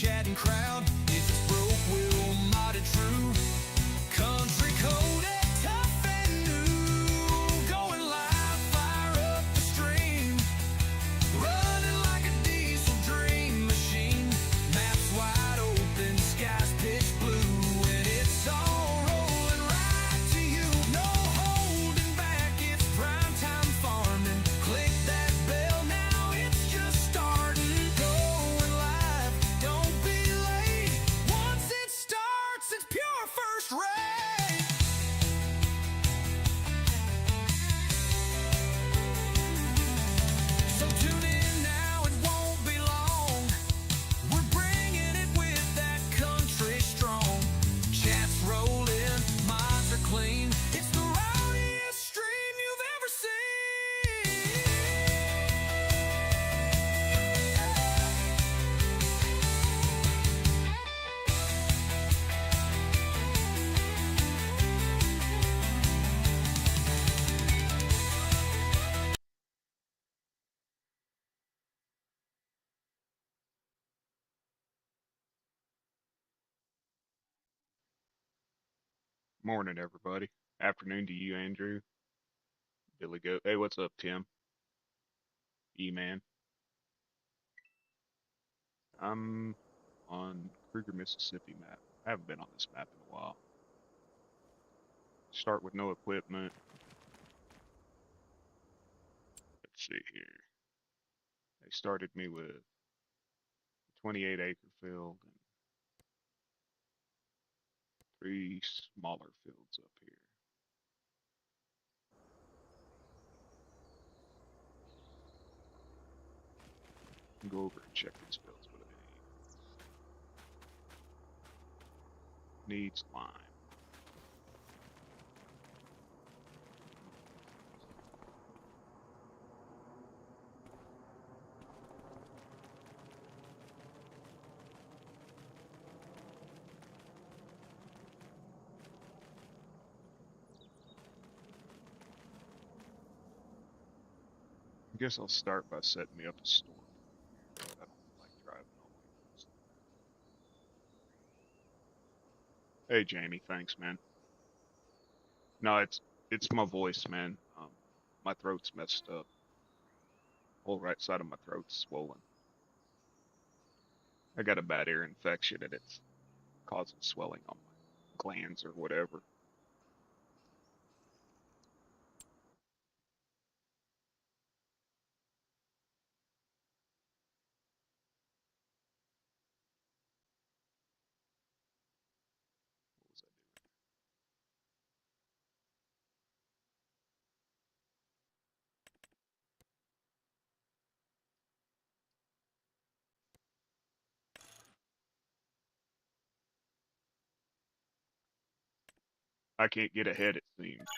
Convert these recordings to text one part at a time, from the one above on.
chatting crowd. If it's broke, we'll mod it true. Country coded, tough and new. Going live, fire up the stream. Running like a diesel dream machine. Maps wide open, skies pitch blue. And it's all rolling right to you. No holding back, it's prime time farming. Click that bell now, it's just starting. Going live, don't be late. Once it starts, it's pure first rate. So tune in now, it won't be long. We're bringing it with that country strong. Chats rolling, minds are clean. It's the rowdiest stream you've ever seen. Morning, everybody. Afternoon to you, Andrew. Billy Goat. Hey, what's up, Tim? E-Man. I'm on Cruger, Mississippi map. I haven't been on this map in a while. Start with no equipment. Let's see here. They started me with a 28-acre field and 3 smaller fields up here. Go over and check these fields, what do they need? Needs lime. I guess I'll start by setting me up a store. I don't like driving all the way across the map. Hey, Jamie, thanks, man. No, it's my voice, man. My throat's messed up. Whole right side of my throat's swollen. I got a bad ear infection and it's causing swelling on my glands or whatever. What was I doing? I can't get ahead, it seems.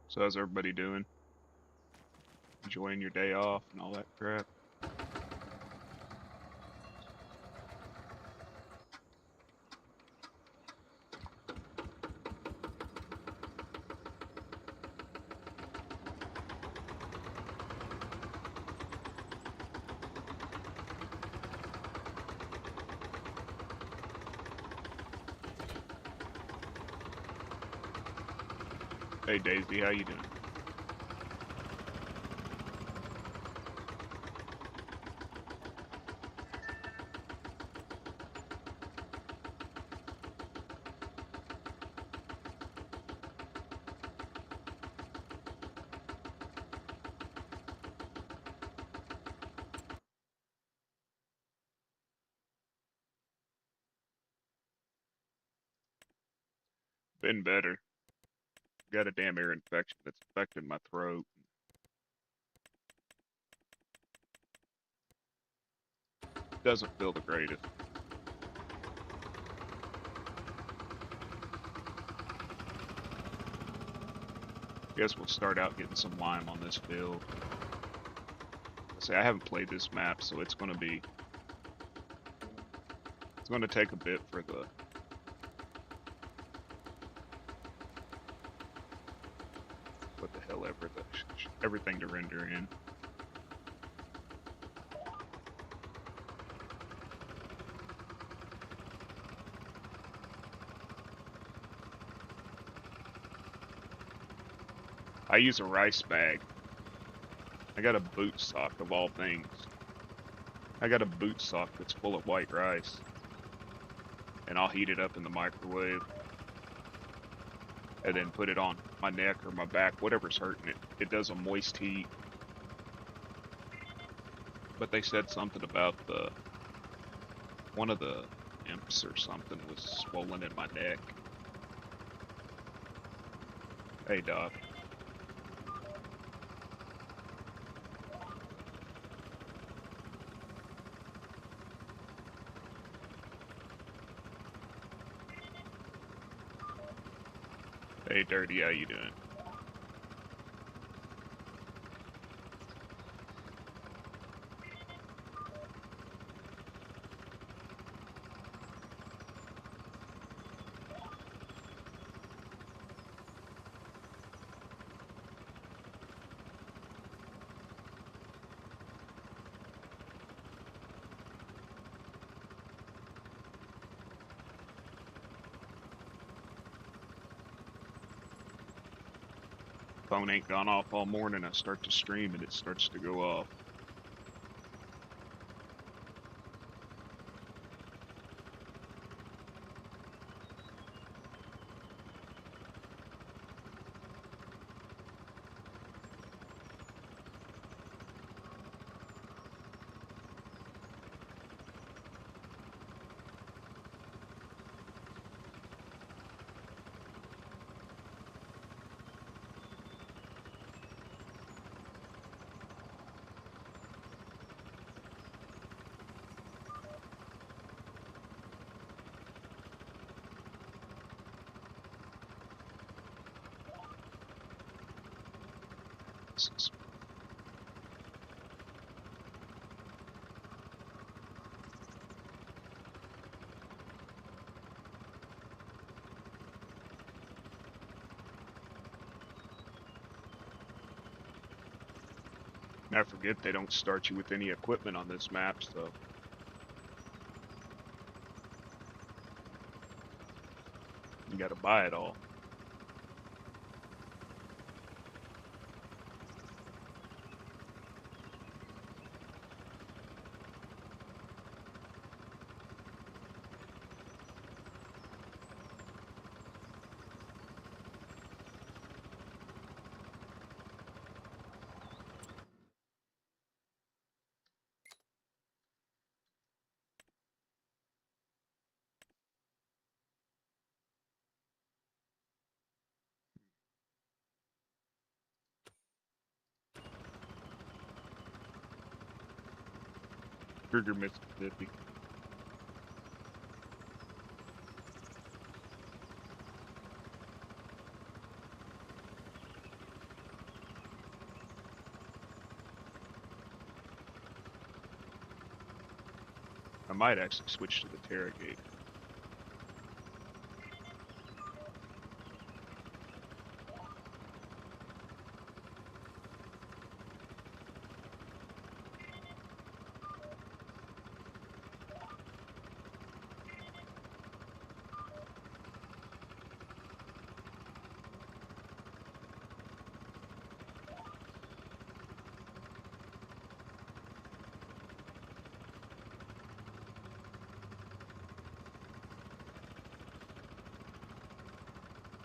So how's everybody doing? Enjoying your day off and all that crap? Hey Daisy, how you doing? Been better. Got a damn ear infection that's affecting my throat. Doesn't feel the greatest. Guess we'll start out getting some lime on this field. Say I haven't played this map, so it's gonna take a bit for the what the hell ever the everything to render in. I use a rice bag. I got a boot sock of all things. I got a boot sock that's full of white rice, and I'll heat it up in the microwave and then put it on my neck or my back, whatever's hurting it. It does a moist heat. But they said something about one of the imps or something was swollen in my neck. Hey, Doc. Hey, Dirty, how you doing? Phone ain't gone off all morning. I start to stream and it starts to go off. Now forget they don't start you with any equipment on this map, so you gotta buy it all. Cruger, Mississippi. I might actually switch to the Terragate.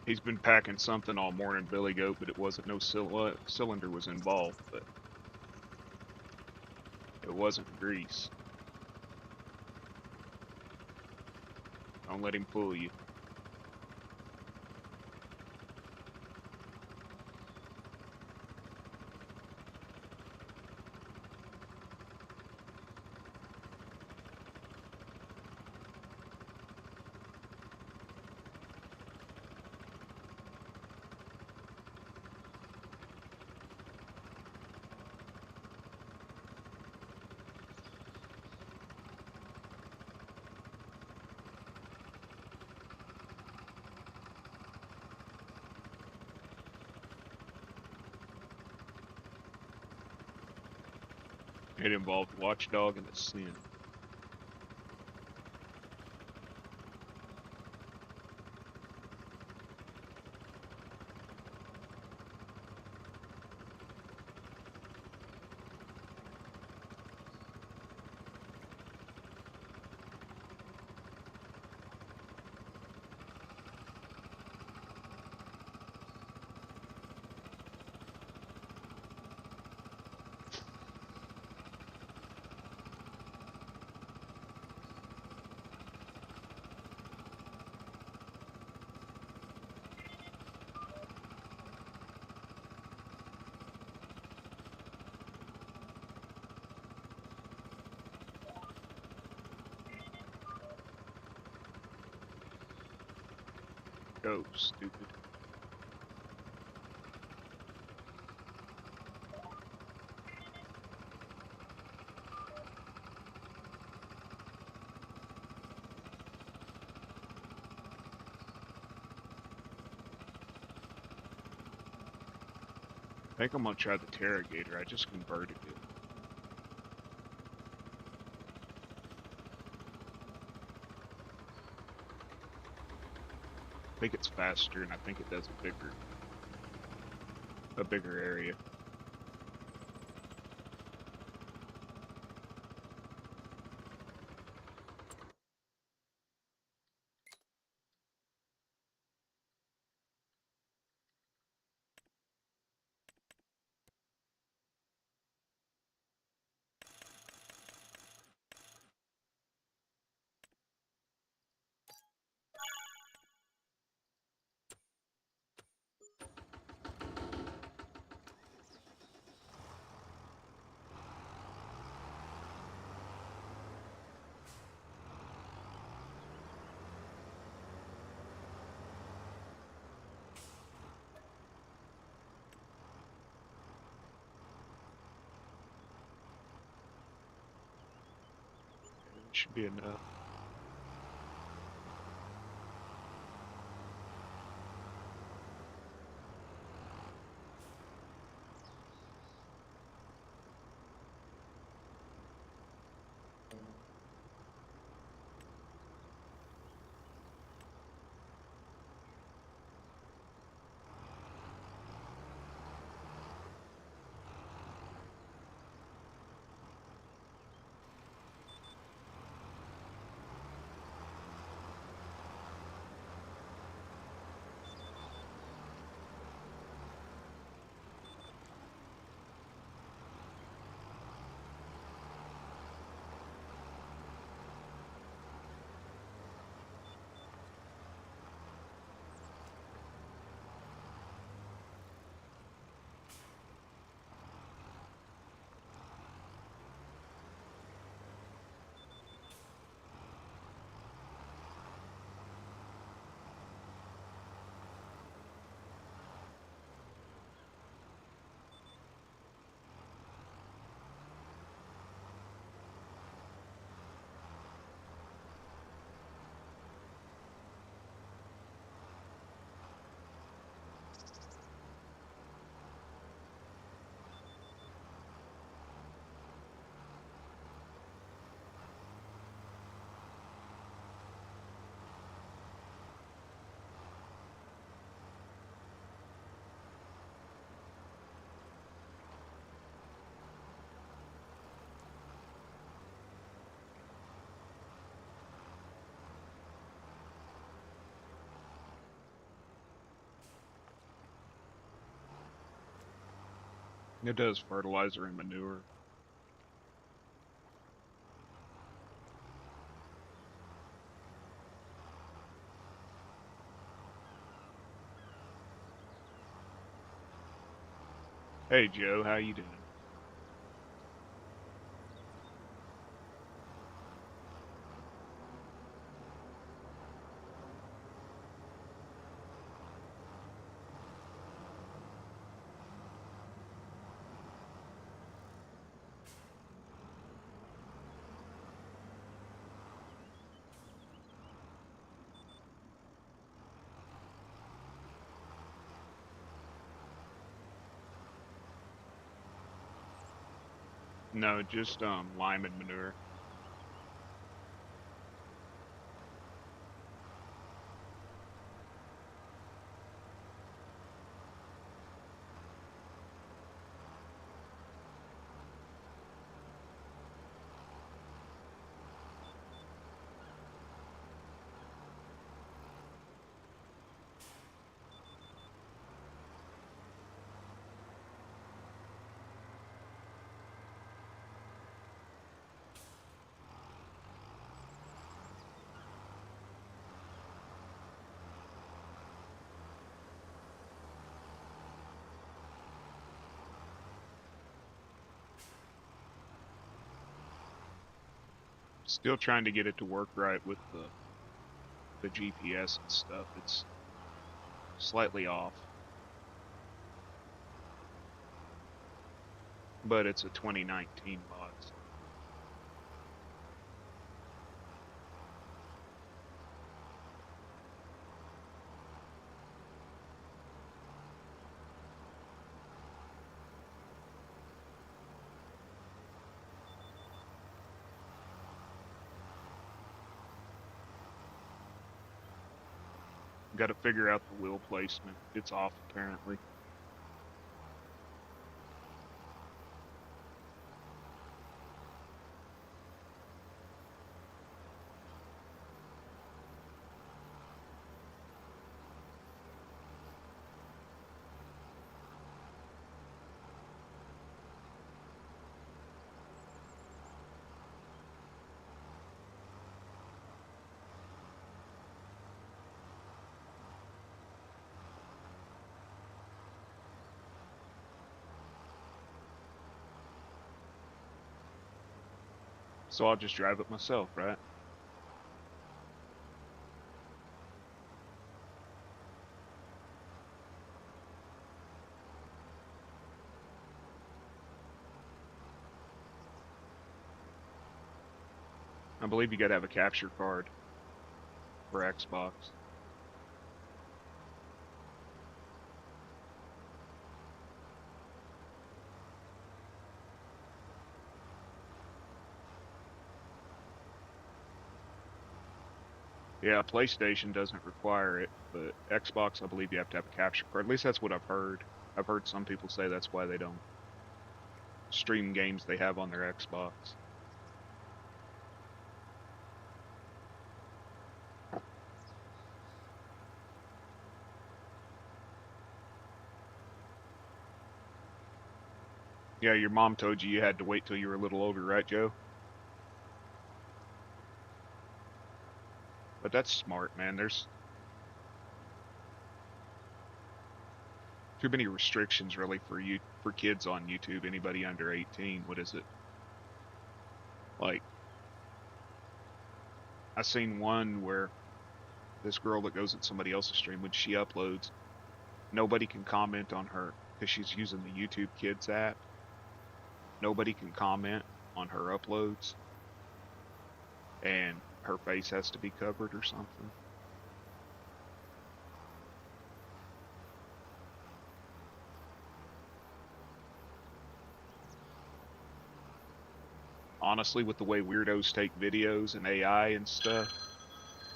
He's been packing something all morning, Billy Goat, but it wasn't no cylinder was involved, but it wasn't grease. Don't let him fool you. It involved Watchdog and a sin. Go, stupid. I think I'm gonna try the Terragator. I just converted it. I think it's faster, and I think it does a bigger area. It should be enough. It does fertilizer and manure. Hey Joe, how you doing? No, just lime and manure. Still trying to get it to work right with the GPS and stuff. It's slightly off, but it's a 2019 mod. So got to figure out the wheel placement. It's off apparently. So I'll just drive it myself, right? I believe you got to have a capture card for Xbox. Yeah, PlayStation doesn't require it, but Xbox, I believe you have to have a capture card. At least that's what I've heard. I've heard some people say that's why they don't stream games they have on their Xbox. Yeah, your mom told you had to wait till you were a little older, right, Joe? But that's smart, man. There's too many restrictions really for kids on YouTube. Anybody under 18, what is it? Like I seen one where this girl that goes at somebody else's stream when she uploads, nobody can comment on her because she's using the YouTube Kids app. Nobody can comment on her uploads, and her face has to be covered or something. Honestly, with the way weirdos take videos and AI and stuff,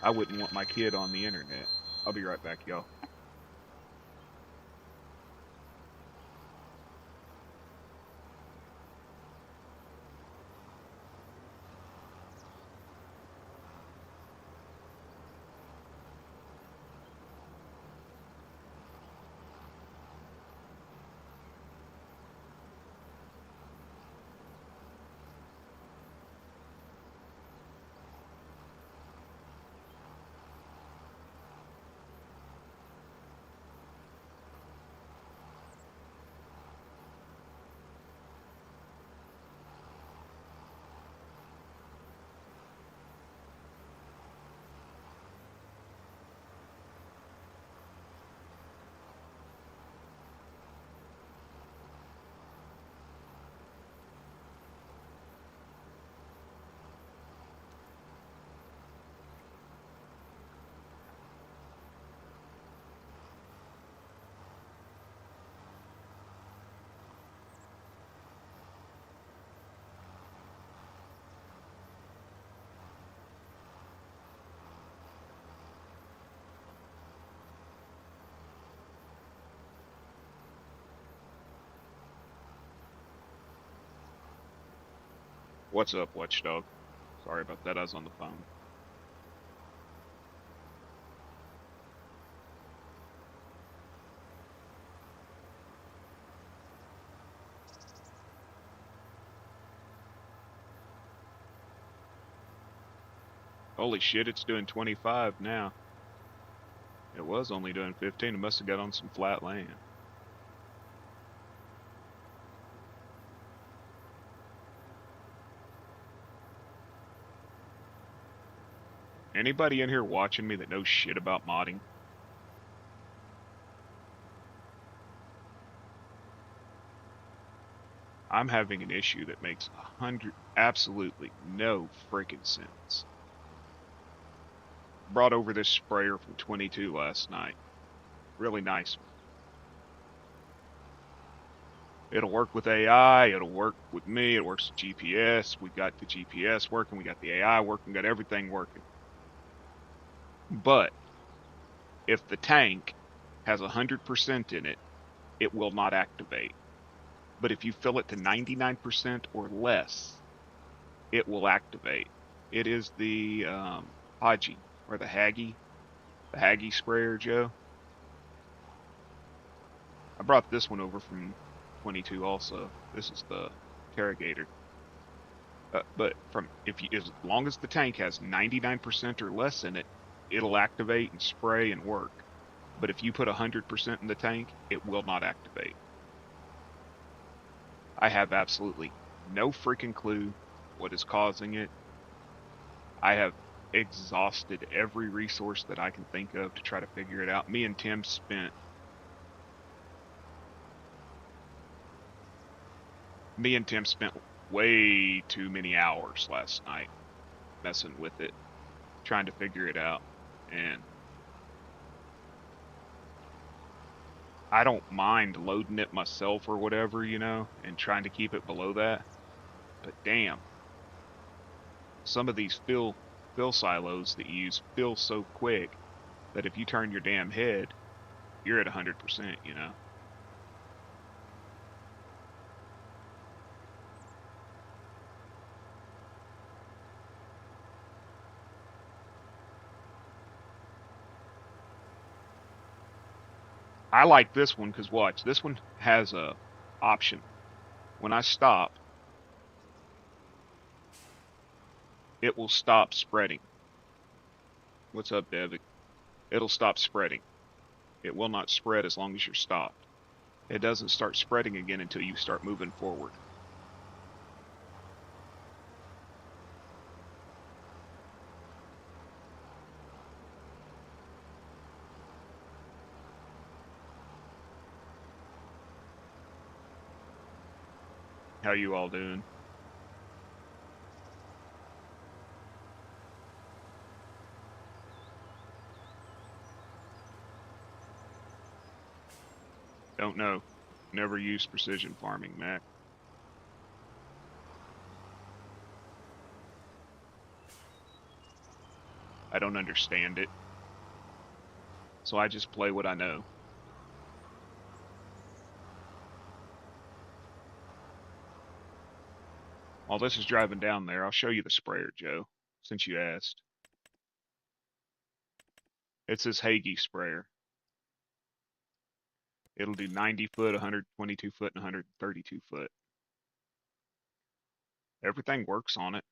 I wouldn't want my kid on the internet. I'll be right back, y'all. What's up, Watchdog? Sorry about that, I was on the phone. Holy shit, it's doing 25 now. It was only doing 15. It must have got on some flat land. Anybody in here watching me that knows shit about modding? I'm having an issue that makes absolutely no freaking sense. Brought over this sprayer from 22 last night. Really nice one. It'll work with AI, it'll work with me, it works with GPS. We got the GPS working, we got the AI working, got everything working. But if the tank has 100% in it, it will not activate. But if you fill it to 99% or less, it will activate. It is the Haji or the Haggy sprayer, Joe. I brought this one over from 22 also. This is the Interrogator. But as long as the tank has 99% or less in it, it'll activate and spray and work. But if you put 100% in the tank, it will not activate. I have absolutely no freaking clue what is causing it. I have exhausted every resource that I can think of to try to figure it out. Me and Tim spent way too many hours last night messing with it, trying to figure it out. And I don't mind loading it myself or whatever, and trying to keep it below that. But damn, some of these fill silos that you use fill so quick that if you turn your damn head, you're at 100%. I like this one because watch, this one has a option. When I stop, it will stop spreading. What's up, Devic? It'll stop spreading. It will not spread as long as you're stopped. It doesn't start spreading again until you start moving forward. How you all doing? Don't know. Never used precision farming, Mac. I don't understand it. So I just play what I know. While this is driving down there, I'll show you the sprayer, Joe, since you asked. It's this Hagee sprayer. It'll do 90 foot, 122 foot, and 132 foot. Everything works on it.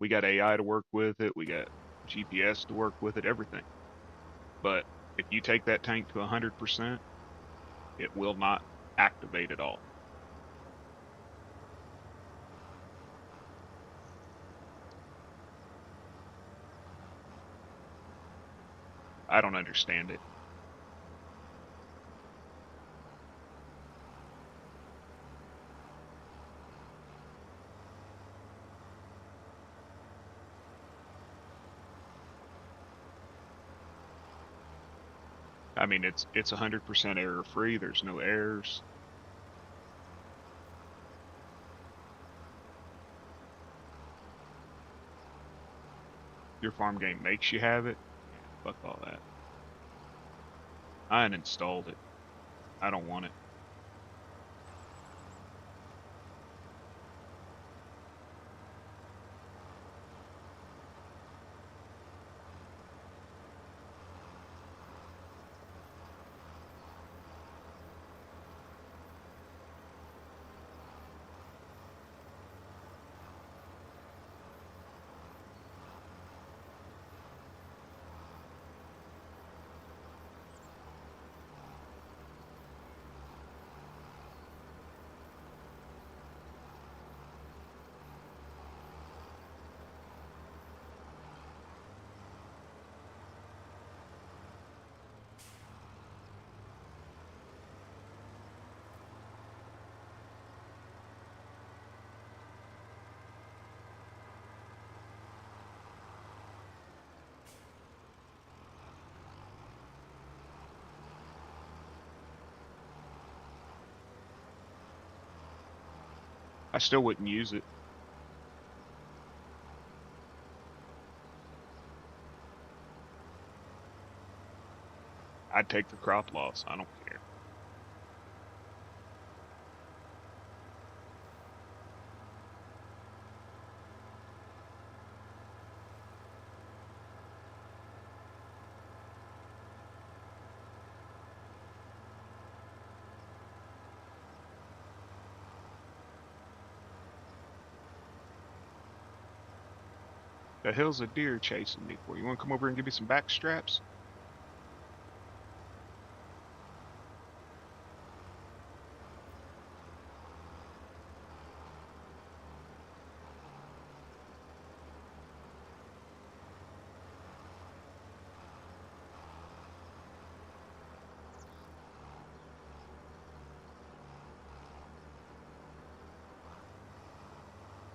We got AI to work with it. We got GPS to work with it, everything. But if you take that tank to 100%, it will not activate at all. I don't understand it. I mean, it's 100% error free. There's no errors. Your farm game makes you have it. Fuck all that. I uninstalled it. I don't want it. still wouldn't use it. I'd take the crop loss. I don't care. The hell's a deer chasing me for? You want to come over and give me some back straps?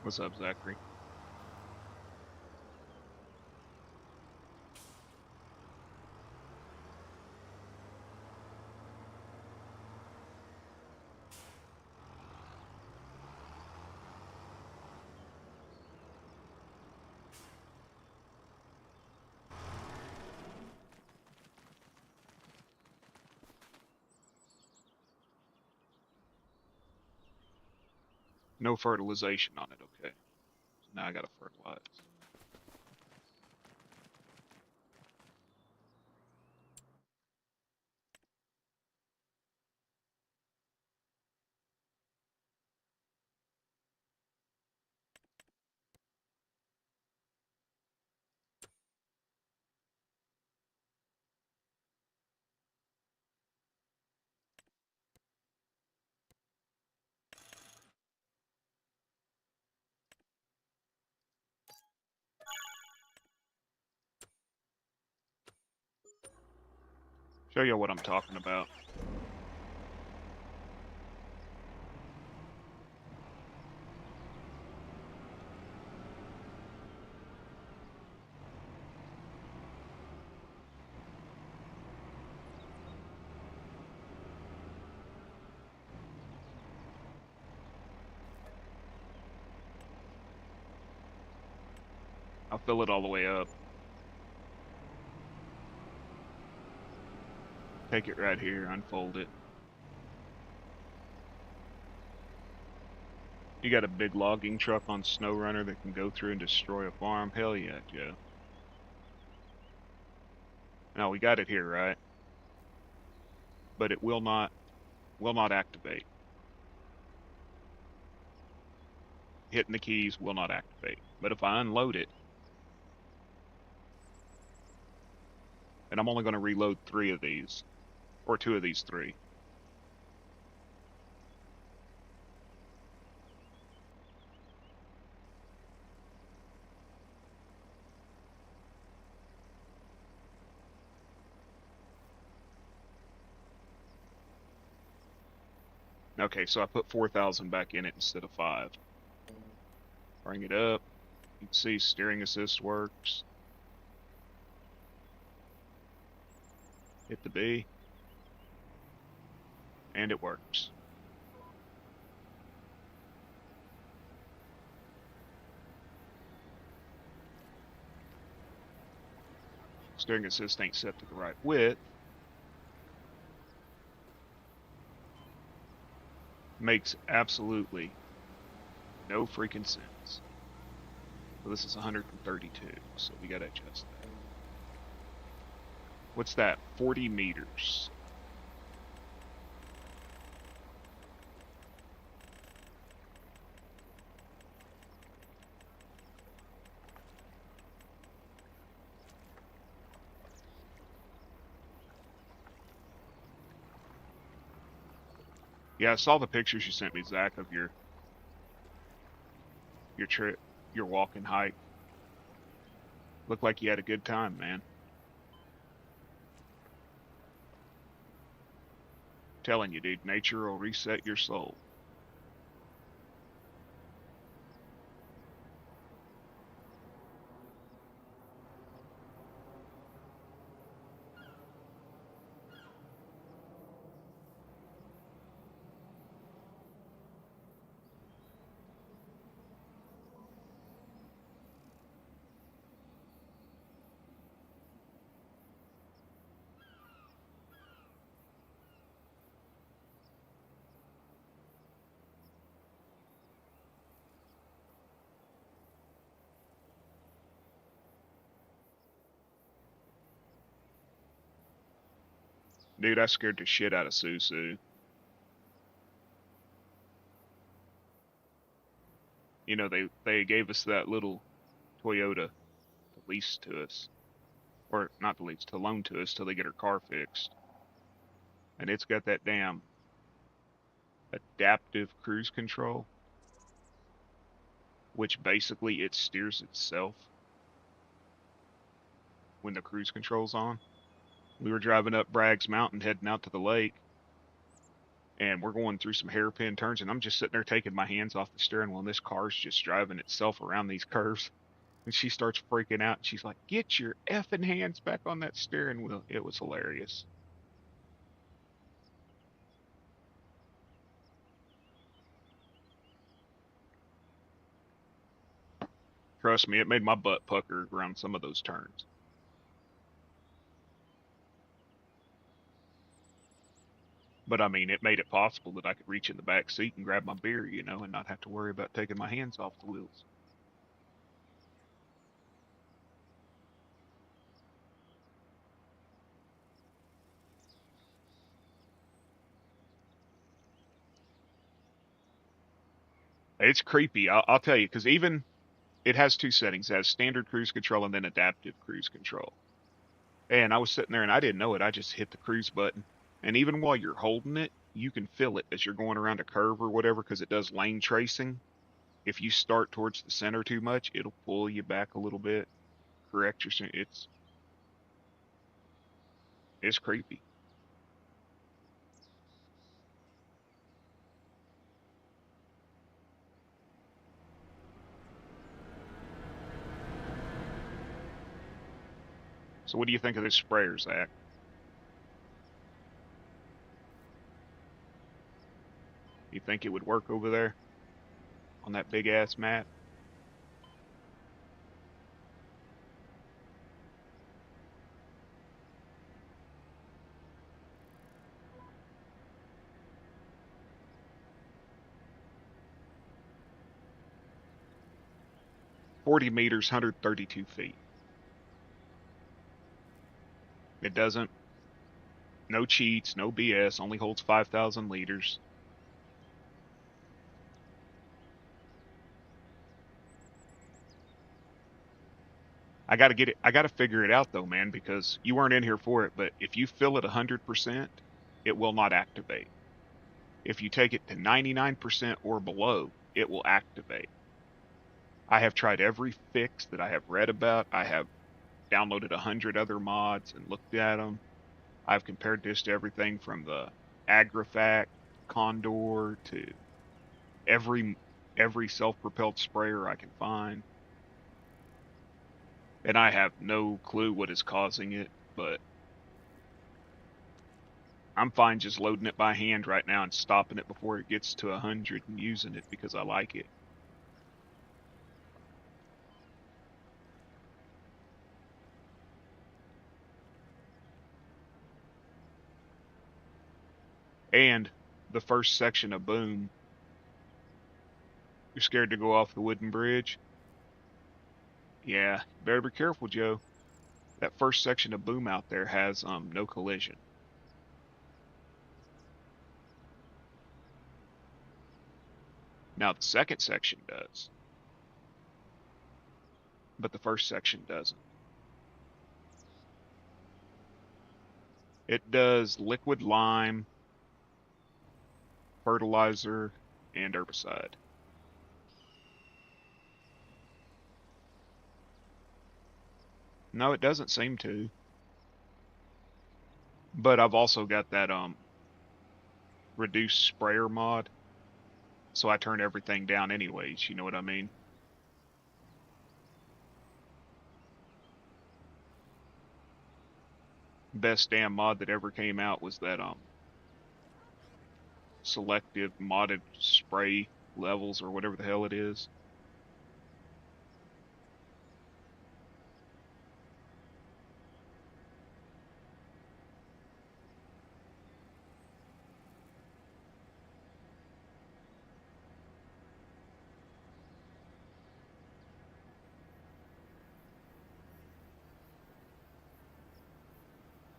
What's up, Zachary? No fertilization on it, okay. So now I gotta fertilize. Show you what I'm talking about. I'll fill it all the way up. Take it right here, unfold it. You got a big logging truck on Snow Runner that can go through and destroy a farm? Hell yeah, Joe. Now we got it here, right? But it will not activate. Hitting the keys will not activate. But if I unload it, and I'm only going to reload 3 of these, or 2 of these 3. Okay, so I put 4,000 back in it instead of 5. Bring it up. You can see steering assist works. Hit the B. And it works. Steering assist ain't set to the right width. Makes absolutely no freaking sense. So this is 132, so we gotta adjust that. What's that? 40 meters. Yeah, I saw the pictures you sent me, Zach, of your trip, your walking hike. Looked like you had a good time, man. Telling you, dude, nature will reset your soul. Dude, I scared the shit out of Susu. You know, they gave us that little Toyota to lease to us. Or not to lease, to loan to us till they get her car fixed. And it's got that damn adaptive cruise control, which basically it steers itself when the cruise control's on. We were driving up Bragg's Mountain heading out to the lake, and we're going through some hairpin turns, and I'm just sitting there taking my hands off the steering wheel, and this car's just driving itself around these curves. And she starts freaking out, and she's like, "Get your effing hands back on that steering wheel." It was hilarious. Trust me, it made my butt pucker around some of those turns. But I mean, it made it possible that I could reach in the back seat and grab my beer, you know, and not have to worry about taking my hands off the wheels. It's creepy, I'll tell you, because even it has two settings. It has standard cruise control and then adaptive cruise control. And I was sitting there and I didn't know it. I just hit the cruise button. And even while you're holding it, you can feel it as you're going around a curve or whatever because it does lane tracing. If you start towards the center too much, it'll pull you back a little bit, correct your center. It's creepy. So what do you think of this sprayer, Zach? You think it would work over there on that big ass map? 40 meters, 132 feet. It doesn't, no cheats, no BS, only holds 5,000 liters. I gotta figure it out though, man, because you weren't in here for it, but if you fill it 100%, it will not activate. If you take it to 99% or below, it will activate. I have tried every fix that I have read about. I have downloaded 100 other mods and looked at them. I've compared this to everything from the Agrifact, Condor to every every self-propelled sprayer I can find. And I have no clue what is causing it, but I'm fine just loading it by hand right now and stopping it before it gets to 100 and using it because I like it. And the first section of Boom, you're scared to go off the wooden bridge? Yeah, better be careful, Joe. That first section of Boom out there has no collision. Now the second section does, but the first section doesn't. It does liquid lime, fertilizer, and herbicide. No, it doesn't seem to. But I've also got that reduced sprayer mod, so I turn everything down anyways, you know what I mean? Best damn mod that ever came out was that selective modded spray levels or whatever the hell it is.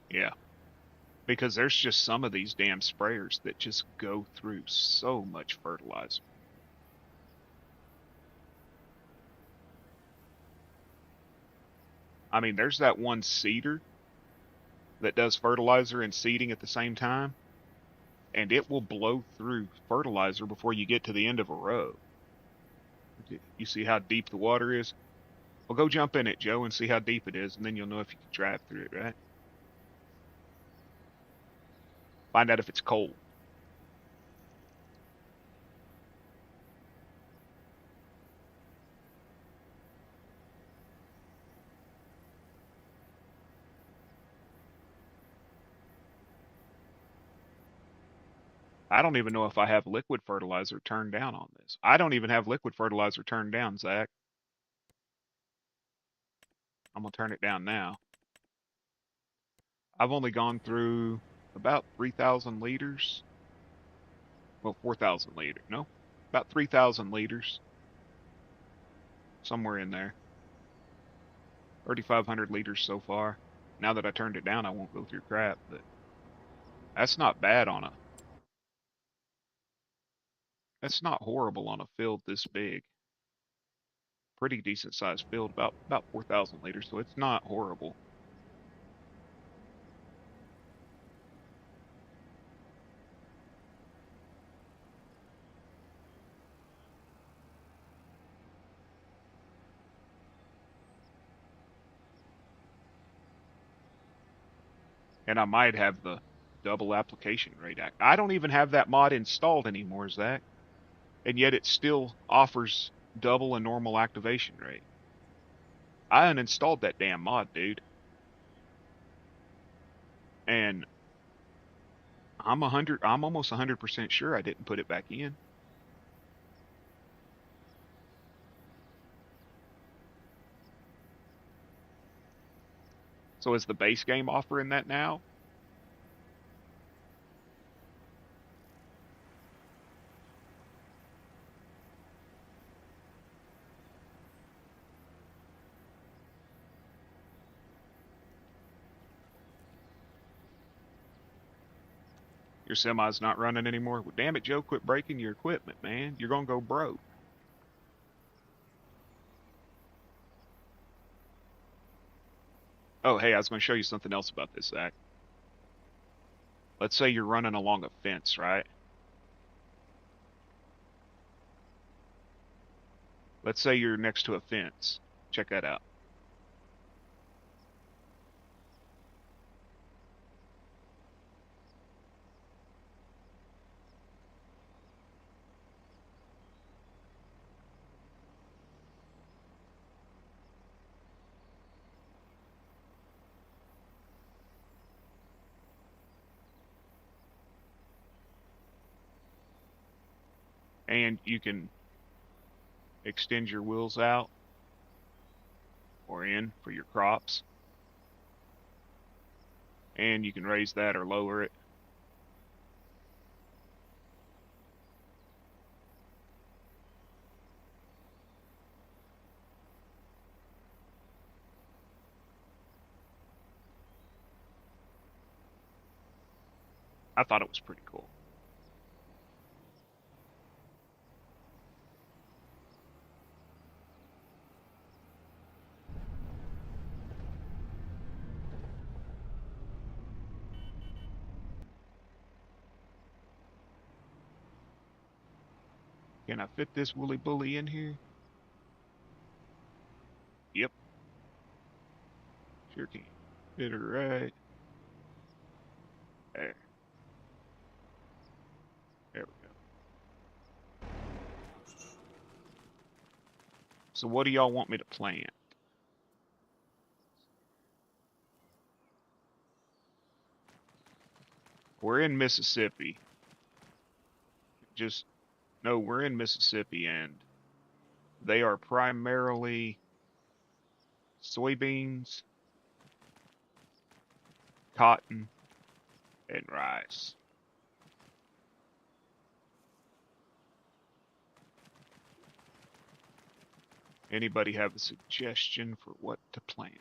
Yeah. Because there's just some of these damn sprayers that just go through so much fertilizer. I mean, there's that one seeder that does fertilizer and seeding at the same time, and it will blow through fertilizer before you get to the end of a row. You see how deep the water is? Well, go jump in it, Joe, and see how deep it is, and then you'll know if you can drive through it, right? Find out if it's cold. I don't even know if I have liquid fertilizer turned down on this. I don't even have liquid fertilizer turned down, Zach. I'm going to turn it down now. I've only gone through about 3,000 liters. Well, 4,000 liters. No, about 3,000 liters. Somewhere in there. 3,500 liters so far. Now that I turned it down, I won't go through crap, but that's not bad on a. That's not horrible on a field this big. Pretty decent sized field, about 4,000 liters, so it's not horrible. And I might have the double application rate. I don't even have that mod installed anymore, Zach. And yet it still offers double a normal activation rate. I uninstalled that damn mod, dude. And I'm almost 100% sure I didn't put it back in. So is the base game offering that now? Your semi's not running anymore? Well, damn it, Joe, quit breaking your equipment, man. You're going to go broke. Oh, hey, I was going to show you something else about this, Zach. Let's say you're running along a fence, right? Let's say you're next to a fence. Check that out. And you can extend your wheels out or in for your crops. And you can raise that or lower it. I thought it was pretty cool. Can I fit this woolly bully in here? Yep, sure can. Fit her right there. There we go. So what do y'all want me to plant? We're in Mississippi. Just no, we're in Mississippi and they are primarily soybeans, cotton, and rice. Anybody have a suggestion for what to plant?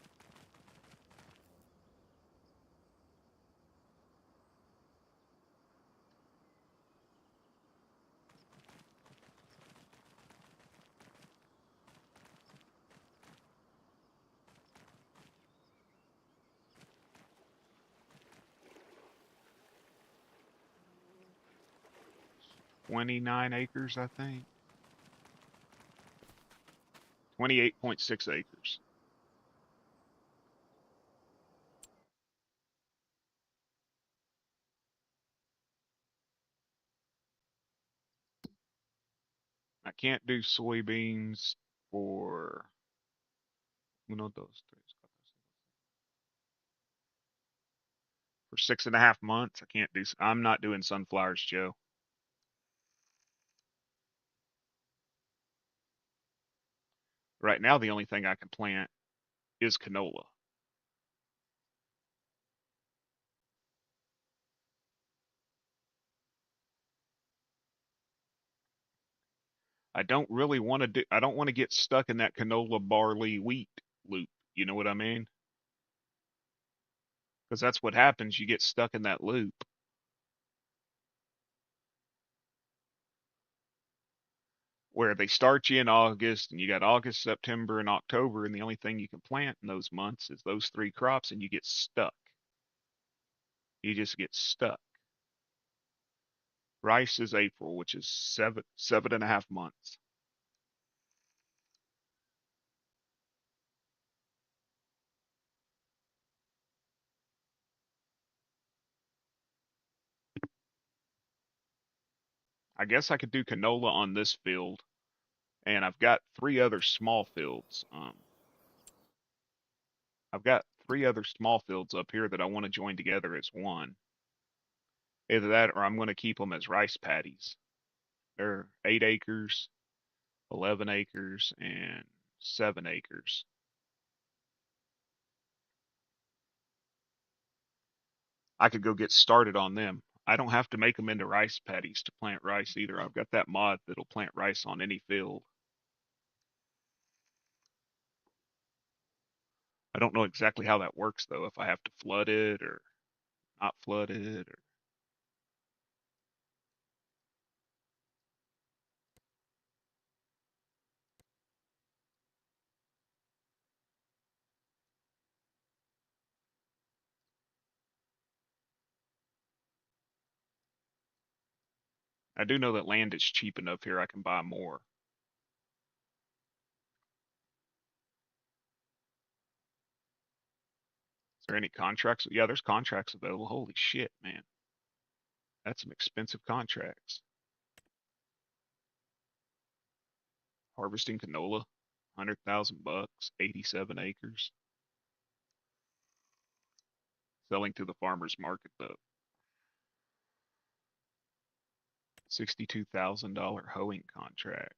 29 acres, I think. 28.6 acres. I can't do soybeans for uno, dos, tres, for 6.5 months. I can't do. I'm not doing sunflowers, Joe. Right now, the only thing I can plant is canola. I don't really want to do. I don't want to get stuck in that canola, barley, wheat loop. You know what I mean? Because that's what happens. You get stuck in that loop where they start you in August, and you got August, September, and October, and the only thing you can plant in those months is those three crops, and you get stuck. You just get stuck. Rice is April, which is 7.5 months. I guess I could do canola on this field, and I've got three other small fields. I've got three other small fields up here that I want to join together as one. Either that, or I'm going to keep them as rice paddies. They're 8 acres, 11 acres, and 7 acres. I could go get started on them. I don't have to make them into rice paddies to plant rice either. I've got that mod that'll plant rice on any field. I don't know exactly how that works though, if I have to flood it or not flood it or I do know that land is cheap enough here I can buy more. Is there any contracts? Yeah, there's contracts available. Holy shit, man. That's some expensive contracts. Harvesting canola, 100,000 bucks, 87 acres. Selling to the farmer's market though. $62,000 hoeing contract.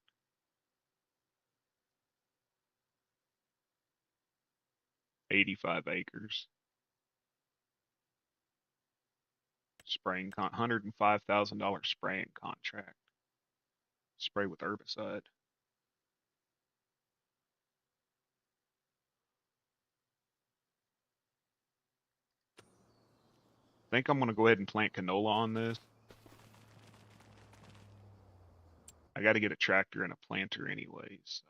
85 acres. Spraying $105,000 spraying contract. Spray with herbicide. I think I'm gonna go ahead and plant canola on this. I got to get a tractor and a planter anyways. So.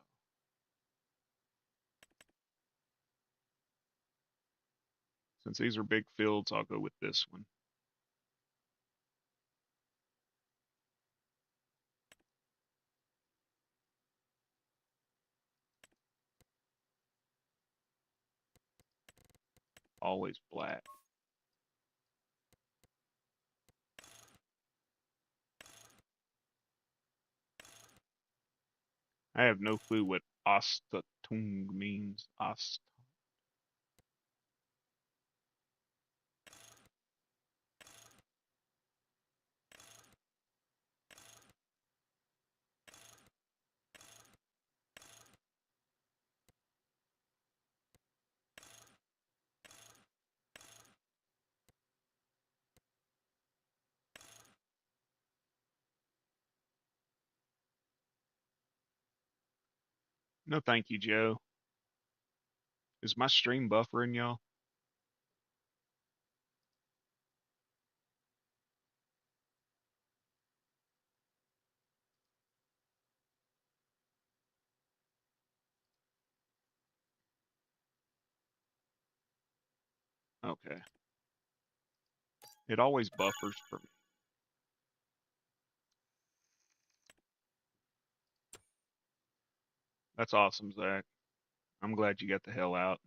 Since these are big fields, I'll go with this one. Always black. I have no clue what Ostatung means. No, thank you, Joe. Is my stream buffering, y'all? Okay. It always buffers for me. That's awesome, Zach. I'm glad you got the hell out.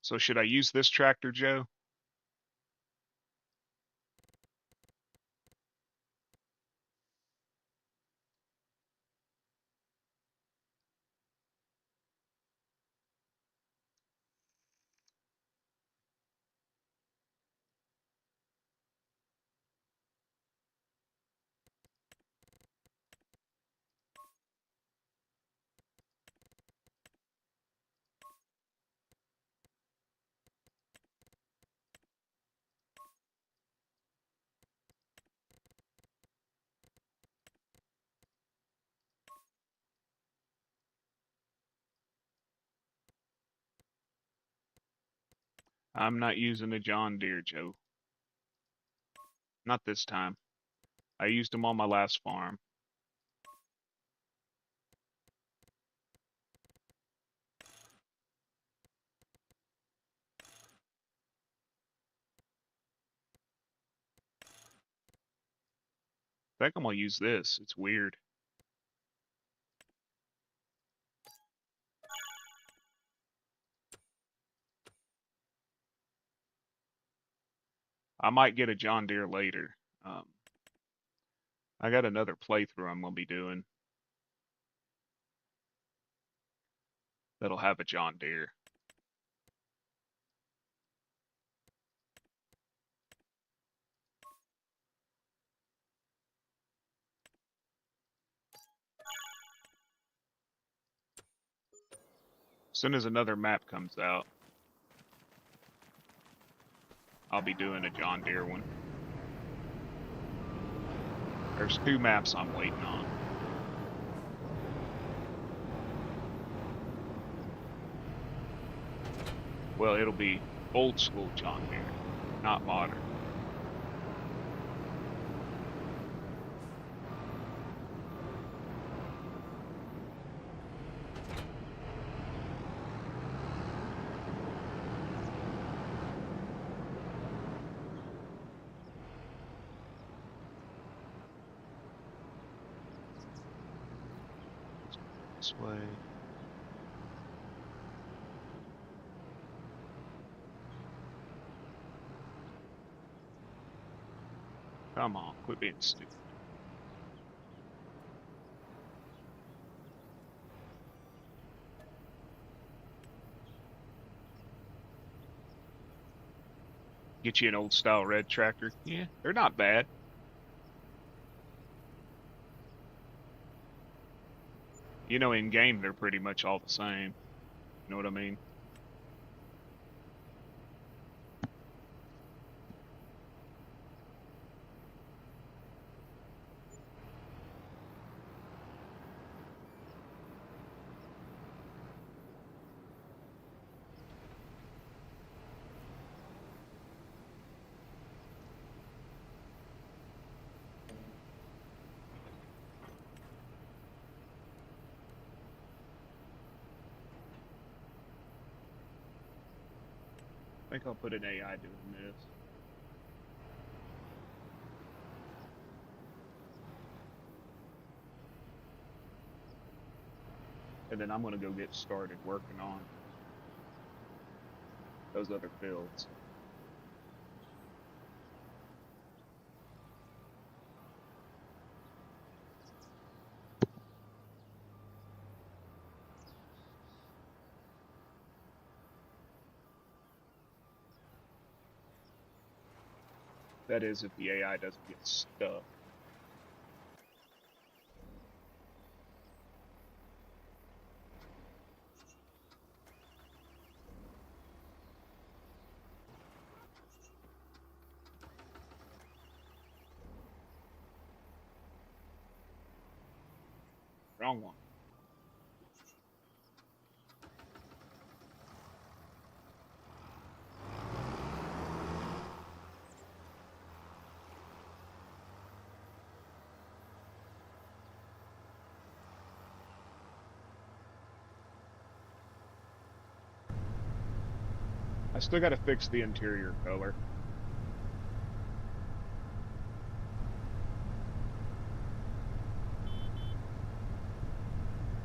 So should I use this tractor, Joe? I'm not using a John Deere, Joe. Not this time. I used them on my last farm. I think I'm gonna use this. It's weird. I might get a John Deere later. I got another playthrough I'm gonna be doing that'll have a John Deere. As soon as another map comes out, I'll be doing a John Deere one. There's 2 maps I'm waiting on. Well, it'll be old school John Deere, not modern. This way. Come on, quit being stupid. Get you an old style red tractor. Yeah, they're not bad. You know, in game, they're pretty much all the same. You know what I mean? I think I'll put an AI doing this. And then I'm going to go get started working on those other fields. That is, if the AI doesn't get stuck. Wrong one. I still got to fix the interior color.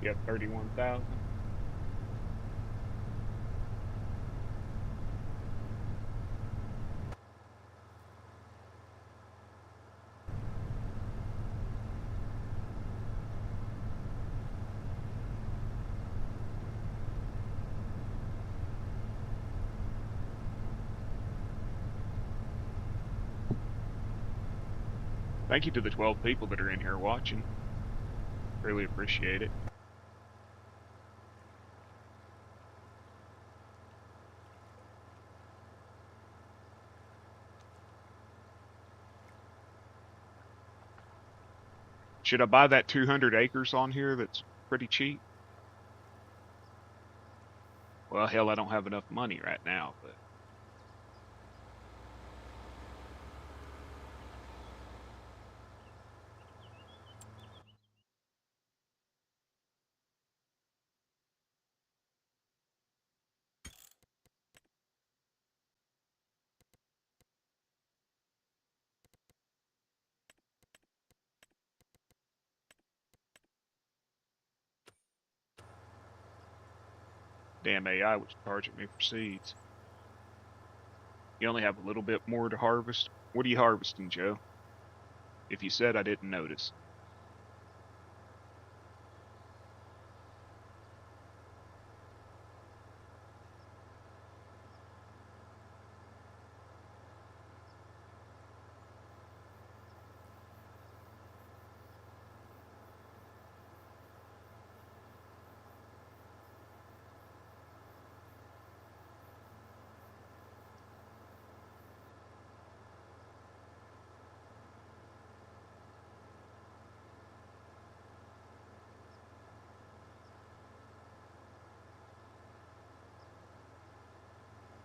Yep, 31,000. Thank you to the 12 people that are in here watching. Really appreciate it. Should I buy that 200 acres on here that's pretty cheap? Well, hell, I don't have enough money right now, but damn AI was charging me for seeds. You only have a little bit more to harvest. What are you harvesting, Joe? If you said, I didn't notice.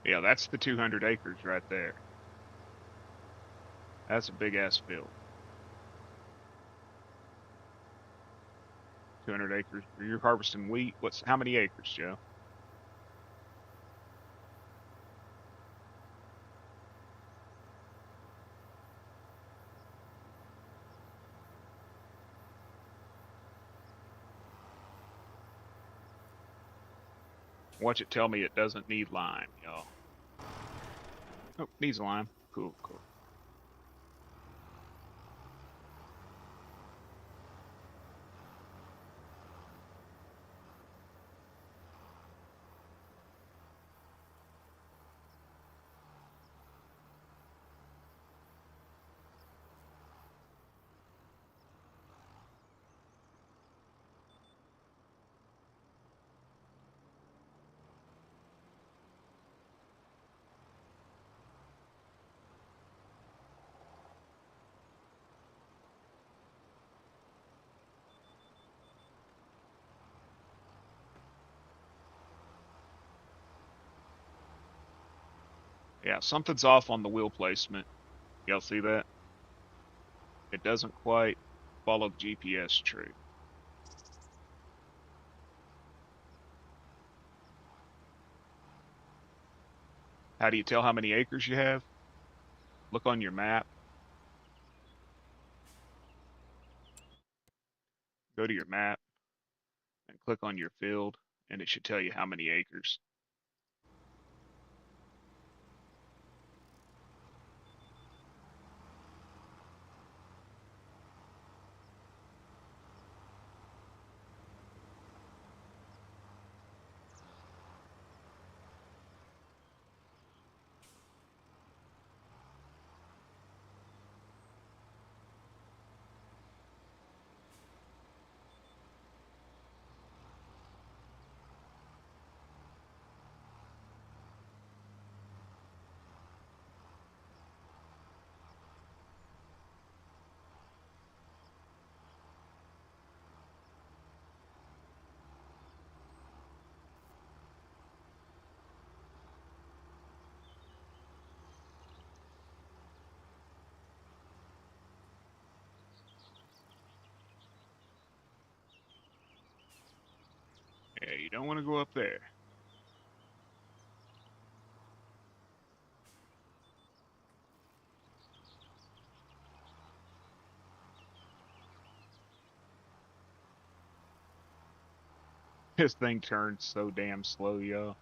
Yeah, that's the 200 acres right there. That's a big ass field. 200 acres. You're harvesting wheat. What's how many acres, Joe? Watch it tell me it doesn't need lime, y'all. Oh, needs lime. Cool, cool. Yeah, something's off on the wheel placement. Y'all see that? It doesn't quite follow the GPS tree. How do you tell how many acres you have? Look on your map. Go to your map and click on your field, and it should tell you how many acres. Yeah, you don't want to go up there. This thing turns so damn slow, yo.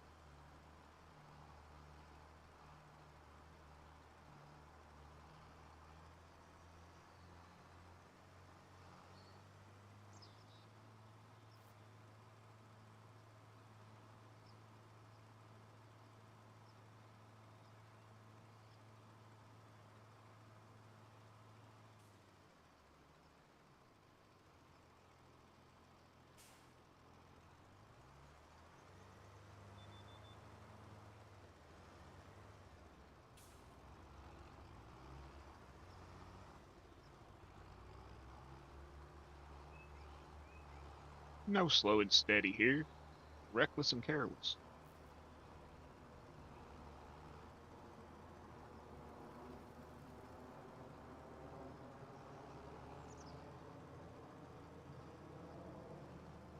No slow and steady here. Reckless and careless.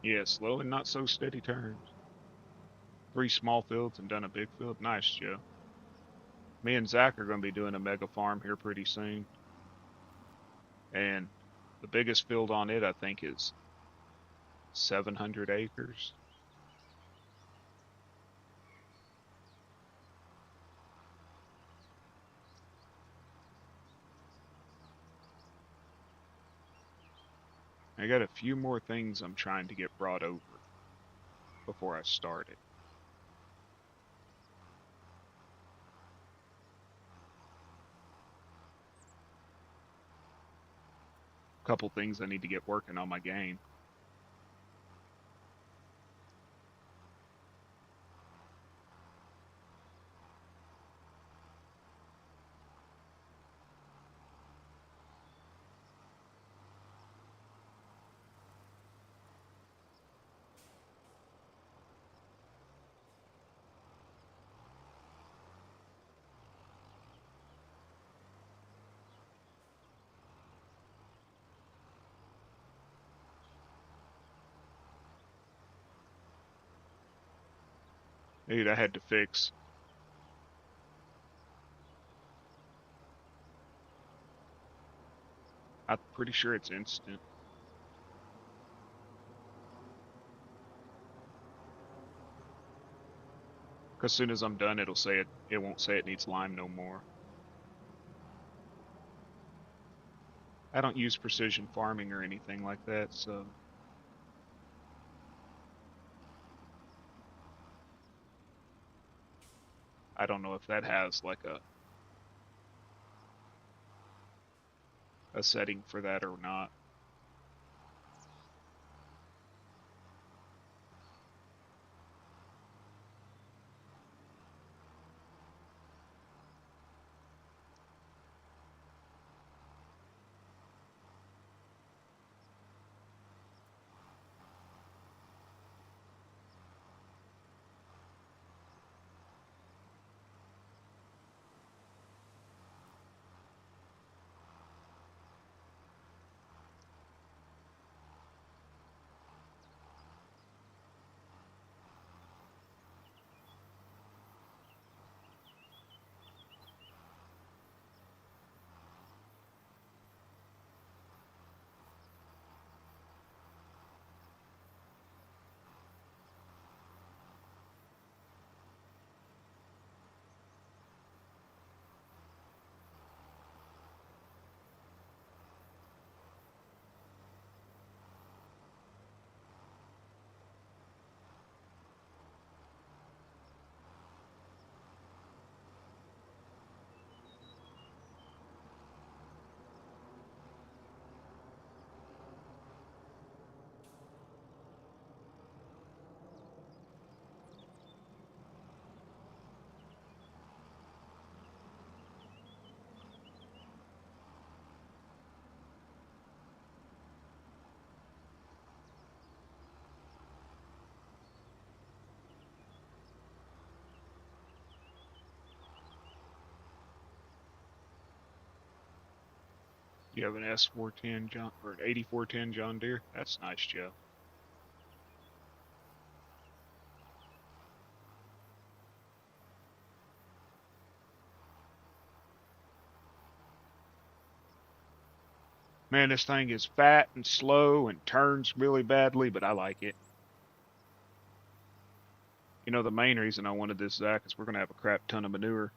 Yeah, slow and not so steady turns. 3 small fields and done a big field. Nice, Joe. Me and Zach are going to be doing a mega farm here pretty soon. And the biggest field on it, I think, is 700 acres. I got a few more things I'm trying to get brought over before I start it. Couple things I need to get working on my game. Dude, I had to fix. I'm pretty sure it's instant. Because as soon as I'm done, it'll say it won't say it needs lime no more. I don't use precision farming or anything like that, so I don't know if that has like a setting for that or not. You have an S410 John or an 8410 John Deere? That's nice, Joe. Man, this thing is fat and slow and turns really badly, but I like it. You know, the main reason I wanted this, Zach, is we're going to have a crap ton of manure,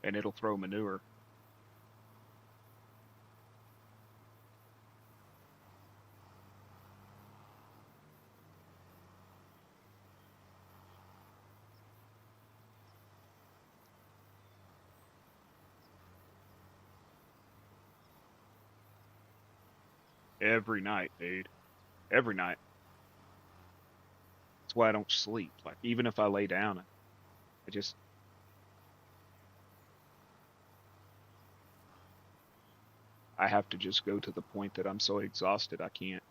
and it'll throw manure. Every night, dude. Every night. That's why I don't sleep. Like, even if I lay down, I just, I have to just go to the point that I'm so exhausted I can't.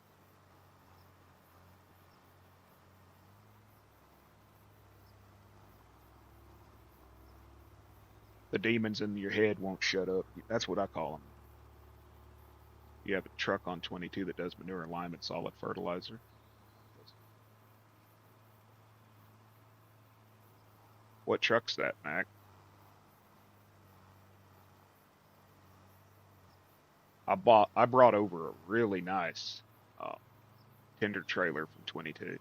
The demons in your head won't shut up. That's what I call them. You have a truck on 22 that does manure and lime and solid fertilizer. What truck's that, Mac? I brought over a really nice uh, tender trailer from 22,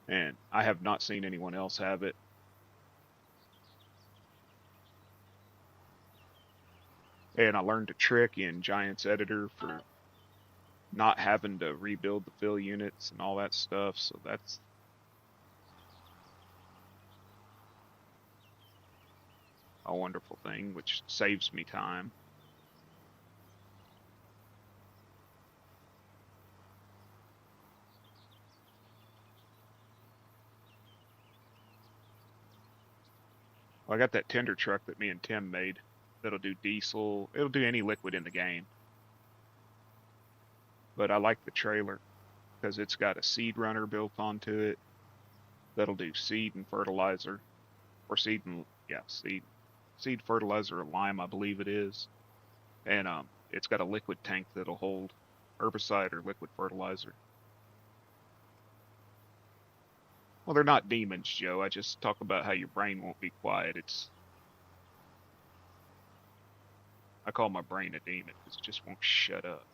and I have not seen anyone else have it. And I learned a trick in Giants Editor for not having to rebuild the fill units and all that stuff. So that's a wonderful thing, which saves me time. Well, I got that tender truck that me and Tim made that'll do diesel. It'll do any liquid in the game. But I like the trailer because it's got a seed runner built onto it that'll do seed and fertilizer, or seed and yeah, seed fertilizer or lime, I believe it is. And it's got a liquid tank that'll hold herbicide or liquid fertilizer. Well, they're not demons, Joe. I just talk about how your brain won't be quiet. I call my brain a demon because it just won't shut up.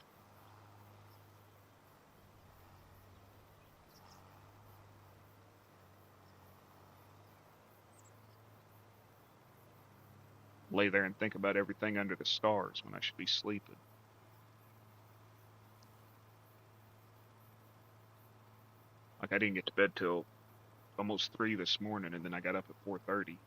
Lay there and think about everything under the stars when I should be sleeping. Like I didn't get to bed till almost 3 this morning, and then I got up at 4:30.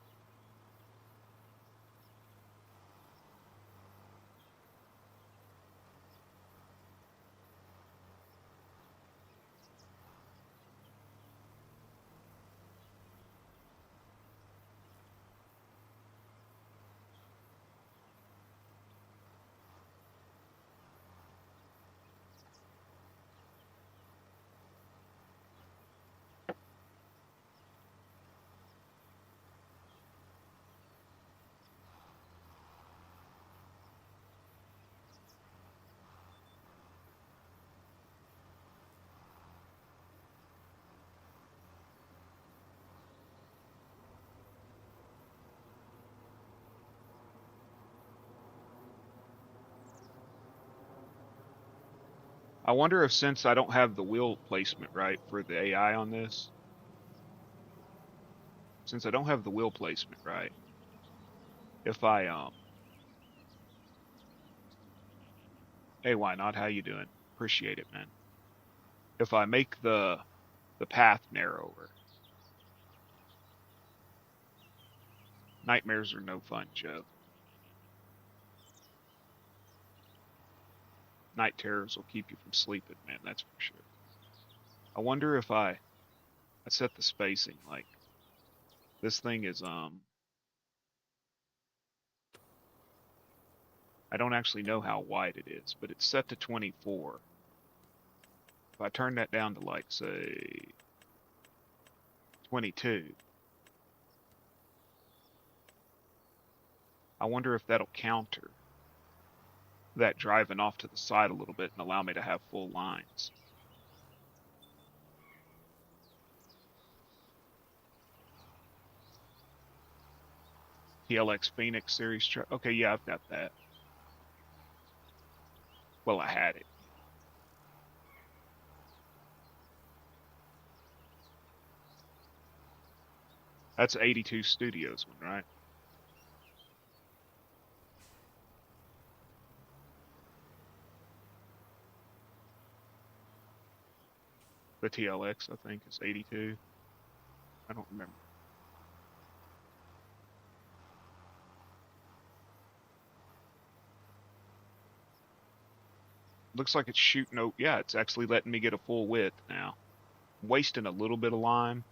I wonder if since I don't have the wheel placement right for the AI on this, since I don't have the wheel placement right, if I hey, why not? How you doing? Appreciate it, man. If I make the path narrower, nightmares are no fun, Joe. Night terrors will keep you from sleeping, man. That's for sure. I wonder if I set the spacing like this thing is I don't actually know how wide it is, but it's set to 24. If I turn that down to like say 22, I wonder if that'll counter that driving off to the side a little bit and allow me to have full lines. TLX Phoenix series truck. Okay, yeah, I've got that. Well, I had it. That's 82 Studios one, right? The TLX, I think, is 82. I don't remember. Looks like it's shooting. Oh, yeah, it's actually letting me get a full width now. I'm wasting a little bit of line,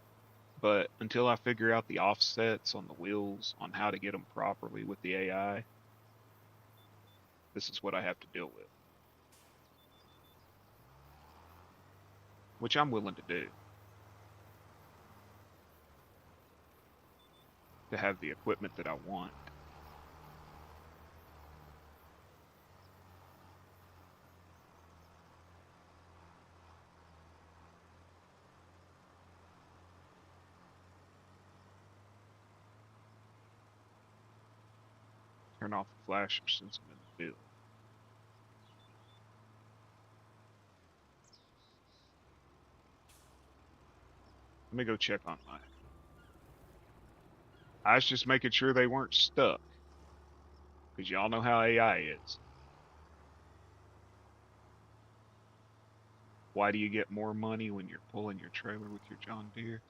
but until I figure out the offsets on the wheels, on how to get them properly with the AI, this is what I have to deal with, which I'm willing to do to have the equipment that I want. Turn off the flasher since I'm in the field. Let me go check on mine. I was just making sure they weren't stuck, because y'all know how AI is. Why do you get more money when you're pulling your trailer with your John Deere?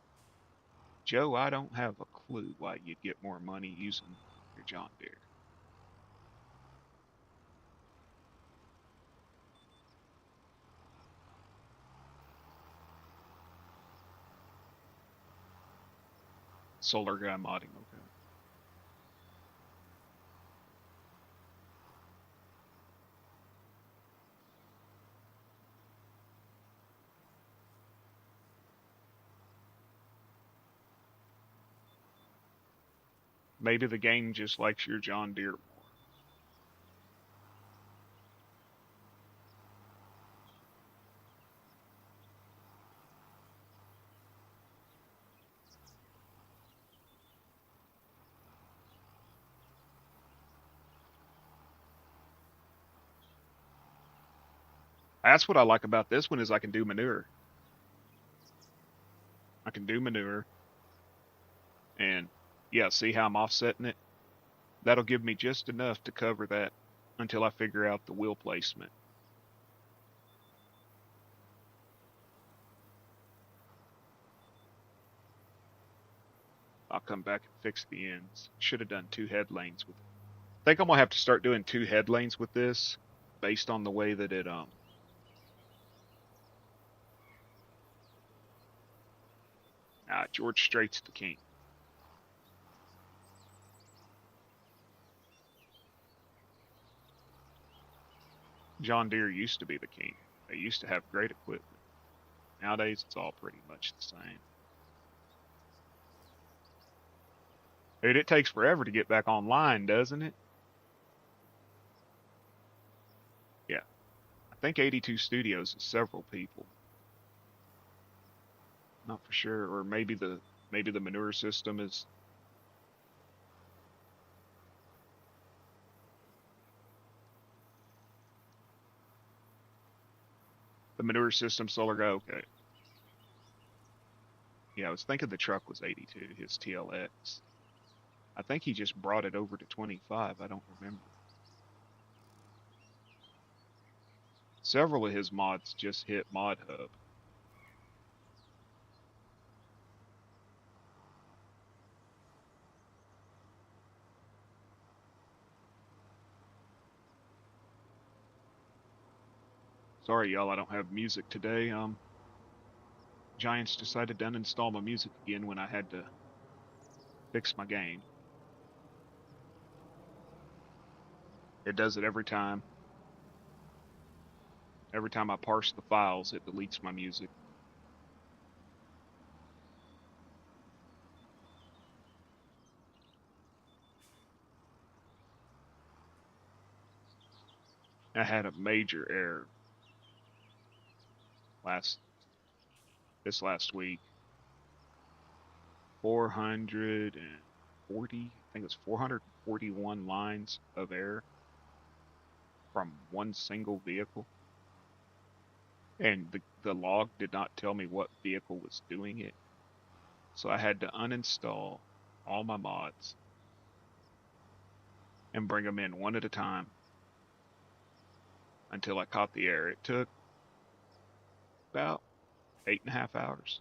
Joe, I don't have a clue why you'd get more money using your John Deere. Solar guy modding, okay. Maybe the game just likes your John Deere more. That's what I like about this one is I can do manure. I can do manure, and yeah, see how I'm offsetting it? That'll give me just enough to cover that until I figure out the wheel placement. I'll come back and fix the ends. Should have done two head lanes with it. I think I'm gonna have to start doing two head lanes with this based on the way that it George Strait's the king. John Deere used to be the king. They used to have great equipment. Nowadays it's all pretty much the same. Dude, it takes forever to get back online, doesn't it? Yeah. I think 82 Studios is several people. Not for sure. Or maybe the manure system is the manure system solar guy. Okay. Yeah, I was thinking the truck was 82, his TLX. I think he just brought it over to 25. I don't remember. Several of his mods just hit Mod Hub. Sorry, y'all, I don't have music today. Giants decided to uninstall my music again when I had to fix my game. It does it every time. Every time I parse the files, it deletes my music. I had a major error last this last week. 440, I think it was 441 lines of error from one single vehicle. And the log did not tell me what vehicle was doing it. So I had to uninstall all my mods and bring them in one at a time until I caught the error. It took about 8.5 hours.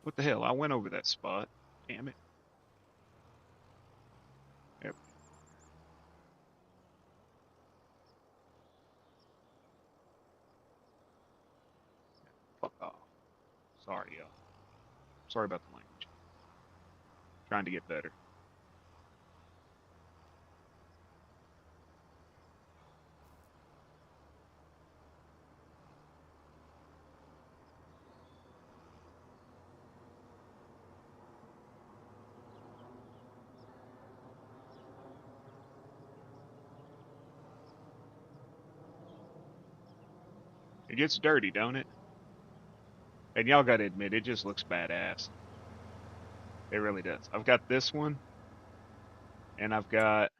What the hell? I went over that spot. Damn it. Yep. Fuck off. Sorry, y'all. Sorry about the language. Trying to get better. It gets dirty, don't it? And y'all gotta admit, it just looks badass. It really does. I've got this one, and I've got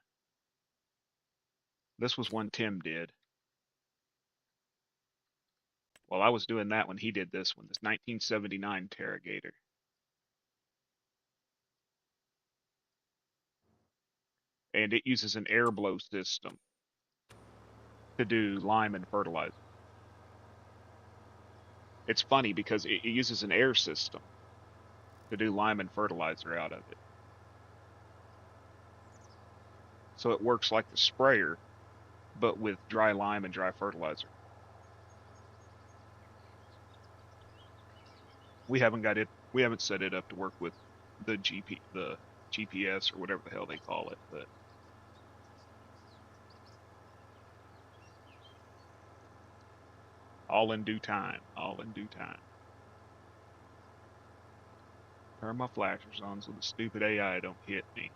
this was one Tim did. While I was doing that one, he did this one, this 1979 Interrogator. And it uses an air blow system to do lime and fertilizer. It's funny because it uses an air system to do lime and fertilizer out of it. So it works like the sprayer, but with dry lime and dry fertilizer. We haven't got it. We haven't set it up to work with the GPS or whatever the hell they call it, but all in due time. All in due time. Turn my flashers on so the stupid AI don't hit me.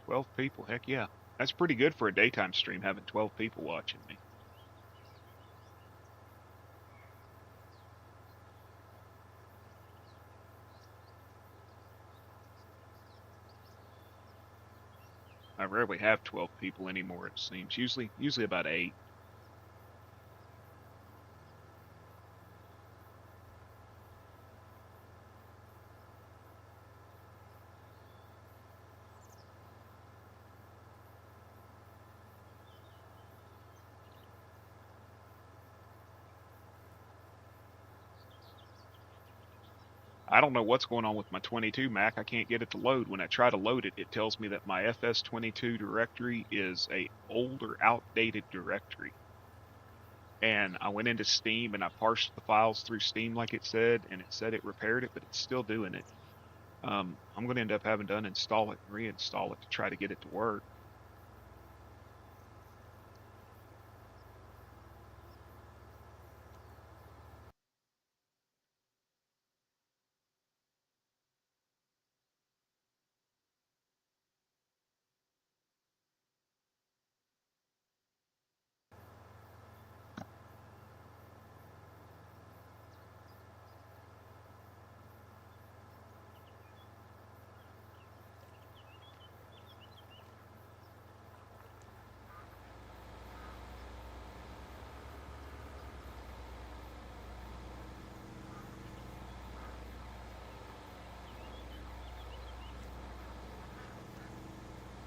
$12 people, heck yeah. That's pretty good for a daytime stream, having 12 people watching me. I rarely have 12 people anymore, it seems. Usually about 8. I don't know what's going on with my 22 Mac. I can't get it to load. When I try to load it, it tells me that my FS22 directory is a older, outdated directory. And I went into Steam and I parsed the files through Steam like it said, and it said it repaired it, but it's still doing it. I'm going to end up having to uninstall it and reinstall it to try to get it to work.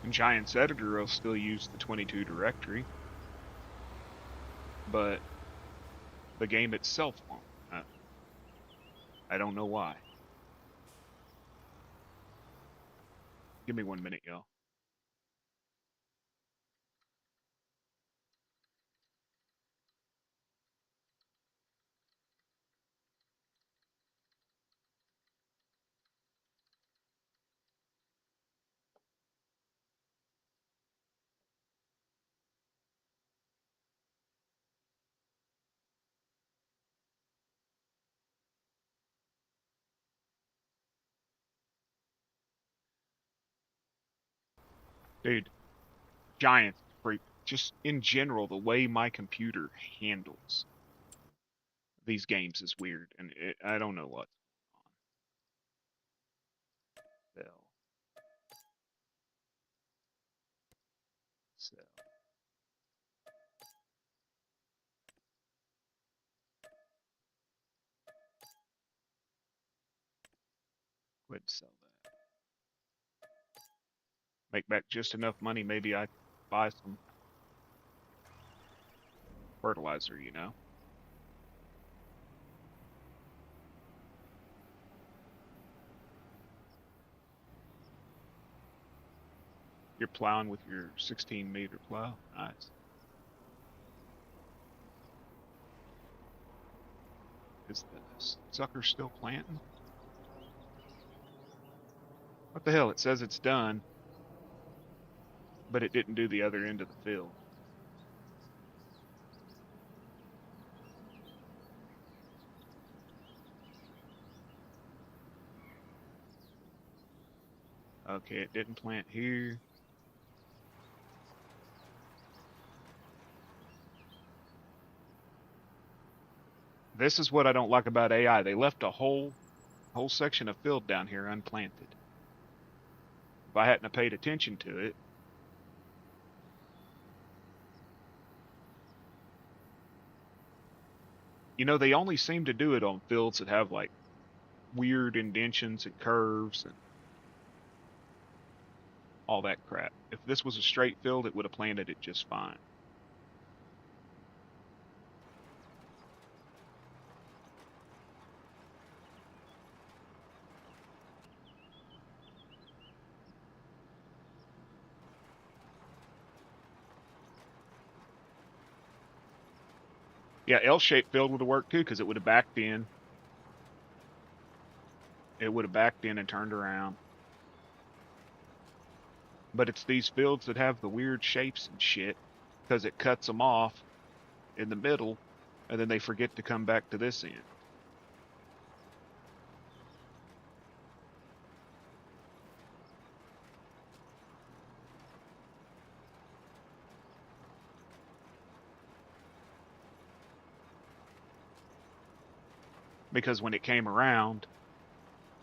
And Giant's editor will still use the 22 directory, but the game itself won't. I don't know why. Give me 1 minute, y'all. Dude, Giant's just in general, the way my computer handles these games is weird, and I don't know what's going on. Sell. Go ahead and sell that. Make back just enough money. Maybe I buy some fertilizer, you know? You're plowing with your 16-meter plow. Nice. Is the sucker still planting? What the hell? It says it's done, but it didn't do the other end of the field. Okay, it didn't plant here. This is what I don't like about AI. They left a whole section of field down here unplanted. If I hadn't have paid attention to it, you know, they only seem to do it on fields that have like weird indentions and curves and all that crap. If this was a straight field, it would have planted it just fine. Yeah, L-shaped field would have worked too because it would have backed in. It would have backed in and turned around. But it's these fields that have the weird shapes and shit because it cuts them off in the middle and then they forget to come back to this end. Because when it came around,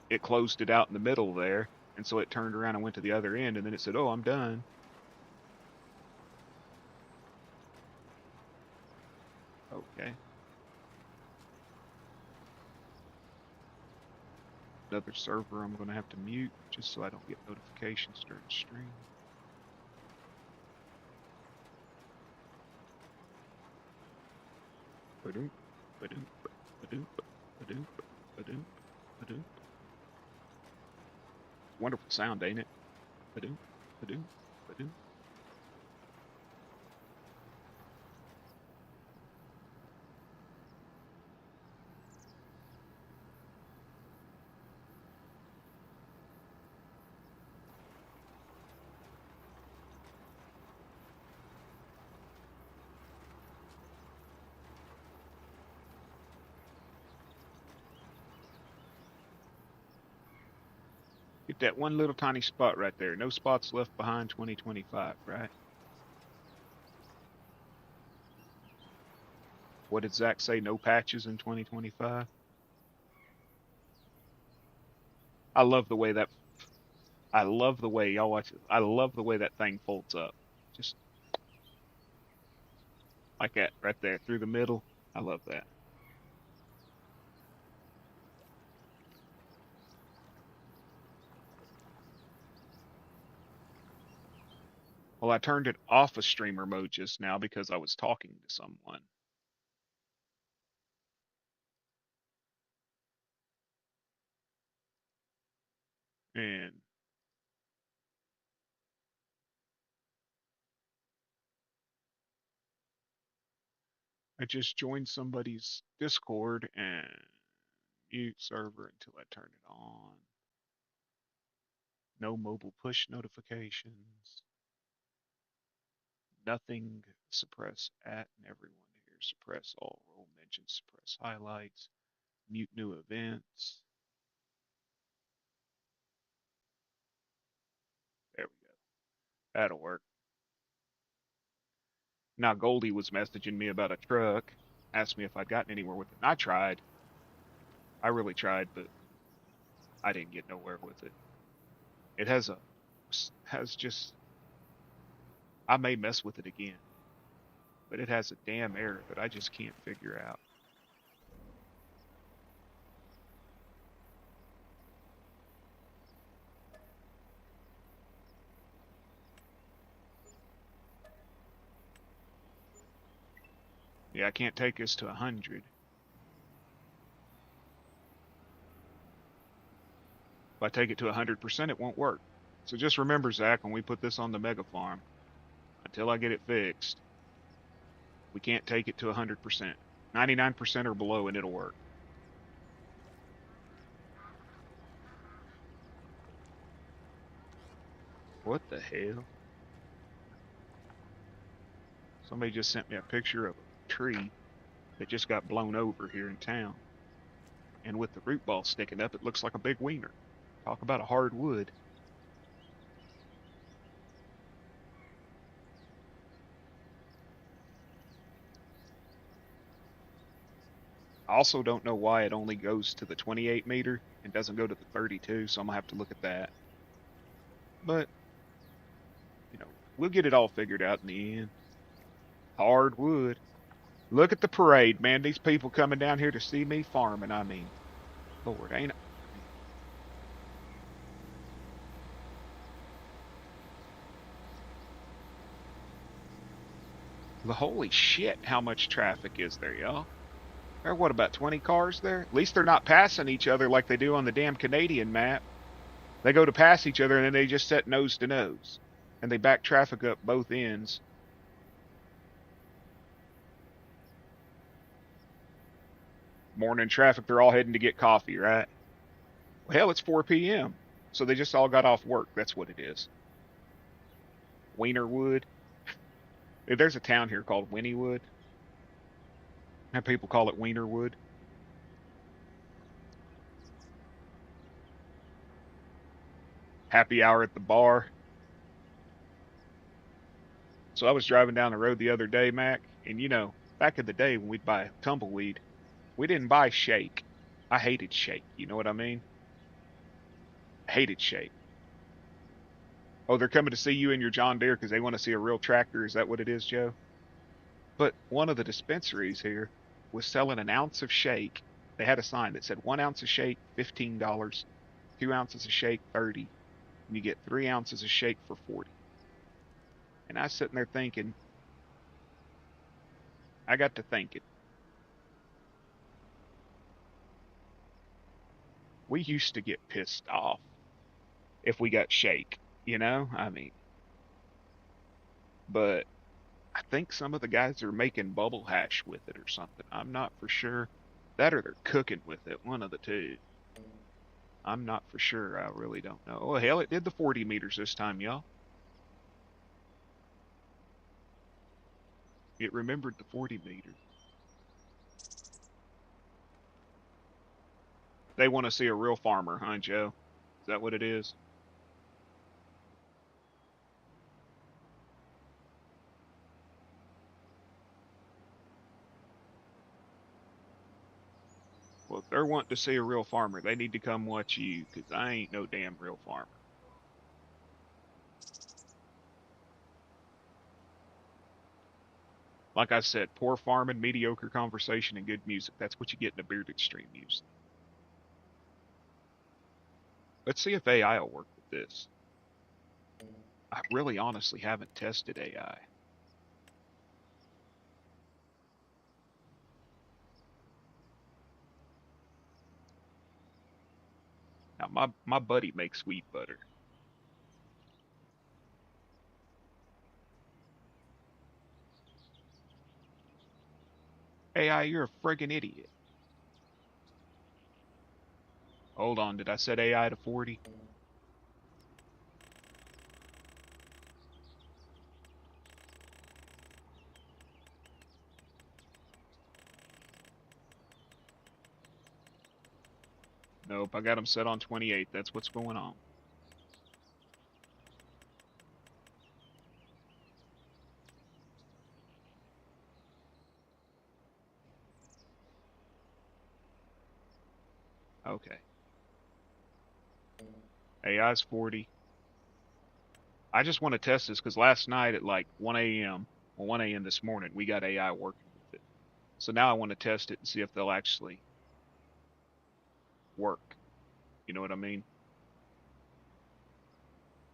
it closed it out in the middle there, and so it turned around and went to the other end, and then it said, "Oh, I'm done." Okay. Another server I'm going to have to mute just so I don't get notifications during stream. Ba-doom, ba-doom, ba-doom, ba-doom, ba-doom, ba-doom. Wonderful sound, ain't it? Ba-doom, ba-doom, ba-doom. Get that one little tiny spot right there. No spots left behind 2025, right? What did Zach say? No patches in 2025? I love the way that I love the way y'all watch it. I love the way that thing folds up. Just like that right there through the middle. I love that. Well, I turned it off of streamer mode just now because I was talking to someone. And I just joined somebody's Discord and mute server until I turn it on. No mobile push notifications. Nothing. Suppress at and everyone here. Suppress all role mentions. Suppress highlights. Mute new events. There we go. That'll work. Now Goldie was messaging me about a truck, asked me if I'd gotten anywhere with it. And I tried. I really tried, but I didn't get nowhere with it. It has just I may mess with it again, but it has a damn error that I just can't figure out. Yeah, I can't take this to 100. If I take it to 100%, it won't work. So just remember, Zach, when we put this on the mega farm, until I get it fixed, we can't take it to 100%. 99% or below, and it'll work. What the hell? Somebody just sent me a picture of a tree that just got blown over here in town. And with the root ball sticking up, it looks like a big wiener. Talk about a hard wood. I also don't know why it only goes to the 28 meter and doesn't go to the 32, so I'm gonna have to look at that. But, we'll get it all figured out in the end. Hard wood. Look at the parade, man. These people coming down here to see me farming. I mean, Lord, ain't it? The holy shit, how much traffic is there, y'all? There are what, about 20 cars there? At least they're not passing each other like they do on the damn Canadian map. They go to pass each other and then they just set nose to nose. And they back traffic up both ends. Morning traffic, they're all heading to get coffee, right? Well, hell, it's 4 p.m. So they just all got off work. That's what it is. Wienerwood. There's a town here called Winniewood. And people call it Wienerwood. Happy hour at the bar. So I was driving down the road the other day, Mac, and back in the day when we'd buy tumbleweed, we didn't buy shake. I hated shake. You know what I mean? Hated shake. Oh, they're coming to see you in your John Deere because they want to see a real tractor. Is that what it is, Joe? But one of the dispensaries here was selling an ounce of shake. They had a sign that said 1 ounce of shake, $15, 2 ounces of shake, 30. And you get 3 ounces of shake for 40. And I was sitting there thinking, I got to thinking. We used to get pissed off if we got shake, I mean, but I think some of the guys are making bubble hash with it or something. I'm not for sure. That or they're cooking with it, one of the two. I'm not for sure. I really don't know. Oh, hell, it did the 40 meters this time, y'all. It remembered the 40 meter. They want to see a real farmer, huh, Joe? Is that what it is? Well, if they're wanting to see a real farmer, they need to come watch you, because I ain't no damn real farmer. Like I said, poor farming, mediocre conversation, and good music. That's what you get in a bearded stream usually. Let's see if AI will work with this. I really honestly haven't tested AI. Now, my buddy makes wheat butter. AI, you're a friggin' idiot. Hold on, did I set AI to 40? Nope, I got him set on 28. That's what's going on. Okay. AI's 40. I just want to test this because last night at like 1 a.m. or 1 a.m. this morning, we got AI working with it. So now I want to test it and see if they'll actually work. You know what I mean?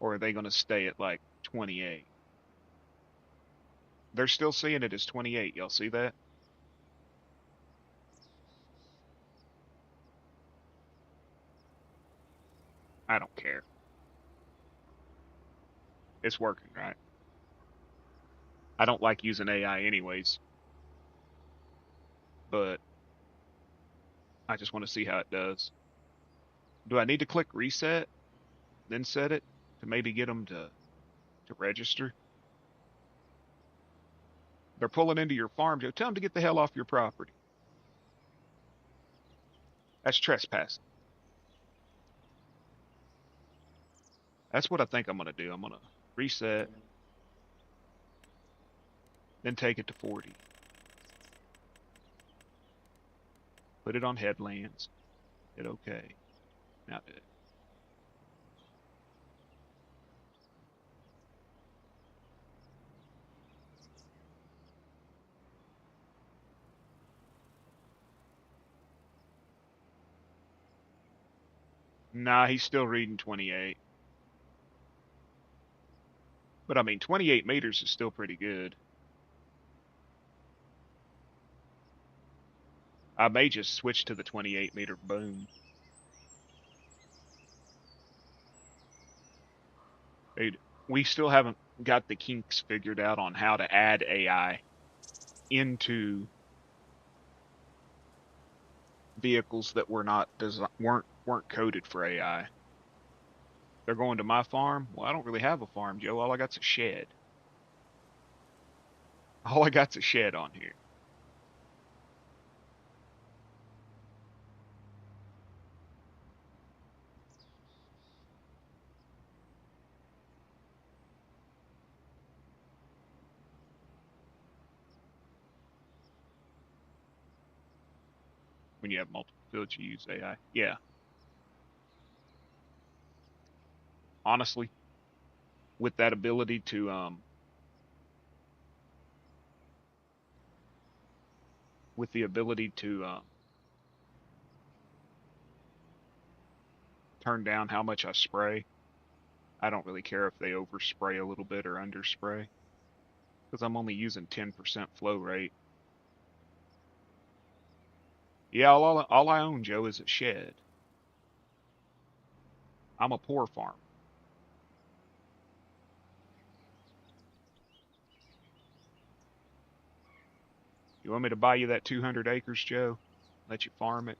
Or are they going to stay at like 28? They're still seeing it as 28. Y'all see that? I don't care. It's working, right? I don't like using AI anyways, but I just want to see how it does. Do I need to click reset, then set it to maybe get them to register? They're pulling into your farm, Joe. Tell them to get the hell off your property. That's trespassing. That's what I think I'm going to do. I'm going to reset, then take it to 40. Put it on headlands. Hit OK. Now do it. Nah, he's still reading 28. But I mean, 28 meters is still pretty good. I may just switch to the 28-meter boom. Dude, we still haven't got the kinks figured out on how to add AI into vehicles that were not weren't coded for AI. They're going to my farm. Well, I don't really have a farm, Joe. All I got's a shed. All I got's a shed on here. When you have multiple fields, you use AI. Yeah, honestly, with that ability to with the ability to turn down how much I spray, I don't really care if they overspray a little bit or underspray because I'm only using 10% flow rate. Yeah, all I own, Joe, is a shed. I'm a poor farmer. You want me to buy you that 200 acres, Joe? Let you farm it?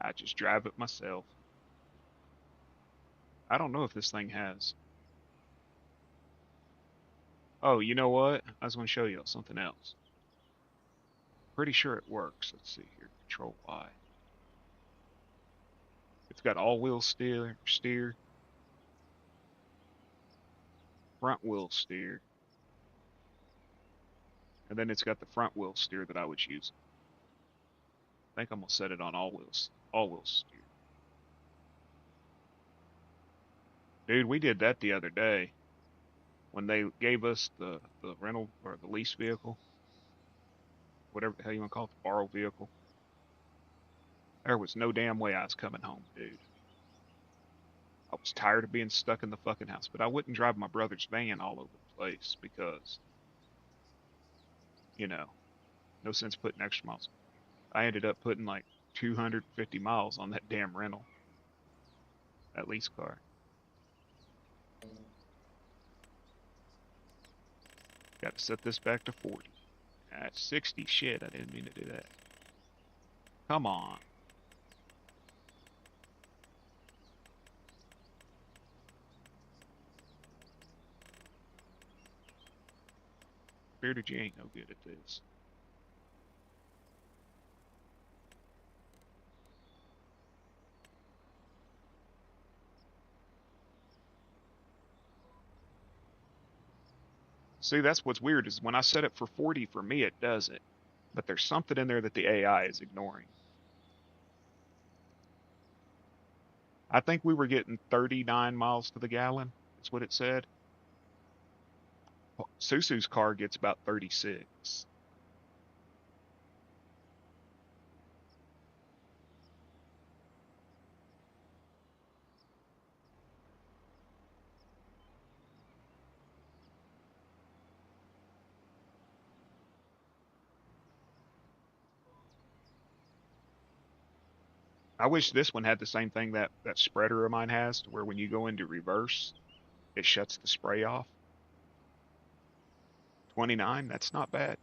I just drive it myself. I don't know if this thing has. Oh, you know what? I was going to show you something else. Pretty sure it works. Let's see here. Control Y. It's got all-wheel steer, front wheel steer, and then it's got the front wheel steer that I was using. I think I'm gonna set it on all-wheel steer. Dude, we did that the other day when they gave us the rental or the lease vehicle, whatever the hell you want to call it, the borrow vehicle. There was no damn way I was coming home, dude. I was tired of being stuck in the fucking house, but I wouldn't drive my brother's van all over the place because, you know, no sense putting extra miles. I ended up putting like 250 miles on that damn rental, that lease car. Got to set this back to 40. That's 60. Shit, I didn't mean to do that. Come on. Bearded, you ain't no good at this. See, that's what's weird is when I set it for 40 for me, it does it. But there's something in there that the AI is ignoring. I think we were getting 39 miles to the gallon. That's what it said. Susu's car gets about 36. I wish this one had the same thing that that spreader of mine has, to where when you go into reverse, it shuts the spray off. 29, that's not bad.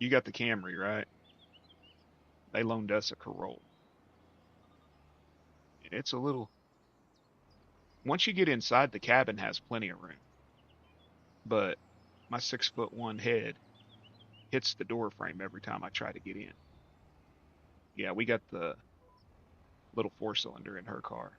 You got the Camry, right? They loaned us a Corolla. And it's a little, once you get inside, the cabin has plenty of room. But my 6'1" head hits the door frame every time I try to get in. Yeah, we got the little 4-cylinder in her car.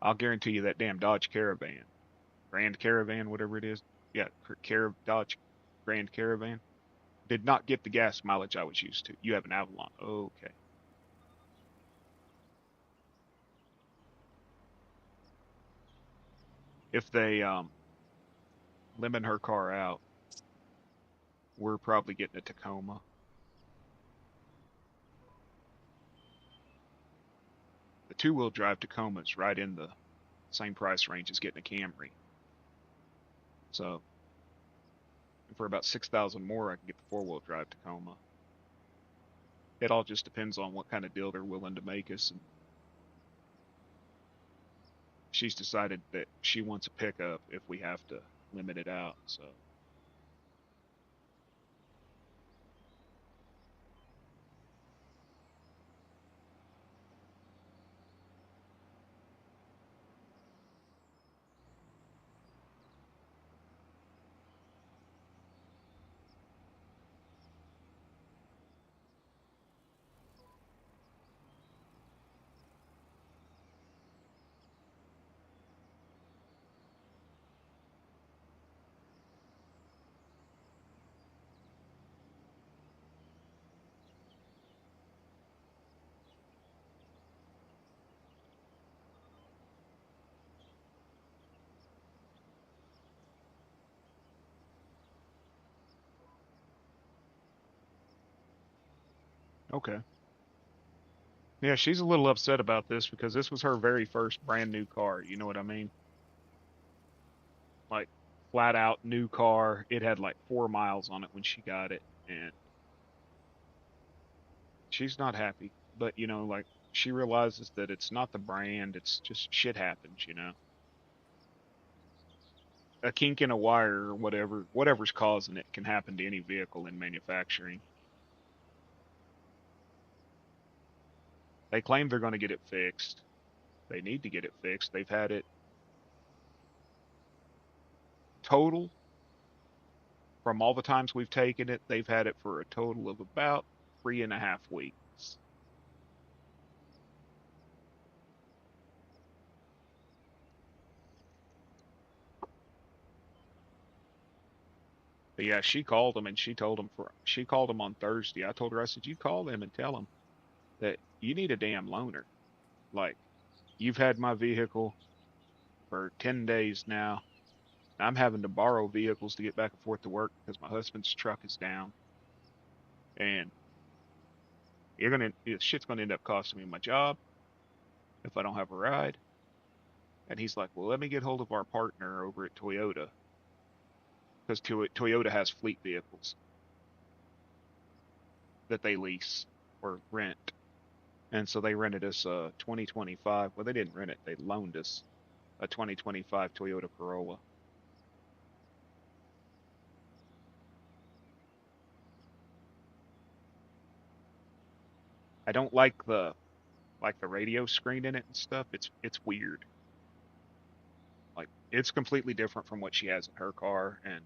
I'll guarantee you that damn Dodge Caravan, Grand Caravan, whatever it is. Yeah, Dodge Grand Caravan did not get the gas mileage I was used to. You have an Avalon. Okay. If they lemon her car out, we're probably getting a Tacoma. The two-wheel drive Tacoma's right in the same price range as getting a Camry. So for about 6,000 more, I can get the four-wheel drive Tacoma. It all just depends on what kind of deal they're willing to make us. And she's decided that she wants a pickup if we have to limit it out. So okay. Yeah, she's a little upset about this because this was her very first brand new car. You know what I mean? Like flat out new car. It had like 4 miles on it when she got it, and she's not happy. But like she realizes that it's not the brand. It's just shit happens. A kink in a wire or whatever's causing it can happen to any vehicle in manufacturing. They claim they're going to get it fixed. They need to get it fixed. They've had it total from all the times we've taken it. They've had it for a total of about 3.5 weeks. But yeah, she called them and she called them on Thursday. I told her, I said, you call them and tell them that you need a damn loaner. Like, you've had my vehicle for 10 days now. I'm having to borrow vehicles to get back and forth to work because my husband's truck is down. And shit's gonna end up costing me my job if I don't have a ride. And he's like, well, let me get hold of our partner over at Toyota because Toyota has fleet vehicles that they lease or rent. And so they rented us a 2025. Well, they didn't rent it; they loaned us a 2025 Toyota Corolla. I don't like the radio screen in it and stuff. It's weird. Like it's completely different from what she has in her car. And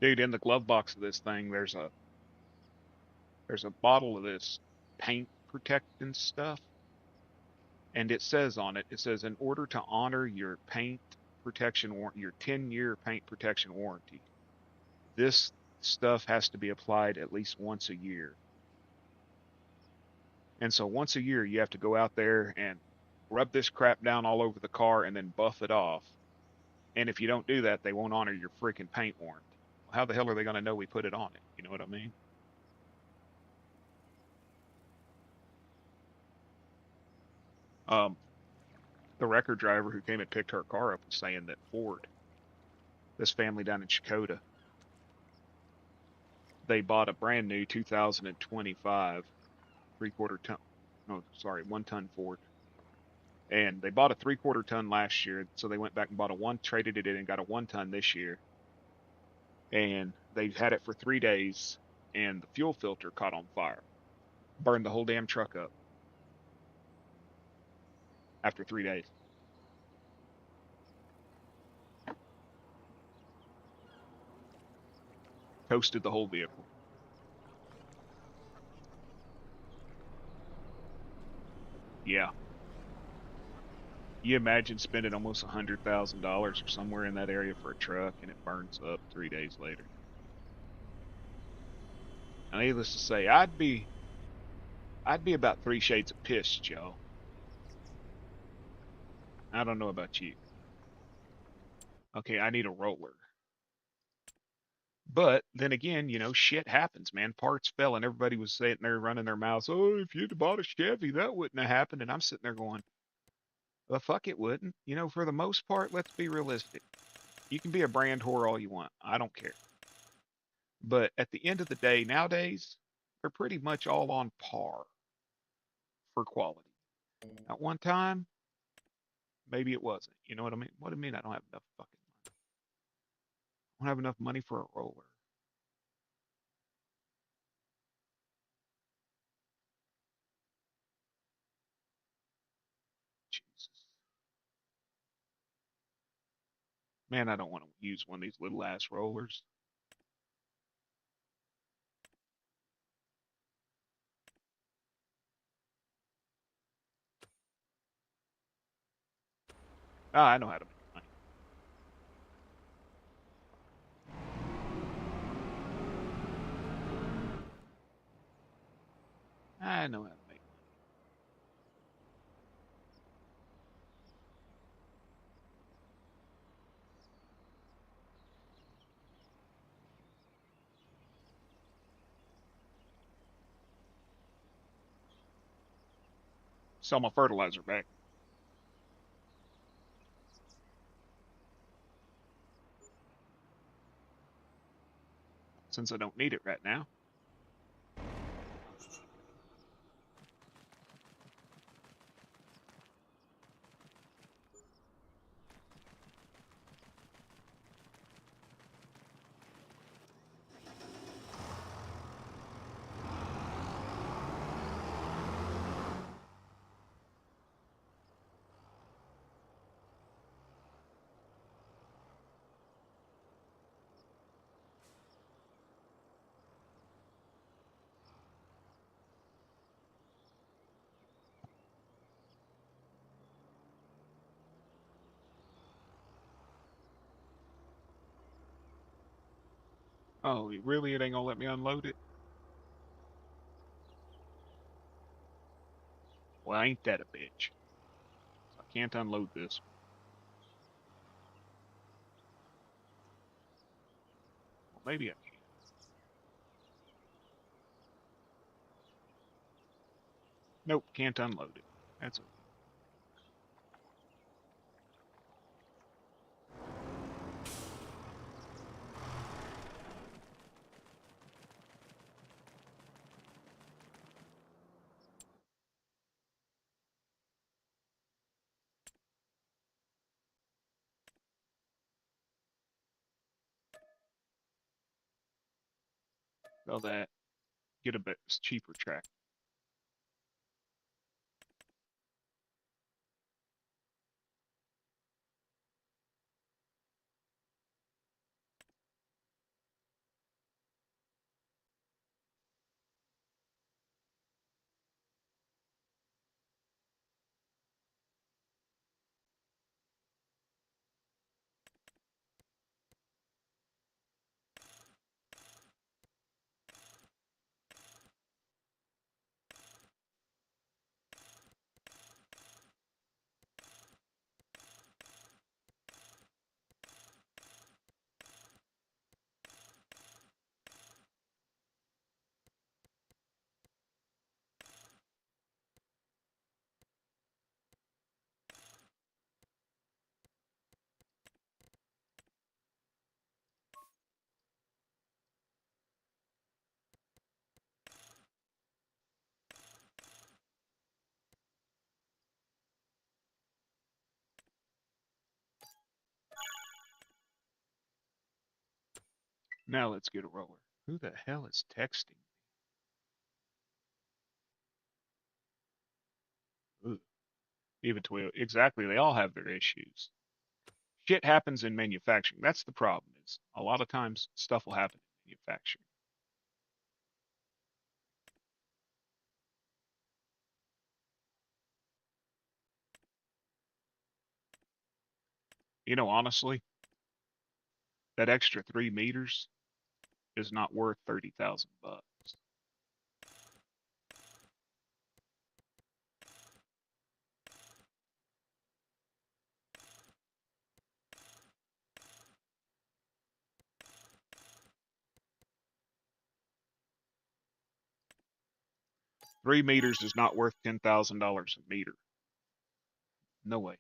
dude, in the glove box of this thing, there's a bottle of this paint protectant stuff, and it says on it, it says in order to honor your paint protection warranty, your 10-year paint protection warranty, this stuff has to be applied at least once a year. And so once a year, you have to go out there and rub this crap down all over the car and then buff it off. And if you don't do that, they won't honor your freaking paint warranty. Well, how the hell are they going to know we put it on it? You know what I mean? Um, the record driver who came and picked her car up was saying that Ford, this family down in Chakota, they bought a brand new 2025 three-quarter ton, no, sorry, 1 ton Ford. And they bought a three-quarter ton last year, so they went back and bought a one, traded it in and got a 1 ton this year. And they had it for 3 days, and the fuel filter caught on fire, burned the whole damn truck up after 3 days. Toasted the whole vehicle. Yeah. You imagine spending almost $100,000 or somewhere in that area for a truck and it burns up 3 days later. And needless to say, I'd be about three shades of pissed, Joe. I don't know about you. Okay, I need a roller. But then again, shit happens, man. Parts fell and everybody was sitting there running their mouths. Oh, if you'd have bought a Chevy, that wouldn't have happened. And I'm sitting there going, well, fuck it wouldn't. For the most part, let's be realistic. You can be a brand whore all you want. I don't care. But at the end of the day, nowadays, they're pretty much all on par for quality. At one time, maybe it wasn't. You know what I mean? What do you mean I don't have enough fucking money? I don't have enough money for a roller. Jesus. Man, I don't want to use one of these little ass rollers. Ah, I know how to make money. I know how to make money. Sell my fertilizer back since I don't need it right now. Oh, really? It ain't gonna let me unload it? Well, ain't that a bitch? So I can't unload this one. Well, maybe I can. Nope, can't unload it. That's okay. Sell that. Get a bit cheaper tractor. Now let's get a roller. Who the hell is texting me? Ugh. Even Toyota. Exactly. They all have their issues. Shit happens in manufacturing. That's the problem. Is a lot of times stuff will happen in manufacturing. You know, honestly, that extra 3 meters is not worth $30,000. 3 meters is not worth $10,000 a meter. No way.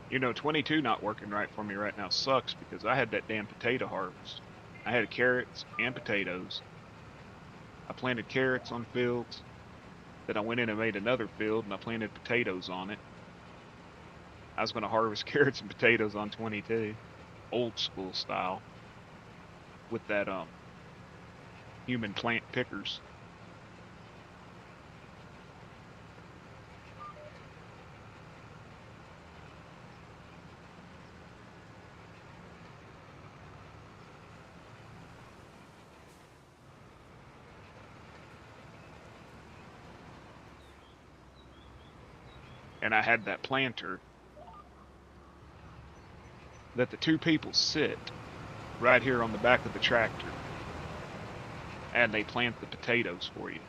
You know, 22 not working right for me right now sucks because I had that damn potato harvest. I had carrots and potatoes. I planted carrots on fields. Then I went in and made another field and I planted potatoes on it. I was going to harvest carrots and potatoes on 22, old school style, with that human plant pickers. And I had that planter that the two people sit right here on the back of the tractor and they plant the potatoes for you.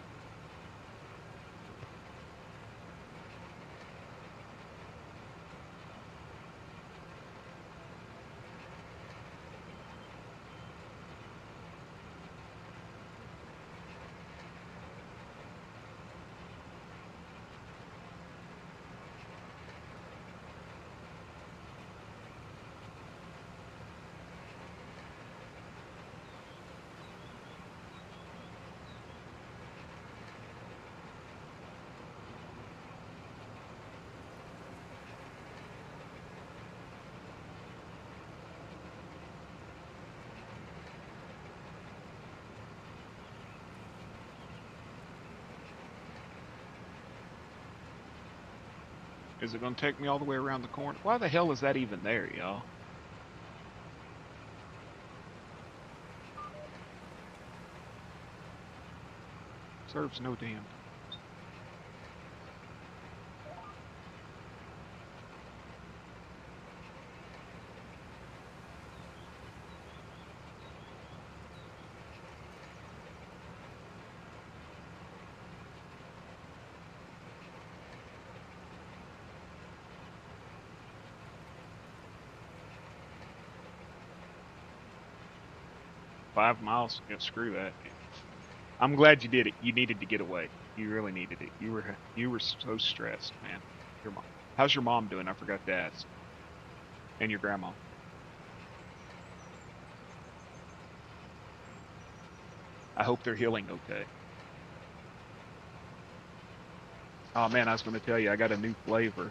Is it gonna take me all the way around the corner? Why the hell is that even there, y'all? Serves no damn. $5 miles? Yeah, screw that. I'm glad you did it. You needed to get away. You really needed it. You were so stressed, man. Your mom. How's your mom doing? I forgot to ask. And your grandma. I hope they're healing okay. Oh man, I was going to tell you I got a new flavor.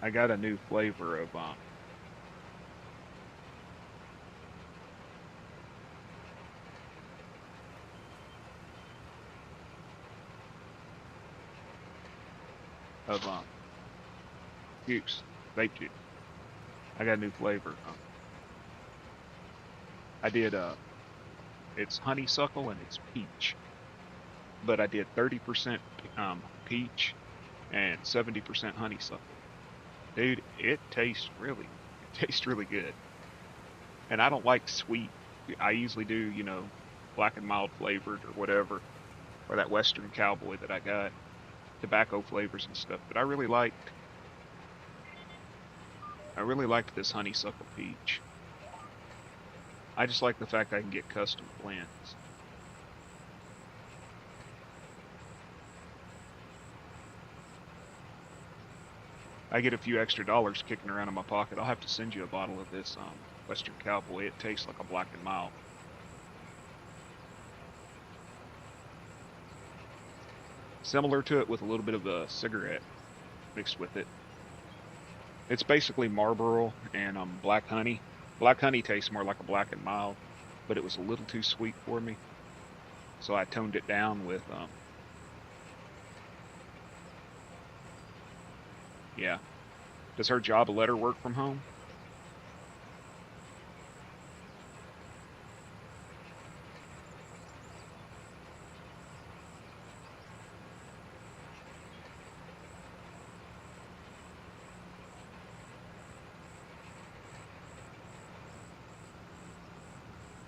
I got a new flavor of juice, vape juice. I got a new flavor. I did it's honeysuckle and it's peach, but I did 30% peach and 70% honeysuckle. Dude, it tastes really good. And I don't like sweet. I usually do, black and mild flavored or whatever, or that Western Cowboy that I got, tobacco flavors and stuff. But I really liked this honeysuckle peach. I just like the fact I can get custom blends. I get a few extra dollars kicking around in my pocket. I'll have to send you a bottle of this Western Cowboy. It tastes like a black and mild. Similar to it with a little bit of a cigarette mixed with it. It's basically Marlboro and black honey. Black honey tastes more like a black and mild, but it was a little too sweet for me, so I toned it down with yeah. Does her job let her work from home?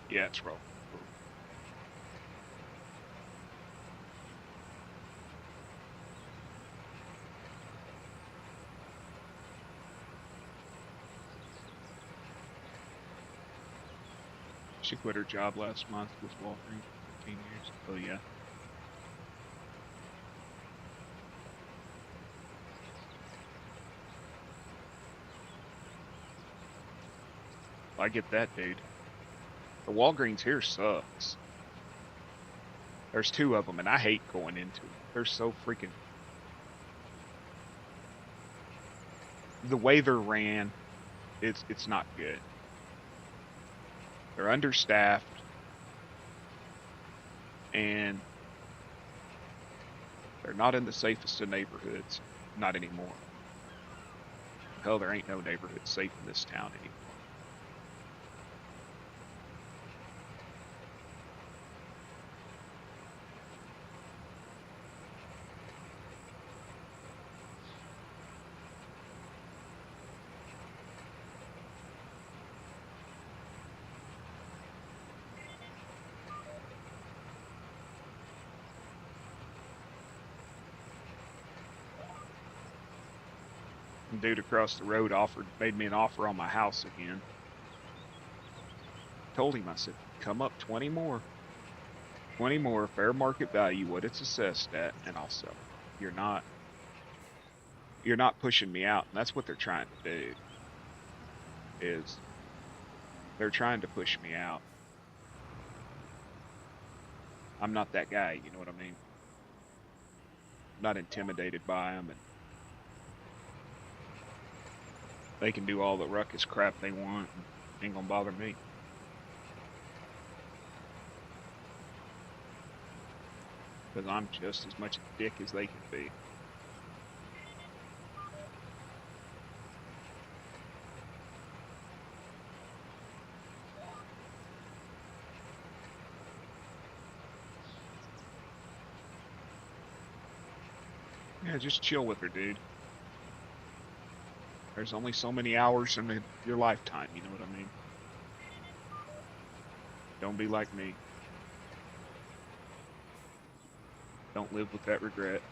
Yeah, it's rough. She quit her job last month with Walgreens for 15 years. Oh yeah. I get that, dude. The Walgreens here sucks. There's two of them, and I hate going into them. They're so freaking. The way they're ran, it's not good. They're understaffed, and they're not in the safest of neighborhoods. Not anymore. Hell, there ain't no neighborhood safe in this town anymore. Dude across the road made me an offer on my house again. Told him, I said, come up 20 more. 20 more, fair market value, what it's assessed at, and I'll sell it. You're not you're not pushing me out. And that's what they're trying to do, is they're trying to push me out. I'm not that guy, you know what I mean? I'm not intimidated by them, and they can do all the ruckus crap they want, and ain't gonna bother me. because I'm just as much a dick as they can be. Yeah, just chill with her, dude. There's only so many hours in your lifetime, you know what I mean? Don't be like me. Don't live with that regret.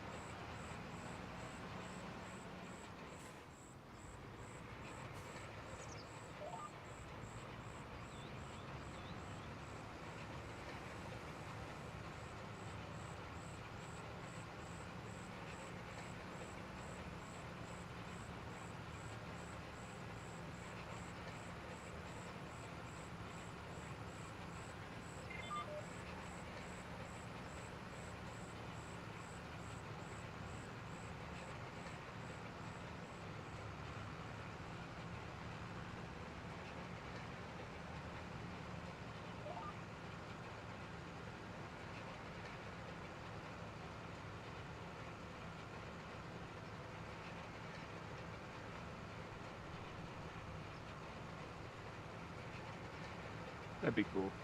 That'd be cool.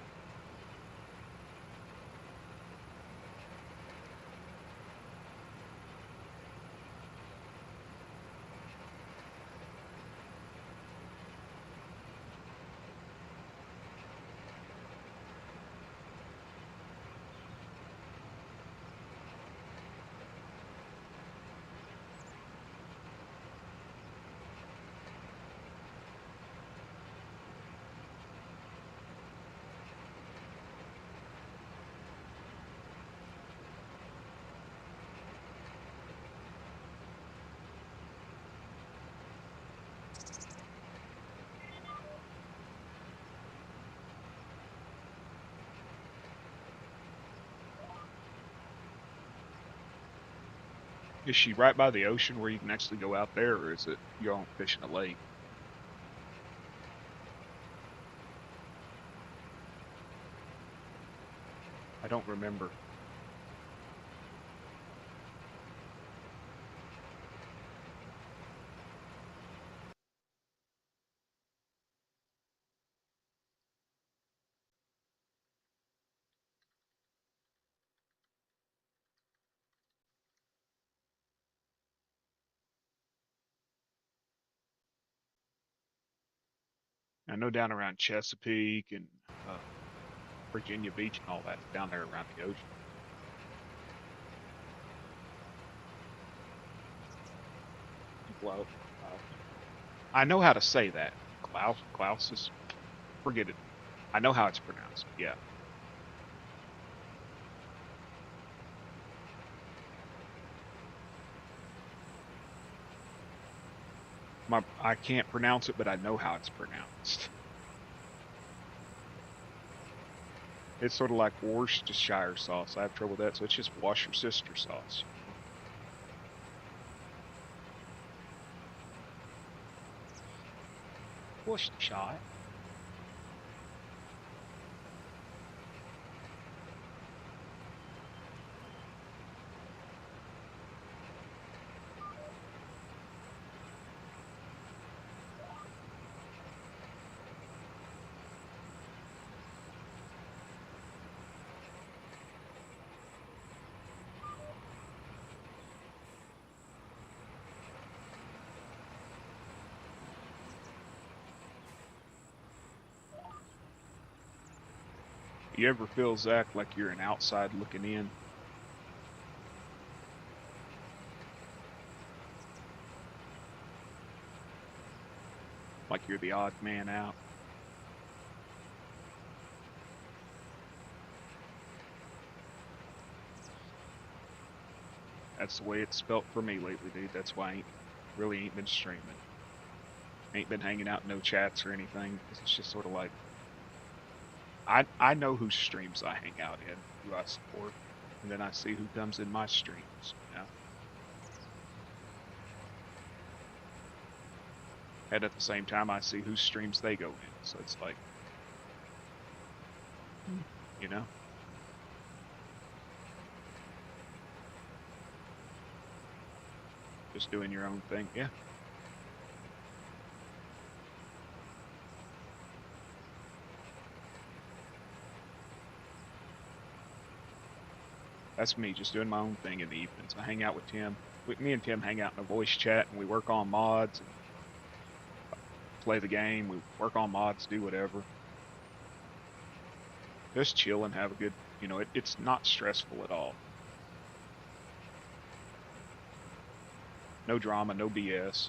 Is she right by the ocean where you can actually go out there, or is it you don't fish in a lake? I don't remember. I know down around Chesapeake and uh, Virginia Beach and all that down there around the ocean. Well, I know how to say that. Klaus is forget it. I know how it's pronounced. Yeah. I can't pronounce it, but I know how it's pronounced. It's sort of like Worcestershire sauce. I have trouble with that, so it's just Worcestershire sauce. Worcestershire. You ever feel, Zach, like you're an outside looking in? Like you're the odd man out? That's the way it's felt for me lately, dude. That's why I ain't been streaming. Ain't been hanging out in no chats or anything. 'Cause it's just sort of like I know whose streams I hang out in, who I support, and then I see who comes in my streams. You know? And at the same time, I see whose streams they go in. So it's like, you know, Just doing your own thing. Yeah. That's me, just doing my own thing in the evenings. I hang out with Tim. Me and Tim hang out in a voice chat, and we work on mods and play the game. We work on mods, do whatever. Just chill and have a good, it's not stressful at all. No drama, no BS.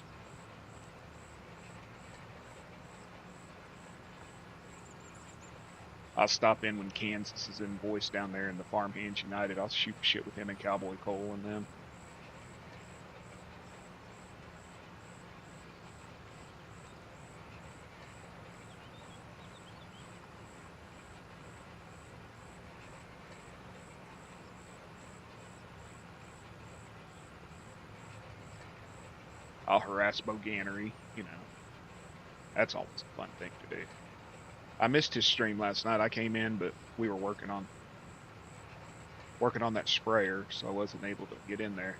I'll stop in when Kansas is in voice down there in the Farmhands United. I'll shoot shit with him and Cowboy Cole and them. I'll harass Boganery, That's always a fun thing to do. I missed his stream last night. I came in, but we were working on that sprayer, so I wasn't able to get in there.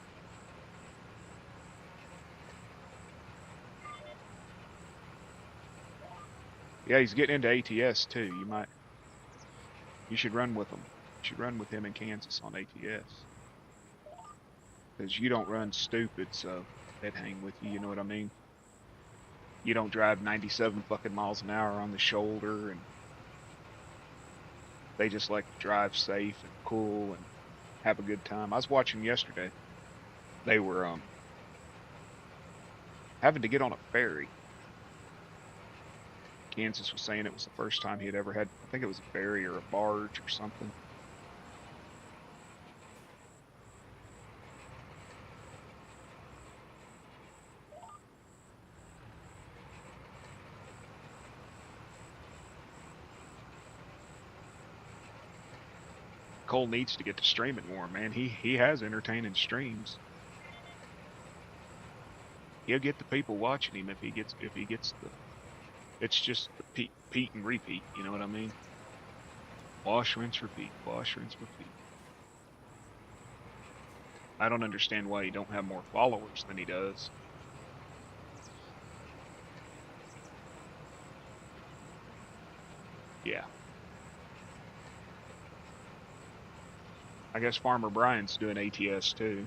Yeah, he's getting into ATS too. You should run with him. You should run with him in Kansas on ATS. Because you don't run stupid, so they'd hang with you, you know what I mean? You don't drive 97 fucking miles an hour on the shoulder, and they just like to drive safe and cool and have a good time. I was watching yesterday. They were having to get on a ferry. Kansas was saying it was the first time he had ever had, I think it was a ferry or a barge or something. Cole needs to get to streaming more, man. He has entertaining streams. He'll get the people watching him if he gets the. It's just the Pete and repeat. You know what I mean? Wash, rinse, repeat. Wash, rinse, repeat. I don't understand why he don't have more followers than he does. Yeah. I guess Farmer Brian's doing ATS too.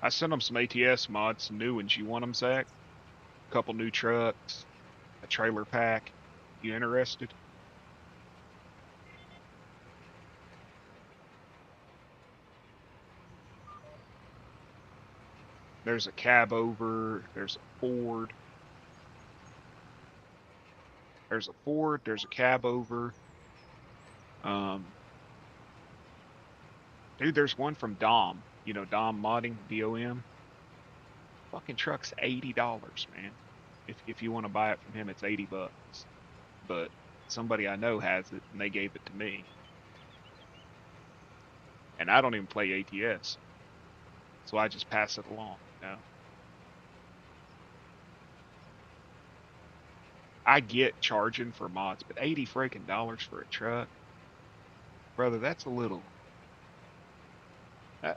I sent him some ATS mods, some new ones. You want them, Zach? A couple new trucks, a trailer pack. You interested? There's a cab over. There's a Ford. There's a Ford. There's a cab over. Dude, there's one from Dom. You know, Dom Modding, DOM. Fucking truck's $80, man. If you want to buy it from him, it's $80. But somebody I know has it, and they gave it to me. And I don't even play ATS, so I just pass it along. I get charging for mods, but $80 freaking dollars for a truck, brother, that's a little.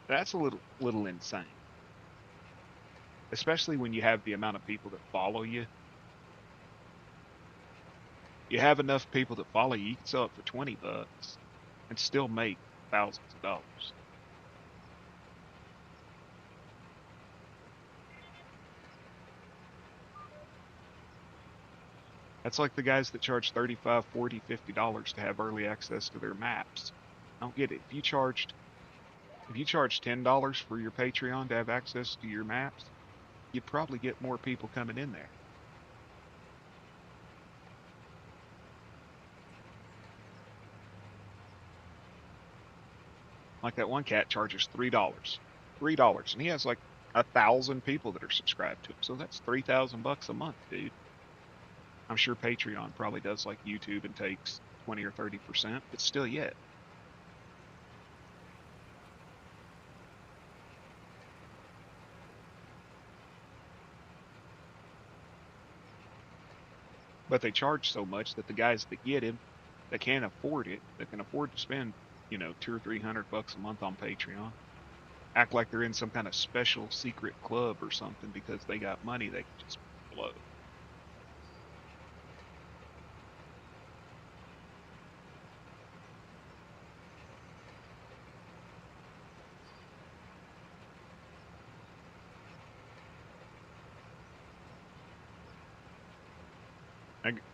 That's a little insane. Especially when you have the amount of people that follow you. You have enough people that follow you, you can sell it for $20 and still make thousands of dollars. That's like the guys that charge $35, $40, $50 to have early access to their maps. I don't get it. If you charged $10 for your Patreon to have access to your maps, you'd probably get more people coming in there. Like that one cat charges $3. $3. And he has like 1,000 people that are subscribed to him. So that's $3,000 a month, dude. I'm sure Patreon probably does like YouTube and takes 20 or 30%, but still yet. But they charge so much that the guys that get him, that can't afford it, that can afford to spend, 2 or 300 bucks a month on Patreon, act like they're in some kind of special secret club or something because they got money they can just blow.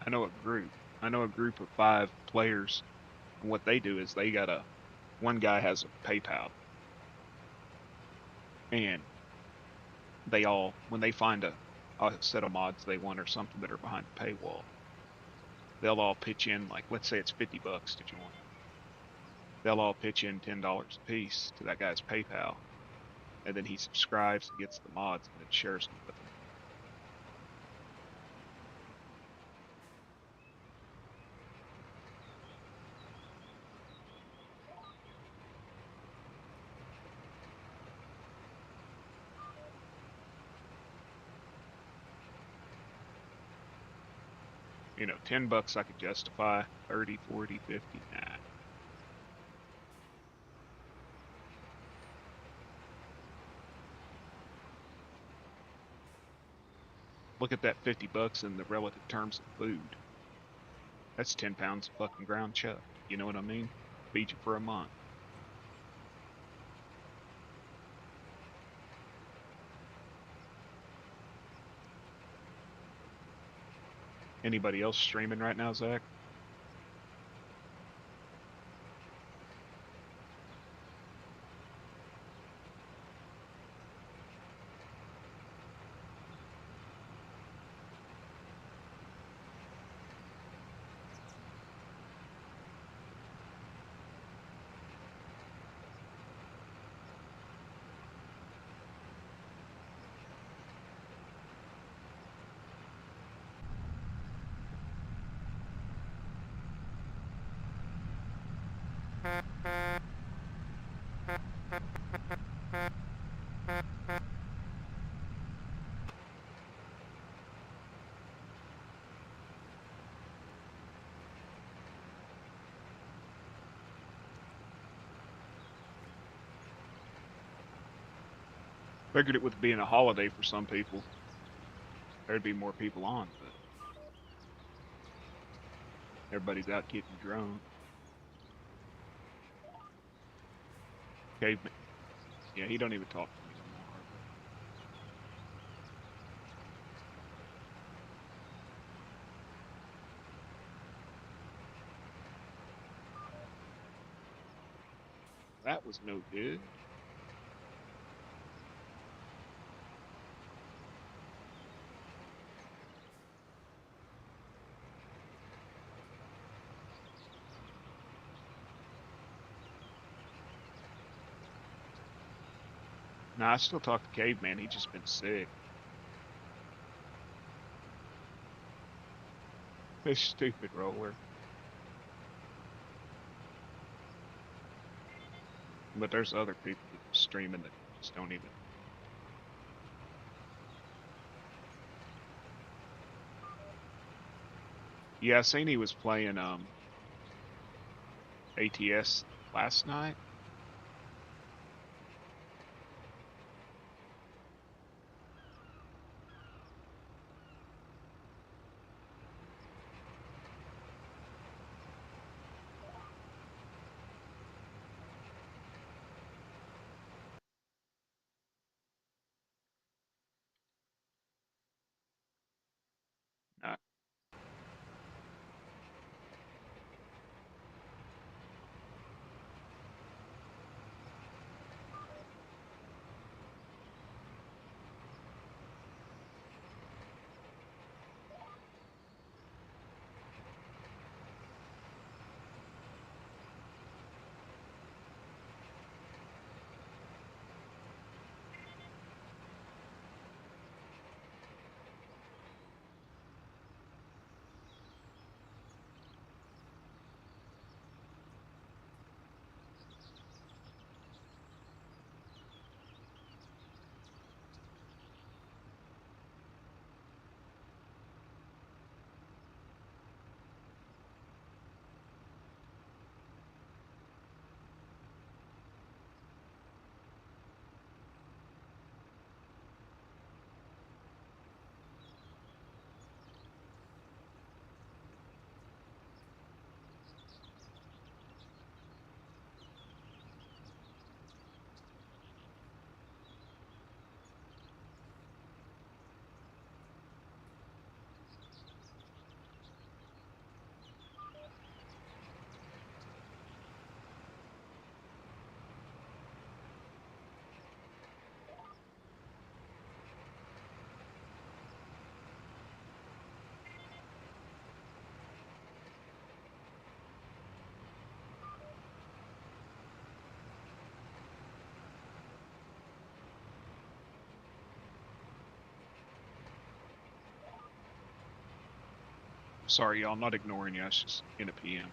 I know a group. I know a group of 5 players, and what they do is they got one guy has a PayPal, and they all, when they find a set of mods they want or something that are behind the paywall, they'll all pitch in, like, let's say it's 50 bucks to join. They'll all pitch in $10 a piece to that guy's PayPal, and then he subscribes and gets the mods and then shares them with them. $10 I could justify, 30, 40, 50, nah. Look at that 50 bucks in the relative terms of food. That's 10 pounds of fucking ground chuck. You know what I mean? Feed you for a month. Anybody else streaming right now, Zach? Figured it with being a holiday for some people, there'd be more people on, but everybody's out getting drunk. Caveman, yeah, he don't even talk to me no more, hardly. That was no good. Nah, I still talk to Caveman. He just been sick. This stupid roller. But there's other people that streaming that just don't even. Yeah, I seen he was playing ATS last night. Uh, Sorry, y'all, I'm not ignoring you. I was just in a PM.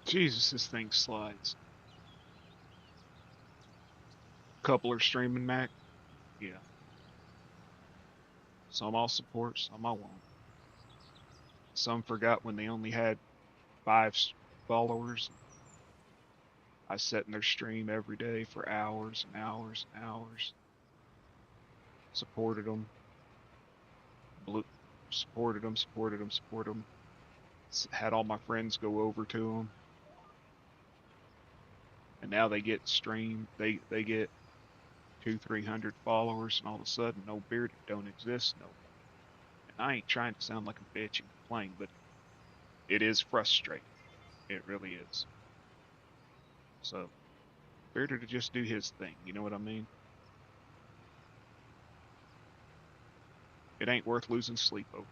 Jesus, this thing slides. Couple are streaming, Mac. Yeah. Some I'll support, some I won't. Some forgot when they only had 5 followers. I sat in their stream every day for hours and hours and hours. Supported them. Blue, supported them, supported them, supported them. Had all my friends go over to them. And now they get streamed. They get 200-300 followers, and all of a sudden, no bearded don't exist no more. And I ain't trying to sound like a bitch and complain, but it is frustrating. It really is. So, bearded to just do his thing. You know what I mean? It ain't worth losing sleep over.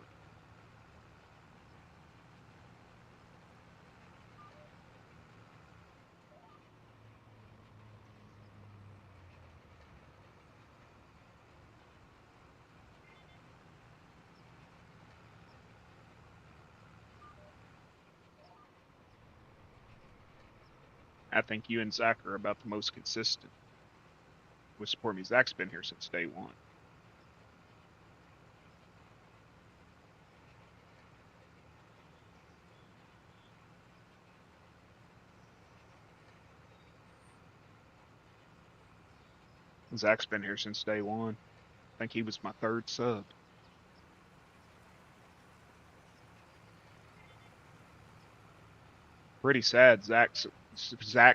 I think you and Zach are about the most consistent with support me. Zach's been here since day one. Zach's been here since day one. I think he was my third sub. Pretty sad. Zach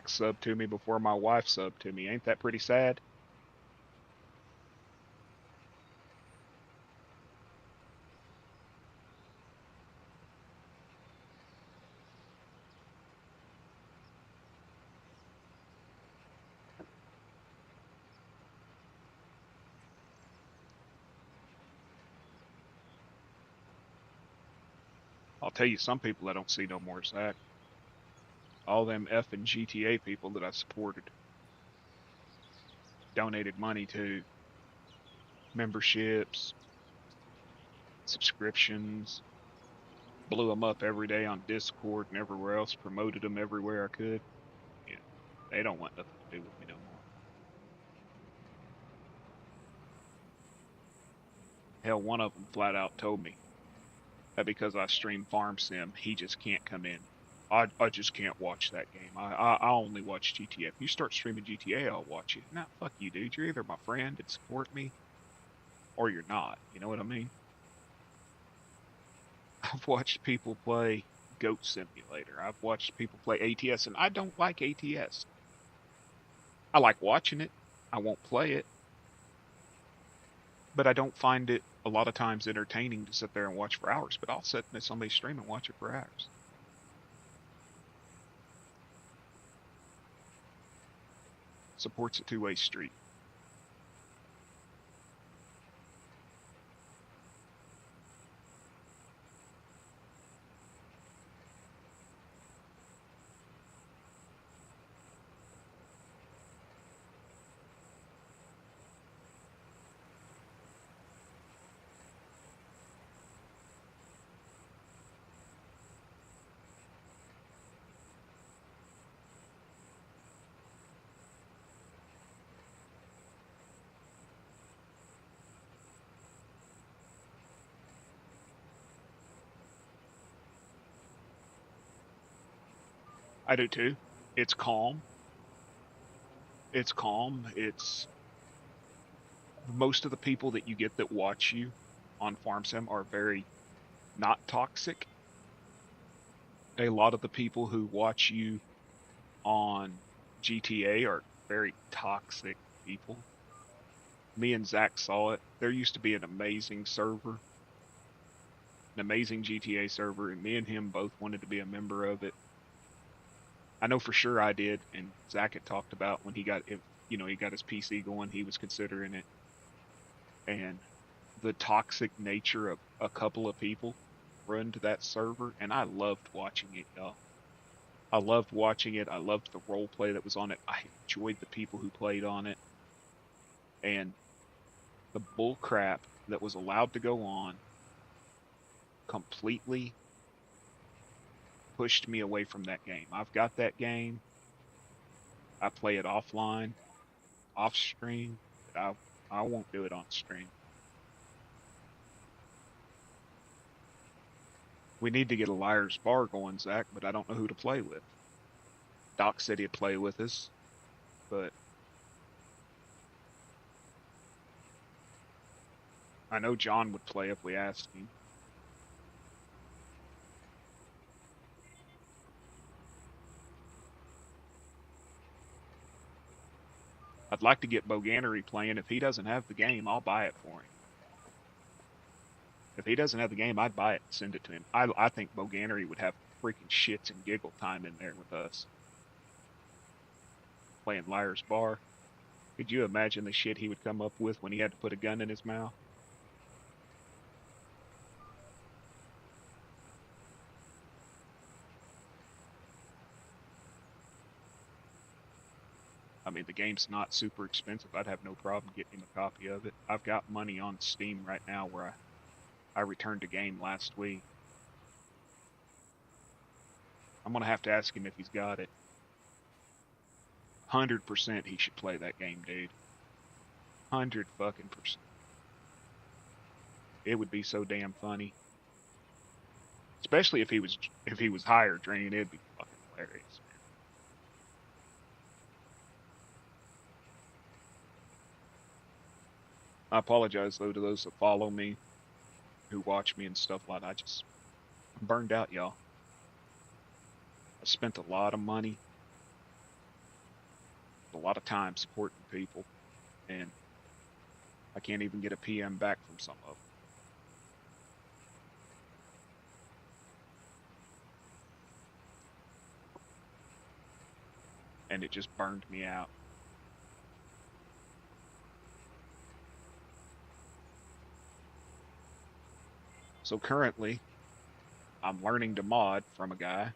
subbed to me before my wife subbed to me. Ain't that pretty sad? I'll tell you some people I don't see no more, Zach. All them effing GTA people that I supported, donated money to, memberships, subscriptions, blew them up every day on Discord and everywhere else, promoted them everywhere I could. Yeah, they don't want nothing to do with me no more. Hell, one of them flat out told me that because I stream Farm Sim, he just can't come in. I just can't watch that game. I only watch GTA. If you start streaming GTA, I'll watch it. Nah, fuck you, dude. You're either my friend and support me, or you're not. You know what I mean? I've watched people play Goat Simulator. I've watched people play ATS, and I don't like ATS. I like watching it. I won't play it, but I don't find it a lot of times entertaining to sit there and watch for hours. But I'll sit in somebody's stream and watch it for hours. Support's a two-way street. I do too. It's calm. It's calm. It's most of the people that you get that watch you on Farm Sim are very not toxic. A lot of the people who watch you on GTA are very toxic people. Me and Zach saw it. There used to be an amazing server, an amazing GTA server, and me and him both wanted to be a member of it. I know for sure I did, and Zach had talked about when he got it, he got his PC going, he was considering it, and the toxic nature of a couple of people run to that server, and I loved watching it, y'all. I loved watching it. I loved the role play that was on it. I enjoyed the people who played on it, and the bull crap that was allowed to go on completely pushed me away from that game. I've got that game. I play it offline, off stream. I won't do it on stream. We need to get a liar's bar going, Zach, but I don't know who to play with. Doc said he'd play with us, but I know John would play if we asked him. I'd like to get Boganery playing. If he doesn't have the game, I'll buy it for him. If he doesn't have the game, I'd buy it and send it to him. I think Boganery would have freaking shits and giggle time in there with us. Playing Liar's Bar. Could you imagine the shit he would come up with when he had to put a gun in his mouth? I mean, the game's not super expensive. I'd have no problem getting him a copy of it. I've got money on Steam right now where I returned a game last week. I'm going to have to ask him if he's got it. 100% he should play that game, dude. 100 fucking percent. It would be so damn funny. Especially if he was higher Drain, it'd be fucking hilarious. I apologize though to those that follow me, who watch me and stuff like that. I'm burned out, y'all. I spent a lot of money, a lot of time supporting people, and I can't even get a PM back from some of them. And it just burned me out. So currently, I'm learning to mod from a guy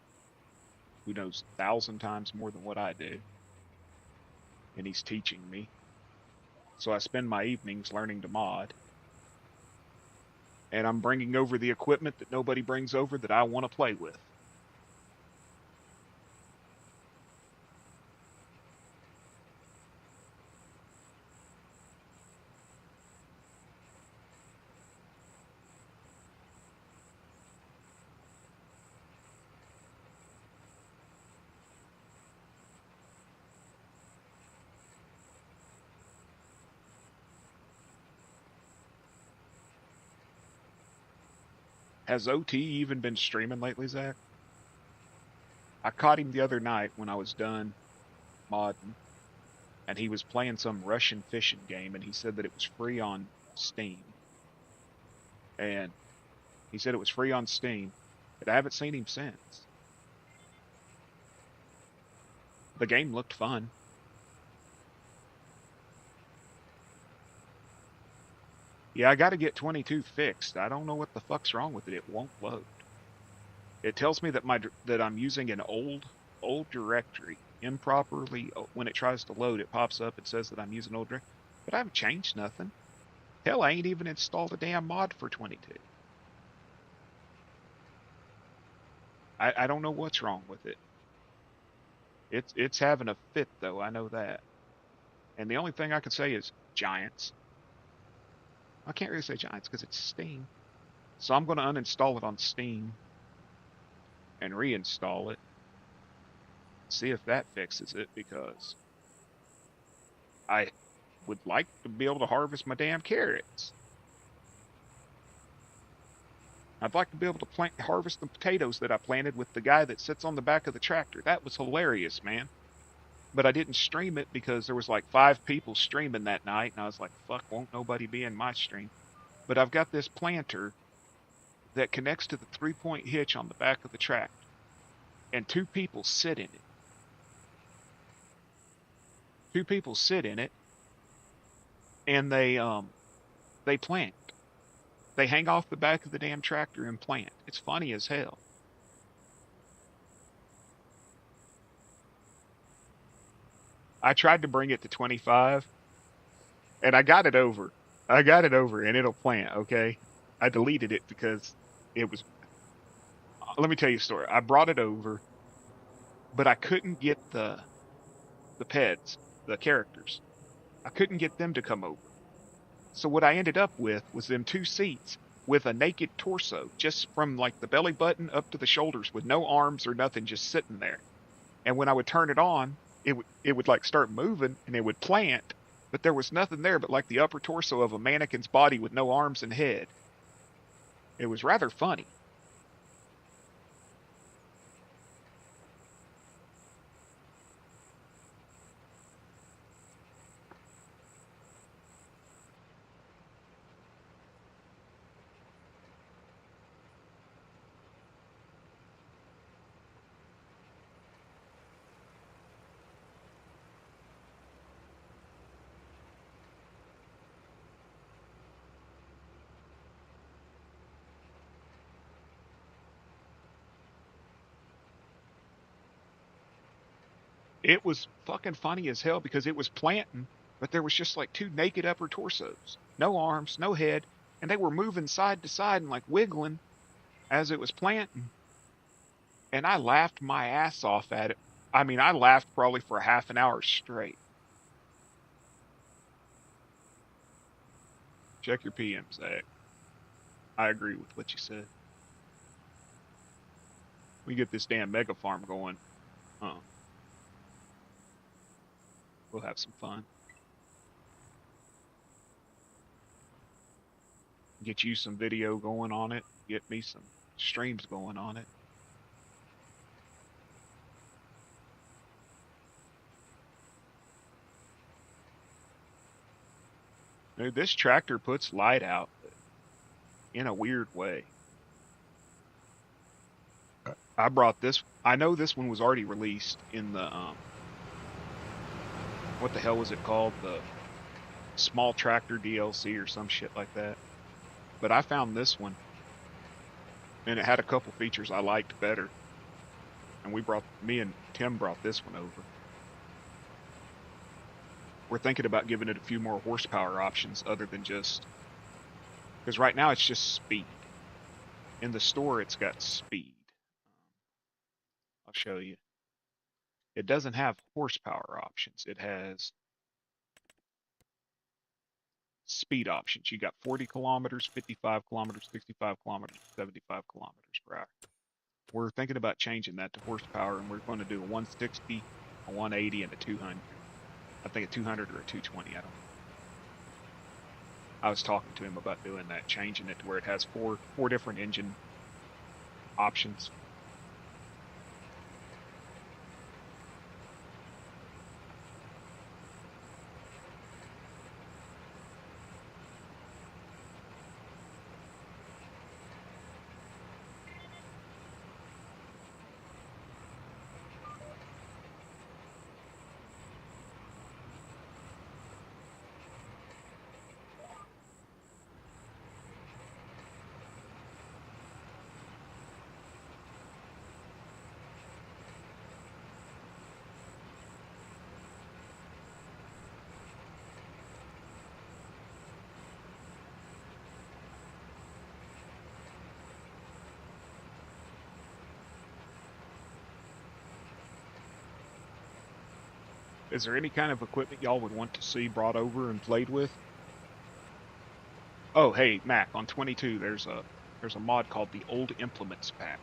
who knows 1,000 times more than what I do, and he's teaching me. So I spend my evenings learning to mod, and I'm bringing over the equipment that nobody brings over that I want to play with. Has OT even been streaming lately, Zach? I caught him the other night when I was done modding, and he was playing some Russian fishing game, and he said that it was free on Steam. And he said it was free on Steam, but I haven't seen him since. The game looked fun. Yeah, I got to get 22 fixed. I don't know what the fuck's wrong with it. It won't load. It tells me that that I'm using an old directory improperly. When it tries to load, it pops up. It says that I'm using old directory, but I haven't changed nothing. Hell, I ain't even installed a damn mod for 22. I don't know what's wrong with it. It's having a fit though. I know that. And the only thing I can say is Giants. I can't really say Giants because it's Steam. So I'm going to uninstall it on Steam and reinstall it. See if that fixes it, because I would like to be able to harvest my damn carrots. I'd like to be able to harvest the potatoes that I planted with the guy that sits on the back of the tractor. That was hilarious, man. But I didn't stream it because there was like 5 people streaming that night, and I was like, fuck, won't nobody be in my stream. But I've got this planter that connects to the 3-point hitch on the back of the tractor, and 2 people sit in it. 2 people sit in it, and they plant. They hang off the back of the damn tractor and plant. It's funny as hell. I tried to bring it to 25, and I got it over. I got it over, and it'll plant, okay? I deleted it because it was. Let me tell you a story. I brought it over, but I couldn't get the pets, the characters. I couldn't get them to come over. So what I ended up with was them 2 seats with a naked torso, just from like the belly button up to the shoulders, with no arms or nothing, just sitting there. And when I would turn it on, it would like start moving and it would plant, but there was nothing there but like the upper torso of a mannequin's body with no arms and head. It was rather funny. It was fucking funny as hell because it was planting, but there was just like 2 naked upper torsos, no arms, no head, and they were moving side to side and like wiggling as it was planting. And I laughed my ass off at it. I mean, I laughed probably for half an hour straight. Check your PM, Zach. I agree with what you said. We get this damn mega farm going. Uh, we'll have some fun. Get you some video going on it. Get me some streams going on it. Dude, this tractor puts light out in a weird way. I brought this. I know this one was already released in the what the hell was it called? The small tractor DLC or some shit like that. But I found this one, and it had a couple features I liked better. And me and Tim brought this one over. We're thinking about giving it a few more horsepower options other than just, because right now it's just speed. In the store, it's got speed. I'll show you. It doesn't have horsepower options. It has speed options. You got 40 kilometers, 55 kilometers, 65 kilometers, 75 kilometers per hour. We're thinking about changing that to horsepower, and we're going to do a 160, a 180, and a 200. I think a 200 or a 220. I don't know. I was talking to him about doing that, changing it to where it has four different engine options. Is there any kind of equipment y'all would want to see brought over and played with? Oh, hey, Mac, on 22, there's a mod called the Old Implements Pack.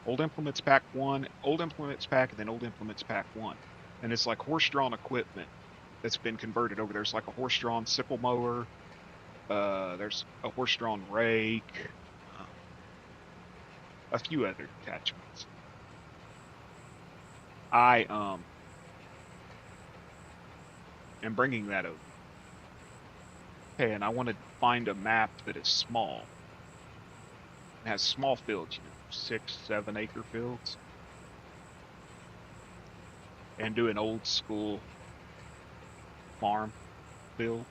Old Implements Pack 1, Old Implements Pack, and then Old Implements Pack 1. And it's like horse-drawn equipment that's been converted over. There's like a horse-drawn sickle mower. There's a horse-drawn rake. Uh, a few other attachments. I am bringing that over. Okay, and I want to find a map that is small. It has small fields, 6, 7 acre fields. And do an old school farm build.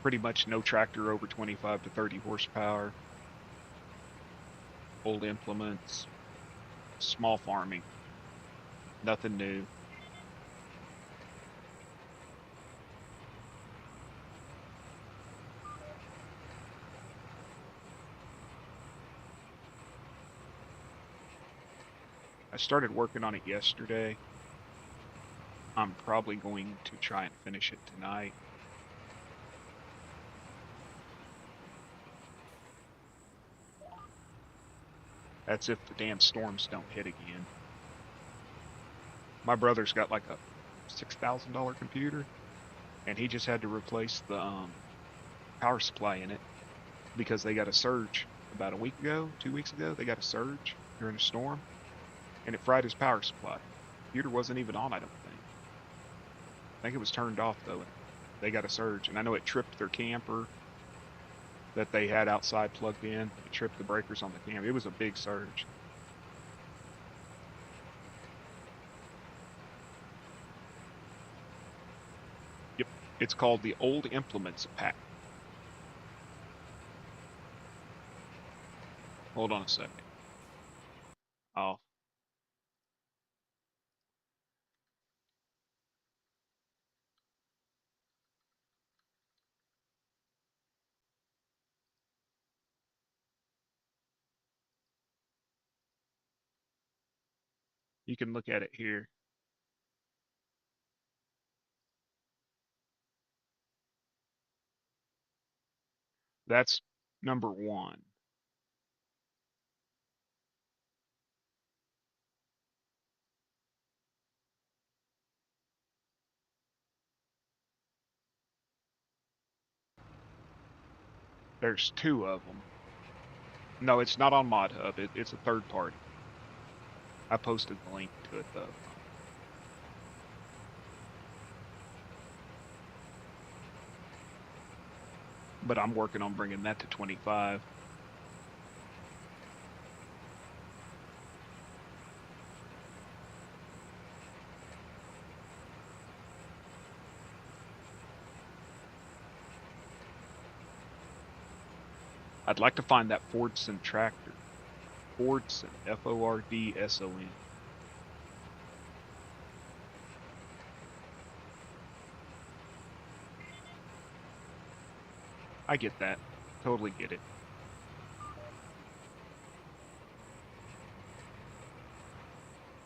Pretty much no tractor over 25 to 30 horsepower. Old implements. Small farming. Nothing new. I started working on it yesterday. I'm probably going to try and finish it tonight. That's if the damn storms don't hit again. My brother's got like a $6,000 computer, and he just had to replace the power supply in it because they got a surge about a week ago, 2 weeks ago. They got a surge during a storm, and it fried his power supply. Computer wasn't even on, I don't think. I think it was turned off though. They got a surge, and I know it tripped their camper that they had outside plugged in. It tripped the breakers on the camper. It was a big surge. Yep, it's called the Old Implements Pack. Hold on a second. Oh, you can look at it here. That's number one. There's two of them. No, it's not on Mod Hub. It's a third party. I posted the link to it though. But I'm working on bringing that to 25. I'd like to find that Fordson tractor. Fordson, Fordson. I get that. Totally get it.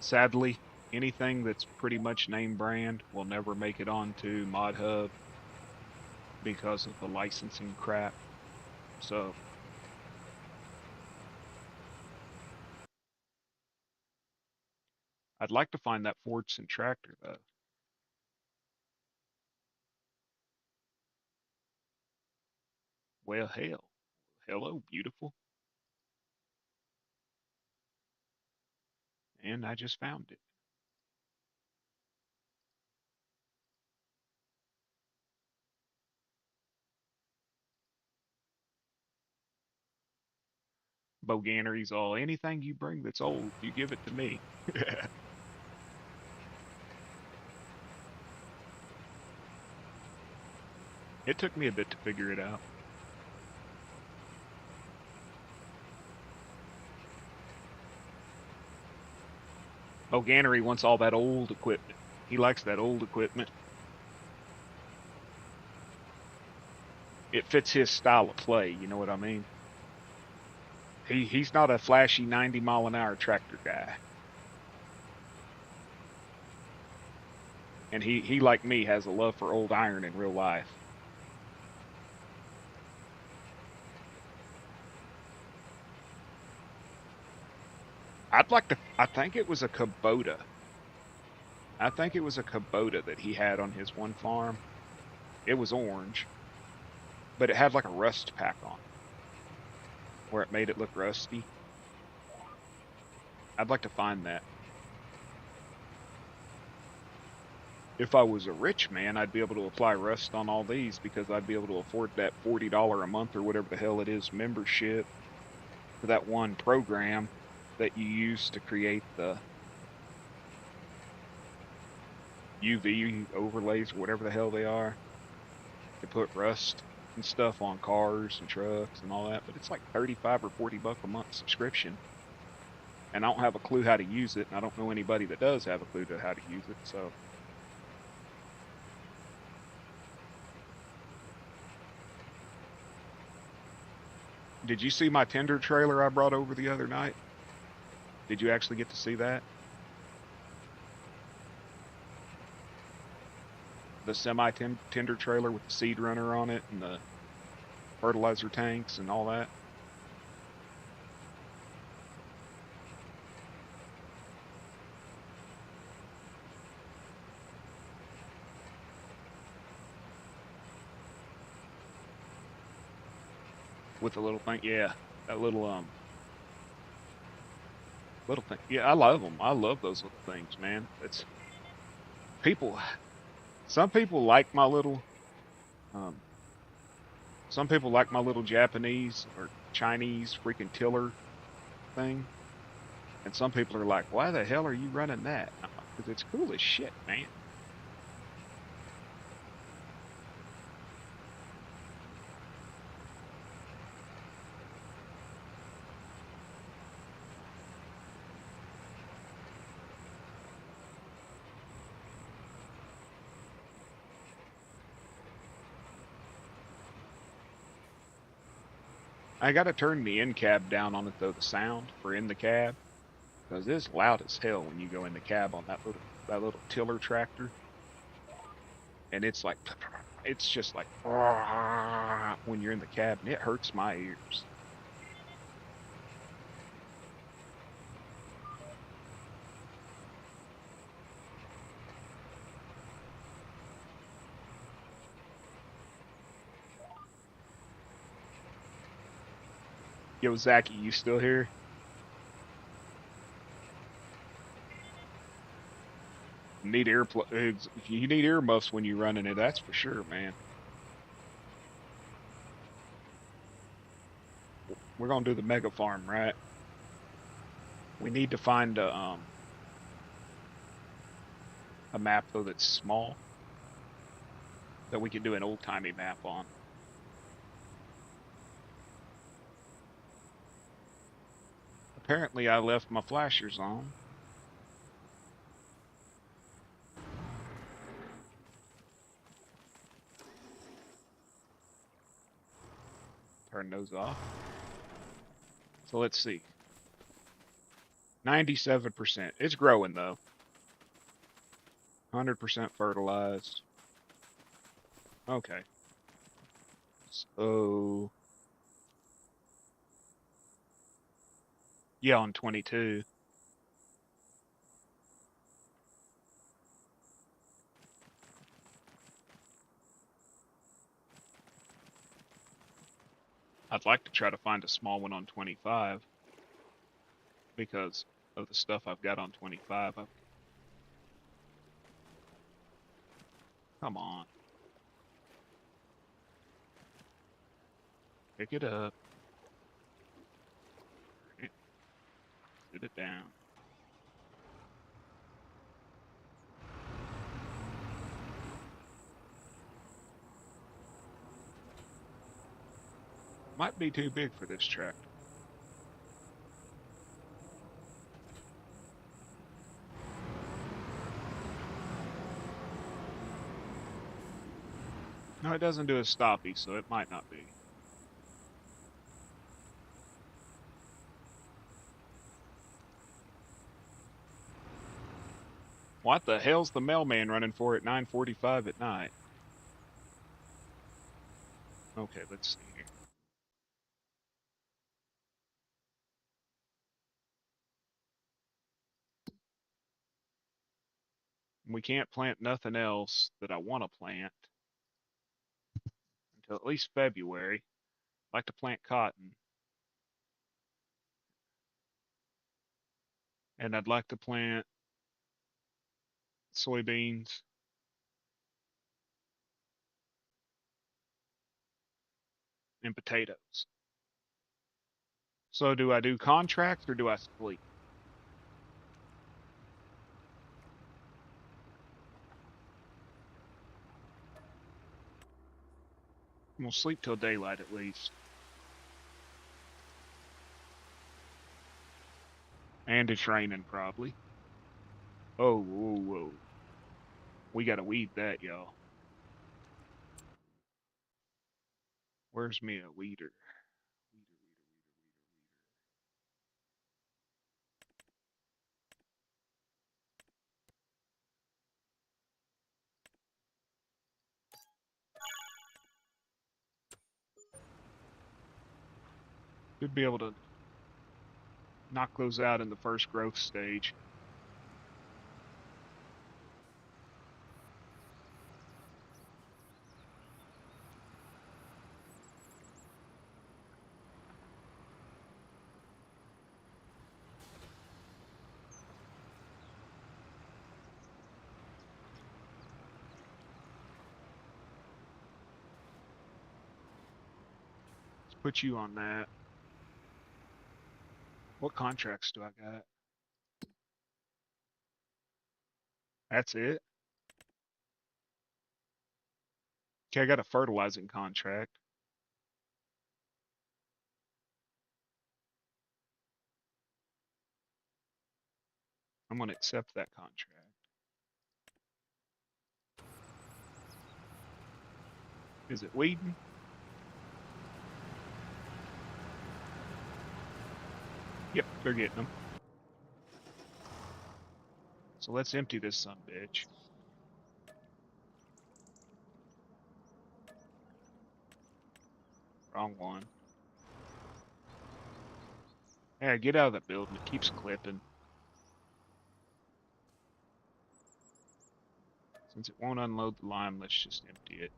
Sadly, anything that's pretty much name brand will never make it onto Mod Hub because of the licensing crap. So I'd like to find that Fordson tractor though. Well, hell. Hello, beautiful. And I just found it. Bogannery's all anything you bring that's old, you give it to me. It took me a bit to figure it out. Bogannery wants all that old equipment. He likes that old equipment. It fits his style of play, you know what I mean? He's not a flashy 90-mile-an-hour tractor guy. And he like me has a love for old iron in real life. I'd like to. I think it was a Kubota. I think it was a Kubota that he had on his one farm. It was orange, but it had like a rust pack on it, where it made it look rusty. I'd like to find that. If I was a rich man, I'd be able to apply rust on all these because I'd be able to afford that $40 a month or whatever the hell it is membership for that one program that you use to create the UV overlays or whatever the hell they are to put rust and stuff on cars and trucks and all that. But it's like 35 or 40 buck a month subscription. And I don't have a clue how to use it, and I don't know anybody that does have a clue to how to use it, so did you see my tender trailer I brought over the other night? Did you actually get to see that? The semi-tender trailer with the seed runner on it and the fertilizer tanks and all that? With the little thing, yeah. That little thing. Yeah, I love them. I love those little things, man. It's people. Some people like my little. Um, some people like my little Japanese or Chinese freaking tiller thing, and some people are like, "Why the hell are you running that?" Because it's cool as shit, man. I got to turn the in cab down on it though, the sound for in the cab, because it's loud as hell when you go in the cab on that little tiller tractor, and it's like it's just like when you're in the cab, and it hurts my ears. Yo, Zachy, you still here? Need earplugs. You need earmuffs when you're running it. That's for sure, man. We're gonna do the mega farm, right? We need to find a map though that's small that we can do an old timey map on. Apparently, I left my flashers on. Turn those off. So let's see. 97%. It's growing though. 100% fertilized. Okay. So yeah, on 22. I'd like to try to find a small one on 25 because of the stuff I've got on 25. Come on. Pick it up. Sit it down. Might be too big for this tractor. No, it doesn't do a stoppie, so it might not be. What the hell's the mailman running for at 9:45 at night? Okay, let's see here. We can't plant nothing else that I want to plant until at least February. I like to plant cotton, and I'd like to plant soybeans and potatoes. So do I do contracts or do I sleep? I'm gonna sleep till daylight at least. And it's raining probably. Oh, whoa, whoa. We gotta weed that, y'all. Where's me a weeder? Should be able to knock those out in the first growth stage. Let's put you on that. What contracts do I got? That's it. Okay, I got a fertilizing contract. I'm gonna accept that contract. Is it weeding? Yep, they're getting them. So let's empty this son bitch. Wrong one. Yeah, get out of that building. It keeps clipping. Since it won't unload the lime, let's just empty it.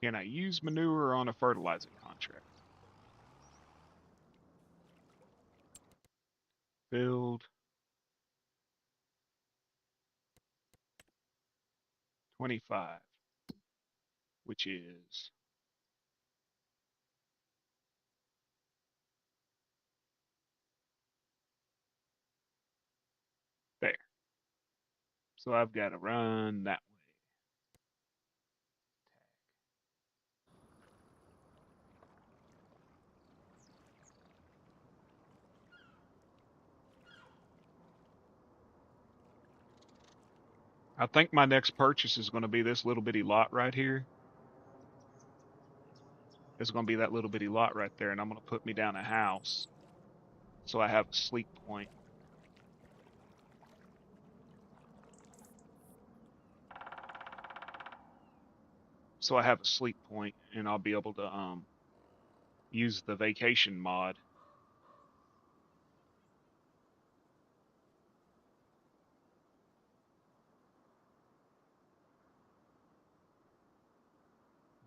Can I use manure on a fertilizing contract? Build 25, which is there. So I've got to run that way. I think my next purchase is going to be this little bitty lot right here. It's going to be that little bitty lot right there, and I'm going to put me down a house so I have a sleep point. So I have a sleep point, and I'll be able to use the vacation mod.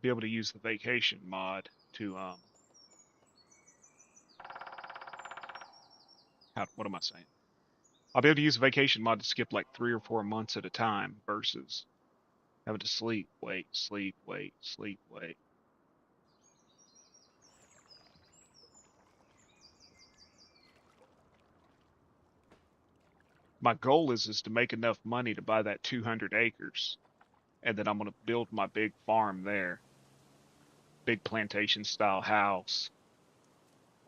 Be able to use the vacation mod to what am I saying? I'll be able to use the vacation mod to skip like 3 or 4 months at a time versus having to sleep, wait, sleep, wait, sleep, wait. My goal is to make enough money to buy that 200 acres, and then I'm going to build my big farm there, big plantation style house,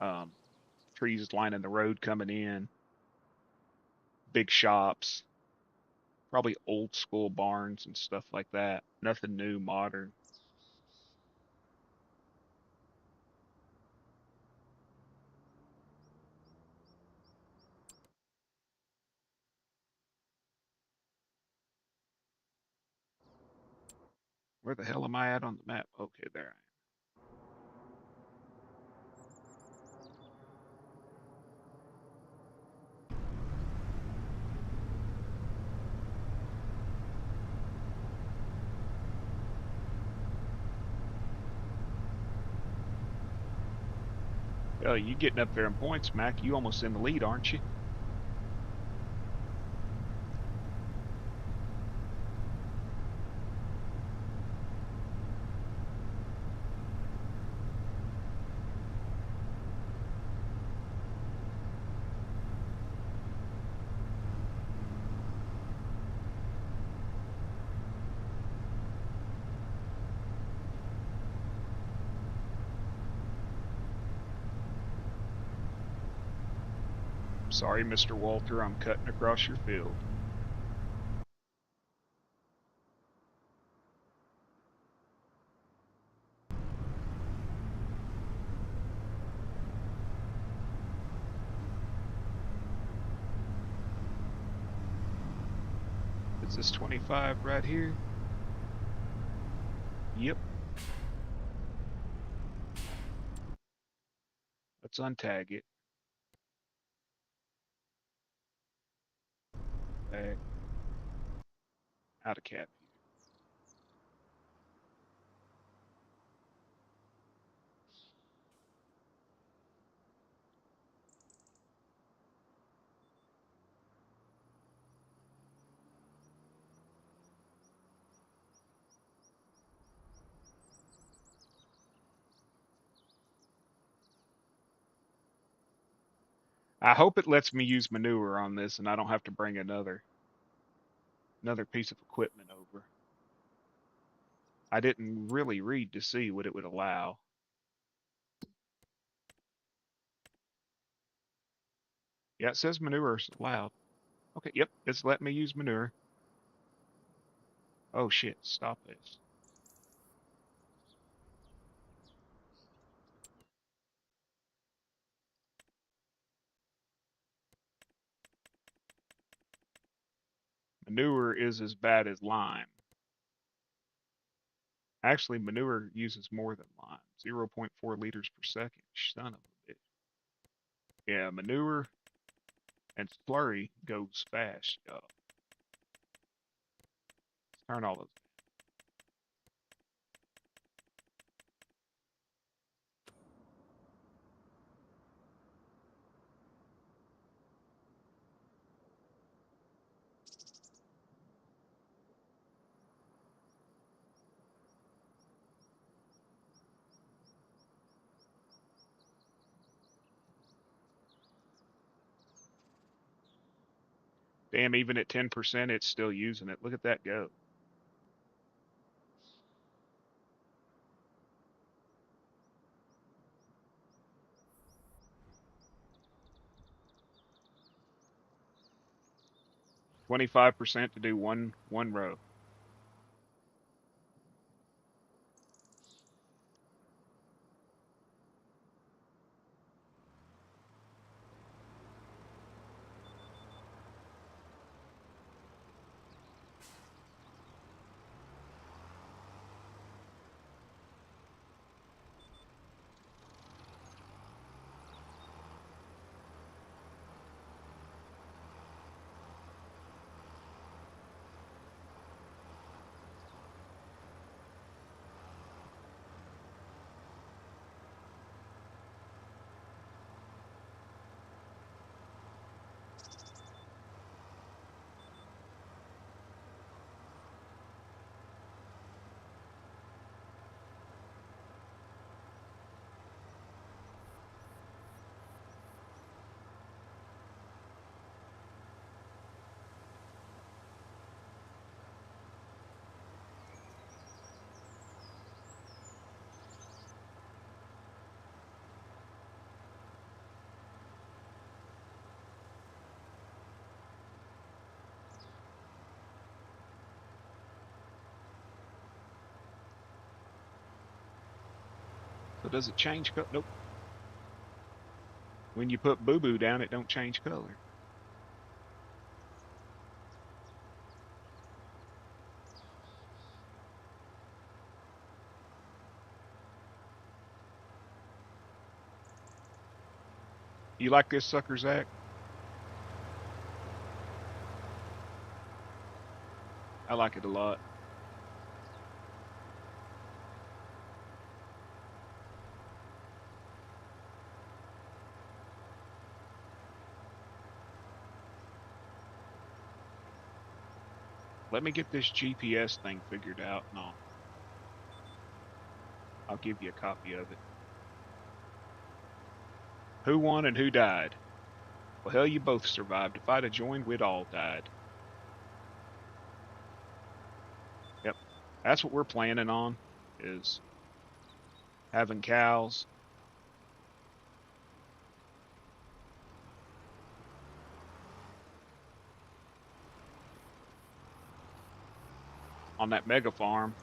um, trees lining the road coming in, big shops, probably old school barns and stuff like that. Nothing new, modern. Where the hell am I at on the map? Okay, there I am. Oh, you getting up there in points, Mac. You almost in the lead, aren't you? Sorry, Mr. Walter, I'm cutting across your field. Is this 25 right here? Yep. Let's untag it. Back. Out of cap. I hope it lets me use manure on this and I don't have to bring another piece of equipment over. I didn't really read to see what it would allow. Yeah, it says manure is allowed. Okay, yep, it's letting me use manure. Oh shit, stop this. Manure is as bad as lime. Actually, manure uses more than lime. 0.4 liters per second. Son of a bitch. Yeah, manure and slurry goes fast. Turn all those. Damn, even at 10%, it's still using it. Look at that go. $25% to do one row. So does it change color? Nope. When you put boo boo down, it don't change color. You like this sucker, Zach? I like it a lot. Let me get this GPS thing figured out, and I'll give you a copy of it. Who won and who died? Well, hell, you both survived. If I'd have joined, we'd all died. Yep. That's what we're planning on, is having cows. On that mega farm,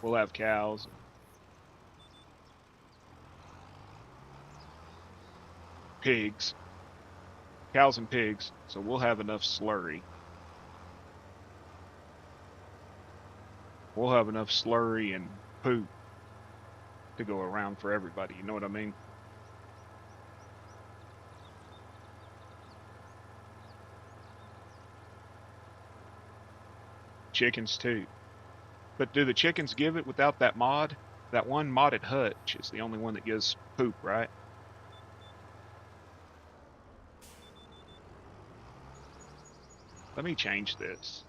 we'll have cows, pigs, cows and pigs, so we'll have enough slurry. We'll have enough slurry and poop to go around for everybody. You know what I mean? Chickens too. But do the chickens give it without that mod? That one modded hutch is the only one that gives poop, right? Let me change this.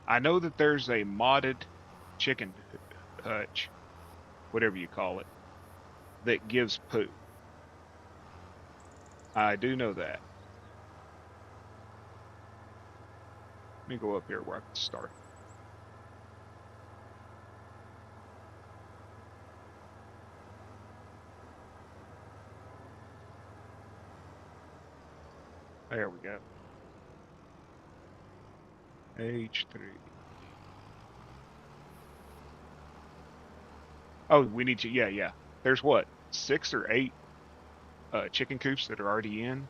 I know that there's a modded chicken hutch, whatever you call it, that gives poop. I do know that. Let me go up here where I can start. There we go. H3. Oh, we need to, yeah. There's what, 6 or 8 chicken coops that are already in?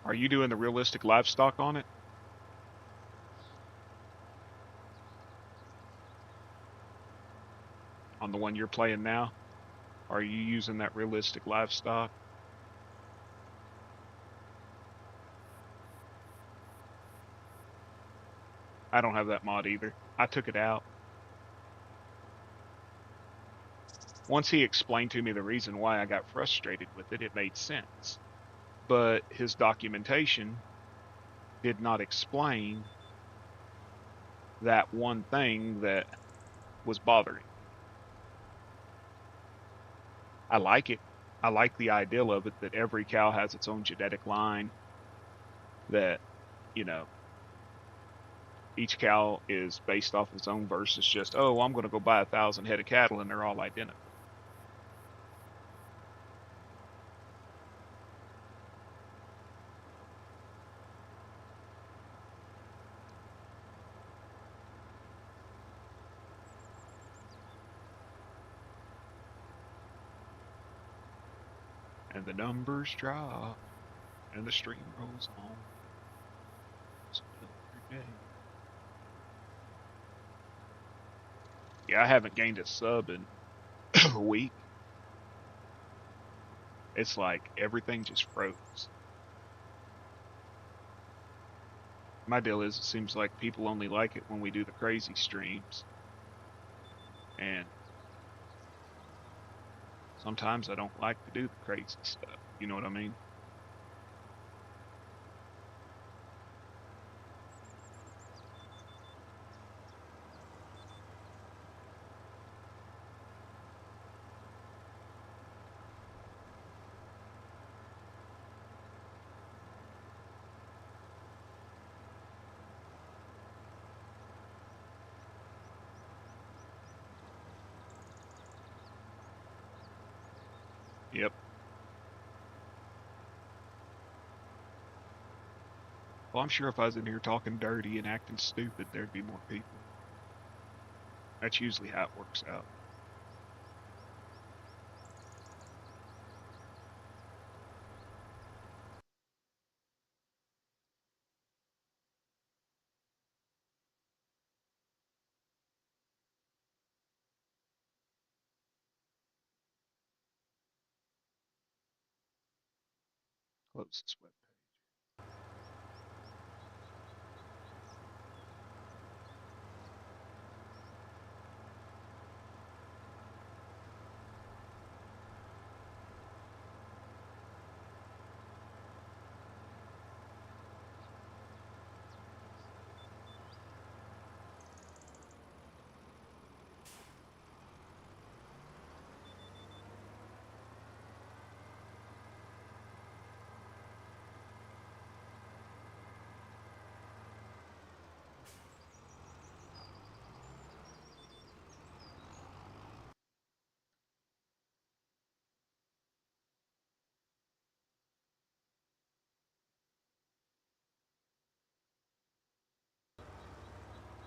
Are you doing the realistic livestock on it? On the one you're playing now? Are you using that realistic livestock? I don't have that mod either. I took it out. Once he explained to me the reason why I got frustrated with it, it made sense. But his documentation did not explain that one thing that was bothering. I like it. I like the ideal of it that every cow has its own genetic line, that, you know, each cow is based off its own versus just, oh, I'm going to go buy 1,000 head of cattle and they're all identical. And the numbers drop and the stream rolls on. It's another day. Yeah, I haven't gained a sub in a week. It's like everything just froze. My deal is, it seems like people only like it when we do the crazy streams. And sometimes I don't like to do the crazy stuff. You know what I mean? Yep. Well, I'm sure if I was in here talking dirty and acting stupid, there'd be more people. That's usually how it works out. Close this web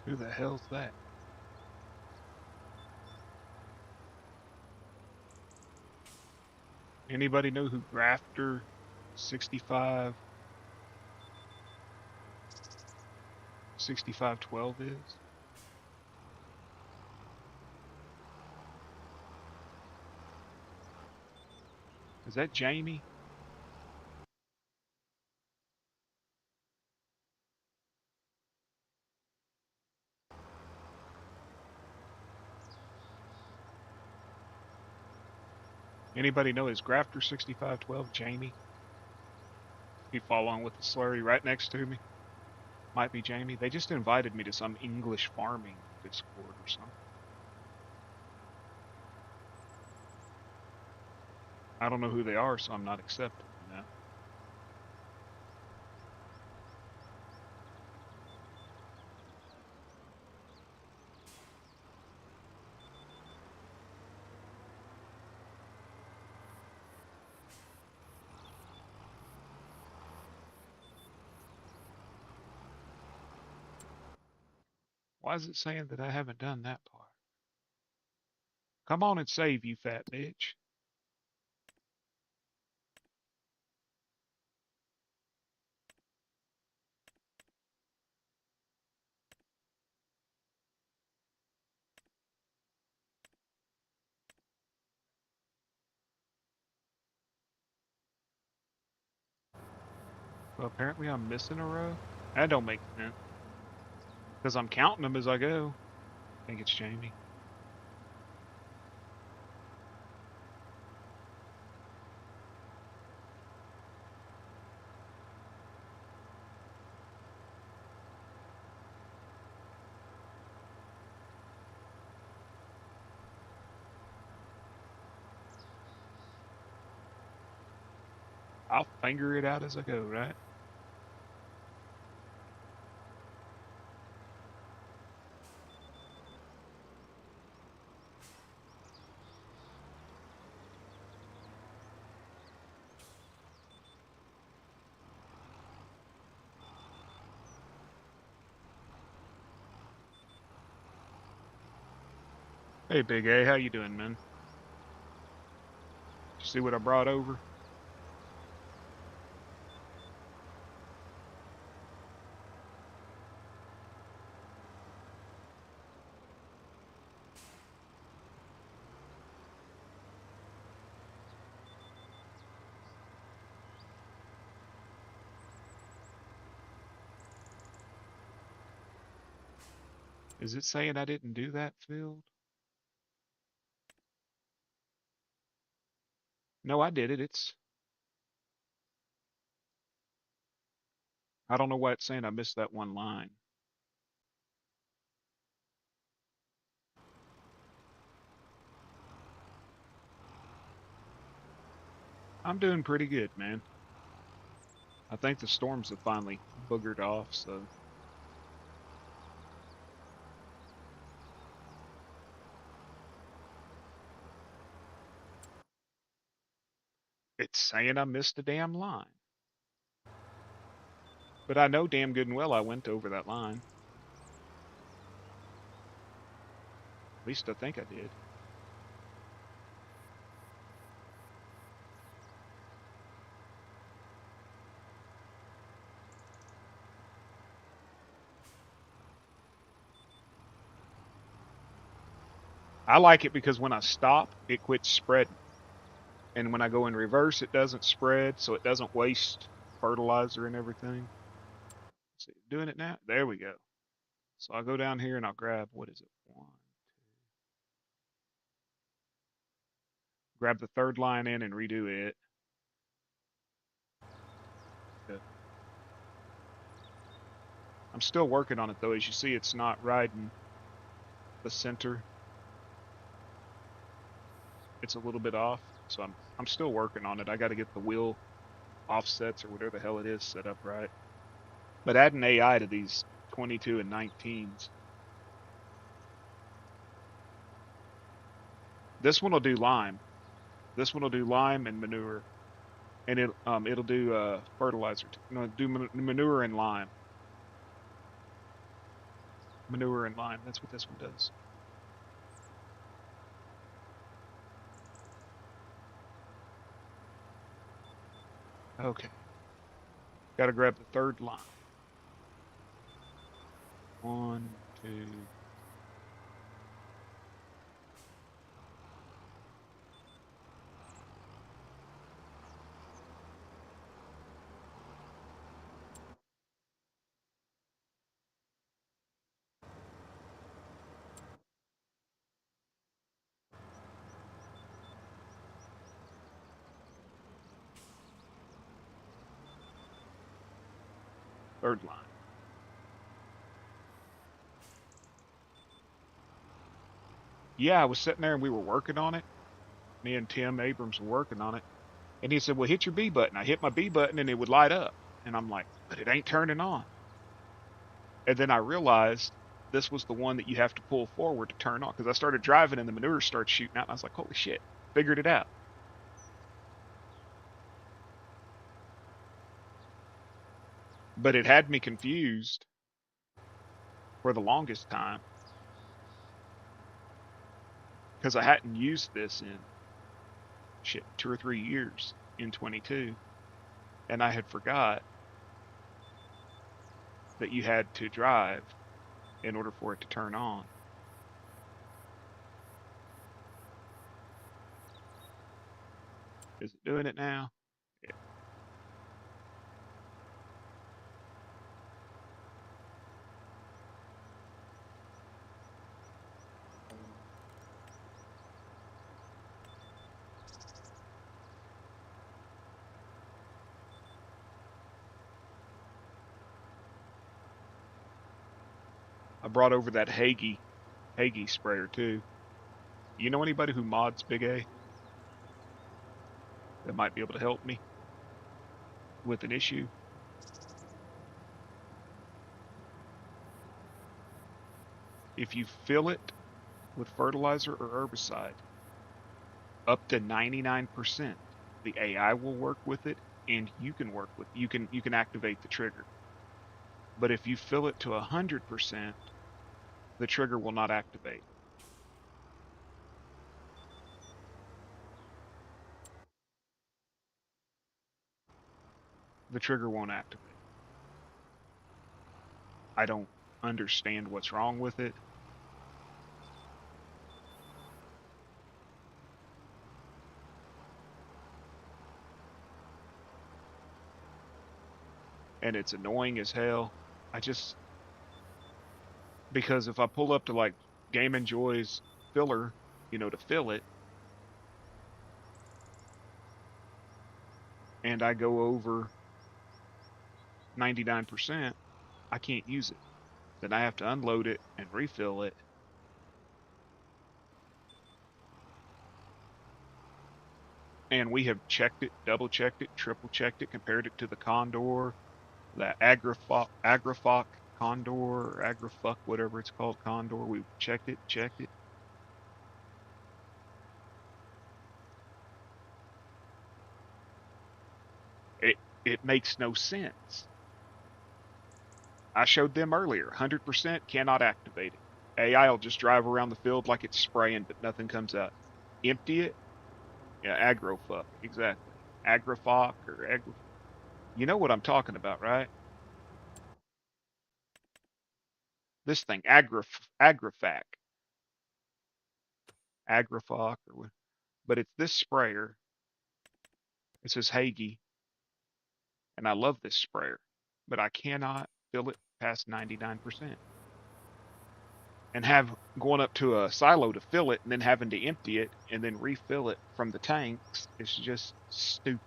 page. Who the hell's that? Anybody know who Grafter 6512 is? Is that Jamie? Anybody know is Grafter 6512 Jamie? He fall on with the slurry right next to me. Might be Jamie. They just invited me to some English farming Discord or something. I don't know who they are, so I'm not accepting, you know. Why is it saying that I haven't done that part? Come on and save, you fat bitch. Well, apparently I'm missing a row. That don't make sense. Because I'm counting them as I go. I think it's Jamie. I'll finger it out as I go, right? Hey, Big A, how you doing, man? You see what I brought over? Is it saying I didn't do that field? No, I did it. I don't know why it's saying I missed that one line. I'm doing pretty good, man. I think the storms have finally boogered off, so it's saying I missed a damn line. But I know damn good and well I went over that line. At least I think I did. I like it because when I stop, it quits spreading. And when I go in reverse, it doesn't spread, so it doesn't waste fertilizer and everything. Let's see, doing it now? There we go. So I'll go down here and I'll grab, what is it? Grab the third line in and redo it. Good. I'm still working on it though. As you see, it's not riding the center. It's a little bit off. So I'm still working on it. I got to get the wheel offsets or whatever the hell it is set up right. But adding AI to these 22 and 19s. This one will do lime. This one will do lime and manure, and it'll do fertilizer. No, do manure and lime. Manure and lime. That's what this one does. Okay. Got to grab the third line. 1, 2. Third line. Yeah, I was sitting there and we were working on it. Me and Tim Abrams were working on it. And he said, well, hit your B button. I hit my B button and it would light up. And I'm like, but it ain't turning on. And then I realized this was the one that you have to pull forward to turn on. Because I started driving and the manure started shooting out. And I was like, holy shit, figured it out. But it had me confused for the longest time because I hadn't used this in shit 2 or 3 years in 22. And I had forgot that you had to drive in order for it to turn on. Is it doing it now? Yeah. I brought over that Hagee sprayer too. You know anybody who mods Big A that might be able to help me with an issue? If you fill it with fertilizer or herbicide up to 99%, the AI will work with it and you can work with you can activate the trigger. But if you fill it to 100%, the trigger will not activate. The trigger won't activate. I don't understand what's wrong with it. And it's annoying as hell. I just because if I pull up to like Game and Joy's filler, to fill it, and I go over 99%, I can't use it. Then I have to unload it and refill it. And we have checked it, double checked it, triple checked it, compared it to the Condor, that Agrifoc Condor or Agrifuck, whatever it's called, Condor. We checked it, checked it. It it makes no sense. I showed them earlier, 100% cannot activate it AI will just drive around the field like it's spraying, but nothing comes out. Empty it. Yeah, agrofuck. Exactly. Agrofock or agro. You know what I'm talking about, right? This thing, agrofac, agrofock, or what? But it's this sprayer. It says Hagee, and I love this sprayer, but I cannot fill it past 99%. And have going up to a silo to fill it and then having to empty it and then refill it from the tanks is just stupid.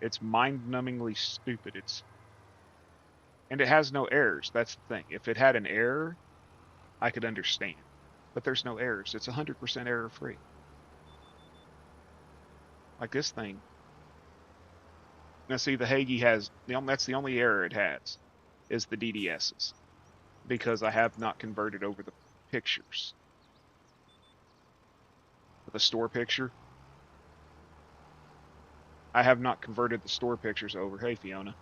It's mind-numbingly stupid. And it has no errors. That's the thing. If it had an error, I could understand. But there's no errors. It's 100% error free. Like this thing. Now see, the Hagee has that's the only error it has is the DDSs because I have not converted over the pictures. The store picture. I have not converted the store pictures over. Hey Fiona.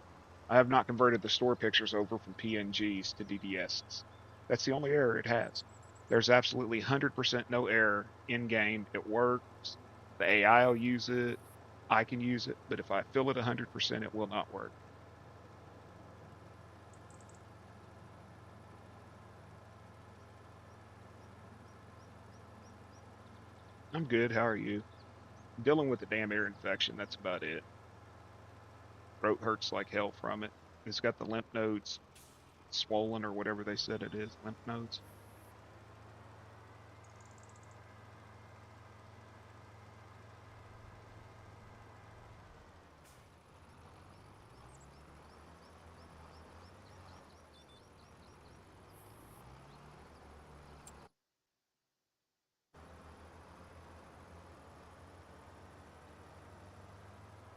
I have not converted the store pictures over from PNGs to DDSs. That's the only error it has. There's absolutely 100% no error in game. It works. The AI will use it. I can use it. But if I fill it 100%, it will not work. I'm good. How are you? Dealing with a damn ear infection. That's about it. Throat hurts like hell from it. It's got the lymph nodes swollen or whatever they said it is. Lymph nodes.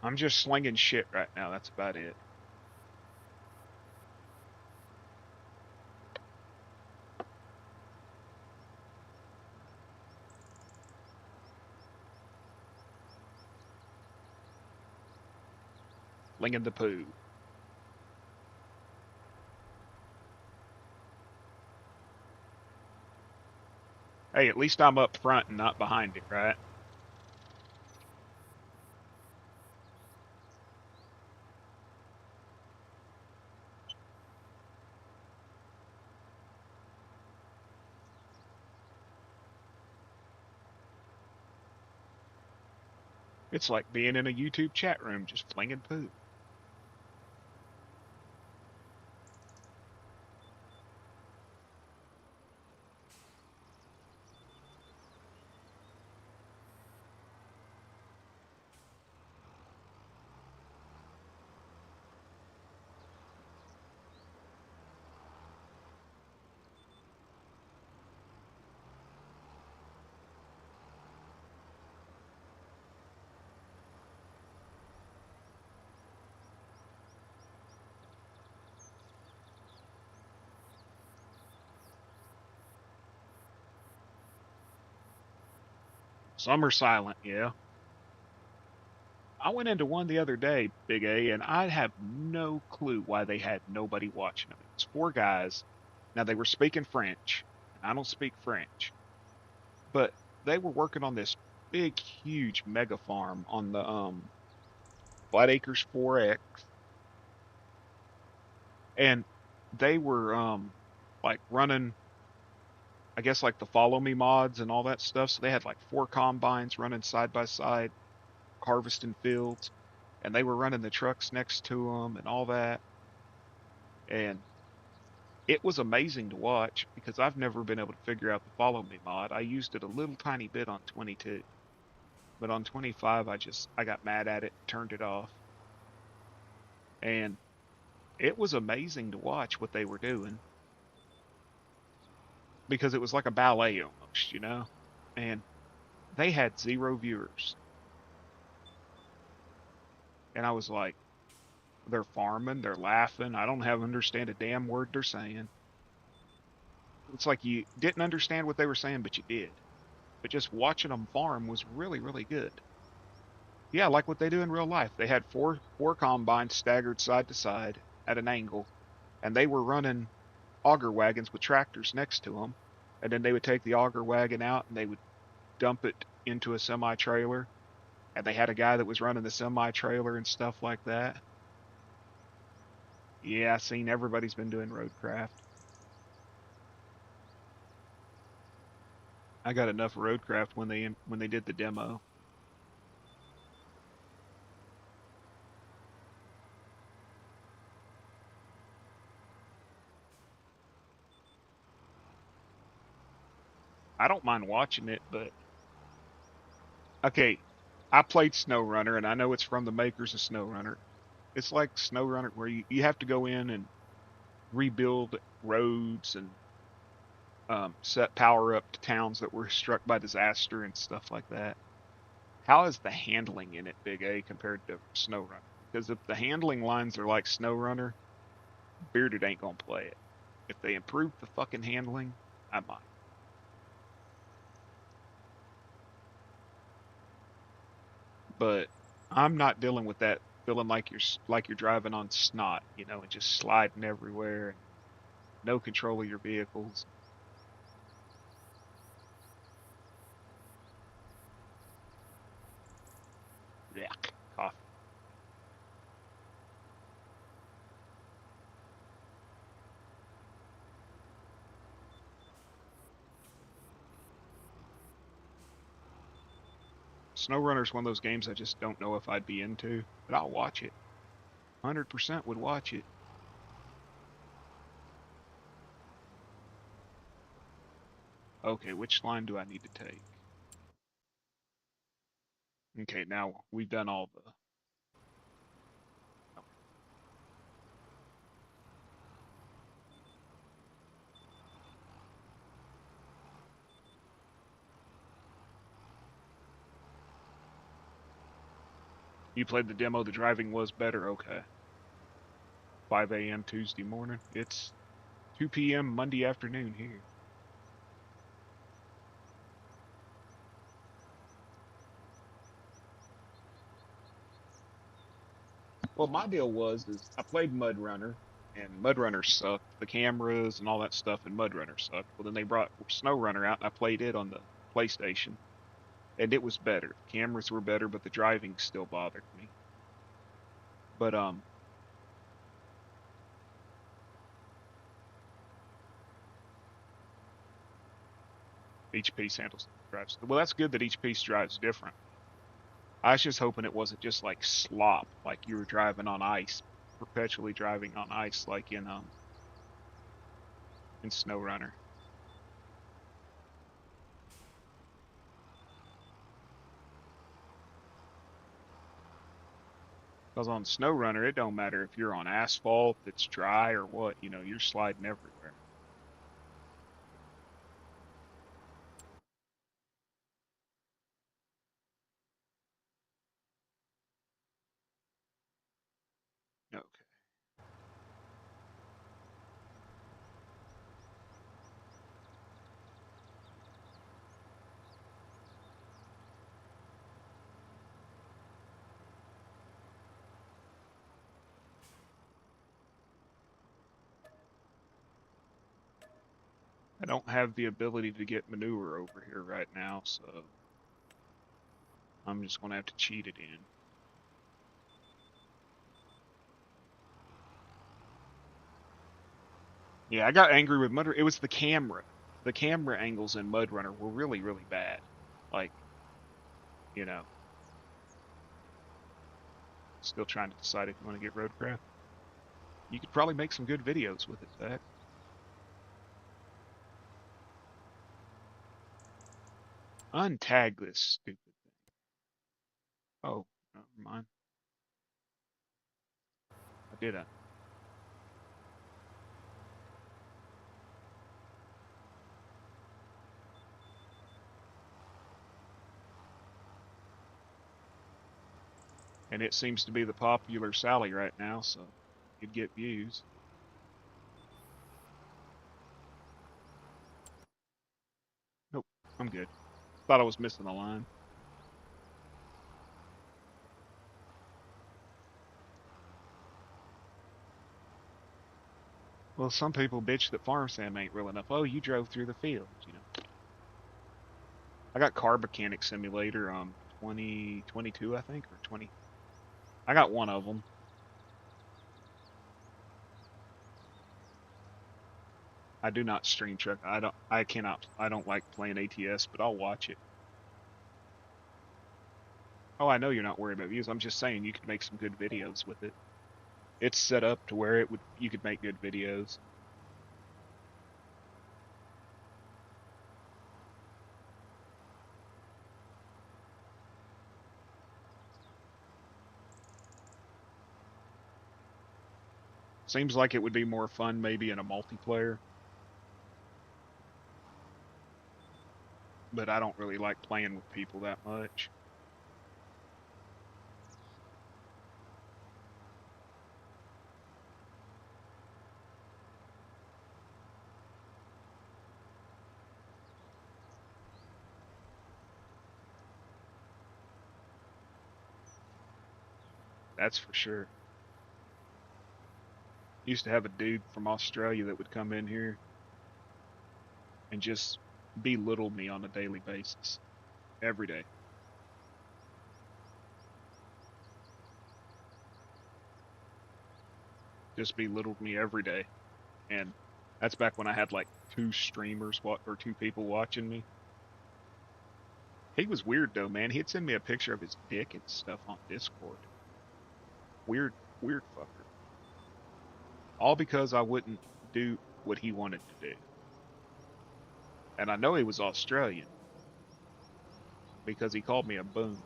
I'm just slinging shit right now. That's about it. Flinging the poo. Hey, at least I'm up front and not behind it, right? It's like being in a YouTube chat room just flinging poo. Some are silent, yeah. I went into one the other day, Big A, and I have no clue why they had nobody watching them. It was four guys. Now they were speaking French, and I don't speak French, but they were working on this big, huge mega farm on the Flat Acres 4X, and they were like running, I guess like the follow me mods and all that stuff. So they had like four combines running side by side, harvesting fields, and they were running the trucks next to them and all that. And it was amazing to watch because I've never been able to figure out the follow me mod. I used it a little tiny bit on 22, but on 25 I got mad at it, turned it off. And it was amazing to watch what they were doing because it was like a ballet almost, you know? And they had zero viewers. And I was like, they're farming, they're laughing. I don't have understand a damn word they're saying. it's like you didn't understand what they were saying, but you did. But just watching them farm was really, really good. Yeah, like what they do in real life. They had four combines staggered side to side at an angle, and they were running auger wagons with tractors next to them. And then they would take the auger wagon out and they would dump it into a semi trailer. And they had a guy that was running the semi trailer and stuff like that. Yeah, I've seen everybody's been doing roadcraft. I got enough roadcraft when they did the demo. I don't mind watching it, but okay, I played SnowRunner and I know it's from the makers of SnowRunner. It's like SnowRunner where you have to go in and rebuild roads and set power up to towns that were struck by disaster and stuff like that. How is the handling in it, Big A, compared to SnowRunner? Because if the handling lines are like SnowRunner, Bearded ain't gonna play it. If they improve the fucking handling, I might. But I'm not dealing with that feeling like you're driving on snot, and just sliding everywhere and no control of your vehicles. Yuck, coffee. SnowRunner's one of those games I just don't know if I'd be into, but I'll watch it. 100% would watch it. Okay, which line do I need to take? Okay, now we've done all the. Oh, you played the demo. The driving was better. Okay. 5 a.m. Tuesday morning. It's 2 p.m. Monday afternoon here. Well, my deal is I played Mud Runner, and Mud Runner sucked. The cameras and all that stuff in Mud Runner sucked. Well, then they brought Snow Runner out, and I played it on the PlayStation, and it was better. The cameras were better, but the driving still bothered me. But each piece handles drives. Well, that's good that each piece drives different. I was just hoping it wasn't just like slop, like you were driving on ice, perpetually driving on ice, like in Snow Runner. Because on Snow Runner, it don't matter if you're on asphalt that's dry or what, you're sliding everywhere. Okay. I don't have the ability to get manure over here right now, so I'm just going to have to cheat it in. Yeah, I got angry with Mud. It was the camera. The camera angles in Mud Runner were really, really bad. Like, you know, still trying to decide if you want to get Roadcraft. You could probably make some good videos with it, Zach. Untag this stupid thing. Oh, never mind. I did it. And it seems to be the popular Sally right now, so you'd get views. I'm good. Thought I was missing a line. Well, some people bitch that farm sim ain't real enough. Oh, you drove through the fields. I got Car Mechanic Simulator 2022, I think, or 20. I got one of them. I do not stream truck. I don't. I cannot. I don't like playing ATS, but I'll watch it. Oh, I know you're not worried about views. I'm just saying you could make some good videos with it. It's set up to where it would you could make good videos. Seems like it would be more fun maybe in a multiplayer, but I don't really like playing with people that much. That's for sure. Used to have a dude from Australia that would come in here and just belittle me on a daily basis, every day. Just belittled me every day. And that's back when I had like two streamers or two people watching me. He was weird though, man. He'd send me a picture of his dick and stuff on Discord. Weird, weird fucker. All because I wouldn't do what he wanted to do. And I know he was Australian because he called me a boon.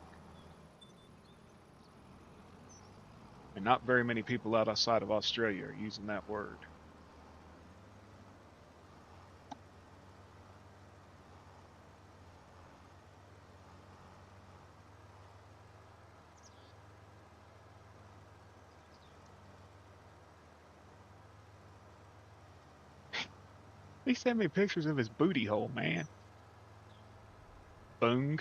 And not very many people outside of Australia are using that word. He sent me pictures of his booty hole, man. Boong.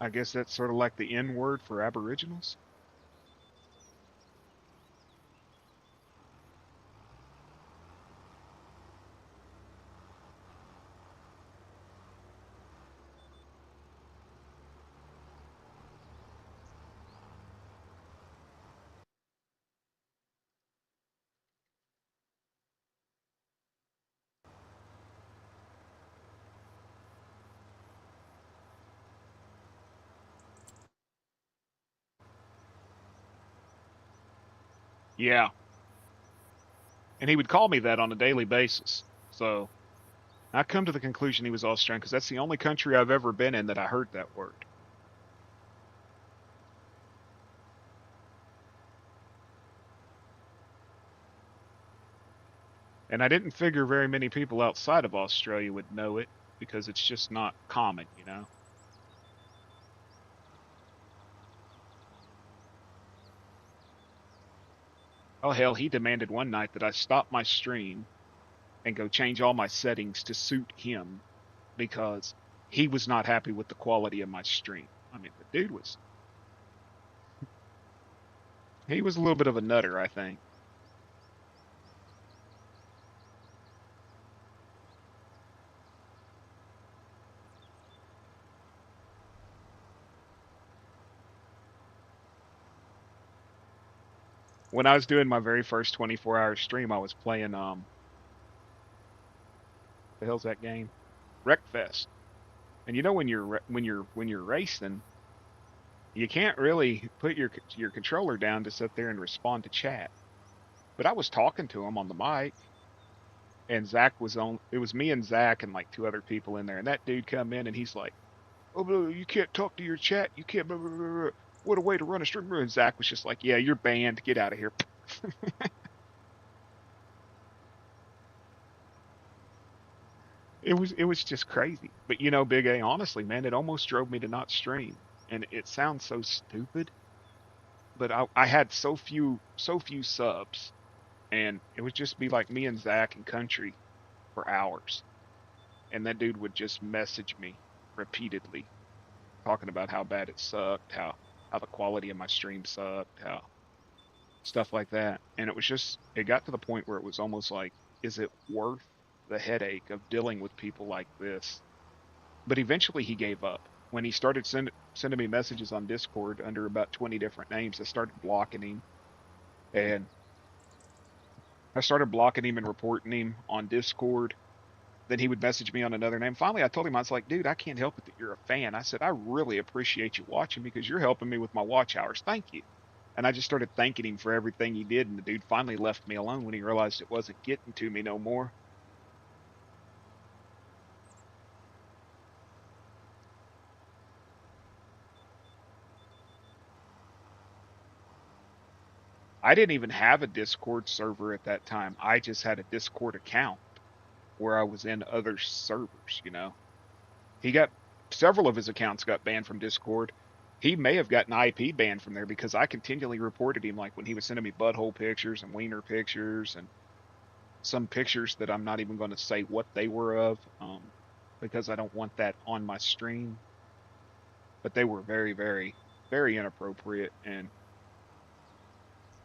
I guess that's sort of like the N word for Aboriginals. Yeah. And he would call me that on a daily basis. So I come to the conclusion he was Australian because that's the only country I've ever been in that I heard that word. And I didn't figure very many people outside of Australia would know it because it's just not common. Oh, hell, he demanded one night that I stop my stream and go change all my settings to suit him because he was not happy with the quality of my stream. I mean, the dude he was a little bit of a nutter, I think. When I was doing my very first 24-hour stream, I was playing the hell's that game? Wreckfest. And when you're racing, you can't really put your controller down to sit there and respond to chat. But I was talking to him on the mic, and Zach was on. It was me and Zach and like two other people in there, and that dude come in and he's like, "Oh, blah, you can't talk to your chat. You can't." Blah, blah, blah, blah." What a way to run a stream. And Zach was just like, yeah, you're banned. Get out of here. It was just crazy. But Big A, honestly, man, it almost drove me to not stream. And it sounds so stupid, but I had so few subs, and it would just be like me and Zach and Country for hours. And that dude would just message me repeatedly, talking about how bad it sucked, how the quality of my stream sucked, how stuff like that. And it got to the point where it was almost like, is it worth the headache of dealing with people like this? But eventually he gave up. When he started sending me messages on Discord under about 20 different names, I started blocking him. And I started blocking him and reporting him on Discord. Then he would message me on another name. Finally, I told him, I was like, dude, I can't help it that you're a fan. I said, I really appreciate you watching because you're helping me with my watch hours. Thank you. And I just started thanking him for everything he did. And the dude finally left me alone when he realized it wasn't getting to me no more. I didn't even have a Discord server at that time. I just had a Discord account where I was in other servers. He got several of his accounts got banned from Discord. He may have gotten IP banned from there because I continually reported him, like when he was sending me butthole pictures and wiener pictures and some pictures that I'm not even going to say what they were of, because I don't want that on my stream. But they were very, very, very inappropriate, and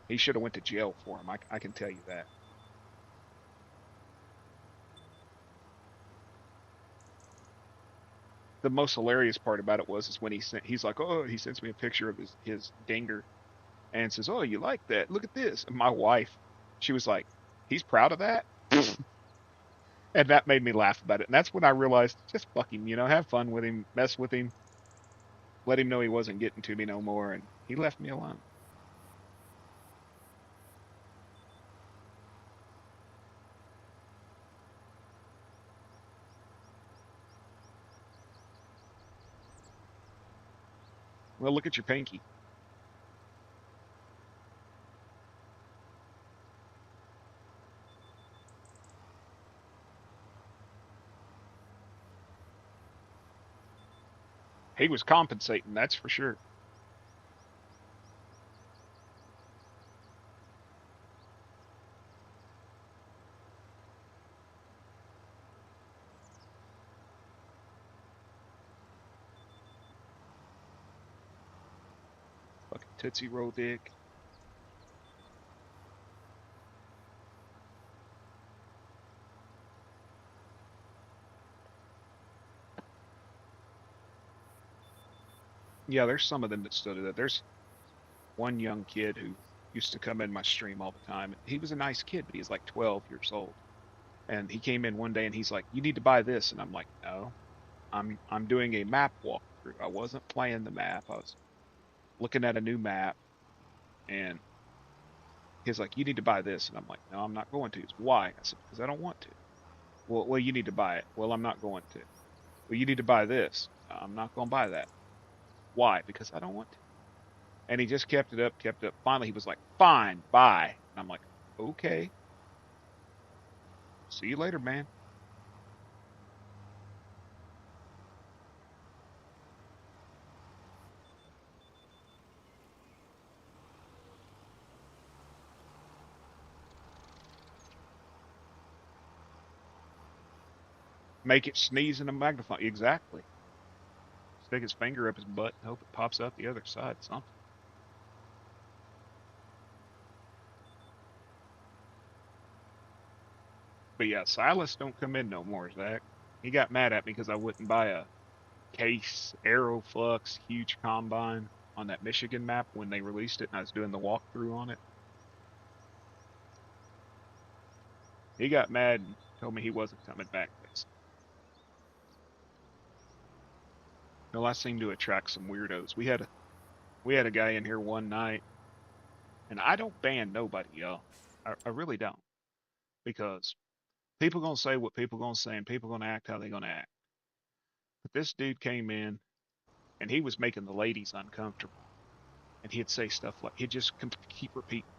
he should have went to jail for them. I can tell you that. The most hilarious part about it was is when he's like, oh, he sends me a picture of his dinger and says, oh, you like that? Look at this. And my wife, she was like, he's proud of that. And that made me laugh about it. And that's when I realized, just fuck him, have fun with him, mess with him, let him know he wasn't getting to me no more. And he left me alone. Well, look at your pinky. He was compensating, that's for sure. Fucking Tootsie Roll dick. Yeah, there's some of them that stood at it. There's one young kid who used to come in my stream all the time. He was a nice kid, but he's like 12 years old. And he came in one day and he's like, "You need to buy this." And I'm like, "No, I'm doing a map walkthrough. I wasn't playing the map. I was looking at a new map." And he's like, "You need to buy this." And I'm like, "No, I'm not going to." He's, "Why?" I said, "Because I don't want to." Well, you need to buy it. Well, I'm not going to. Well, you need to buy this. I'm not going to buy that. Why? Because I don't want to. And he just kept it up, kept it up. Finally, he was like, "Fine, buy." And I'm like, "Okay, see you later, man." Make it sneeze in a magnifying. Exactly. Stick his finger up his butt and hope it pops out the other side. Something. But yeah, Silas don't come in no more, Zach. He got mad at me because I wouldn't buy a Case Aeroflux huge combine on that Michigan map when they released it and I was doing the walkthrough on it. He got mad and told me he wasn't coming back, basically. Well, I seem to attract some weirdos. We had a guy in here one night, and I don't ban nobody, y'all. I really don't, because people gonna say what people gonna say, and people gonna act how they gonna act. But this dude came in, and he was making the ladies uncomfortable. and he'd say stuff like he'd just keep repeating,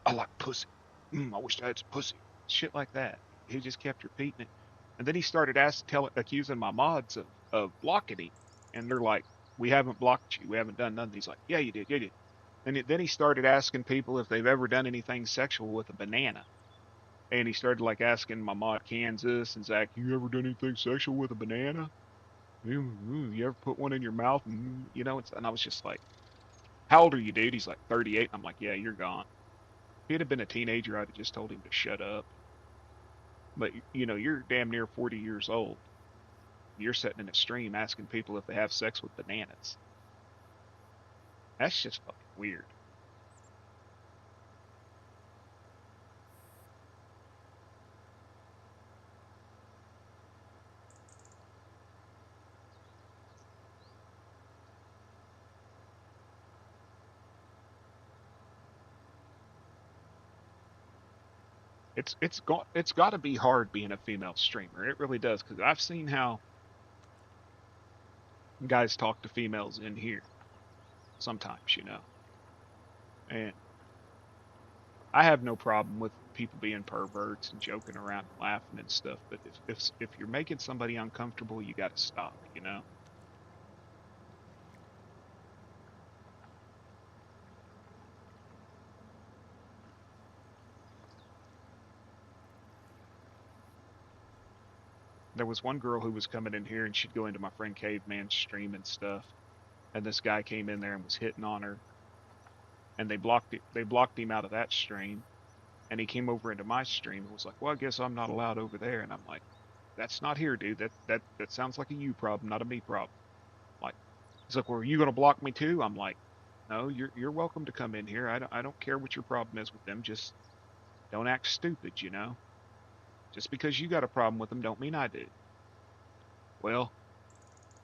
"I like pussy. I wish I had some pussy." Shit like that. He just kept repeating it, and then he started accusing my mods of blocking him, and they're like, "We haven't blocked you. We haven't done nothing." He's like, "Yeah, you did. You did." And then he started asking people if they've ever done anything sexual with a banana. And he started like asking my mod Kansas and Zach, "You ever done anything sexual with a banana? You ever put one in your mouth?" And and I was just like, "How old are you, dude?" He's like 38. I'm like, "Yeah, you're gone." If he'd have been a teenager, I'd have just told him to shut up. But you're damn near 40 years old. You're sitting in a stream asking people if they have sex with bananas. That's just fucking weird. It's got to be hard being a female streamer. It really does, because I've seen how guys talk to females in here sometimes, and I have no problem with people being perverts and joking around and laughing and stuff. But if you're making somebody uncomfortable, you got to stop. There was one girl who was coming in here and she'd go into my friend Caveman's stream and stuff, and this guy came in there and was hitting on her, and they blocked him out of that stream, and he came over into my stream and was like, "Well, I guess I'm not allowed over there." And I'm like, "That's not here, dude. That sounds like a you problem, not a me problem." Like, he's like, "Well, are you gonna block me too?" I'm like, "No, you're welcome to come in here. I don't care what your problem is with them. Just don't act stupid. Just because you got a problem with them don't mean I do." Well,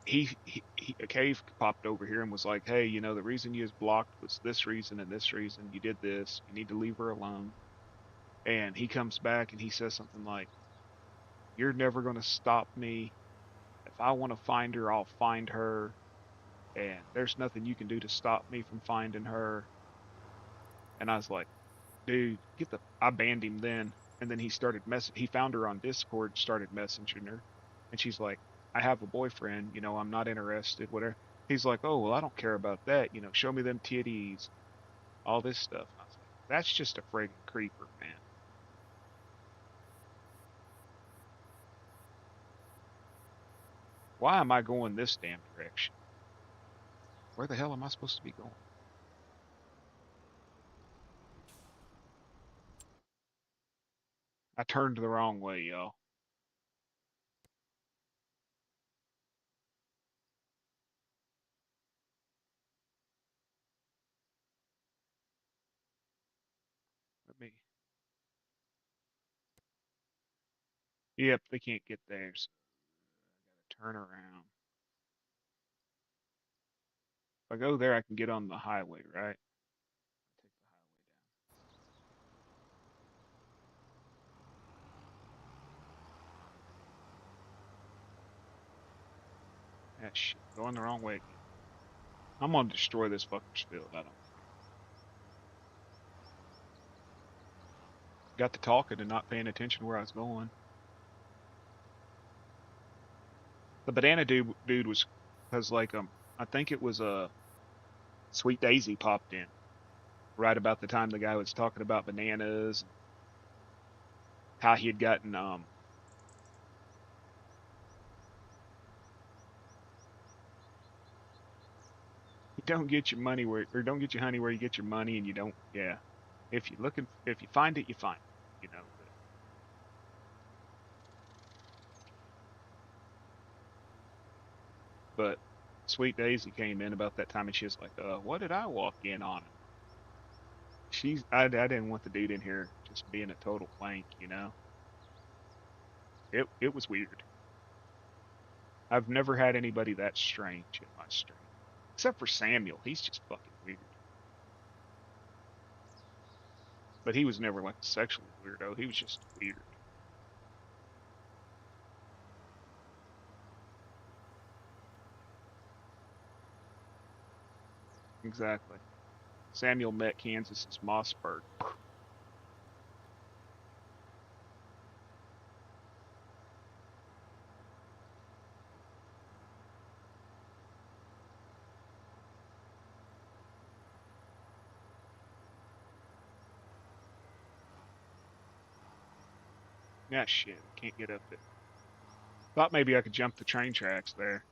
a cave popped over here and was like, "Hey, the reason you was blocked was this reason and this reason. You did this. You need to leave her alone." And he comes back and he says something like, "You're never going to stop me. If I want to find her, I'll find her. And there's nothing you can do to stop me from finding her." And I was like, "Dude, I banned him then." And then he found her on Discord, started messaging her. And she's like, "I have a boyfriend, I'm not interested, whatever." He's like, "Oh, well, I don't care about that. Show me them titties, all this stuff." And I was like, "That's just a friggin' creeper, man. Why am I going this damn direction? Where the hell am I supposed to be going?" I turned the wrong way, y'all. Let me. Yep, they can't get there, so I gotta turn around. If I go there, I can get on the highway, right? Take the highway down. Ah, shit, going the wrong way again. I'm gonna destroy this fucker's field. I don't. Got to talking and not paying attention where I was going. The banana dude was because like I think it was a Sweet Daisy popped in right about the time the guy was talking about bananas and how he had gotten you don't get your money where or don't get your honey where you get your money, and you don't, yeah. If you find it, you find it. But Sweet Daisy came in about that time and she was like, what did I walk in on? I didn't want the dude in here just being a total wank. It was weird. I've never had anybody that strange in my stream. Except for Samuel. He's just fucking weird. But he was never like a sexual weirdo. He was just weird. Exactly. Samuel met Kansas's Mossberg. Yeah, shit. Can't get up there. Thought maybe I could jump the train tracks there.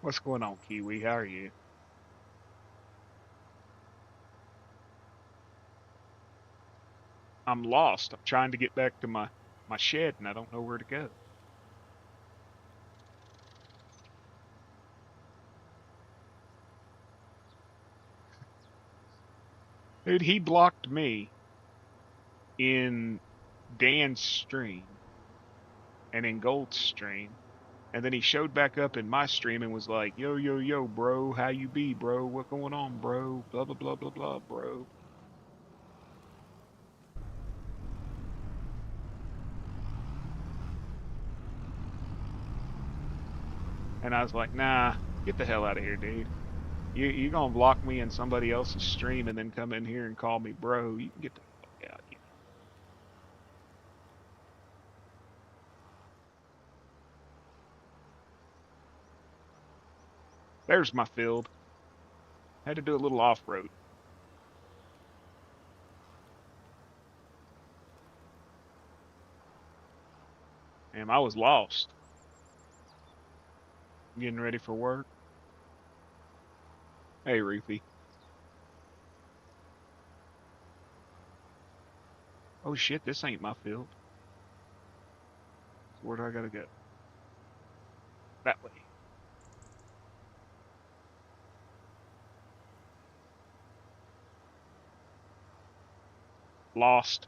What's going on, Kiwi? How are you? I'm lost. I'm trying to get back to my shed and I don't know where to go. Dude, he blocked me in Dan's stream and in Gold's stream. And then he showed back up in my stream and was like, "Yo, yo, yo, bro, how you be, bro? What going on, bro? Blah blah blah blah blah, bro." And I was like, "Nah, get the hell out of here, dude. You gonna block me in somebody else's stream and then come in here and call me bro? You can get the fuck out, you know." There's my field. Had to do a little off road. Damn, I was lost. Getting ready for work. Hey, Ruthie. Oh shit, this ain't my field. So where do I gotta go? That way. Lost.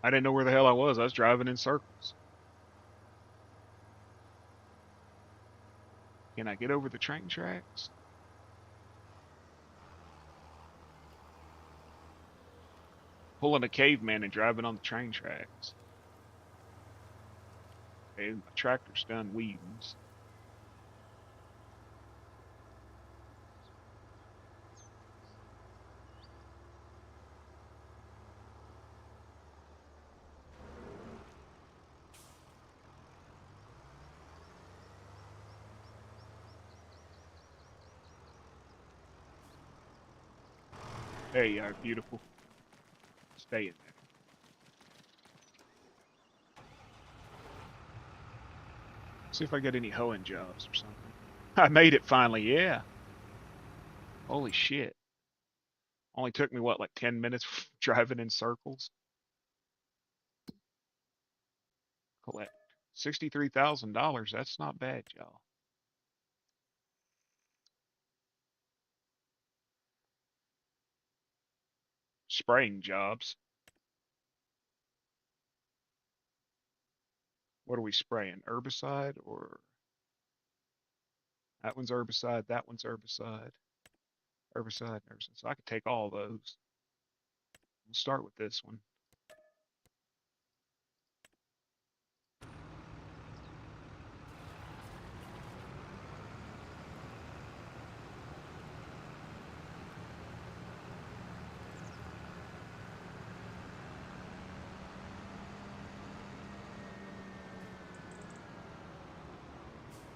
I didn't know where the hell I was. I was driving in circles. Can I get over the train tracks? Pulling a caveman and driving on the train tracks. Okay, my tractor's done weeding. There you are, beautiful. Stay in there. See if I get any hoeing jobs or something. I made it finally, yeah. Holy shit. Only took me, what, like 10 minutes driving in circles? Collect $63,000. That's not bad, y'all. Spraying jobs. What are we spraying? Herbicide or that one's herbicide, that one's herbicide, herbicide, herbicide. So I could take all those. We'll start with this one.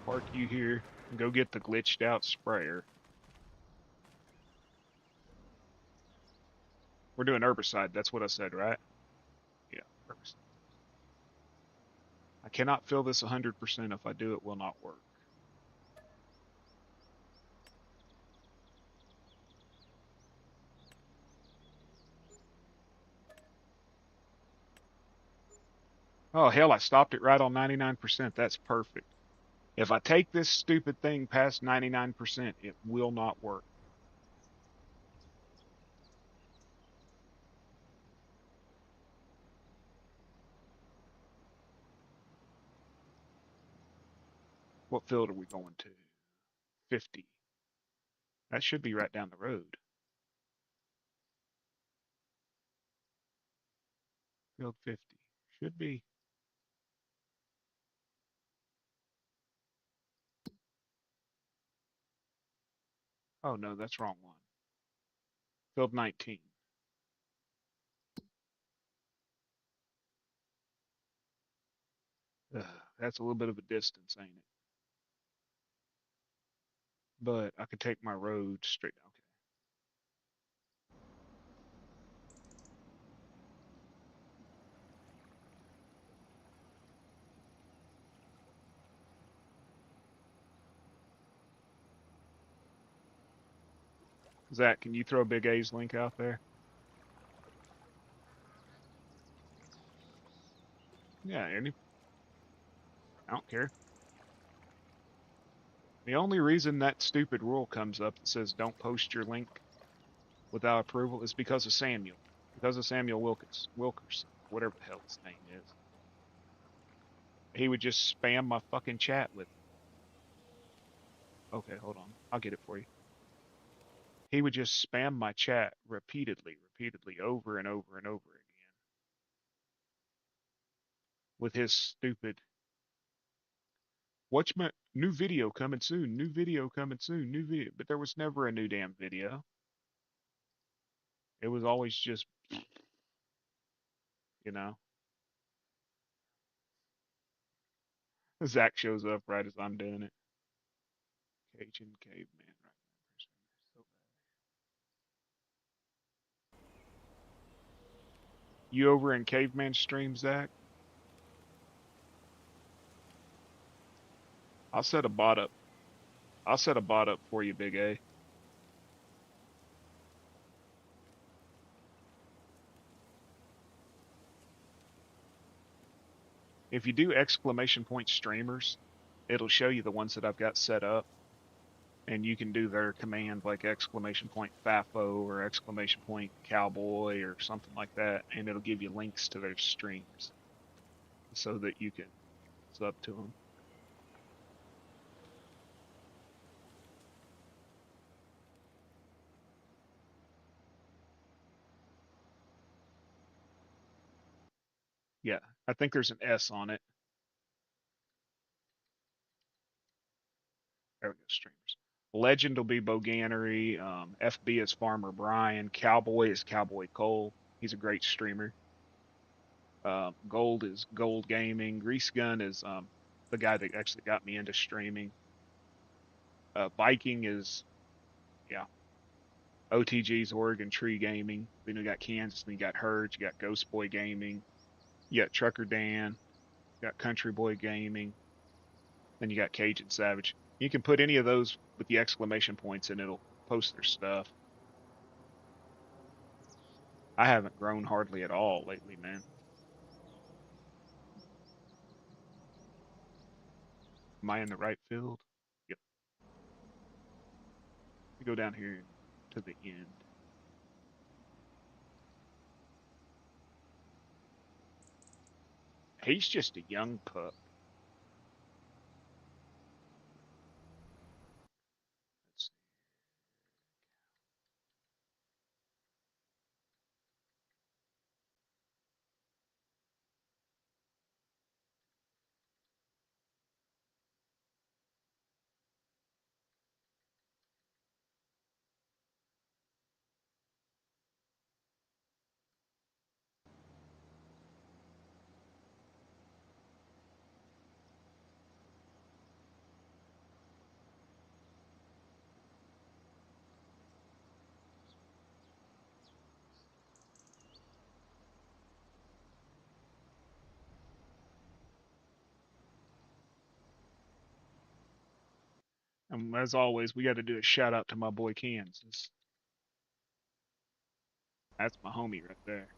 Park you here and go get the glitched out sprayer. We're doing herbicide. That's what I said, right? Yeah, herbicide. I cannot fill this 100%. If I do, it will not work. Oh, hell, I stopped it right on 99%. That's perfect. If I take this stupid thing past 99%, it will not work. What field are we going to? 50. That should be right down the road. Field 50. Should be. Oh no, that's wrong one. Field 19. Ugh, that's a little bit of a distance, ain't it? But I could take my road straight. Okay. Zach, can you throw Big A's link out there? Yeah, I don't care. The only reason that stupid rule comes up that says don't post your link without approval is because of Samuel. Because of Samuel Wilkerson, whatever the hell his name is. He would just spam my fucking chat with it. Okay, hold on. I'll get it for you. He would just spam my chat repeatedly, over and over and over again with his stupid watch my new video coming soon, new video coming soon, new video. But there was never a new damn video. It was always just, you know, Zach shows up right as I'm doing it. Cajun caveman, right? So you over in caveman stream, Zach? I'll set a bot up. I'll set a bot up for you, Big A. If you do exclamation point streamers, it'll show you the ones that I've got set up, and you can do their command like exclamation point FAFO or exclamation point cowboy or something like that, and it'll give you links to their streams so that you can sub to them. Yeah, I think there's an S on it. There we go, streamers. Legend will be Boganery. FB is Farmer Brian. Cowboy is Cowboy Cole. He's a great streamer. Gold is Gold Gaming. Grease Gun is the guy that actually got me into streaming. Viking is, yeah. OTG's Oregon Tree Gaming. Then we got Kansas. Then you got Herds. You got Ghost Boy Gaming. You got Trucker Dan. You got Country Boy Gaming. Then you got Cajun Savage. You can put any of those with the exclamation points and it'll post their stuff. I haven't grown hardly at all lately, man. Am I in the right field? Yep. We go down here to the end. He's just a young pup. Let's And as always, we got to do a shout out to my boy Kansas. That's my homie right there.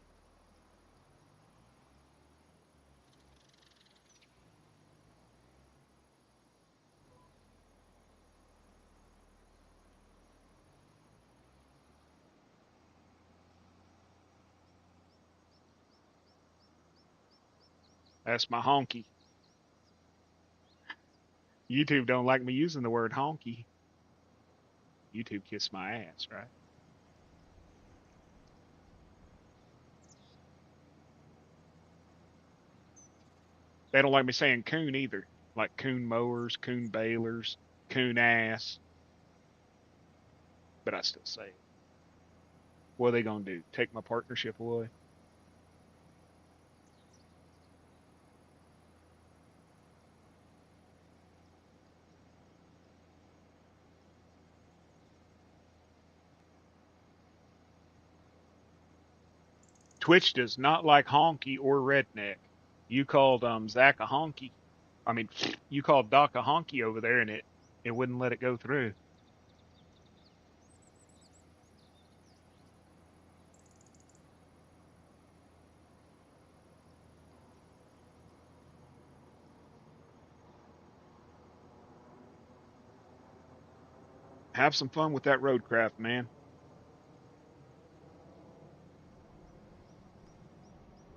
That's my honky. YouTube don't like me using the word honky. YouTube kiss my ass, right? They don't like me saying coon either. Like coon mowers, coon balers, coon ass. but I still say it. What are they gonna do? Take my partnership away? Twitch does not like honky or redneck. You called Zach a honky. I mean, you called Doc a honky over there, and it wouldn't let it go through. Have some fun with that roadcraft, man.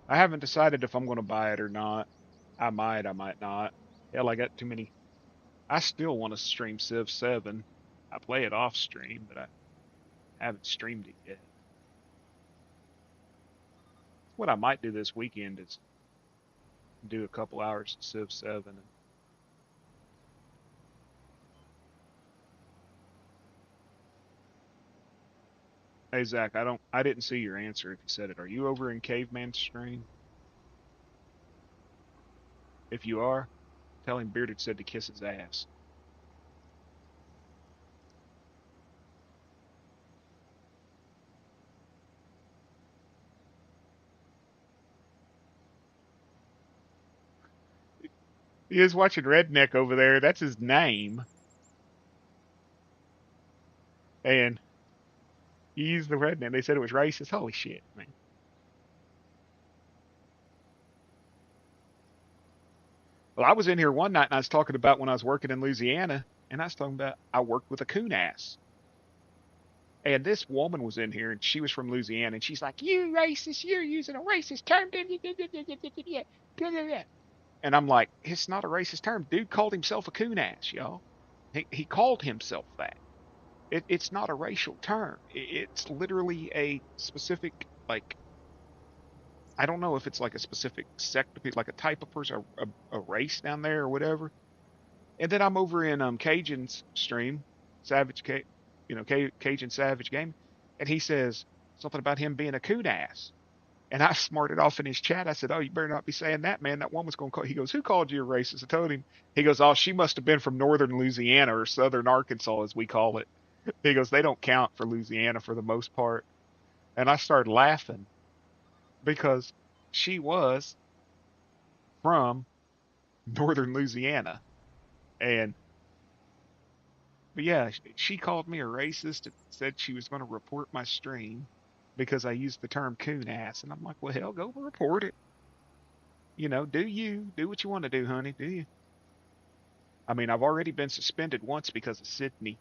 I haven't decided if I'm going to buy it or not. I might not. Hell, I got too many. I still want to stream Civ 7. I play it off stream, but I haven't streamed it yet. What I might do this weekend is do a couple hours of Civ 7. And, hey Zach, I didn't see your answer if you said it. Are you over in Caveman stream? If you are, tell him Bearded said to kiss his ass. He is watching Redneck over there. That's his name. And he's the redneck. They said it was racist. Holy shit, man. Well, I was in here one night and I was talking about when I was working in Louisiana, and I was talking about I worked with a coon ass. And this woman was in here and she was from Louisiana and she's like, "You racist, you're using a racist term." And I'm like, it's not a racist term. Dude called himself a coon ass, y'all. He called himself that. It's not a racial term. It's literally a specific, like, I don't know if it's like a specific sect of people, like a type of person, a race down there or whatever. And then I'm over in Cajun's stream, Savage, Cajun Savage Game, and he says something about him being a coon ass. And I smarted off in his chat. I said, "Oh, you better not be saying that, man. That woman's going to call." He goes, "Who called you a racist?" I told him. He goes, "Oh, she must have been from northern Louisiana or southern Arkansas, as we call it." He goes, "They don't count for Louisiana for the most part." And I started laughing because she was from northern Louisiana. And, but yeah, she called me a racist and said she was going to report my stream because I used the term coon ass. And I'm like, well, hell, go report it. Do you. Do what you want to do, honey. Do you? I mean, I've already been suspended once because of Sydney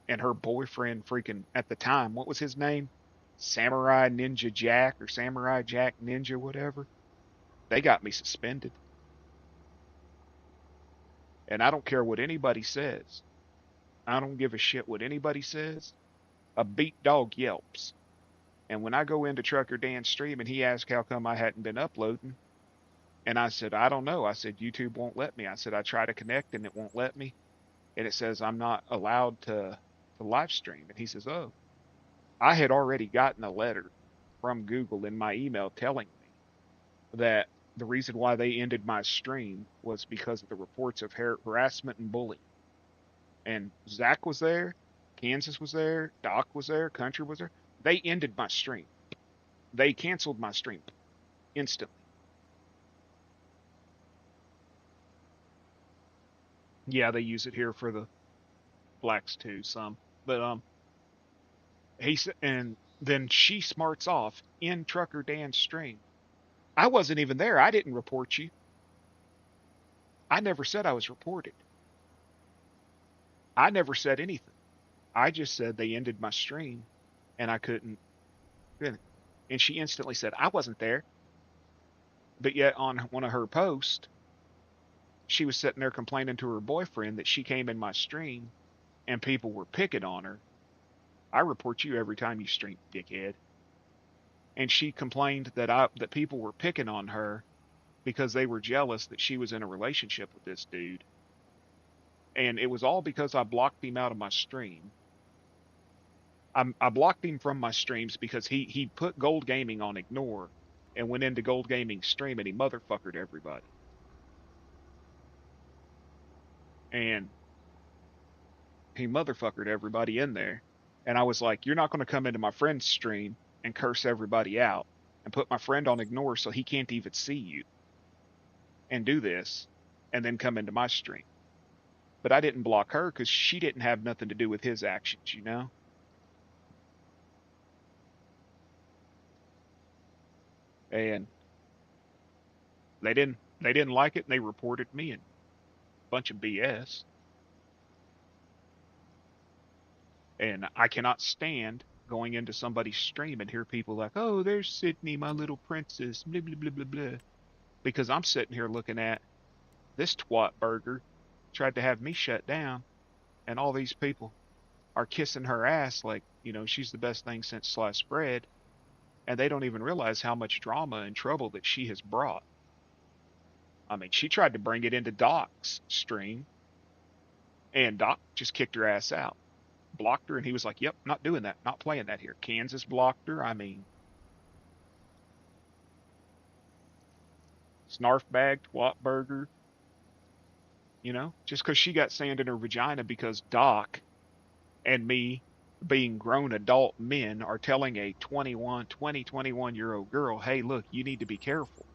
and her boyfriend freaking at the time. What was his name? Samurai Ninja Jack or Samurai Jack Ninja, whatever. They got me suspended. And I don't care what anybody says. I don't give a shit what anybody says. A beat dog yelps. And when I go into Trucker Dan's stream and he asked how come I hadn't been uploading, and I said, I don't know. I said, YouTube won't let me. I said, I try to connect and it won't let me. And it says I'm not allowed to live stream. And he says, oh, I had already gotten a letter from Google in my email telling me that the reason why they ended my stream was because of the reports of harassment and bullying. And Zach was there, Kansas was there, Doc was there, Country was there. They ended my stream. They canceled my stream instantly. Yeah, they use it here for the blacks too, some. But he said, and then she smarts off in Trucker Dan's stream. I wasn't even there. I didn't report you. I never said I was reported. I never said anything. I just said they ended my stream and I couldn't. And she instantly said, I wasn't there. But yet on one of her posts, she was sitting there complaining to her boyfriend that she came in my stream and people were picking on her. I report you every time you stream, dickhead. And she complained that people were picking on her because they were jealous that she was in a relationship with this dude. And it was all because I blocked him out of my stream. I blocked him from my streams because he put Gold Gaming on ignore and went into Gold Gaming's stream and he motherfuckered everybody. And he motherfuckered everybody in there. And I was like, you're not going to come into my friend's stream and curse everybody out and put my friend on ignore so he can't even see you and do this and then come into my stream. But I didn't block her because she didn't have nothing to do with his actions, you know? And they didn't like it and they reported me and a bunch of BS. And I cannot stand going into somebody's stream and hear people like, oh, there's Sydney, my little princess, blah, blah, blah, blah, blah. Because I'm sitting here looking at this twat burger tried to have me shut down, and all these people are kissing her ass like, she's the best thing since sliced bread, and they don't even realize how much drama and trouble that she has brought. I mean, she tried to bring it into Doc's stream, and Doc just kicked her ass out, blocked her, and he was like, yep, not doing that, not playing that here. Kansas blocked her. I mean, snarf bag, twat burger, just because she got sand in her vagina because Doc and me, being grown adult men, are telling a 21-21-year-old girl, hey, look, you need to be careful.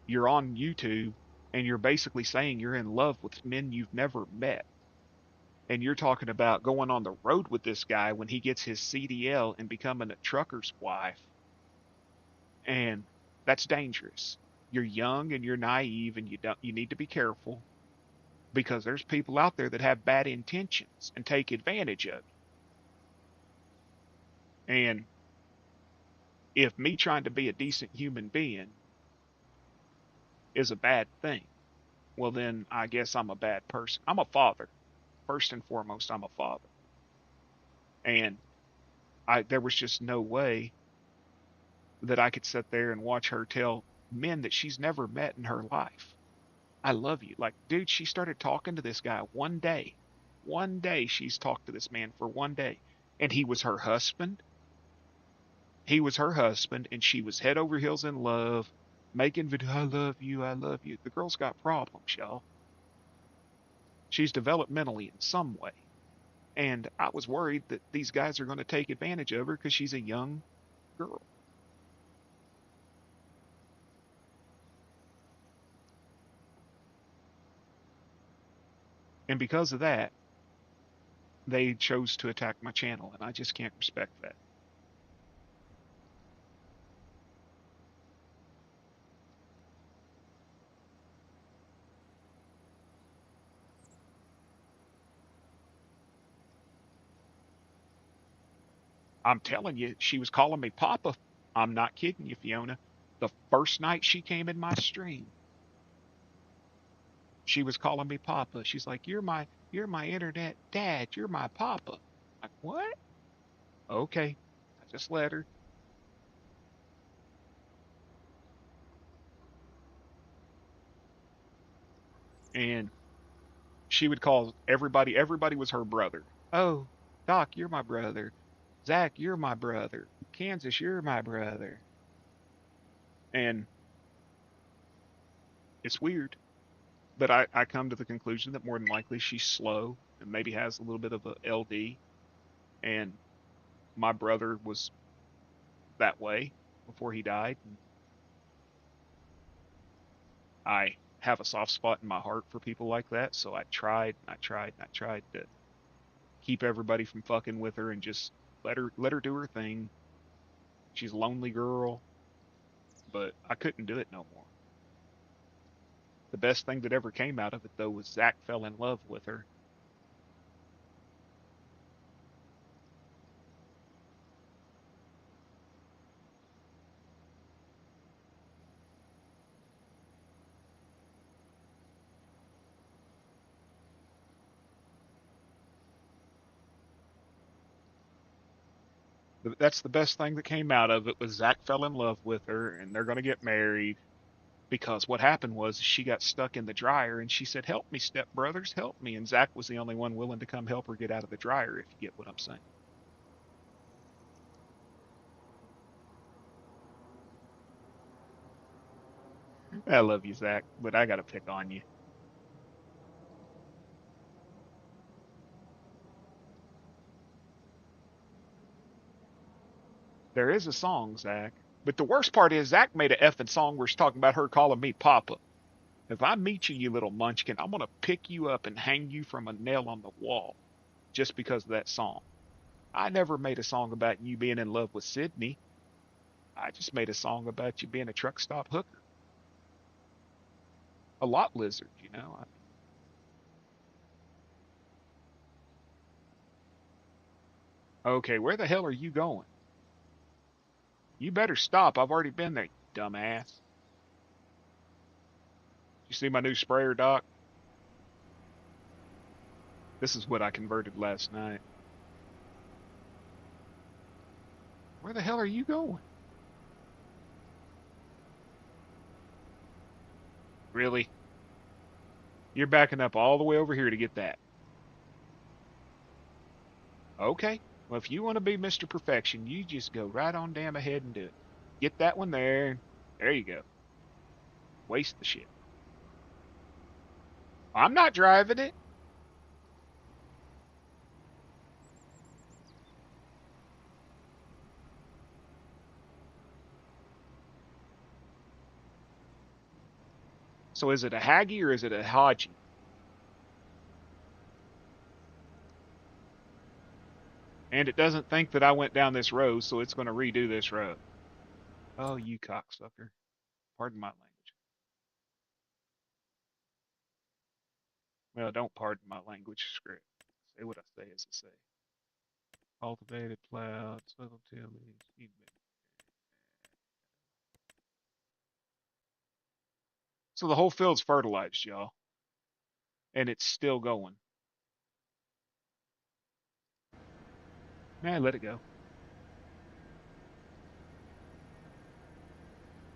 You're on YouTube and you're basically saying you're in love with men you've never met. And you're talking about going on the road with this guy when he gets his CDL and becoming a trucker's wife. And that's dangerous. You're young and you're naive and you need to be careful because there's people out there that have bad intentions and take advantage of you. And if me trying to be a decent human being is a bad thing, well, then I guess I'm a bad person. I'm a father. First and foremost, I'm a father. And there was just no way that I could sit there and watch her tell men that she's never met in her life, I love you. Like, dude, she started talking to this guy one day. One day she's talked to this man for one day. And he was her husband. He was her husband, and she was head over heels in love, making video, I love you, I love you. The girl's got problems, y'all. She's developmentally in some way. And I was worried that these guys are going to take advantage of her because she's a young girl. And because of that, they chose to attack my channel, and I just can't respect that. I'm telling you, she was calling me Papa. I'm not kidding you, Fiona. The first night she came in my stream, she was calling me Papa. She's like, you're my internet dad. You're my Papa. Like, what? Okay. I just let her. And she would call everybody. Everybody was her brother. Oh, Doc, you're my brother. Zach, you're my brother. Kansas, you're my brother. And it's weird. But I come to the conclusion that more than likely she's slow and maybe has a little bit of a LD. And my brother was that way before he died. And I have a soft spot in my heart for people like that. So I tried to keep everybody from fucking with her and just let her do her thing. She's a lonely girl, but I couldn't do it no more. The best thing that ever came out of it though was Zach fell in love with her. That's the best thing that came out of it was Zach fell in love with her and they're going to get married because what happened was she got stuck in the dryer and she said, help me, stepbrothers, help me. And Zach was the only one willing to come help her get out of the dryer, if you get what I'm saying. I love you, Zach, but I gotta pick on you. There is a song, Zach. But the worst part is Zach made an effing song where she's talking about her calling me Papa. If I meet you, you little munchkin, I'm gonna pick you up and hang you from a nail on the wall just because of that song. I never made a song about you being in love with Sydney. I just made a song about you being a truck stop hooker. A lot lizard, you know. Okay, where the hell are you going? You better stop. I've already been there, you dumbass. You see my new sprayer, Doc? This is what I converted last night. Where the hell are you going? Really? You're backing up all the way over here to get that. Okay. Well, if you want to be Mr. Perfection, you just go right on damn ahead and do it. Get that one there. There you go. Waste the shit. I'm not driving it. So is it a Haggy or is it a Haji? And it doesn't think that I went down this road, so it's going to redo this road. Oh, you cocksucker. Pardon my language. Well, don't pardon my language script. Say what I say as I say. Cultivated, plowed, swivel tilly, seed bed. So the whole field's fertilized, y'all. And it's still going. Man, let it go.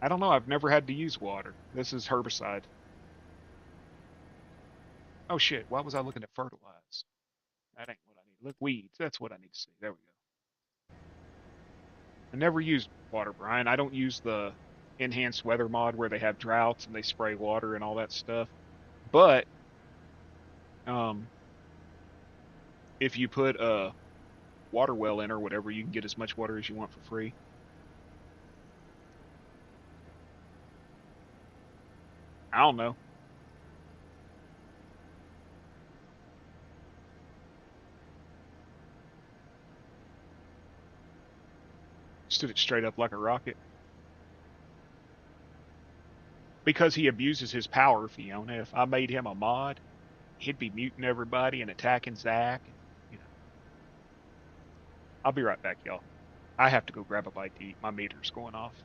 I don't know. I've never had to use water. This is herbicide. Oh shit. Why was I looking at fertilize? That ain't what I need. Look, weeds. That's what I need to see. There we go. I never used water, Brian. I don't use the enhanced weather mod where they have droughts and they spray water and all that stuff. But um, if you put a water well in or whatever, you can get as much water as you want for free. I don't know. Stood it straight up like a rocket. Because he abuses his power, Fiona. If I made him a mod, he'd be muting everybody and attacking Zach. And, you know, I'll be right back, y'all. I have to go grab a bite to eat. My meter's going off.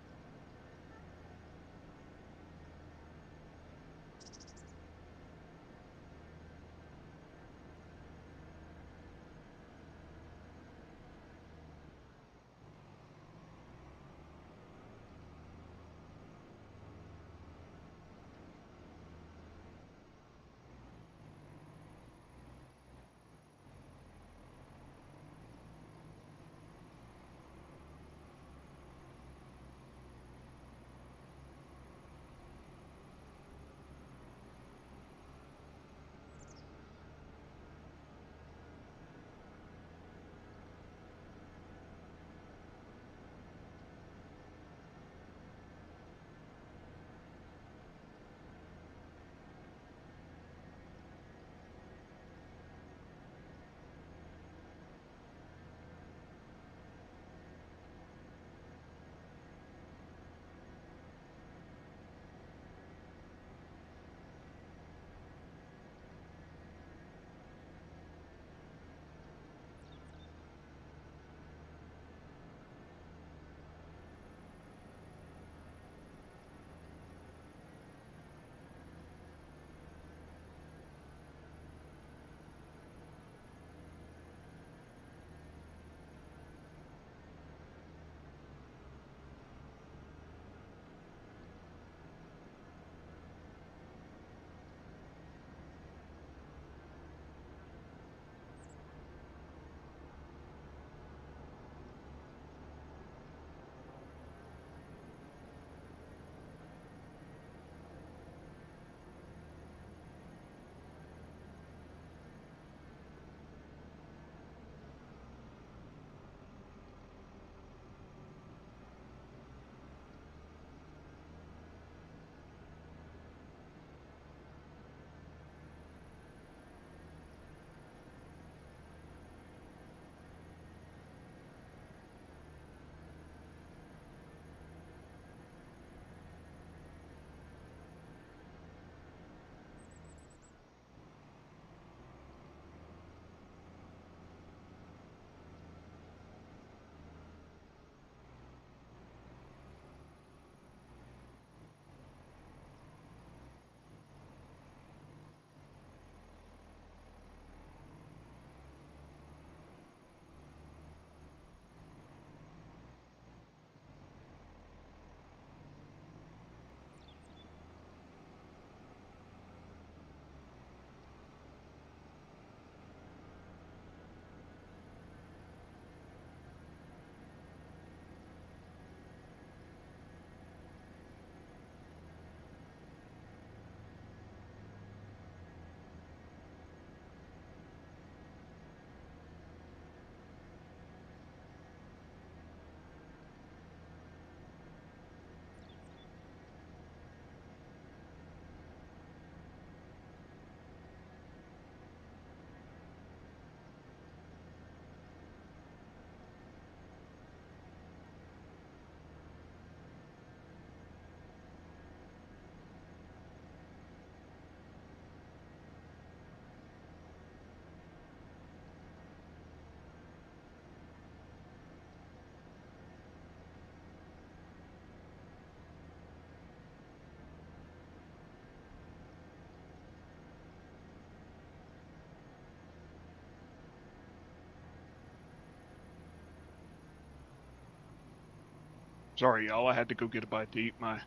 Sorry, y'all. I had to go get a bite to eat. My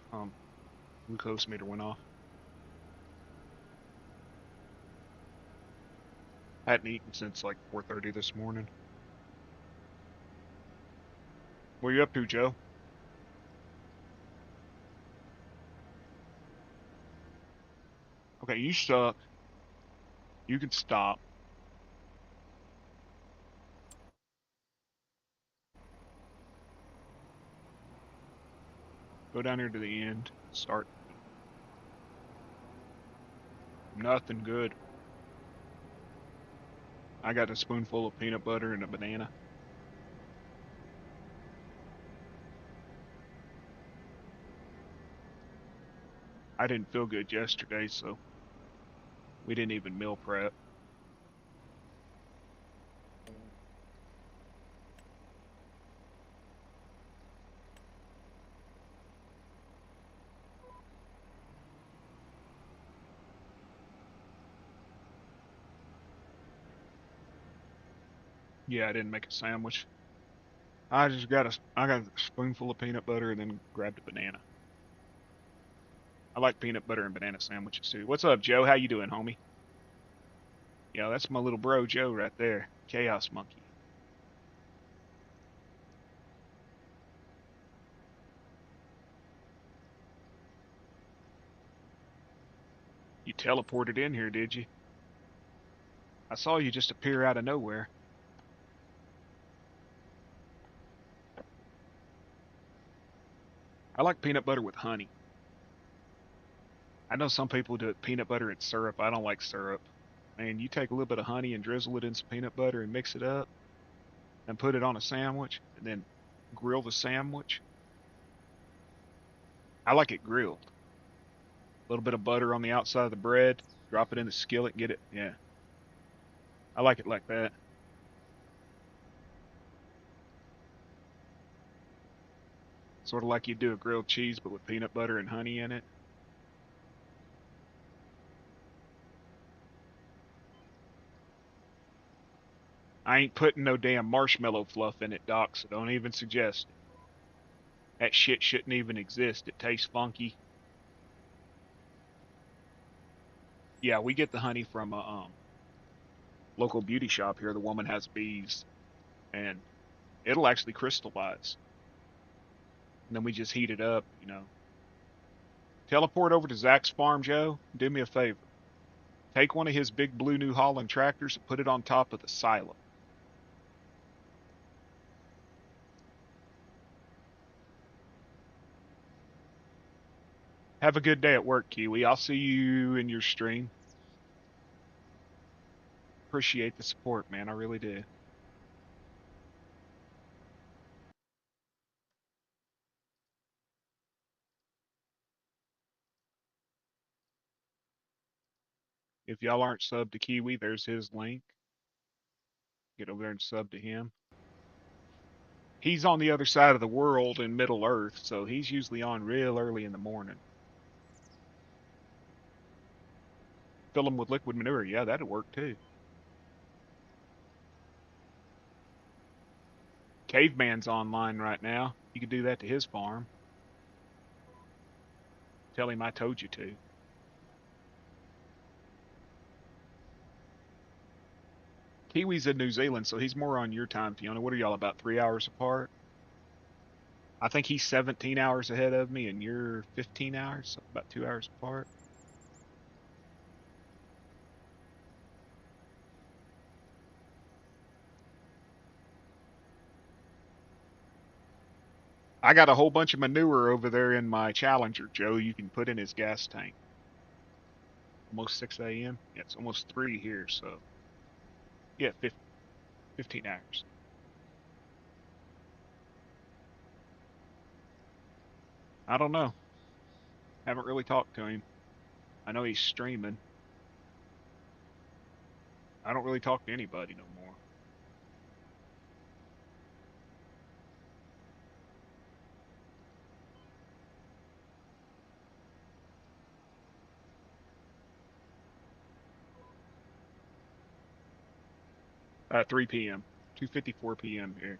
glucose meter went off. I hadn't eaten since like 4:30 this morning. What are you up to, Joe? Okay, you suck. You can stop. Go down here to the end. Start. Nothing good. I got a spoonful of peanut butter and a banana. I didn't feel good yesterday, so we didn't even meal prep. Yeah, I didn't make a sandwich. I got a spoonful of peanut butter and then grabbed a banana. I like peanut butter and banana sandwiches too. What's up, Joe? How you doing, homie? Yeah, that's my little bro Joe right there. Chaos Monkey. You teleported in here, did you? I saw you just appear out of nowhere. I like peanut butter with honey. I know some people do peanut butter and syrup. I don't like syrup. Man, you take a little bit of honey and drizzle it in some peanut butter and mix it up and put it on a sandwich and then grill the sandwich. I like it grilled. A little bit of butter on the outside of the bread, drop it in the skillet, get it. Yeah, I like it like that. Sort of like you do a grilled cheese, but with peanut butter and honey in it. I ain't putting no damn marshmallow fluff in it, Doc, so don't even suggest it. That shit shouldn't even exist. It tastes funky. Yeah, we get the honey from a local beauty shop here. The woman has bees, and it'll actually crystallize. And then we just heat it up. Teleport over to Zach's farm, Joe. Do me a favor. Take one of his big blue New Holland tractors and put it on top of the silo. Have a good day at work, Kiwi. I'll see you in your stream. Appreciate the support, man. I really do. If y'all aren't subbed to Kiwi, there's his link. Get over there and sub to him. He's on the other side of the world in Middle Earth, so he's usually on real early in the morning. Fill him with liquid manure. Yeah, that'd work too. Caveman's online right now. You could do that to his farm. Tell him I told you to. Kiwi's in New Zealand, so he's more on your time, Fiona. What are y'all about 3 hours apart? I think he's 17 hours ahead of me, and you're 15 hours, so about 2 hours apart. I got a whole bunch of manure over there in my Challenger, Joe. You can put in his gas tank. Almost 6 a.m. Yeah, it's almost 3 here, so yeah, 15 hours. I don't know. Haven't really talked to him. I know he's streaming. I don't really talk to anybody no more. 3 p.m. 2:54 p.m. here.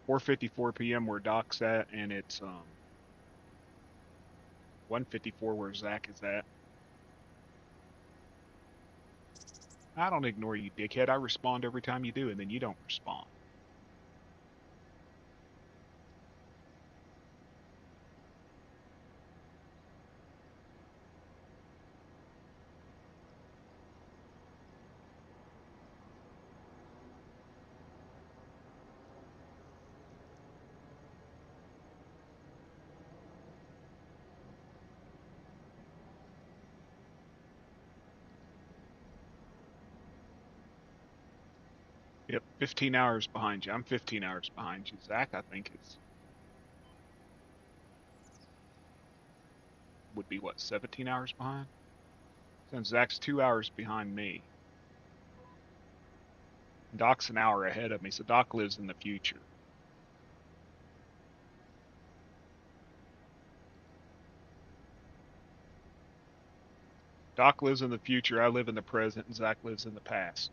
4:54 p.m. where Doc's at, and it's 1:54 where Zach is at. I don't ignore you, dickhead. I respond every time you do, and then you don't respond. Yep, 15 hours behind you. I'm 15 hours behind you. Zach, I think, would be what, 17 hours behind? Since Zach's 2 hours behind me. Doc's an hour ahead of me, so Doc lives in the future. Doc lives in the future, I live in the present, and Zach lives in the past.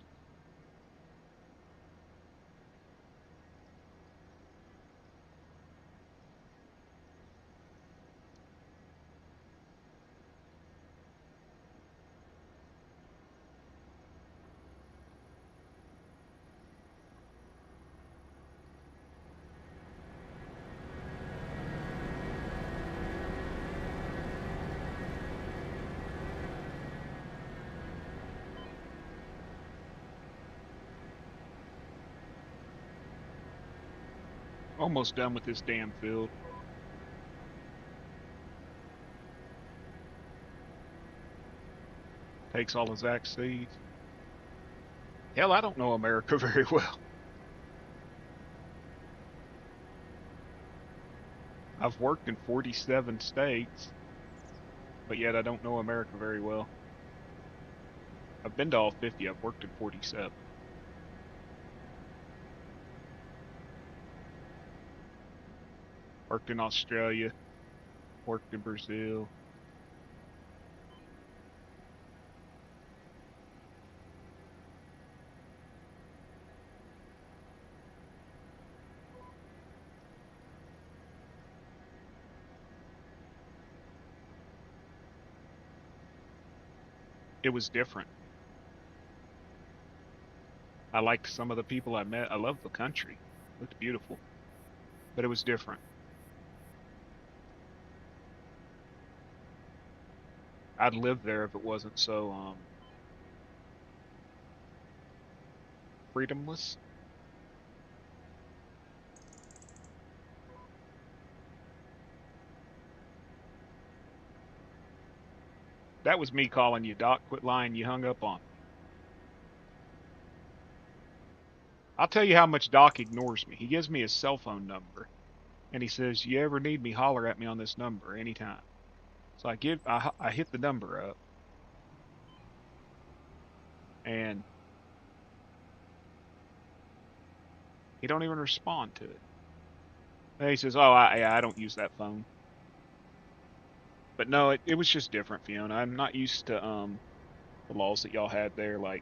Almost done with this damn field. Takes all of Zach's seeds. Hell, I don't know America very well. I've worked in 47 states, but yet I don't know America very well. I've been to all 50. I've worked in 47. Worked in Australia, worked in Brazil. It was different. I liked some of the people I met. I loved the country. It looked beautiful. But it was different. I'd live there if it wasn't so freedomless. That was me calling you, Doc. Quit lying. You hung up on me. I'll tell you how much Doc ignores me. He gives me his cell phone number, and he says, "You ever need me, holler at me on this number anytime." So I hit the number up, and he don't even respond to it. And he says, "Oh, I don't use that phone." But no, it was just different, Fiona. I'm not used to the laws that y'all had there. Like,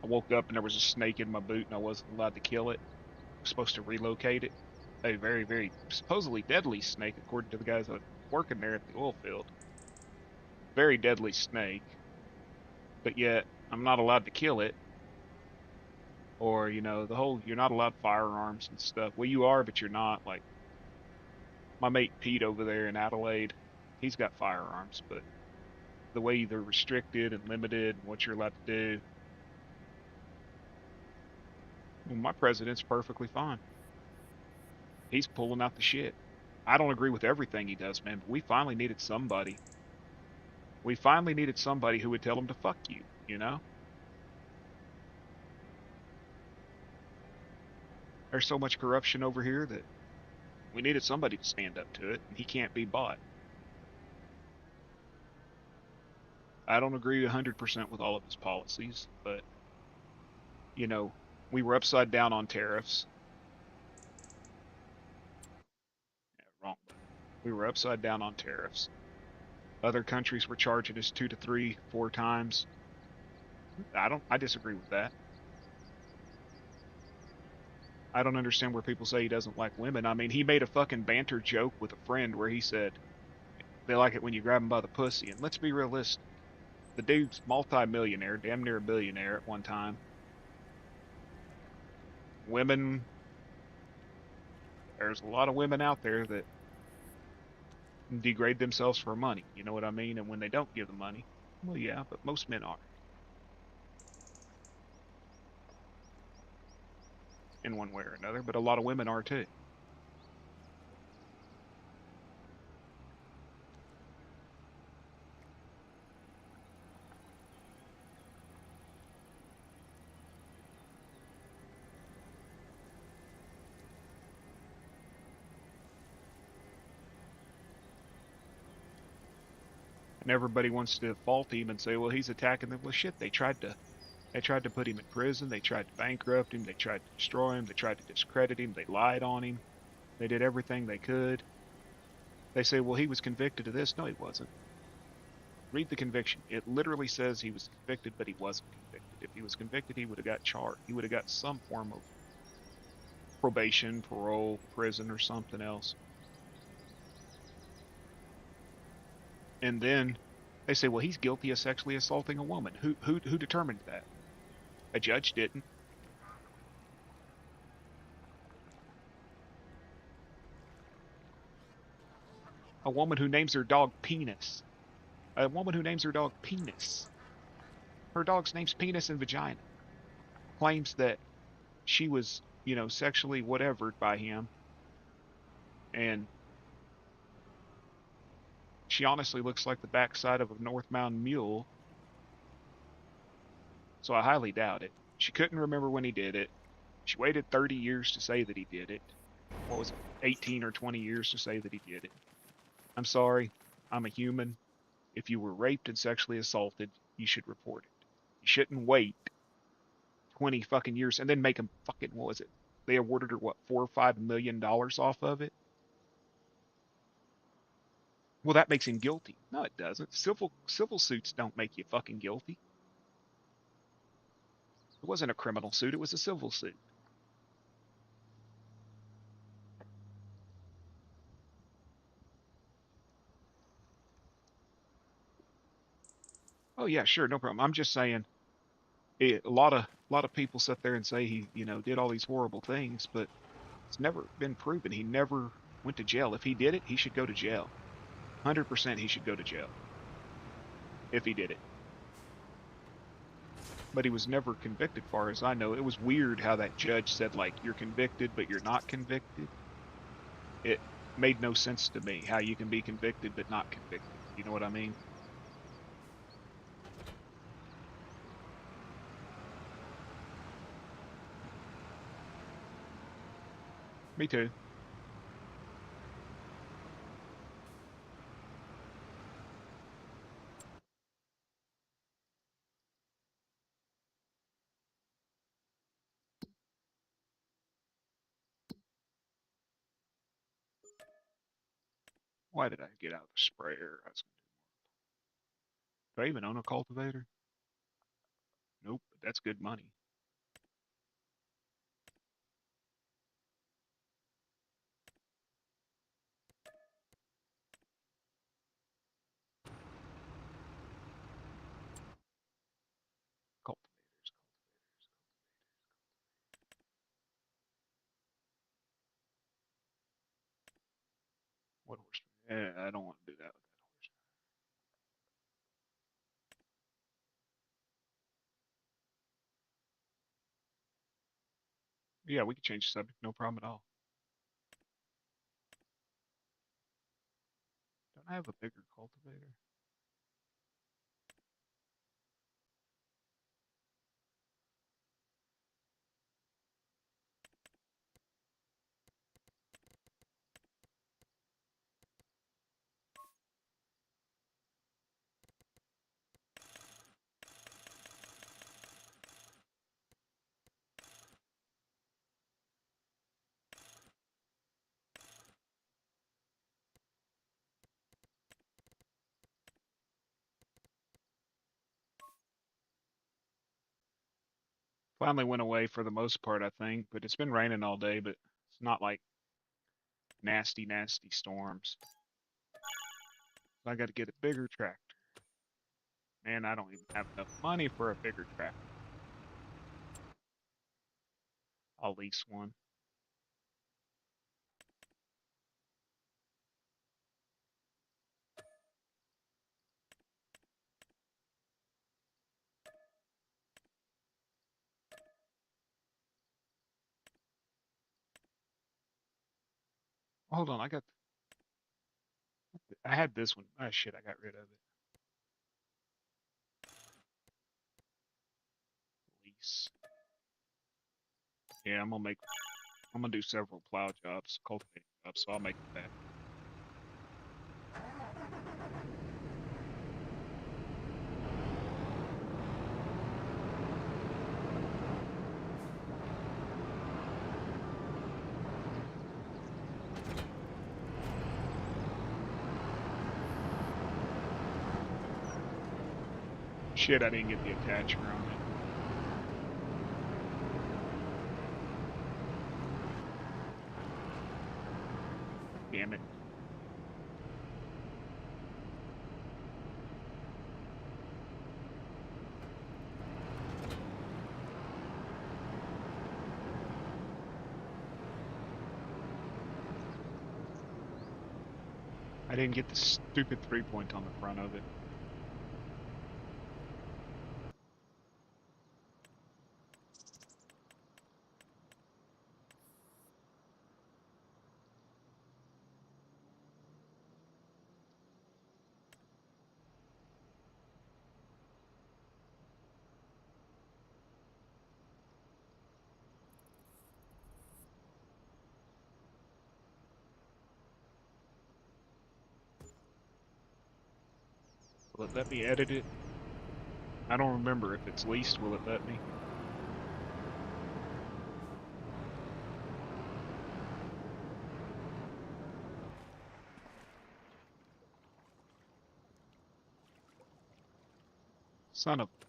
I woke up and there was a snake in my boot, and I wasn't allowed to kill it. I was supposed to relocate it. A very, very supposedly deadly snake, according to the guys that were working there at the oil field. Very deadly snake, but yet I'm not allowed to kill it. Or, the whole, you're not allowed firearms and stuff. Well, you are, but you're not. Like, my mate Pete over there in Adelaide, he's got firearms, but the way they're restricted and limited and what you're allowed to do, well, my president's perfectly fine. He's pulling out the shit. I don't agree with everything he does, man, but we finally needed somebody. We finally needed somebody who would tell him to fuck you, you know? There's so much corruption over here that we needed somebody to stand up to it, and he can't be bought. I don't agree 100% with all of his policies, but, you know, we were upside down on tariffs. Yeah, wrong. We were upside down on tariffs. Other countries were charging us 2 to 3, 4 times. I disagree with that. I don't understand where people say he doesn't like women. I mean, he made a fucking banter joke with a friend where he said they like it when you grab them by the pussy. And let's be realistic. The dude's multi-millionaire, damn near a billionaire at one time. Women, there's a lot of women out there that degrade themselves for money. You know what I mean? And when they don't give the money, well, yeah, but most men are in one way or another. But a lot of women are too. And everybody wants to fault him and say, well, he's attacking them. Well, shit, they tried to put him in prison. They tried to bankrupt him. They tried to destroy him. They tried to discredit him. They lied on him. They did everything they could. They say, well, he was convicted of this. No, he wasn't. Read the conviction. It literally says he was convicted, but he wasn't convicted. If he was convicted, he would have got charged. He would have got some form of probation, parole, prison, or something else. And then they say, well, he's guilty of sexually assaulting a woman. Who determined that? A judge didn't. A woman who names her dog Penis. A woman who names her dog Penis. Her dog's name's Penis and Vagina. Claims that she was, sexually whatevered by him, and she honestly looks like the backside of a North Mountain mule, so I highly doubt it. She couldn't remember when he did it. She waited 30 years to say that he did it. What was it, 18 or 20 years to say that he did it? I'm sorry, I'm a human. If you were raped and sexually assaulted, you should report it. You shouldn't wait 20 fucking years and then make him fucking, what was it? They awarded her, what, $4 or $5 million off of it? Well, that makes him guilty. No, it doesn't. Civil suits don't make you fucking guilty. It wasn't a criminal suit, it was a civil suit. Oh yeah, sure, no problem. I'm just saying a lot of people sit there and say he, did all these horrible things, but it's never been proven. He never went to jail. If he did it, he should go to jail. 100% he should go to jail if he did it. But he was never convicted, far as I know. It was weird how that judge said, like, you're convicted, but you're not convicted. It made no sense to me how you can be convicted but not convicted. You know what I mean? Me too. Why did I get out of the sprayer? Do I even own a cultivator? Nope, but that's good money. Cultivators, cultivators. What horse? I don't want to do that with that horse. Yeah, we can change the subject. No problem at all. Don't I have a bigger cultivator? Finally went away for the most part, I think, but it's been raining all day, but it's not like nasty, nasty storms. So I got to get a bigger tractor. Man, I don't even have enough money for a bigger tractor. I'll lease one. Hold on, I had this one. Oh shit, I got rid of it. Lease. Yeah, I'm gonna do several plow jobs, cultivating jobs, so I'll make it that. Shit, I didn't get the attachment on it. Damn it. I didn't get the stupid 3-point on the front of it. Will it let me edit it? I don't remember if it's leased. Will it let me? Son of a bitch.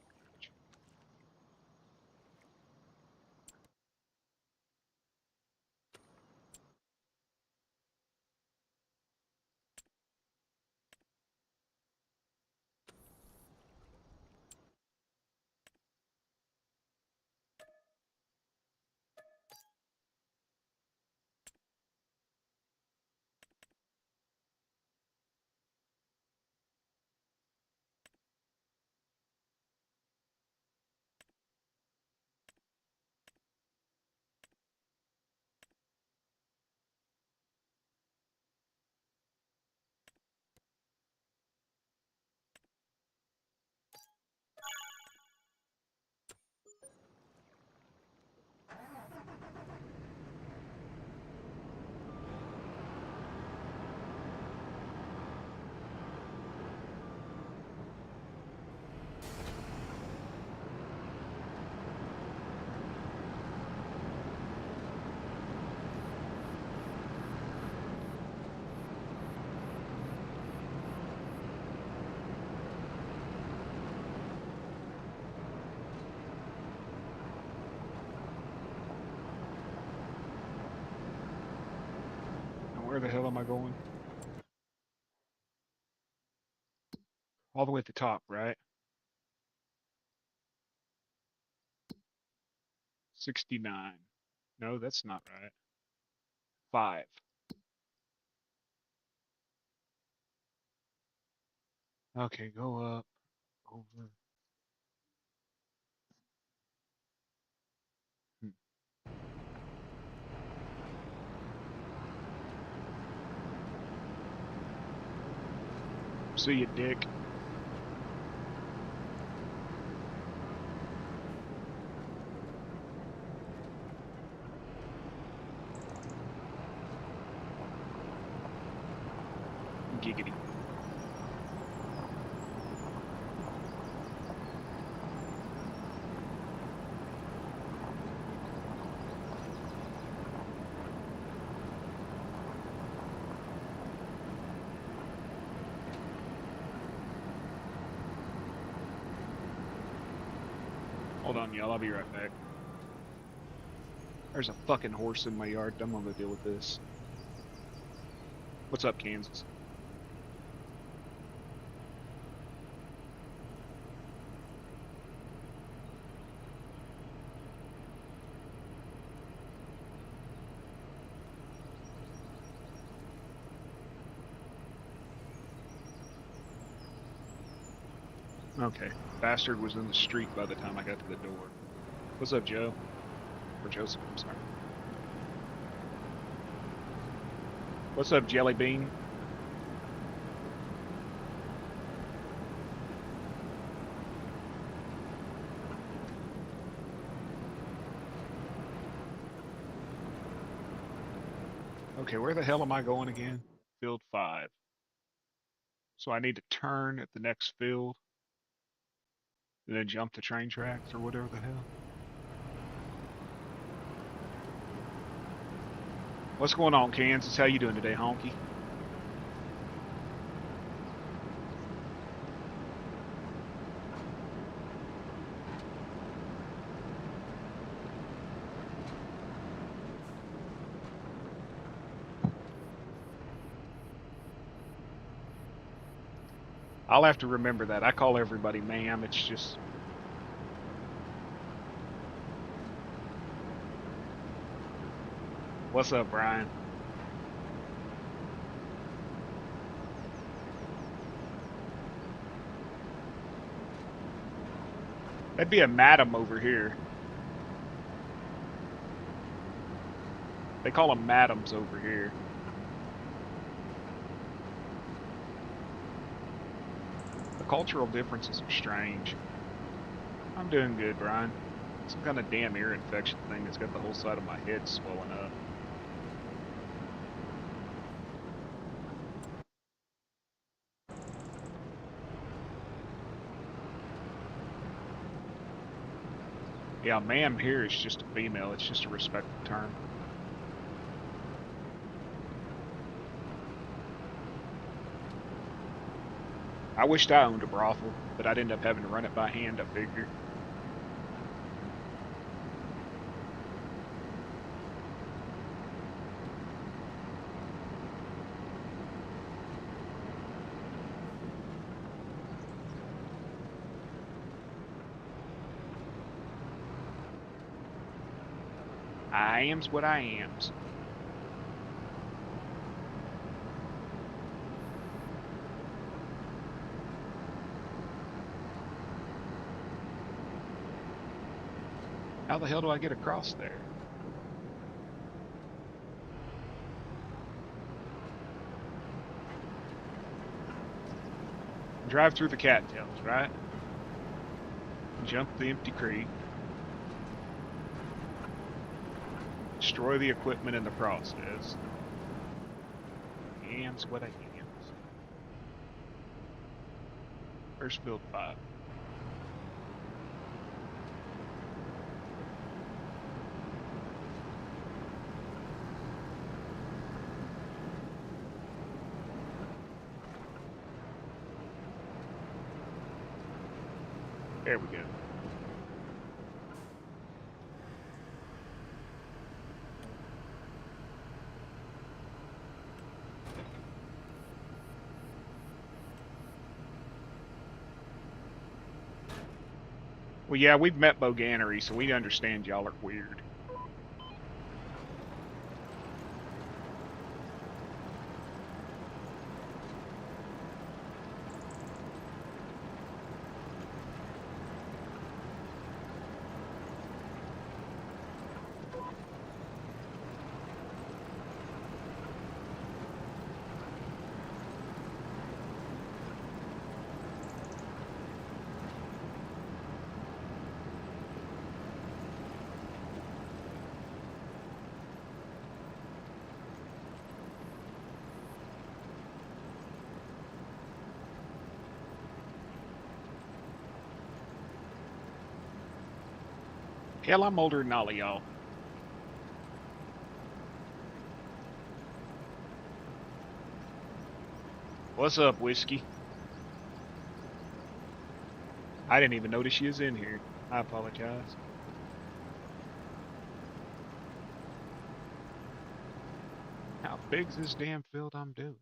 And where the hell am I going? All the way at the top, right? 69. No, that's not right. 5. Okay, go up, over. Hmm. See you, dick. Giggity. Hold on, y'all. I'll be right back. There's a fucking horse in my yard. I'm gonna deal with this. What's up, Kansas? Okay. Bastard was in the street by the time I got to the door. What's up, Joe? Or Joseph, I'm sorry. What's up, Jelly Bean? Okay, where the hell am I going again? Field 5. So I need to turn at the next field and then jump the train tracks or whatever the hell. What's going on, Kansas? How you doing today, honky? I'll have to remember that. I call everybody ma'am. It's just... What's up, Brian? That'd be a madam over here. They call them madams over here. The cultural differences are strange. I'm doing good, Brian. Some kind of damn ear infection thing that's got the whole side of my head swollen up. Yeah, ma'am here is just a female. It's just a respectful term. I wished I owned a brothel, but I'd end up having to run it by hand, I figure. I am's what I am's. How the hell do I get across there? Drive through the cattails, right? Jump the empty creek. Destroy the equipment in the process. Am's what I am's. First field 5. There we go. Well, yeah, we've met Boganery, so we understand y'all are weird. Hell, I'm older than all of y'all. What's up, Whiskey? I didn't even notice she was in here. I apologize. big's this damn field I'm doing?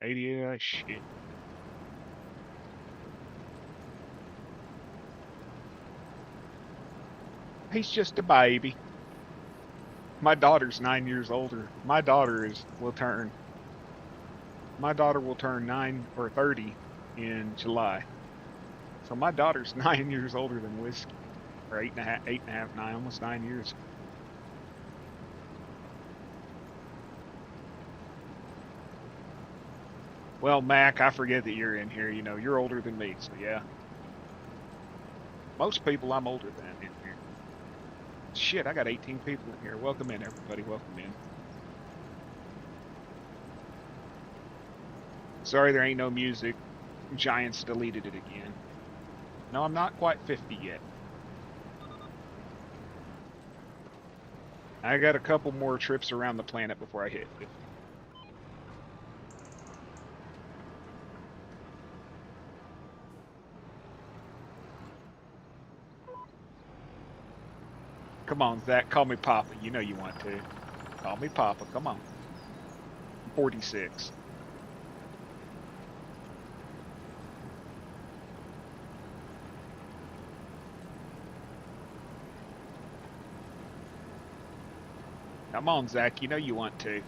88, shit. He's just a baby. My daughter's 9 years older. My daughter will turn 9 or 30 in July. So my daughter's 9 years older than Whiskey. Or 8.5, 9, almost 9 years. Well, Mac, I forget that you're in here. You know, you're older than me, so yeah. Most people I'm older than in here. Shit, I got 18 people in here. Welcome in, everybody. Welcome in. Sorry there ain't no music. Giants deleted it again. No, I'm not quite 50 yet. I got a couple more trips around the planet before I hit 50. Come on, Zach. Call me Papa. You know you want to. Call me Papa. Come on. I'm 46. Come on, Zach. You know you want to.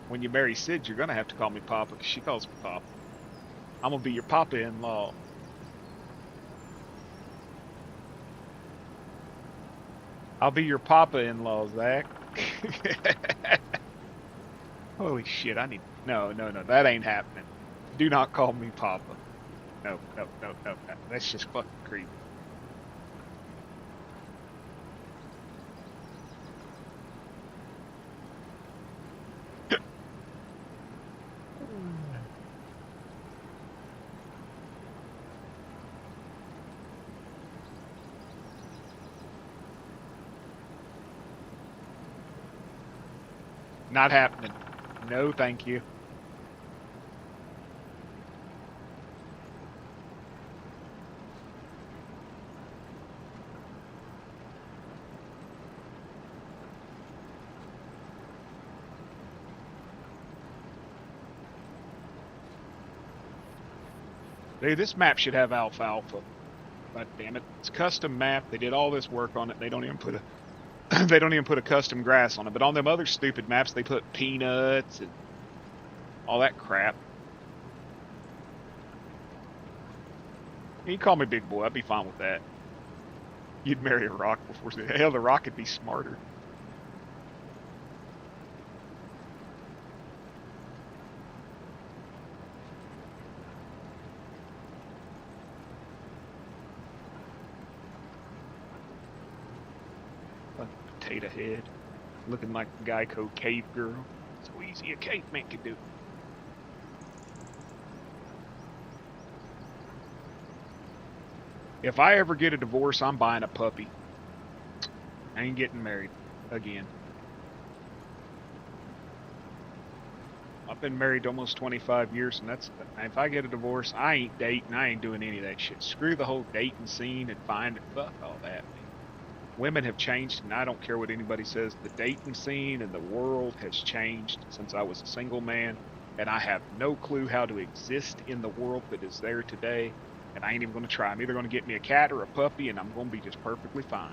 When you marry Sid, you're going to have to call me Papa because she calls me Papa. I'm going to be your Papa-in-law. I'll be your Papa-in-law, Zach. Holy shit, I need... No, that ain't happening. Do not call me Papa. No. That's just fucking creepy. Not happening. No, thank you. Dude, this map should have alfalfa. God damn it. It's a custom map. They did all this work on it. They don't even put a they don't even put a custom grass on it. But on them other stupid maps, they put peanuts and all that crap. You call me big boy. I'd be fine with that. You'd marry a rock before... Hell, the rock would be smarter. Potato head. Looking like the Geico cave girl. So easy a caveman could do. If I ever get a divorce, I'm buying a puppy. I ain't getting married again. I've been married almost 25 years, and if I get a divorce, I ain't dating. I ain't doing any of that shit. Screw the whole dating scene and finding. Fuck all that. Women have changed, and I don't care what anybody says. The dating scene and the world has changed since I was a single man, and I have no clue how to exist in the world that is there today, and I ain't even going to try. I'm either going to get me a cat or a puppy, and I'm going to be just perfectly fine.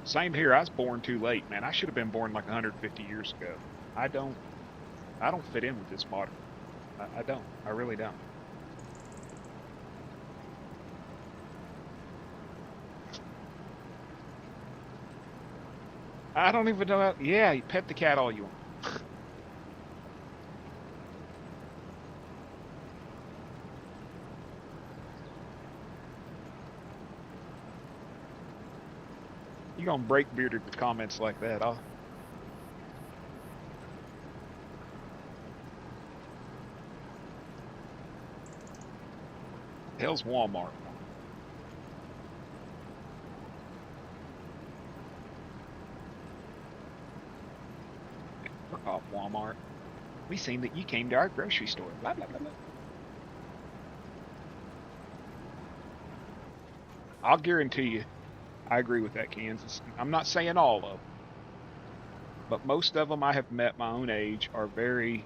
Same here. I was born too late, man. I should have been born like 150 years ago. I don't fit in with this modern. I don't. I really don't. I don't even know how... Yeah, you pet the cat all you want. You gonna break bearded with comments like that, huh? Hell's Walmart. Fuck off, Walmart. We seen that you came to our grocery store. Blah, blah, blah, blah. I'll guarantee you, I agree with that, Kansas. I'm not saying all of them, but most of them I have met my own age are very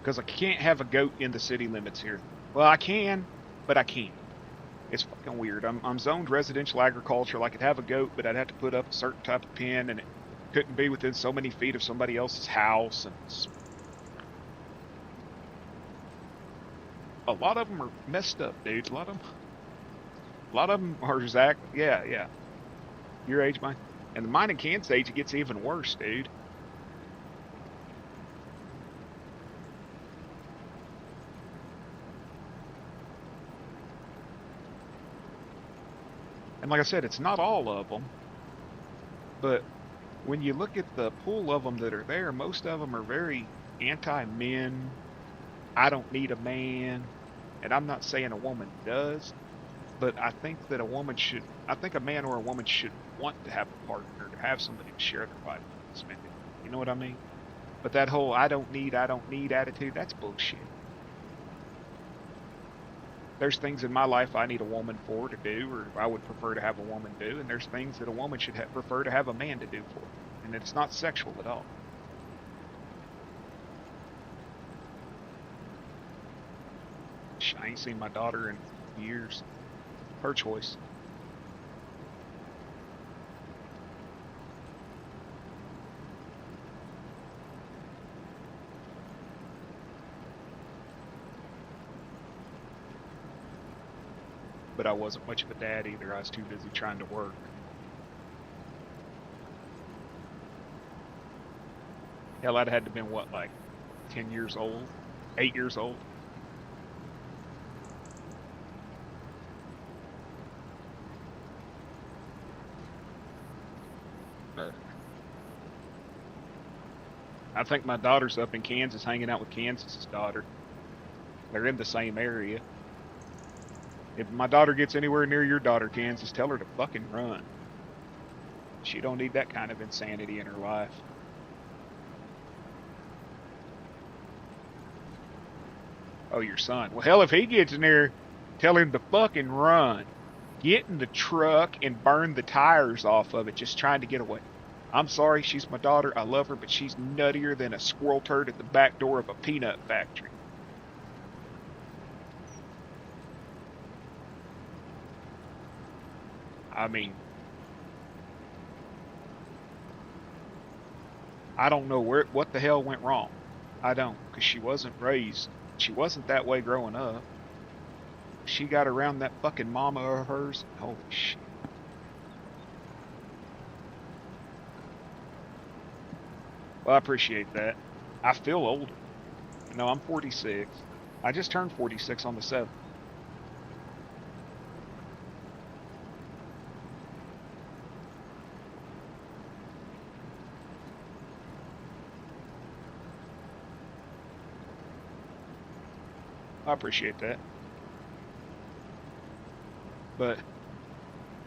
because I can't have a goat in the city limits here. Well, I can, but I can't. It's fucking weird. I'm zoned residential agriculture. I could have a goat, but I'd have to put up a certain type of pen, and it couldn't be within so many feet of somebody else's house. And a lot of them are messed up, dude. A lot of them are exactly, yeah, yeah. Your age, mine, and mine in Kansas age, it gets even worse, dude. And like I said, it's not all of them, but when you look at the pool of them that are there, most of them are very anti-men. I don't need a man, and I'm not saying a woman does, but I think that a woman should. I think a man or a woman should want to have a partner, to have somebody to share their life with, spend it. You know what I mean? But that whole I don't need attitude, that's bullshit. There's things in my life I need a woman for to do, or I would prefer to have a woman do, and there's things that a woman should prefer to have a man to do for her. And it's not sexual at all. I ain't seen my daughter in years. Her choice. But I wasn't much of a dad either. I was too busy trying to work. Hell, I'd had to been what, like 10 years old, 8 years old. But I think my daughter's up in Kansas hanging out with Kansas's daughter. They're in the same area. If my daughter gets anywhere near your daughter, Kansas, tell her to fucking run. She don't need that kind of insanity in her life. Oh, your son. Well, hell, if he gets in there, tell him to fucking run. Get in the truck and burn the tires off of it, just trying to get away. I'm sorry, she's my daughter. I love her, but she's nuttier than a squirrel turd at the back door of a peanut factory. I mean, I don't know what the hell went wrong. I don't, because she wasn't that way growing up. She got around that fucking mama of hers. Holy shit. Well, I appreciate that. I feel older. No, I'm 46. I just turned 46 on the 7th. I appreciate that. But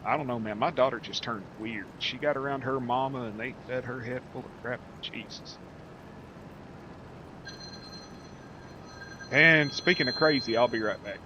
I don't know, man. My daughter just turned weird. She got around her mama and they fed her head full of crap. Jesus. And speaking of crazy, I'll be right back.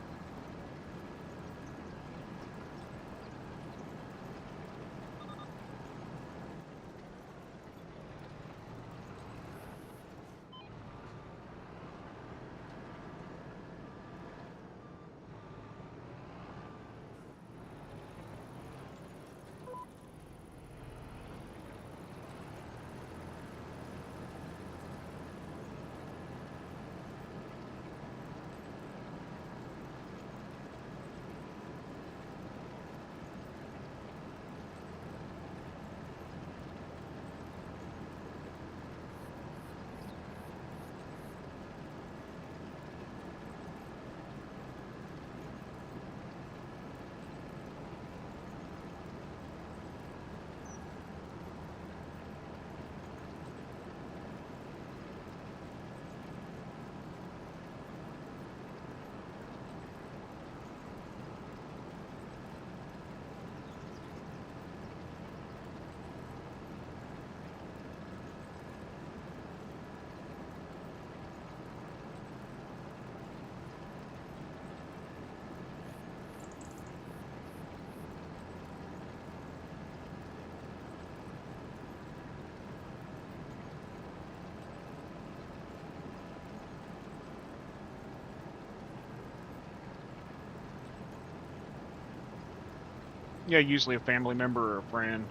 Yeah, usually a family member or a friend.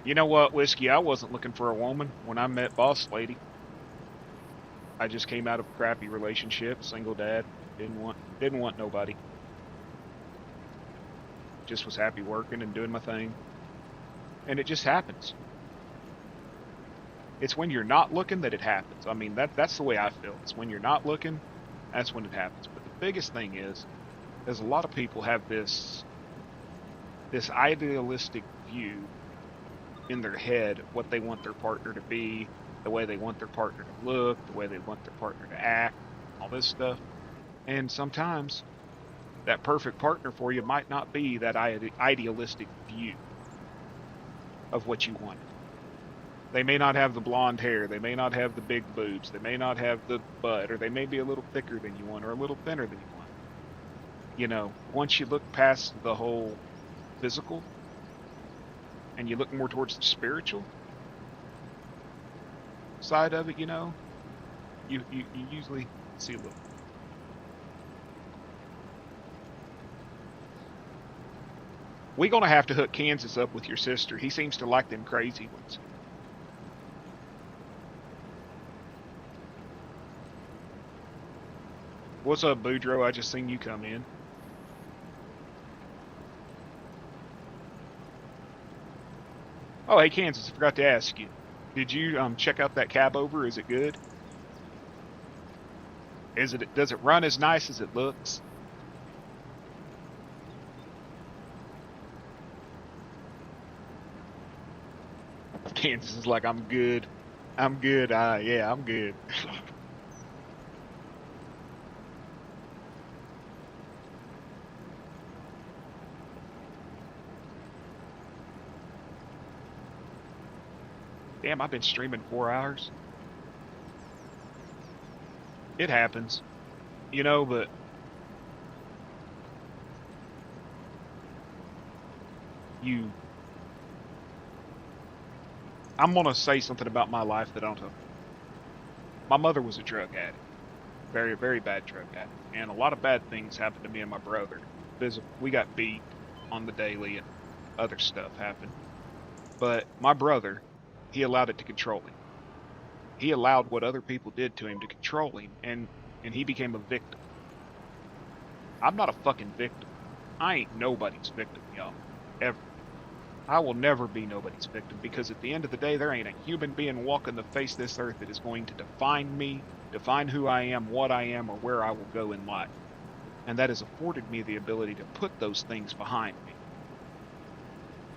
You know what, Whiskey? I wasn't looking for a woman when I met Boss Lady. I just came out of a crappy relationship, single dad. Didn't want nobody. Just was happy working and doing my thing. And it just happens. It's when you're not looking that it happens. I mean, that's the way I feel. It's when you're not looking, that's when it happens. But the biggest thing is a lot of people have this idealistic view in their head of what they want their partner to be, the way they want their partner to look, the way they want their partner to act, all this stuff. And sometimes that perfect partner for you might not be that idealistic view of what you want. They may not have the blonde hair, they may not have the big boobs, they may not have the butt, or they may be a little thicker than you want, or a little thinner than you want. You know, once you look past the whole physical and you look more towards the spiritual side of it, you usually see a little. We're gonna have to hook Kansas up with your sister. He seems to like them crazy ones. What's up, Boudreaux? I just seen you come in. Oh, hey, Kansas, I forgot to ask you. Did you check out that cab over? Is it good? Does it run as nice as it looks? Kansas is like, I'm good. I'm good. Yeah, I'm good. Damn, I've been streaming 4 hours. It happens, but you. I'm gonna say something about my life that I don't know. My mother was a drug addict, very, very bad drug addict, and a lot of bad things happened to me and my brother. We got beat on the daily, and other stuff happened. But my brother, he allowed it to control him. He allowed what other people did to him to control him, and he became a victim. I'm not a fucking victim. I ain't nobody's victim, y'all. Ever. I will never be nobody's victim because at the end of the day, there ain't a human being walking the face of this earth that is going to define me, define who I am, what I am, or where I will go in life. And that has afforded me the ability to put those things behind me.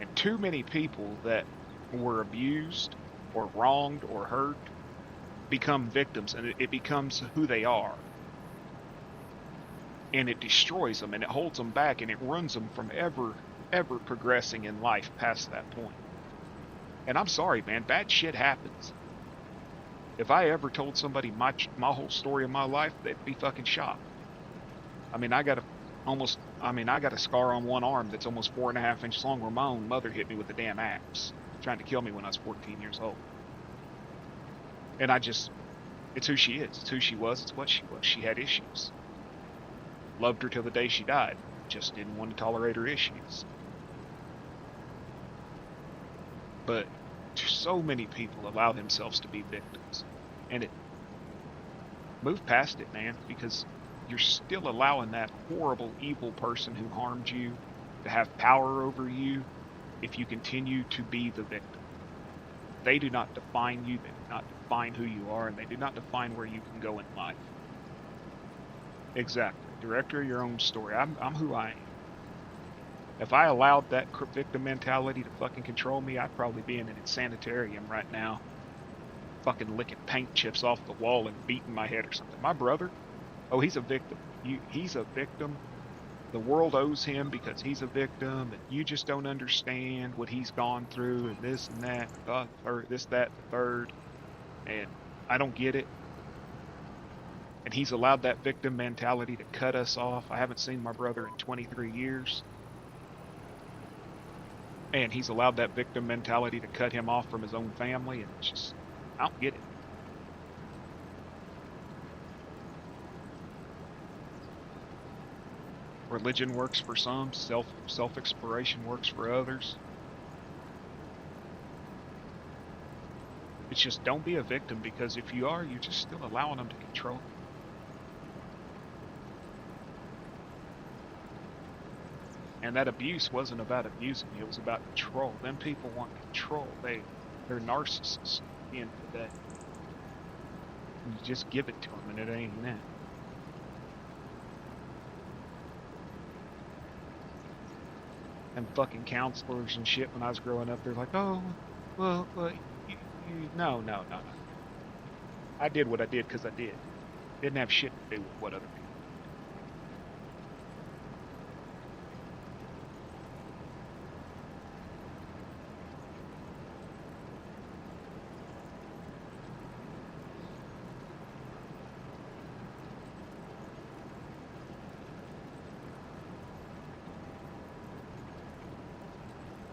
And too many people that were abused or wronged or hurt become victims, and it becomes who they are. And it destroys them, and it holds them back, and it runs them from ever progressing in life past that point. And I'm sorry, man, bad shit happens. If I ever told somebody my whole story of my life, they'd be fucking shocked. I mean, I got a scar on one arm that's almost 4.5 inches long where my own mother hit me with a damn axe, trying to kill me when I was 14 years old. And it's who she is, it's who she was, it's what she was. She had issues. Loved her till the day she died. Just didn't want to tolerate her issues. But so many people allow themselves to be victims. And move past it, man, because you're still allowing that horrible, evil person who harmed you to have power over you if you continue to be the victim. They do not define you, they do not define who you are, and they do not define where you can go in life. Exactly. Director of your own story. I'm who I am. If I allowed that victim mentality to fucking control me, I'd probably be in an sanitarium right now, fucking licking paint chips off the wall and beating my head or something. My brother, oh, he's a victim. He's a victim. The world owes him because he's a victim, and you just don't understand what he's gone through, and this and that, or this, that, the third, and I don't get it. And he's allowed that victim mentality to cut us off. I haven't seen my brother in 23 years. And he's allowed that victim mentality to cut him off from his own family. And it's just, I don't get it. Religion works for some, self-exploration works for others. It's just don't be a victim, because if you are, you're just still allowing them to control you. And that abuse wasn't about abusing you, it was about control. Them people want control. They're narcissists at the end of the day. And you just give it to them, and it ain't that. And fucking counselors and shit when I was growing up, they're like, oh, well, no. I did what I did because I did. Didn't have shit to do with what other people.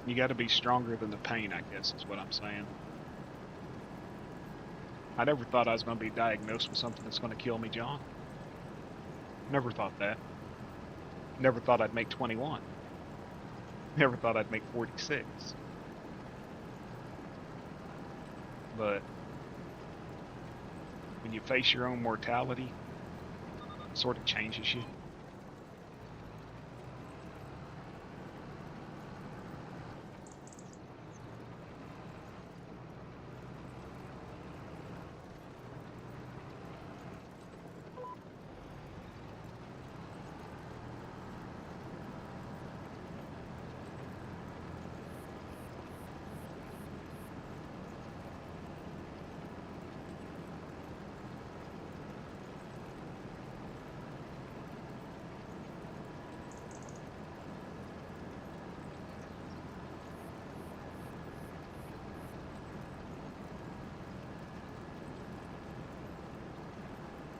You got to be stronger than the pain, I guess, is what I'm saying. I never thought I was going to be diagnosed with something that's going to kill me, John. Never thought that. Never thought I'd make 21. Never thought I'd make 46. But when you face your own mortality, it sort of changes you.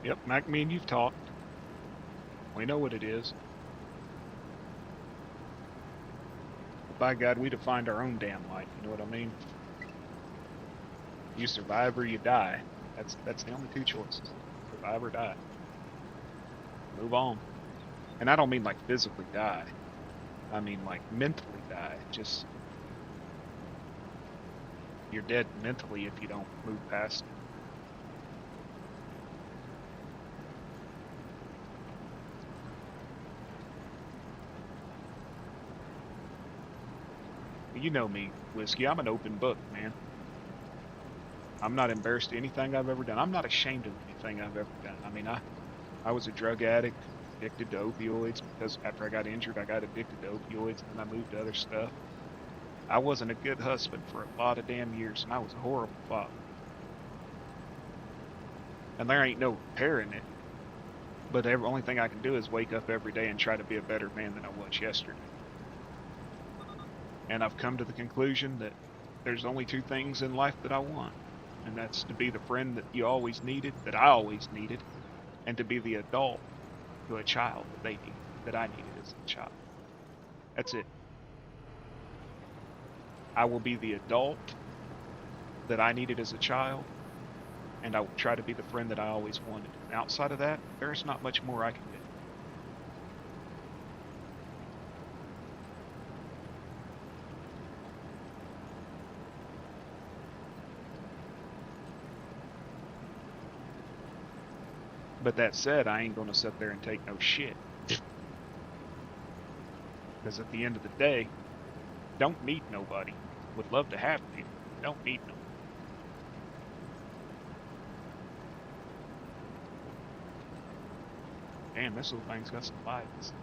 Yep, Mac, me and you've talked. We know what it is. By God, we defined our own damn life, you know what I mean? You survive or you die. That's the only two choices. Survive or die. Move on. And I don't mean like physically die. I mean like mentally die. Just you're dead mentally if you don't move past it. You know me, Whiskey. I'm an open book, man. I'm not embarrassed of anything I've ever done. I'm not ashamed of anything I've ever done. I mean, I was a drug addict, addicted to opioids, because after I got injured, I got addicted to opioids, and then I moved to other stuff. I wasn't a good husband for a lot of damn years, and I was a horrible father. And there ain't no repairing it. But the only thing I can do is wake up every day and try to be a better man than I was yesterday. And I've come to the conclusion that there's only two things in life that I want. And that's to be the friend that you always needed, that I always needed, and to be the adult to a child that they needed, that I needed as a child. That's it. I will be the adult that I needed as a child, and I will try to be the friend that I always wanted. And outside of that, there's not much more I can do. But that said, I ain't going to sit there and take no shit. Because at the end of the day, don't need nobody. Would love to have people. Don't need nobody. Damn, this little thing's got some lights.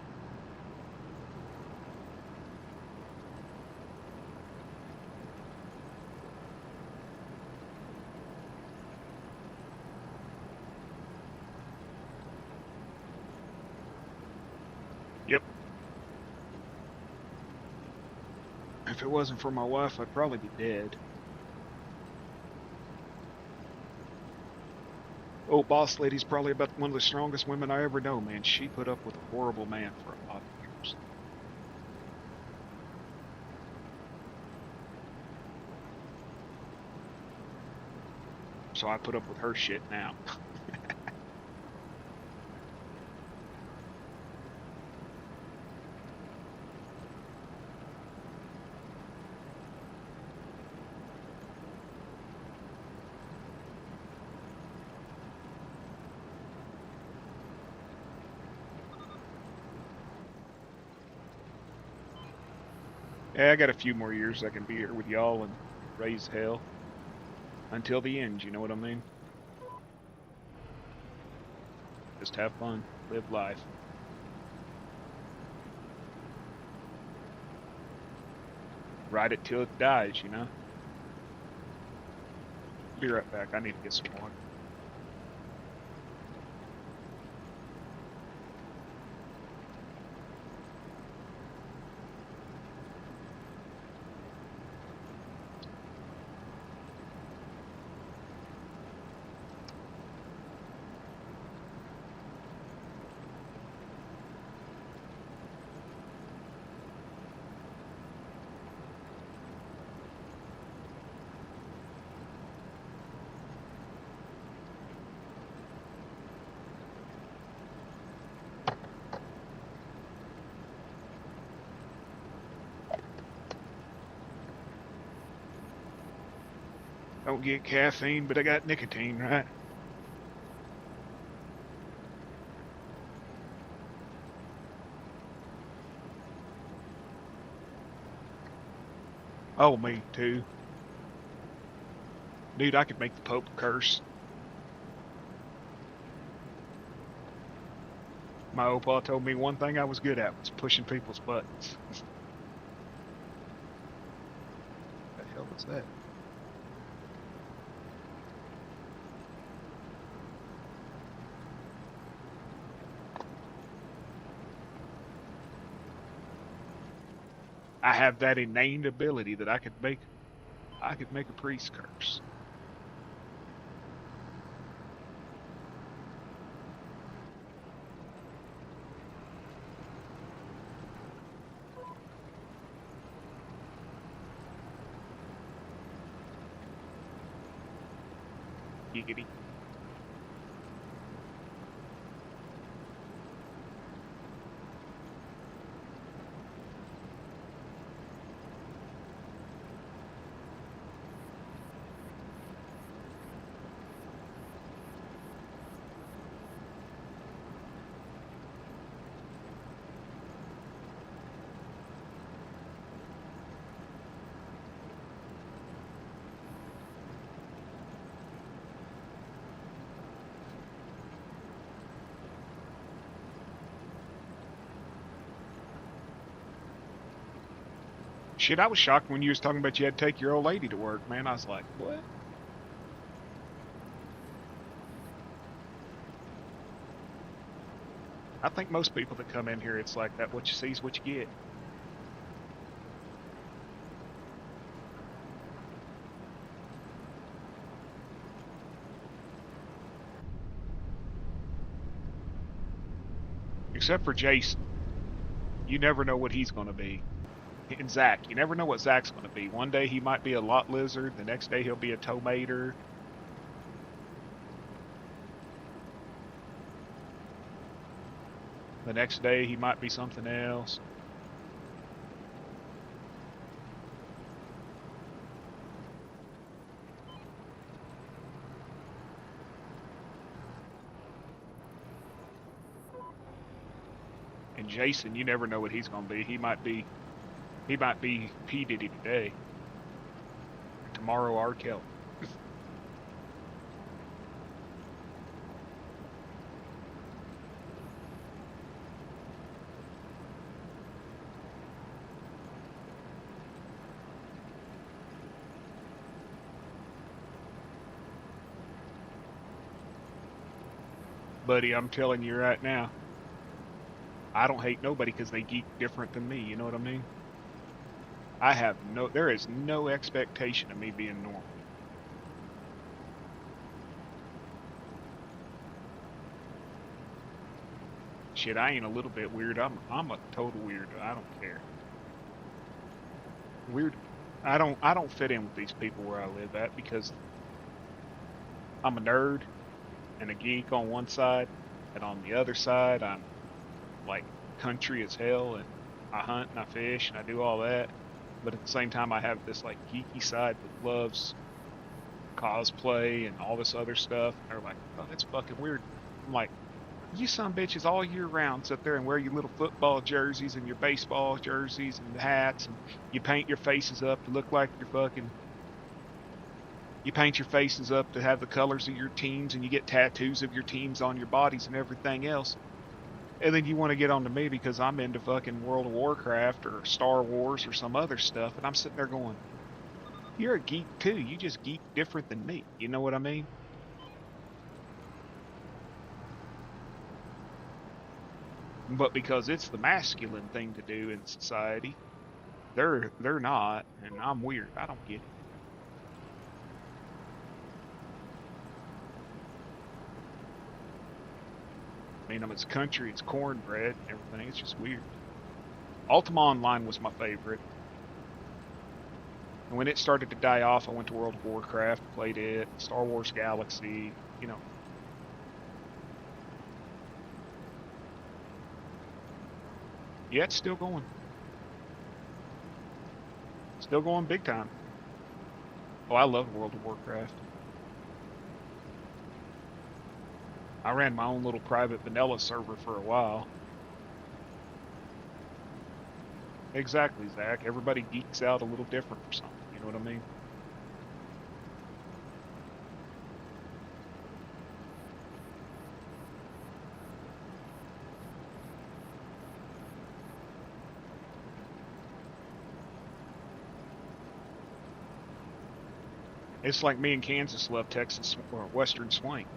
Yep. If it wasn't for my wife, I'd probably be dead. Oh, boss lady's probably about one of the strongest women I ever know, man. She put up with a horrible man for a lot of years. So I put up with her shit now. Yeah, I got a few more years I can be here with y'all and raise hell until the end. You know what I mean? Just have fun, live life. Ride it till it dies. You know. Be right back. I need to get some water. Don't get caffeine, but I got nicotine, right? Oh, me too. Dude, I could make the Pope curse. My opa told me one thing I was good at was pushing people's buttons. What the hell was that? I have that innate ability that I could make a priest curse. Giggity. Shit, I was shocked when you was talking about you had to take your old lady to work, man. I was like, what? I think most people that come in here, it's like that. What you see is what you get. Except for Jason. You never know what he's going to be. And Zach, you never know what Zach's going to be. One day he might be a lot lizard. The next day he'll be a tomater. The next day he might be something else. And Jason, you never know what he's going to be. He might be P. Diddy today. Tomorrow, R. Kelly. Buddy, I'm telling you right now, I don't hate nobody because they geek different than me. You know what I mean? There is no expectation of me being normal. Shit, I ain't a little bit weird. I'm a total weirdo. I don't care. Weird. I don't fit in with these people where I live at because I'm a nerd and a geek on one side, and on the other side I'm like country as hell, and I hunt and I fish and I do all that. But at the same time, I have this like geeky side that loves cosplay and all this other stuff. And they're like, "Oh, that's fucking weird." I'm like, You some bitches all year round sit there and wear your little football jerseys and your baseball jerseys and hats, and you paint your faces up to look like you're fucking. You paint your faces up to have the colors of your teams, and you get tattoos of your teams on your bodies and everything else. And then you want to get on to me because I'm into fucking World of Warcraft or Star Wars or some other stuff, and I'm sitting there going, "You're a geek too. You just geek different than me." You know what I mean? But because it's the masculine thing to do in society, they're not, and I'm weird. I don't get it. I mean, it's country, it's cornbread, and everything. It's just weird. Ultima Online was my favorite. And when it started to die off, I went to World of Warcraft, played it, Star Wars Galaxy, you know. Yeah, it's still going. Still going big time. Oh, I love World of Warcraft. I ran my own little private vanilla server for a while. Exactly, Zach. Everybody geeks out a little different or something. You know what I mean? It's like me in Kansas love Texas or Western swing.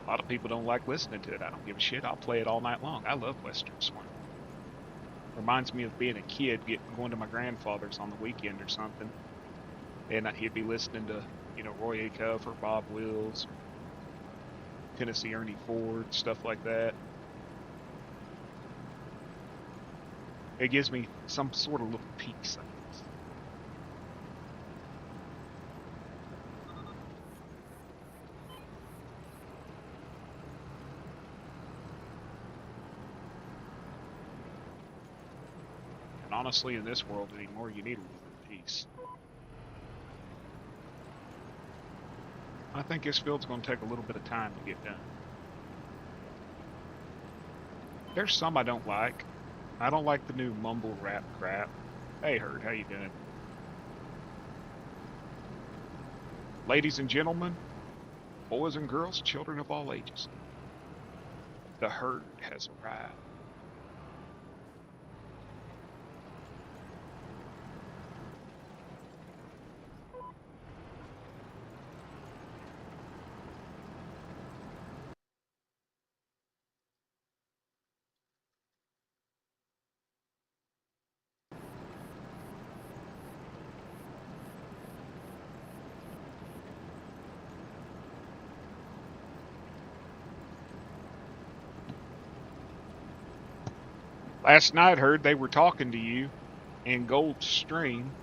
A lot of people don't like listening to it. I don't give a shit. I'll play it all night long. I love Western swing. Reminds me of being a kid, going to my grandfather's on the weekend or something, and he'd be listening to, Roy Acuff or Bob Wills, Tennessee Ernie Ford, stuff like that. It gives me some sort of little peace, I guess. And honestly, in this world anymore, you need a little bit of peace. I think this field's going to take a little bit of time to get done. There's some I don't like. I don't like the new mumble rap crap. Hey, Herd, how you doing? Ladies and gentlemen, boys and girls, children of all ages, the herd has arrived. Last night, Herd, they were talking to you in Gold Stream,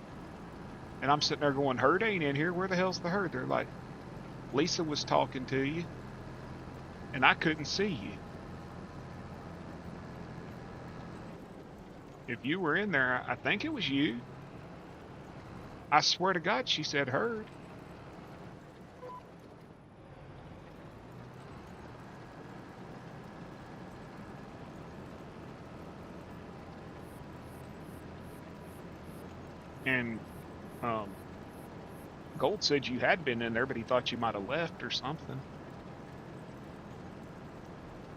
and I'm sitting there going, Herd ain't in here. Where the hell's the Herd? They're like, Lisa was talking to you, and I couldn't see you. If you were in there, I think it was you. I swear to God, she said Herd. And Gold said you had been in there, but he thought you might have left or something.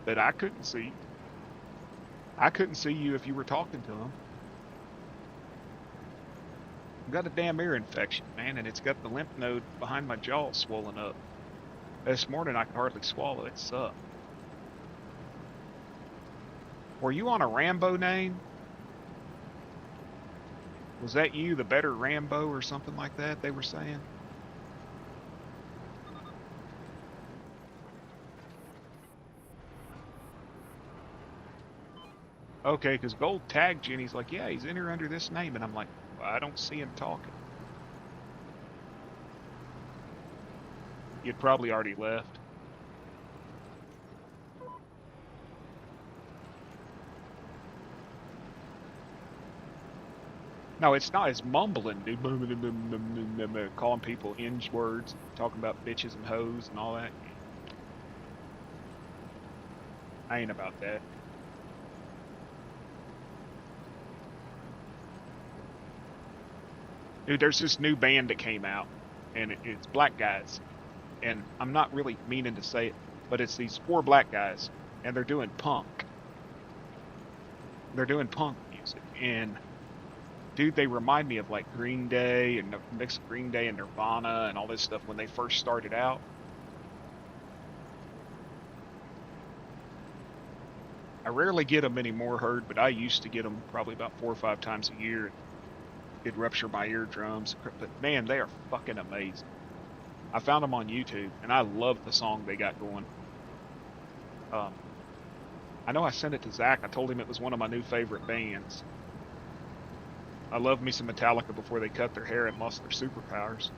But I couldn't see. I couldn't see you if you were talking to him. I've got a damn ear infection, man, and it's got the lymph node behind my jaw swollen up. This morning I could hardly swallow. It sucked. Were you on a Rambo name? Was that you, the better Rambo or something like that they were saying? Okay, because Gold tagged you and he's like, yeah, he's in here under this name. And I'm like, well, I don't see him talking. You'd probably already left. No, it's not. It's mumbling, dude. Calling people inge words, talking about bitches and hoes and all that. I ain't about that. Dude, there's this new band that came out, and it's black guys. And I'm not really meaning to say it, but it's these four black guys, and they're doing punk. They're doing punk music, and dude, they remind me of like Green Day and the mix of Green Day and Nirvana and all this stuff when they first started out. I rarely get them anymore, heard, but I used to get them probably about 4 or 5 times a year. It'd rupture my eardrums, but man, they are fucking amazing. I found them on YouTube, and I love the song they got going. Um, I know I sent it to Zach. I told him it was one of my new favorite bands. I love me some Metallica before they cut their hair and lost their superpowers.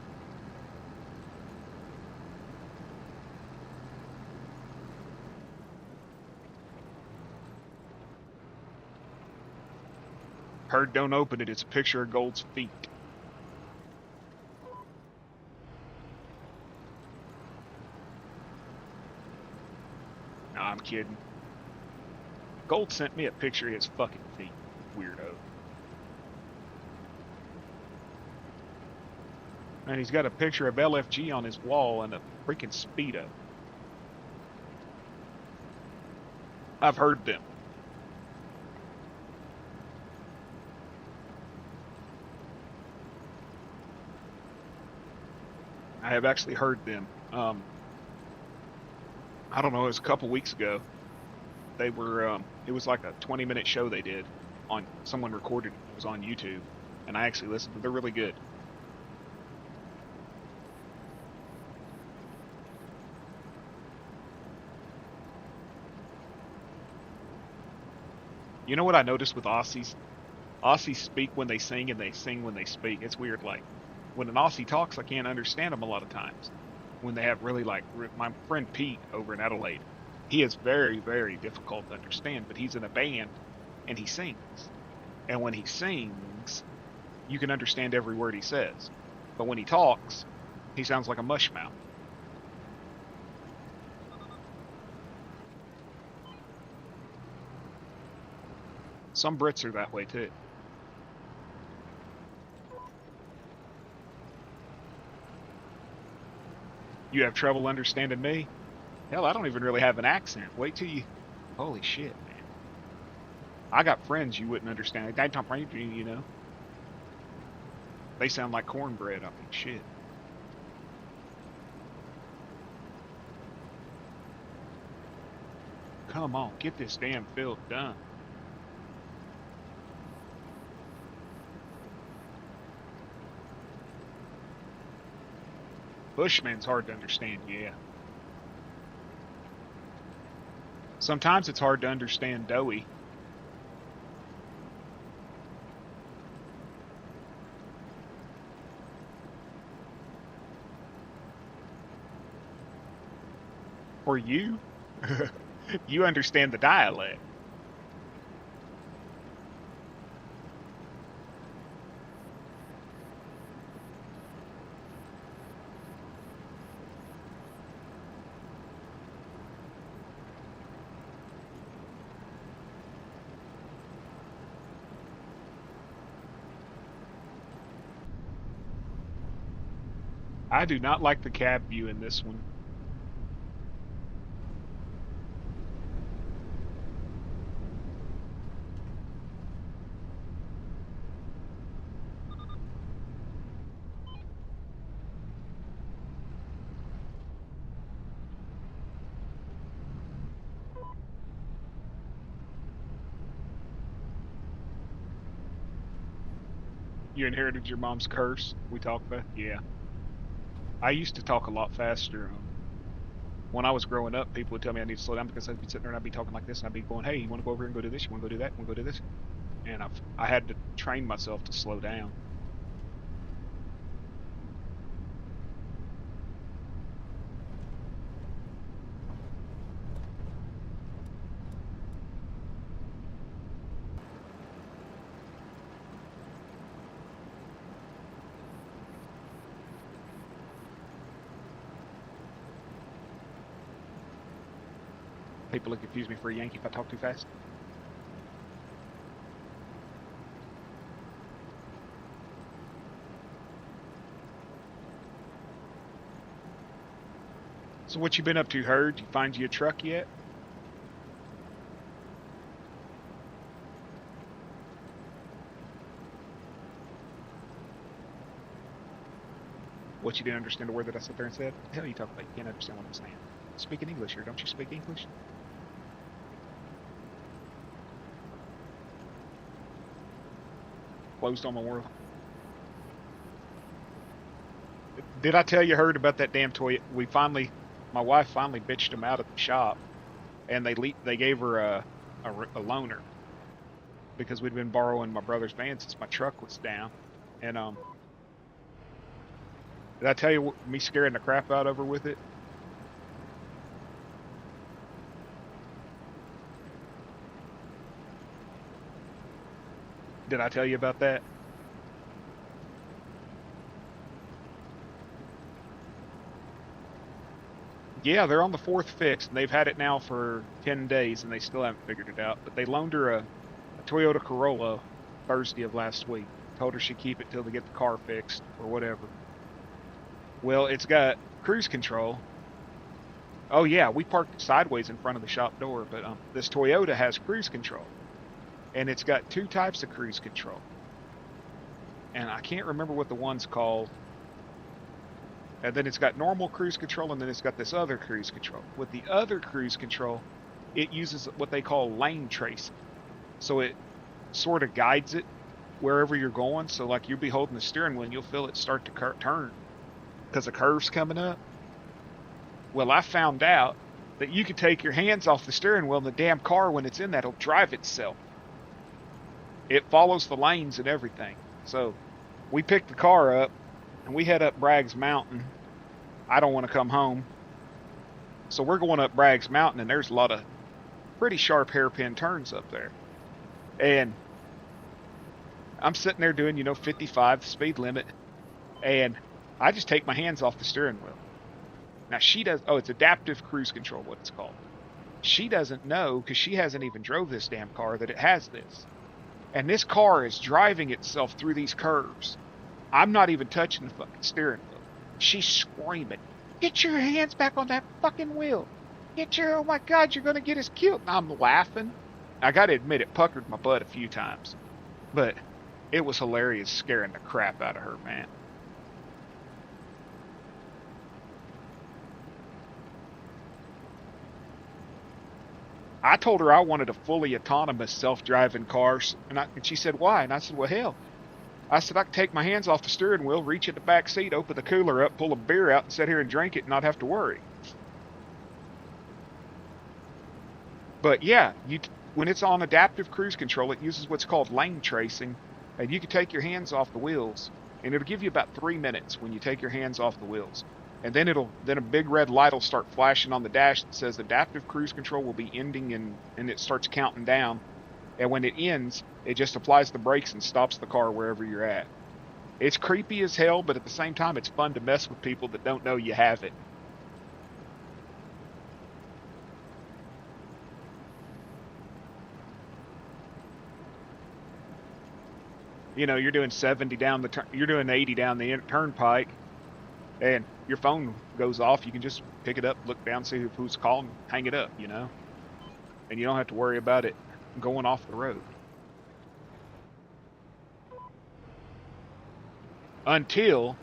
Heard don't open it. It's a picture of Gold's feet. Nah, I'm kidding. Gold sent me a picture of his fucking feet. Weirdo. And he's got a picture of LFG on his wall and a freaking Speedo. I've heard them. I have actually heard them. I don't know, it was a couple weeks ago. They were, it was like a 20-minute show they did on, someone recorded it. It was on YouTube. And I actually listened to it. They're really good. You know what I noticed with Aussies? Aussies speak when they sing and they sing when they speak. It's weird. Like, when an Aussie talks, I can't understand them a lot of times. When they have really, like, my friend Pete over in Adelaide, he is very, very difficult to understand, but he's in a band and he sings. And when he sings, you can understand every word he says. But when he talks, he sounds like a mushmouth. Some Brits are that way too. You have trouble understanding me? Hell, I don't even really have an accent. Wait till you... Holy shit, man. I got friends you wouldn't understand. They talk, you know. They sound like cornbread. I mean, shit. Come on, get this damn field done. Bushman's hard to understand, yeah. Sometimes it's hard to understand Doughy. For you, you understand the dialect. I do not like the cab view in this one. You inherited your mom's curse. We talked about, yeah. I used to talk a lot faster. When I was growing up, people would tell me I need to slow down because I'd be sitting there and I'd be talking like this, and I'd be going, "Hey, you want to go over here and go do this? You want to go do that? You want to go do this?" And I had to train myself to slow down. People will confuse me for a Yankee if I talk too fast. So what you been up to, Herd? You find you a truck yet? What, you didn't understand a word that I sat there and said? What the hell are you talking about? You can't understand what I'm saying. Speaking English here. Don't you speak English? Closed on my world. Did I tell you, Heard, about that damn toy? My wife finally bitched him out of the shop, and they gave her a loaner because we'd been borrowing my brother's van since my truck was down. And did I tell you me scaring the crap out of her with it? Did I tell you about that? Yeah, they're on the fourth fix, and they've had it now for 10 days, and they still haven't figured it out. But they loaned her a Toyota Corolla Thursday of last week. Told her she'd keep it till they get the car fixed or whatever. Well, it's got cruise control. Oh yeah, we parked sideways in front of the shop door, but this Toyota has cruise control, and it's got two types of cruise control. And I can't remember what the one's called. And then it's got normal cruise control, and then it's got this other cruise control. With the other cruise control, it uses what they call lane tracing. So it sort of guides it wherever you're going. So like you'll be holding the steering wheel and you'll feel it start to turn because a curve's coming up. Well, I found out that you could take your hands off the steering wheel and the damn car, when it's in that, will drive itself. It follows the lanes and everything. So we picked the car up and we head up Bragg's Mountain. I don't want to come home. So we're going up Bragg's Mountain, and there's a lot of pretty sharp hairpin turns up there. And I'm sitting there doing, 55, the speed limit, and I just take my hands off the steering wheel. Now she does, it's adaptive cruise control, what it's called. She doesn't know, because she hasn't even drove this damn car, that it has this. And this car is driving itself through these curves. I'm not even touching the fucking steering wheel. She's screaming, "Get your hands back on that fucking wheel. Oh my God, you're going to get us killed." And I'm laughing. I got to admit, it puckered my butt a few times. But it was hilarious scaring the crap out of her, man. I told her I wanted a fully autonomous self-driving car, and she said, "Why?" And I said, "Well, hell," I said, "I could take my hands off the steering wheel, reach in the back seat, open the cooler up, pull a beer out, and sit here and drink it and not have to worry." But yeah, when it's on adaptive cruise control, it uses what's called lane tracing, and you can take your hands off the wheels, and it'll give you about 3 minutes when you take your hands off the wheels. And then a big red light will start flashing on the dash that says adaptive cruise control will be ending, and it starts counting down. And when it ends, it just applies the brakes and stops the car wherever you're at. It's creepy as hell, but at the same time, it's fun to mess with people that don't know you have it. You're doing 70 you're doing 80 down the turnpike, and your phone goes off. You can just pick it up, look down, see who's calling, hang it up, and you don't have to worry about it going off the road. Until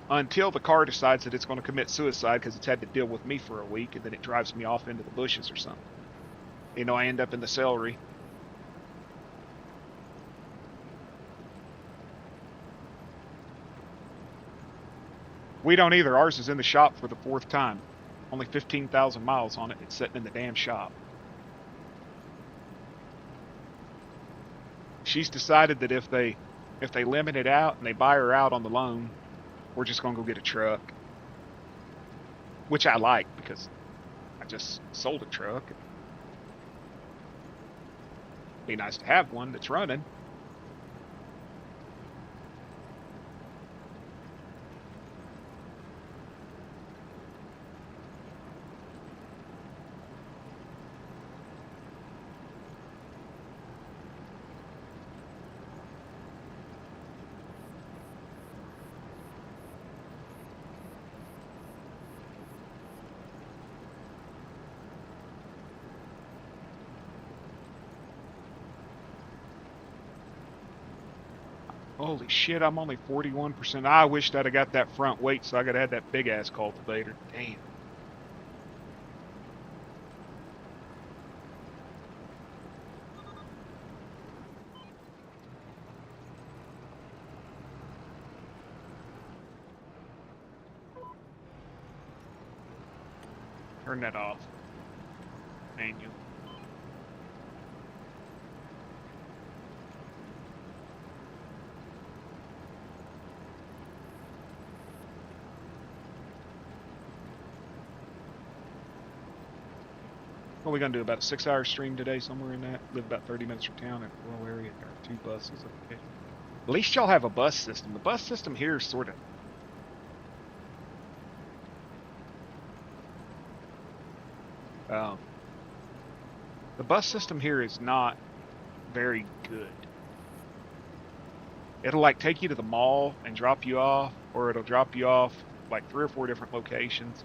the car decides that it's going to commit suicide because it's had to deal with me for a week, and then it drives me off into the bushes or something. I end up in the celery. We don't either. Ours is in the shop for the 4th time. Only 15,000 miles on it. It's sitting in the damn shop. She's decided that if they limit it out and they buy her out on the loan, we're just going to go get a truck. Which I like, because I just sold a truck. It'd be nice to have one that's running. Holy shit, I'm only 41%. I wished I'd have got that front weight so I could have had that big ass cultivator. Damn. Turn that off. Manual. What are we gonna do? About a 6-hour stream today, somewhere in that. Live about 30 minutes from town in a rural area. There are 2 buses. Okay. At least y'all have a bus system. The bus system here is sort of. The bus system here is not very good. It'll like take you to the mall and drop you off, or it'll drop you off like 3 or 4 different locations.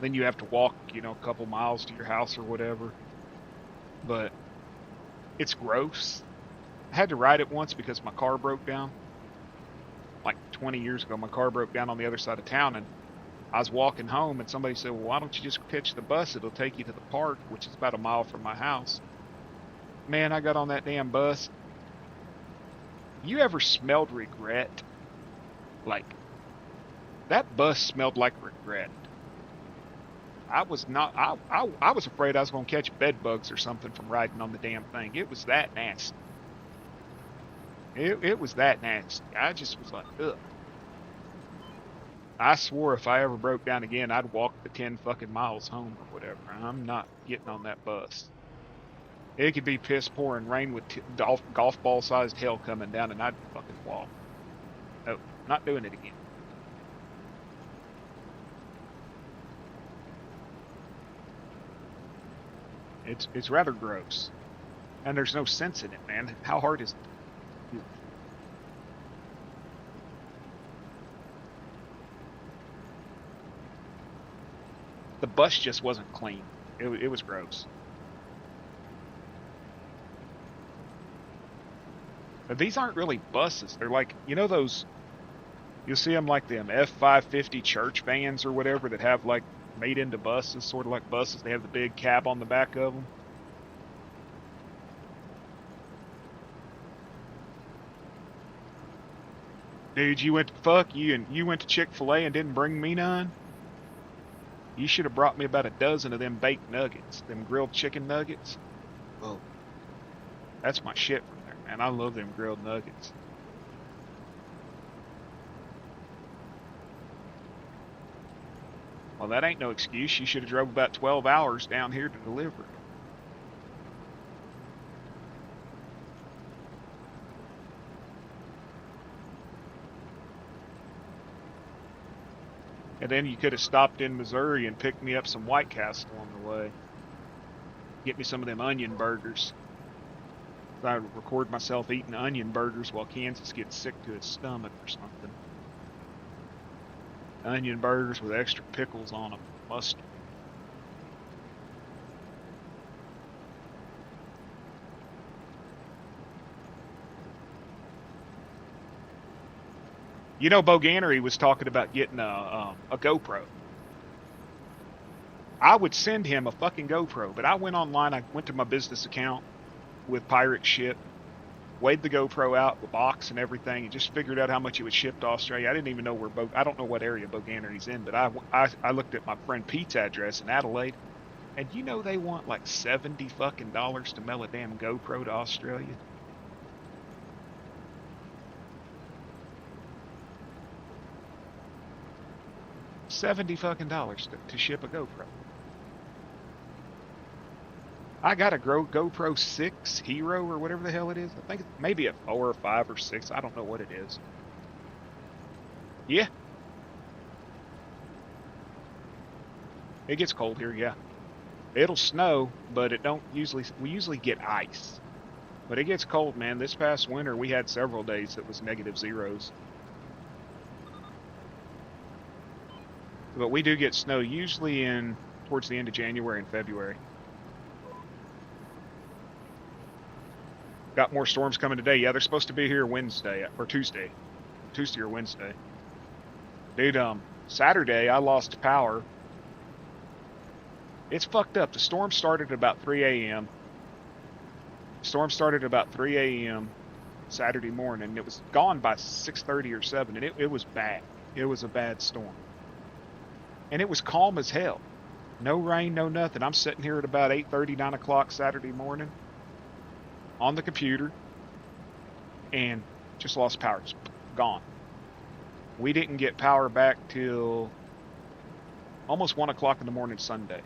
Then you have to walk, a couple miles to your house or whatever. But it's gross. I had to ride it once because my car broke down. Like 20 years ago, my car broke down on the other side of town, and I was walking home, and somebody said, well, why don't you just catch the bus? It'll take you to the park, which is about a mile from my house. Man, I got on that damn bus. You ever smelled regret? Like, that bus smelled like regret. I was not, I was afraid I was going to catch bed bugs or something from riding on the damn thing. It was that nasty. It was that nasty. I just was like, ugh. I swore if I ever broke down again, I'd walk the 10 fucking miles home or whatever. I'm not getting on that bus. It could be piss pouring rain with golf ball sized hail coming down, and I'd fucking walk. No, not doing it again. It's rather gross, and there's no sense in it, man. How hard is it? The bus just wasn't clean. It was gross. But these aren't really buses. They're like, those, you'll see them like them F-550 church vans or whatever that have like made into buses, sort of like buses. They have the big cab on the back of them. Dude, you went to fuck you, and you went to Chick-fil-A and didn't bring me none? You should have brought me about a dozen of them baked nuggets, them grilled chicken nuggets. Whoa. That's my shit from there, man. I love them grilled nuggets. Well, that ain't no excuse. You should have drove about 12 hours down here to deliver it. And then you could have stopped in Missouri and picked me up some White Castle on the way. Get me some of them onion burgers. I would record myself eating onion burgers while Kansas gets sick to its stomach or something. Onion burgers with extra pickles on them. Mustard. Boganery was talking about getting a GoPro. I would send him a fucking GoPro, but I went online, I went to my business account with Pirate Ship, weighed the GoPro out, the box and everything, and just figured out how much it would ship to Australia. I didn't even know I don't know what area Boganery's in, but I looked at my friend Pete's address in Adelaide, and they want like $70 fucking to mail a damn GoPro to Australia. $70 fucking to ship a GoPro. I got a GoPro 6 Hero or whatever the hell it is. I think it's maybe a 4 or 5 or 6. I don't know what it is. Yeah. It gets cold here, yeah. It'll snow, but we usually get ice. But it gets cold, man. This past winter, we had several days that was negative zeros. But we do get snow usually towards the end of January and February. Got more storms coming today. Yeah, they're supposed to be here Wednesday or Tuesday. Tuesday or Wednesday. Dude, Saturday I lost power. It's fucked up. The storm started at about 3 a.m. Storm started at about 3 a.m. Saturday morning. It was gone by 6:30 or 7, and it was bad. It was a bad storm. And it was calm as hell. No rain, no nothing. I'm sitting here at about 8:30, 9 o'clock Saturday morning on the computer and just lost power. Just gone. We didn't get power back till almost 1 o'clock in the morning Sunday.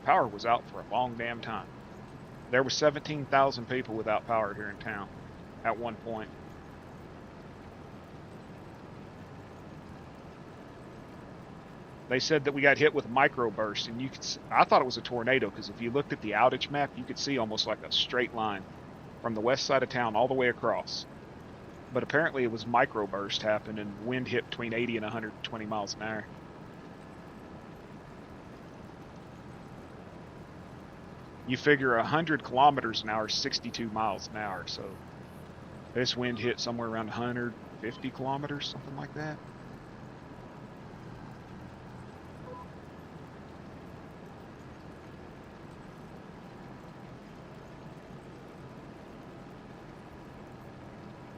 Power was out for a long damn time. There were 17,000 people without power here in town at one point. They said that we got hit with a microburst, and I thought it was a tornado because if you looked at the outage map, you could see almost like a straight line from the west side of town all the way across. But apparently it was microburst happened, and wind hit between 80 and 120 miles an hour. You figure 100 kilometers an hour, 62 miles an hour. So this wind hit somewhere around 150 kilometers, something like that.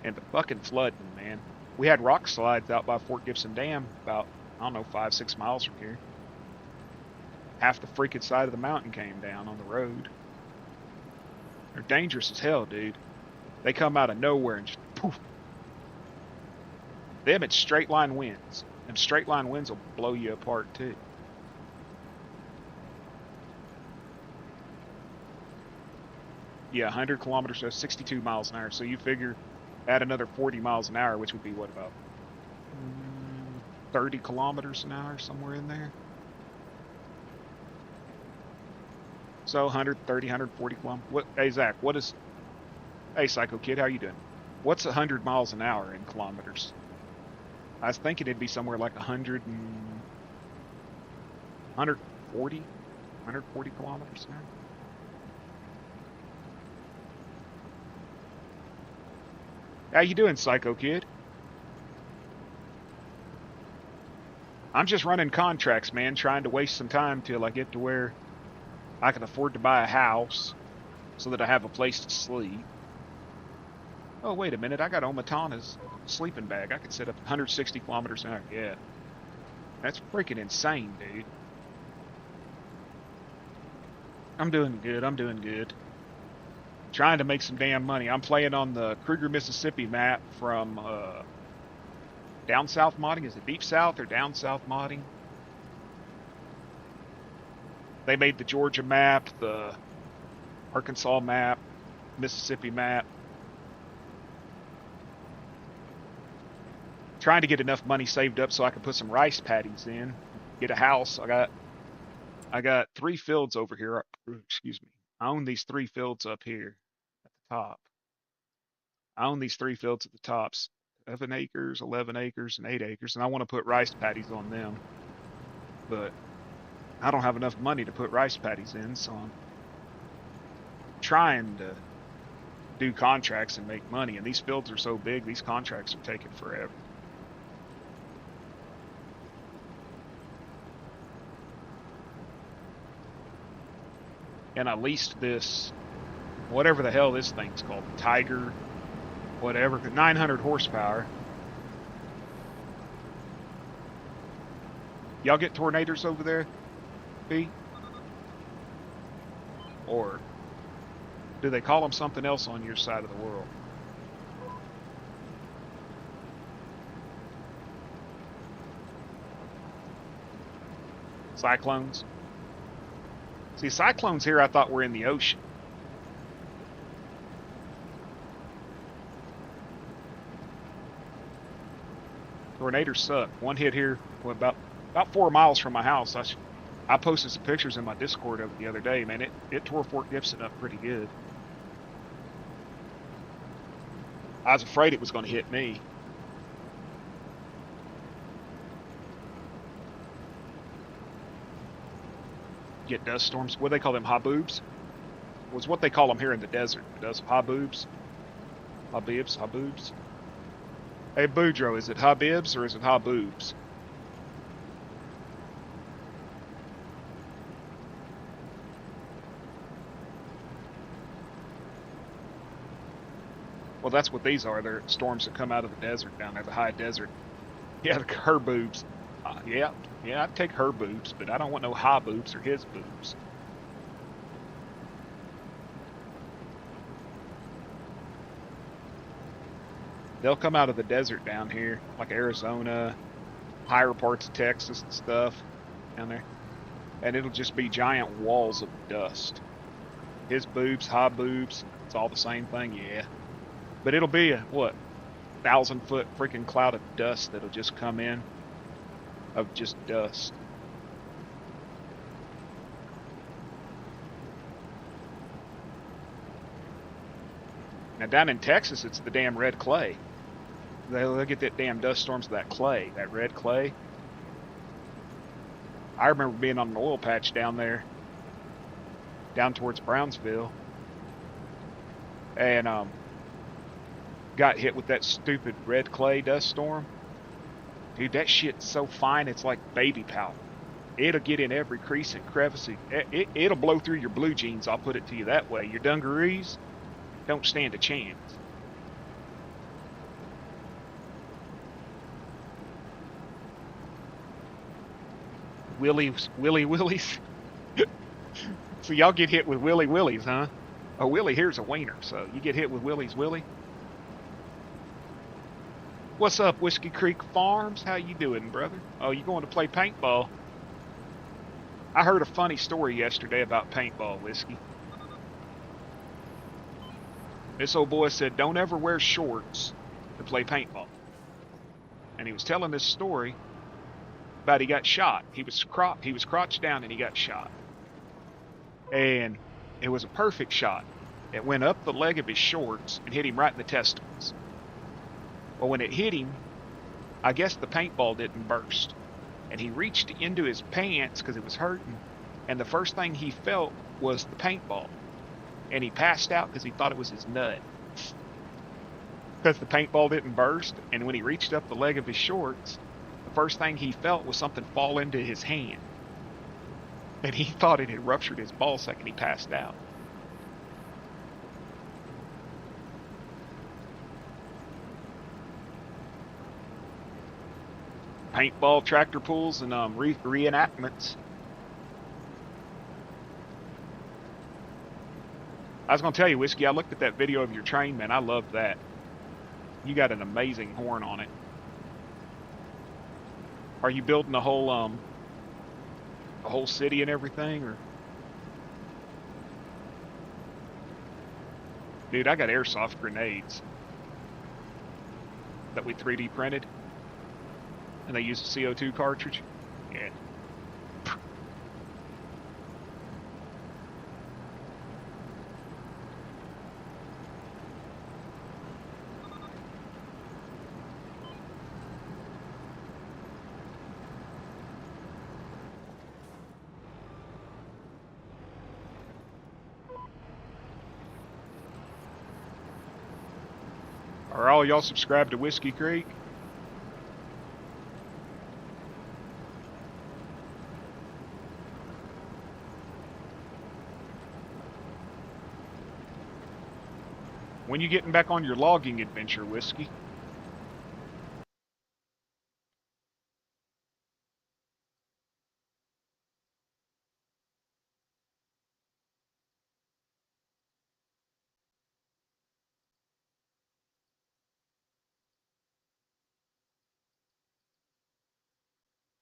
And the fucking flooding, man. We had rock slides out by Fort Gibson Dam about, I don't know, 5-6 miles from here. Half the freaking side of the mountain came down on the road. They're dangerous as hell, dude. They come out of nowhere and just poof. Them, it's straight line winds. And straight line winds will blow you apart too. Yeah, 100 kilometers, so 62 miles an hour. So you figure add another 40 miles an hour, which would be what, about 30 kilometers an hour, somewhere in there. So 130, 140 kilometers. Hey, Zach, what is... Hey, Psycho Kid, how you doing? What's 100 miles an hour in kilometers? I was thinking it'd be somewhere like 140 kilometers an hour. How you doing, Psycho Kid? I'm just running contracts, man, trying to waste some time till I get to where I can afford to buy a house so that I have a place to sleep. Oh, wait a minute. I got Omatana's sleeping bag. I could set up 160 kilometers an hour. Yeah. That's freaking insane, dude. I'm doing good. I'm doing good. Trying to make some damn money. I'm playing on the Cruger, Mississippi map from down south modding. Is it deep south or down south modding? They made the Georgia map, the Arkansas map, Mississippi map. Trying to get enough money saved up so I can put some rice paddies in, get a house. I got 3 fields over here. Excuse me. I own these 3 fields up here at the top. I own these 3 fields at the tops. 7 acres, 11 acres, and 8 acres, and I want to put rice paddies on them. But I don't have enough money to put rice paddies in, so I'm trying to do contracts and make money. And these fields are so big, these contracts are taking forever. And I leased this, whatever the hell this thing's called, Tiger, whatever, 900 horsepower. Y'all get tornadoes over there, B? Or do they call them something else on your side of the world? Cyclones? See, cyclones here I thought were in the ocean. Tornadoes suck. One hit here about 4 miles from my house. I posted some pictures in my Discord of it the other day, man. It tore Fort Gibson up pretty good. I was afraid it was going to hit me. Get dust storms. What do they call them? Haboobs? was what they call them here in the desert. Does habubs, habibs. Hey, Boudreaux, is it habibs or is it haboobs? Well, that's what these are. They're storms that come out of the desert down there, the high desert. Yeah, her boobs. Yeah, I'd take her boobs, but I don't want no high boobs or his boobs. They'll come out of the desert down here, like Arizona, higher parts of Texas and stuff down there. And it'll just be giant walls of dust. His boobs, high boobs, it's all the same thing, yeah. But it'll be a, what, 1,000-foot freaking cloud of dust that'll just come in, of just dust. Now down in Texas, it's the damn red clay. They'll get that damn dust storms of that clay, that red clay. I remember being on an oil patch down there, down towards Brownsville, and got hit with that stupid red clay dust storm. Dude, that shit's so fine, it's like baby powder. It'll get in every crease and crevice. It'll blow through your blue jeans, I'll put it to you that way. Your dungarees don't stand a chance. Willies. So y'all get hit with willies, huh? A willy here's a wiener, so you get hit with willy. What's up, Whiskey Creek Farms? How you doing, brother? Oh, you going to play paintball? I heard a funny story yesterday about paintball, Whiskey. This old boy said, don't ever wear shorts to play paintball. And he was telling this story about he got shot. He was crouched down and he got shot. And it was a perfect shot. It went up the leg of his shorts and hit him right in the testicles. Well, when it hit him, I guess the paintball didn't burst. And he reached into his pants because it was hurting. And the first thing he felt was the paintball. And he passed out because he thought it was his nut. Because the paintball didn't burst. And when he reached up the leg of his shorts, the first thing he felt was something fall into his hand. And he thought it had ruptured his ballsack and he passed out. Paintball, tractor pulls, and reenactments. I was going to tell you, Whiskey, I looked at that video of your train, man. I loved that. You got an amazing horn on it. Are you building the whole city and everything, or? Dude, I got airsoft grenades that we 3D printed. And they use a CO2 cartridge? Yeah. Are all y'all subscribed to Whiskey Creek? When you getting back on your logging adventure, Whiskey?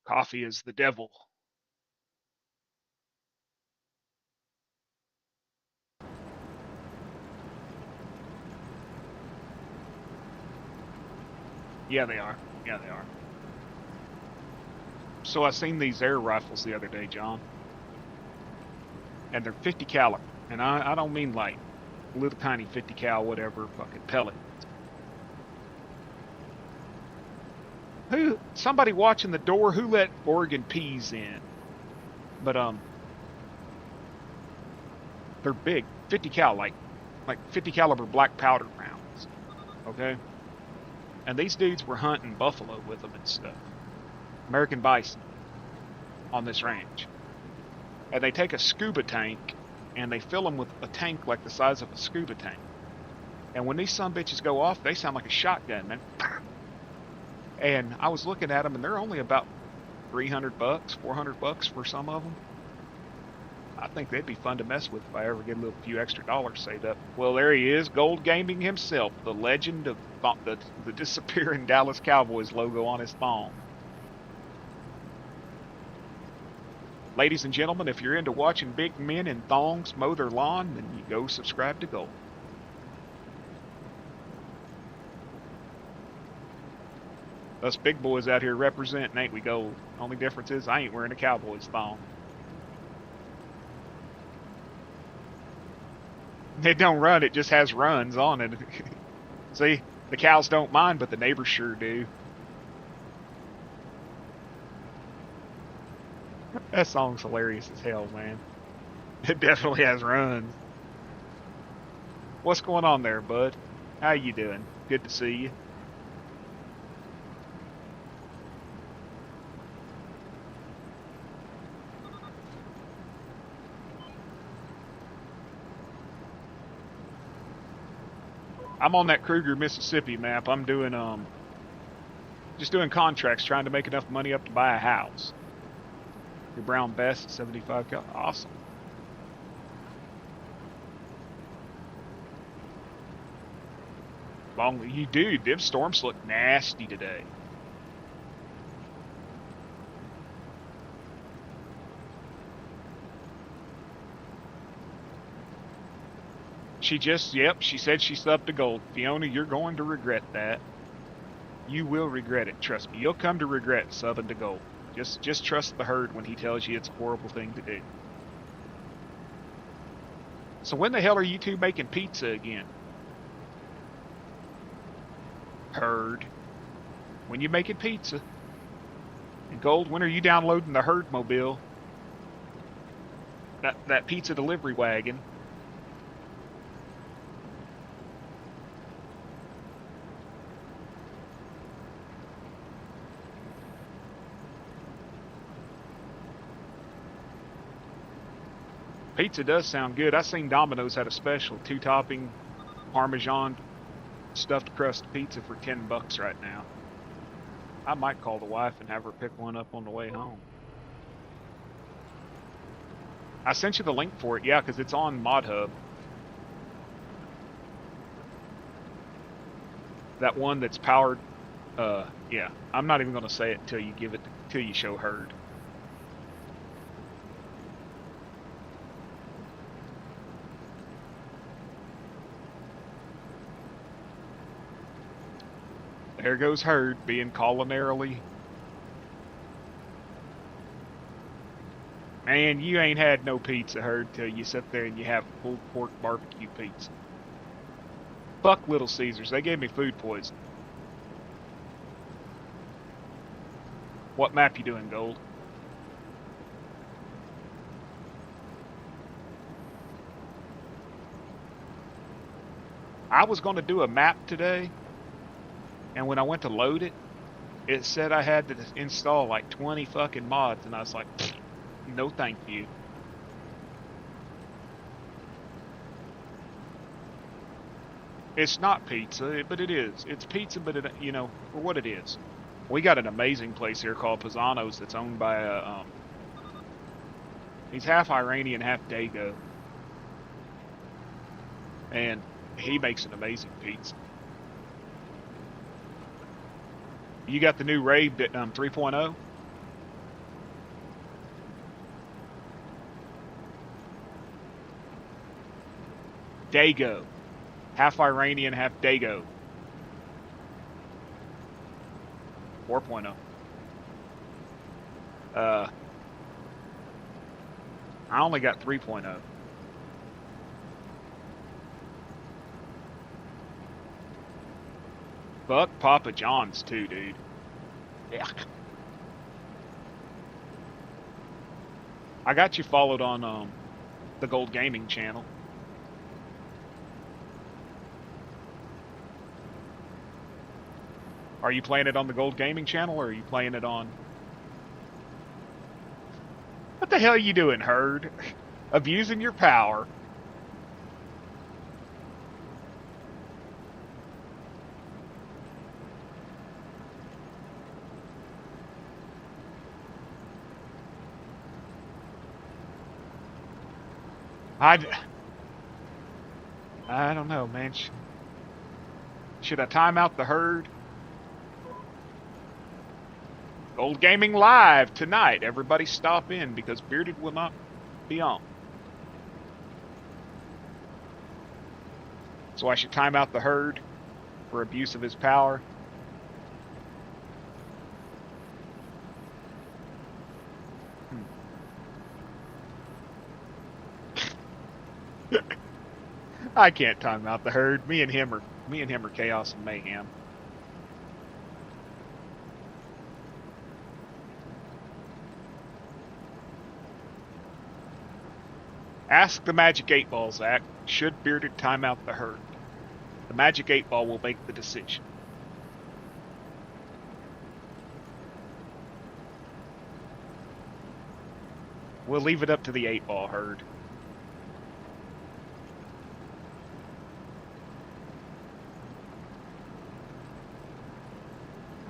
Coffee is the devil. Yeah, they are. Yeah, they are. So I seen these air rifles the other day, John. And they're 50 caliber. And I don't mean like little tiny 50 cal whatever fucking pellet. Somebody watching the door, who let Oregon peas in? But they're big. 50 cal, like 50 caliber black powder rounds. Okay, and these dudes were hunting buffalo with them and stuff, American bison, on this ranch. And they take a scuba tank and they fill them with a tank like the size of a scuba tank. And when these sumbitches go off, they sound like a shotgun, man. And I was looking at them, and they're only about $300, $400 for some of them. I think they'd be fun to mess with if I ever get a little few extra dollars saved up. Well, there he is, Gold Gaming himself, the legend of the disappearing Dallas Cowboys logo on his thong. Ladies and gentlemen, if you're into watching big men in thongs mow their lawn, then you go subscribe to Gold. Us big boys out here representing, ain't we, Gold? Only difference is I ain't wearing a Cowboys thong. It don't run, it just has runs on it. See, the cows don't mind, but the neighbors sure do. That song's hilarious as hell, man. It definitely has runs. What's going on there, bud? How you doing? Good to see you. I'm on that Cruger, Mississippi map. I'm doing just doing contracts, trying to make enough money up to buy a house. Your brown best, 75 cal. Awesome. Long you do. Them storms look nasty today. She said she subbed to Gold. Fiona, you're going to regret that. You will regret it, trust me. You'll come to regret subbing to Gold. Just trust the herd when he tells you it's a horrible thing to do. So when the hell are you two making pizza again? Herd. When you making pizza? And Gold, when are you downloading the Herd Mobile? That pizza delivery wagon. Pizza does sound good. I seen Domino's had a special 2-topping Parmesan stuffed crust pizza for $10 right now. I might call the wife and have her pick one up on the way home. I sent you the link for it, yeah, because it's on Mod Hub. That one that's powered, yeah. I'm not even going to say it until you show Herd. There goes Herd being culinarily. Man, you ain't had no pizza, Herd, till you sit there and you have pulled pork barbecue pizza. Fuck Little Caesars. They gave me food poisoning. What map you doing, Gold? I was going to do a map today. And when I went to load it, it said I had to install like 20 fucking mods, and I was like, no thank you. It's not pizza, but it is. It's pizza, but it, you know, for what it is. We got an amazing place here called Pisano's that's owned by a, he's half Iranian, half Dago. And he makes an amazing pizza. You got the new Raid 3.0? Dago. Half Iranian, half Dago. 4.0. I only got 3.0. Fuck Papa John's too, dude. Yeah. I got you followed on the Gold Gaming channel. Are you playing it on the Gold Gaming channel, or are you playing it on... What the hell are you doing, Herd? Abusing your power. I don't know, man. Should I time out the Herd? Gold Gaming Live tonight. Everybody stop in because Bearded will not be on. So I should time out the Herd for abuse of his power. I can't time out the Herd. Me and him are chaos and mayhem. Ask the Magic 8 Ball, Zach. Should Bearded time out the Herd? The Magic 8 Ball will make the decision. We'll leave it up to the 8 Ball, Herd.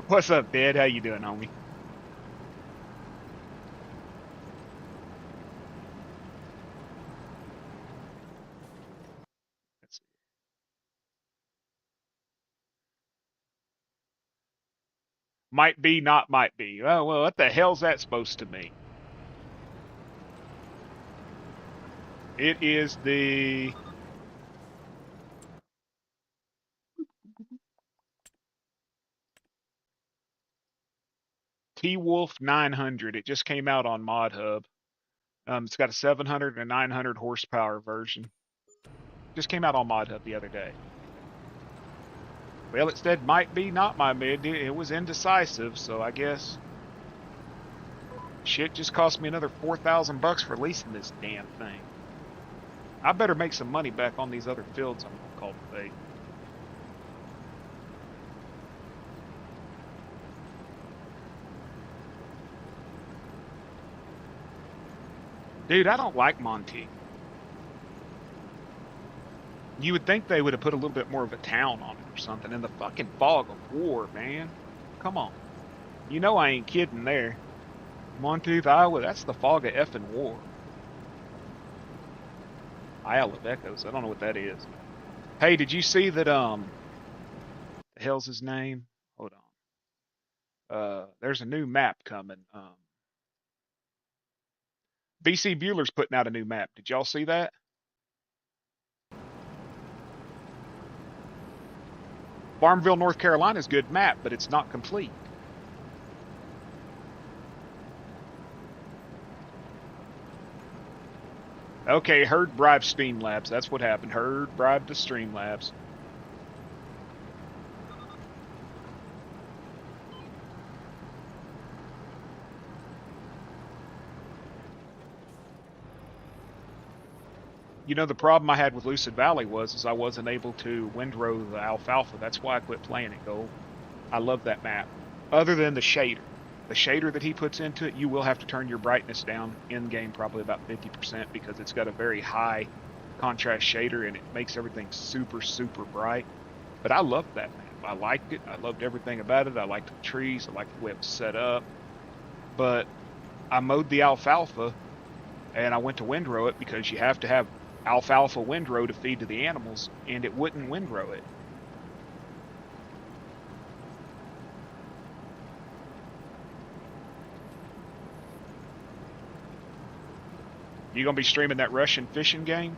What's up, Dad? How you doing, homie? Might be, not might be. Oh, well, what the hell's that supposed to mean? It is the... T-Wolf 900. It just came out on Mod Hub. It's got a 700 and 900 horsepower version. Just came out on Mod Hub the other day. Well, it said might be, not my mid. It was indecisive, so I guess... Shit just cost me another $4,000 for leasing this damn thing. I better make some money back on these other fields I'm going to cultivate. Dude, I don't like Monty. You would think they would have put a little bit more of a town on it or something. In the fucking fog of war, man. Come on. You know I ain't kidding there. Monteith, Iowa, that's the fog of effing war. Isle of Echoes, I don't know what that is. Hey, did you see that, the hell's his name? Hold on. There's a new map coming. BC Bueller's putting out a new map. Did y'all see that? Farmville, North Carolina's good map, but it's not complete. Okay, Herd bribed Streamlabs. That's what happened. Herd bribed the Streamlabs. You know, the problem I had with Lucid Valley was I wasn't able to windrow the alfalfa. That's why I quit playing it, Gold. I love that map. Other than the shader. The shader that he puts into it, you will have to turn your brightness down in-game probably about 50% because it's got a very high contrast shader and it makes everything super, super bright. But I loved that map. I liked it. I loved everything about it. I liked the trees. I liked the way it was set up. But I mowed the alfalfa and I went to windrow it because you have to have alfalfa windrow to feed to the animals, and it wouldn't windrow it. You gonna be streaming that Russian fishing game?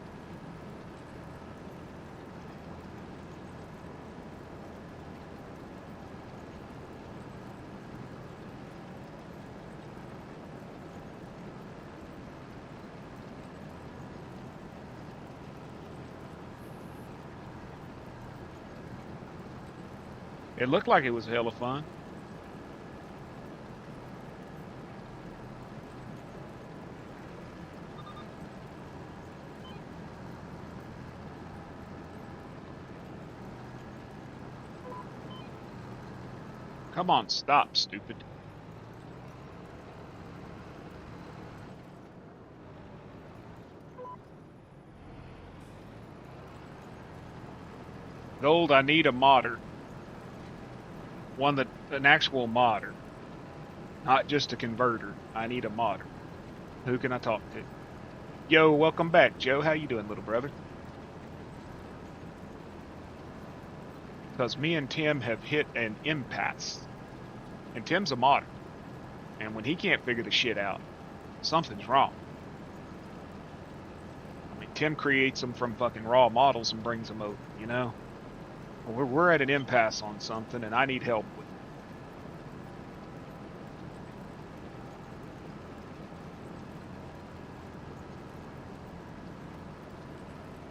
It looked like it was hella fun. Come on, stop, stupid. Gold, I need a modder. An actual modder. Not just a converter. I need a modder. Who can I talk to? Yo, welcome back, Joe. How you doing, little brother? Because me and Tim have hit an impasse. And Tim's a modder. And when he can't figure the shit out, something's wrong. I mean, Tim creates them from fucking raw models and brings them over, you know? We're at an impasse on something, and I need help with it.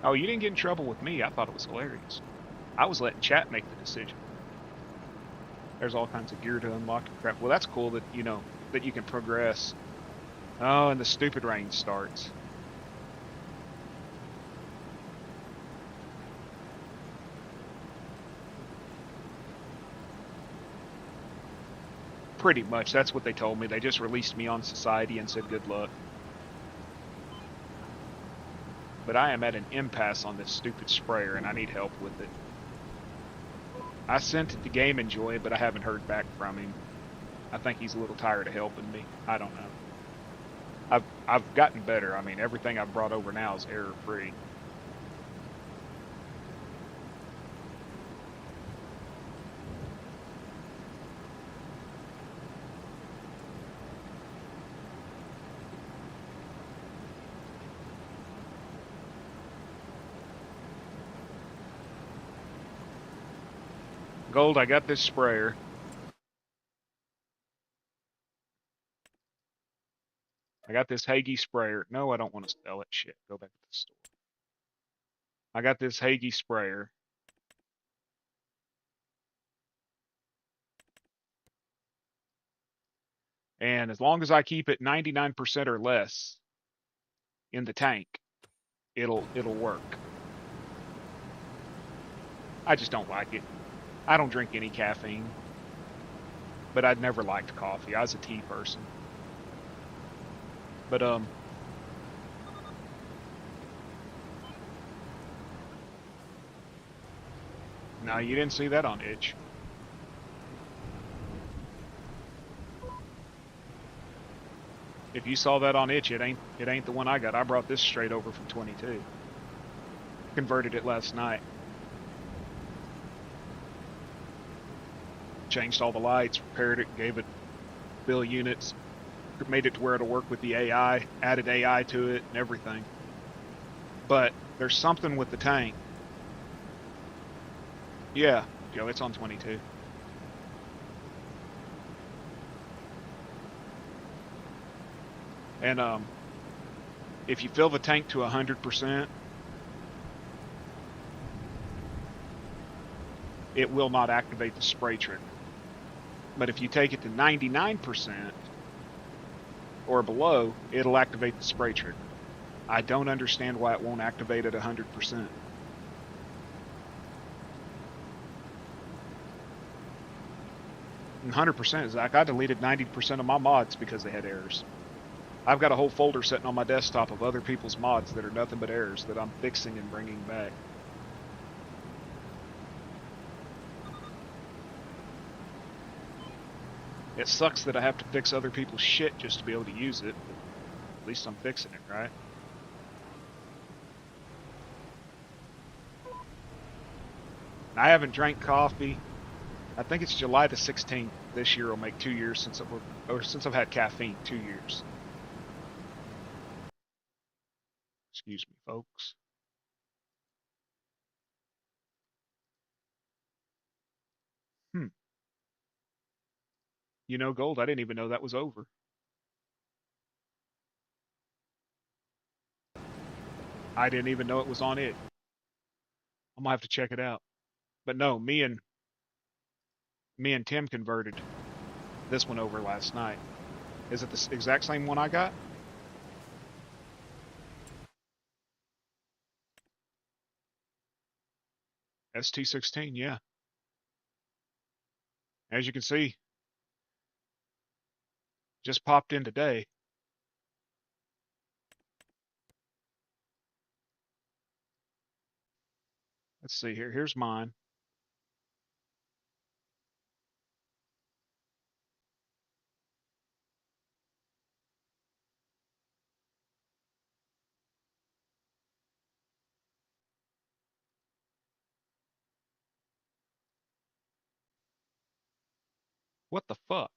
Oh, you didn't get in trouble with me. I thought it was hilarious. I was letting chat make the decision. There's all kinds of gear to unlock and crap. Well, that's cool that, you know, that you can progress. Oh, and the stupid rain starts. Pretty much. That's what they told me. They just released me on Society and said good luck. But I am at an impasse on this stupid sprayer, and I need help with it. I sent it to Game Enjoy, but I haven't heard back from him. I think he's a little tired of helping me. I don't know. I've gotten better. I mean, everything I've brought over now is error-free. Gold, I got this sprayer. I got this Hagee sprayer. No, I don't want to sell it. Shit, go back to the store. I got this Hagee sprayer. And as long as I keep it 99% or less in the tank, it'll work. I just don't like it. I don't drink any caffeine. But I'd never liked coffee. I was a tea person. But no, you didn't see that on Itch. If you saw that on Itch, it ain't the one I got. I brought this straight over from 22. Converted it last night. Changed all the lights, repaired it, gave it bill units, made it to where it'll work with the AI, added AI to it and everything. But there's something with the tank. Yeah, Joe, it's on 22. And if you fill the tank to 100%, it will not activate the spray trigger. But if you take it to 99% or below, it'll activate the spray trigger. I don't understand why it won't activate at 100%. And 100% is like I deleted 90% of my mods because they had errors. I've got a whole folder sitting on my desktop of other people's mods that are nothing but errors that I'm fixing and bringing back. It sucks that I have to fix other people's shit just to be able to use it, but at least I'm fixing it, right? I haven't drank coffee. I think it's July the 16th this year will make 2 years since I've had caffeine, 2 years. Excuse me, folks. You know, Gold, I didn't even know that was over. I didn't even know it was on it. I'm gonna have to check it out. But no, me and Tim converted this one over last night. Is it the exact same one I got? ST16, yeah. As you can see, just popped in today. Let's see here. Here's mine. What the fuck?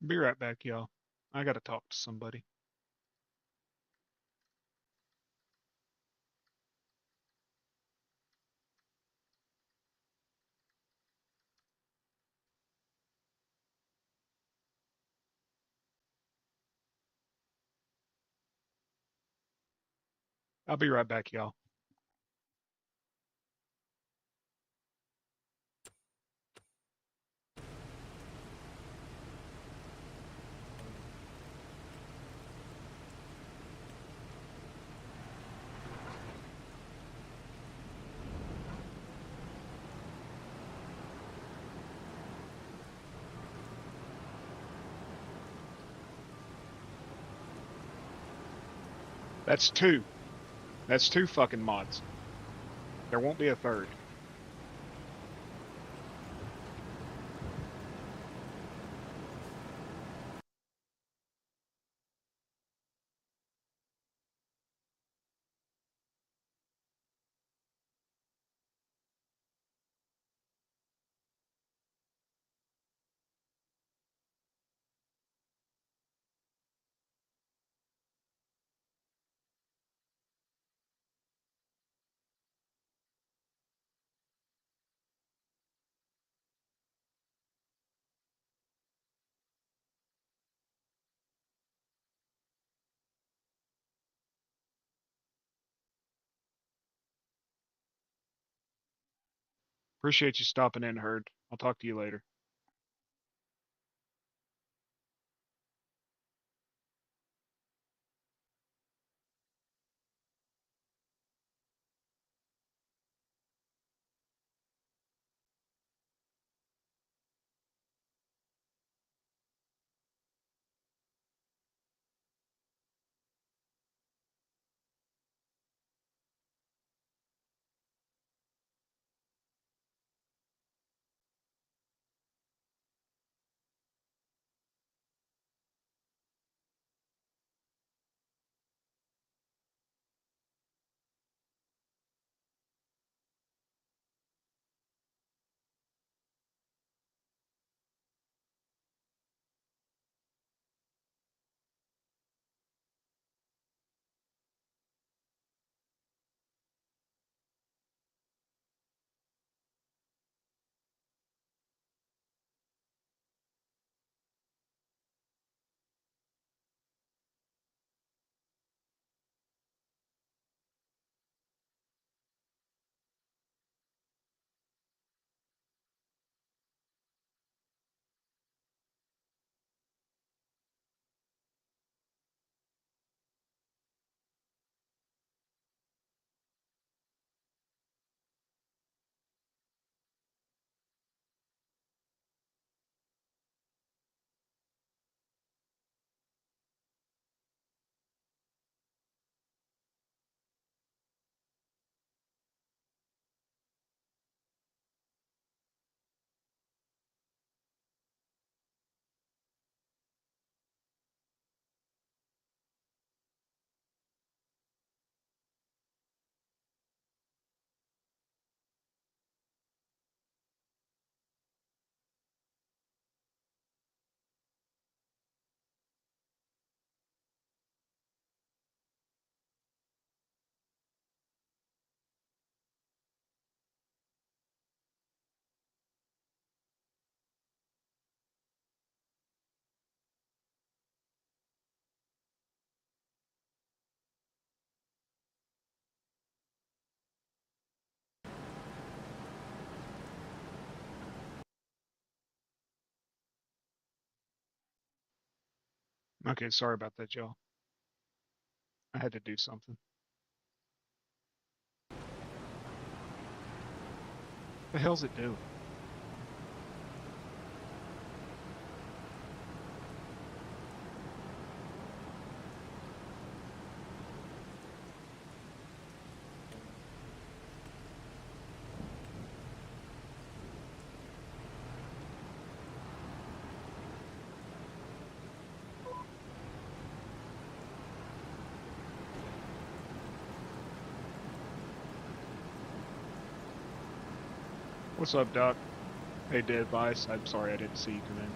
Be right back, y'all. I gotta talk to somebody. I'll be right back, y'all. That's two. That's two fucking mods. There won't be a third. Appreciate you stopping in, Herd. I'll talk to you later. Okay, sorry about that, y'all. I had to do something. The hell's it doing? What's up, Doc? Hey, Dead Vice. I'm sorry I didn't see you come in.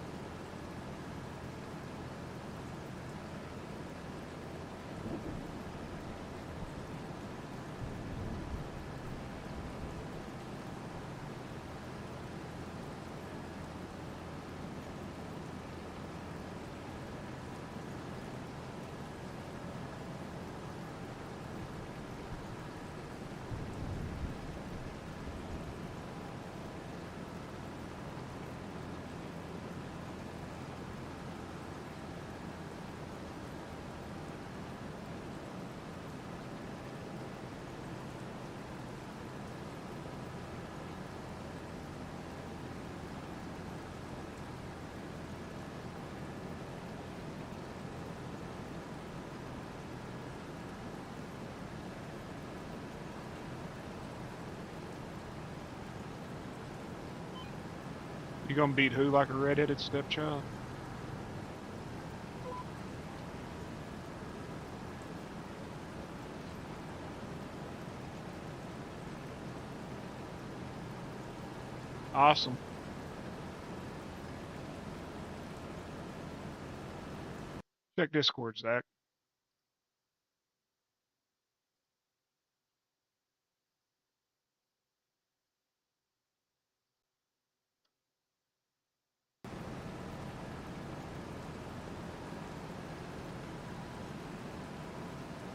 You gonna beat who like a redheaded stepchild? Awesome. Check Discord, Zach.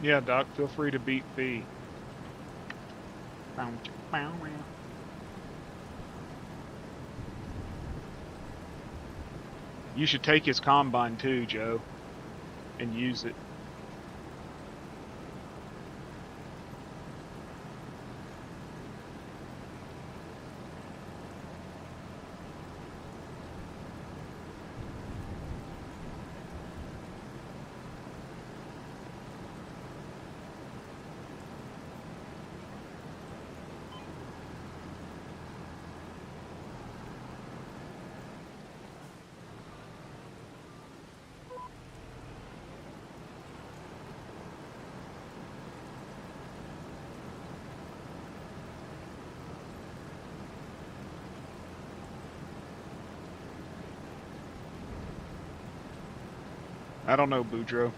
Yeah, Doc, feel free to beat Fee. You should take his combine too, Joe, and use it. I don't know, Boudreaux.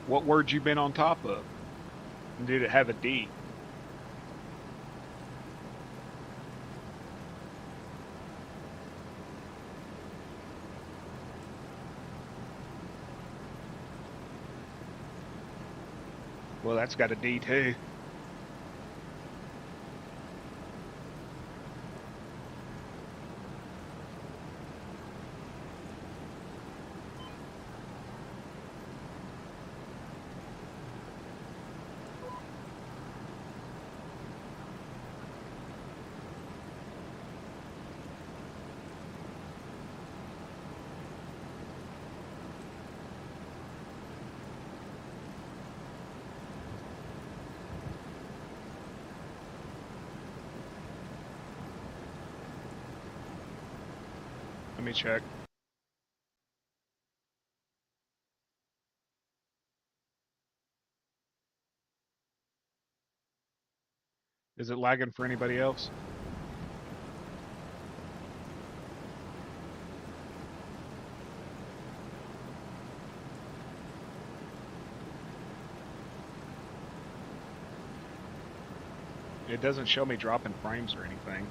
What word you been on top of? And did it have a D? Well, that's got a D too. Let me check. Is it lagging for anybody else? It doesn't show me dropping frames or anything.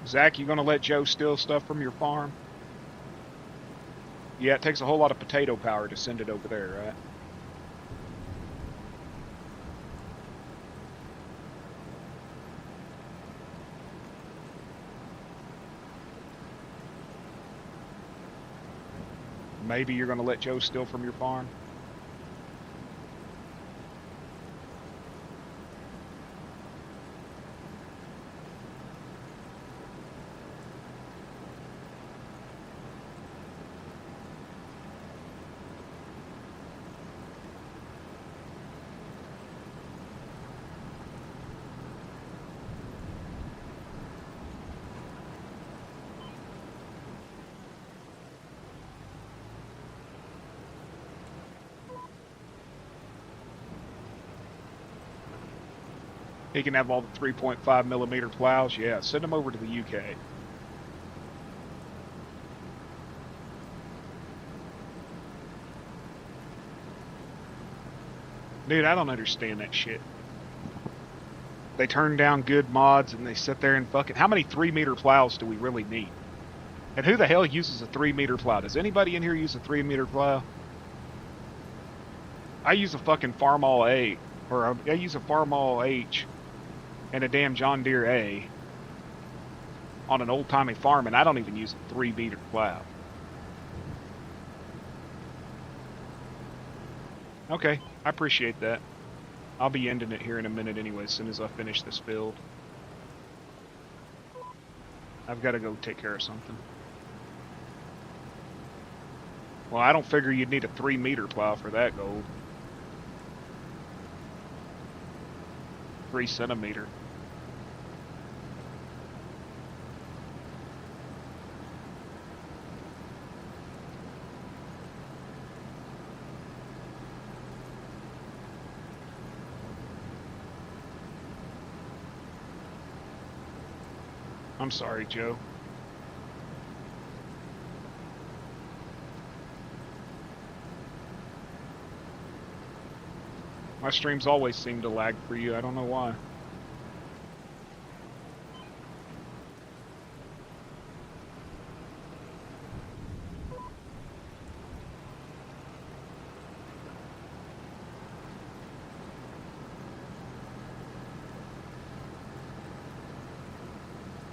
Zach, you gonna let Joe steal stuff from your farm? Yeah, it takes a whole lot of potato power to send it over there, right? Maybe you're gonna let Joe steal from your farm? He can have all the 3.5 millimeter plows. Yeah, send them over to the UK. Dude, I don't understand that shit. They turn down good mods and they sit there and fucking... How many 3-meter plows do we really need? And who the hell uses a 3-meter plow? Does anybody in here use a 3-meter plow? I use a fucking Farmall A. Or I use a Farmall H and a damn John Deere A on an old-timey farm, and I don't even use a 3-meter plow. Okay, I appreciate that. I'll be ending it here in a minute anyway, as soon as I finish this build. I've got to go take care of something. Well, I don't figure you'd need a 3-meter plow for that gold. 3 centimeter. I'm sorry, Joe. My streams always seem to lag for you. I don't know why.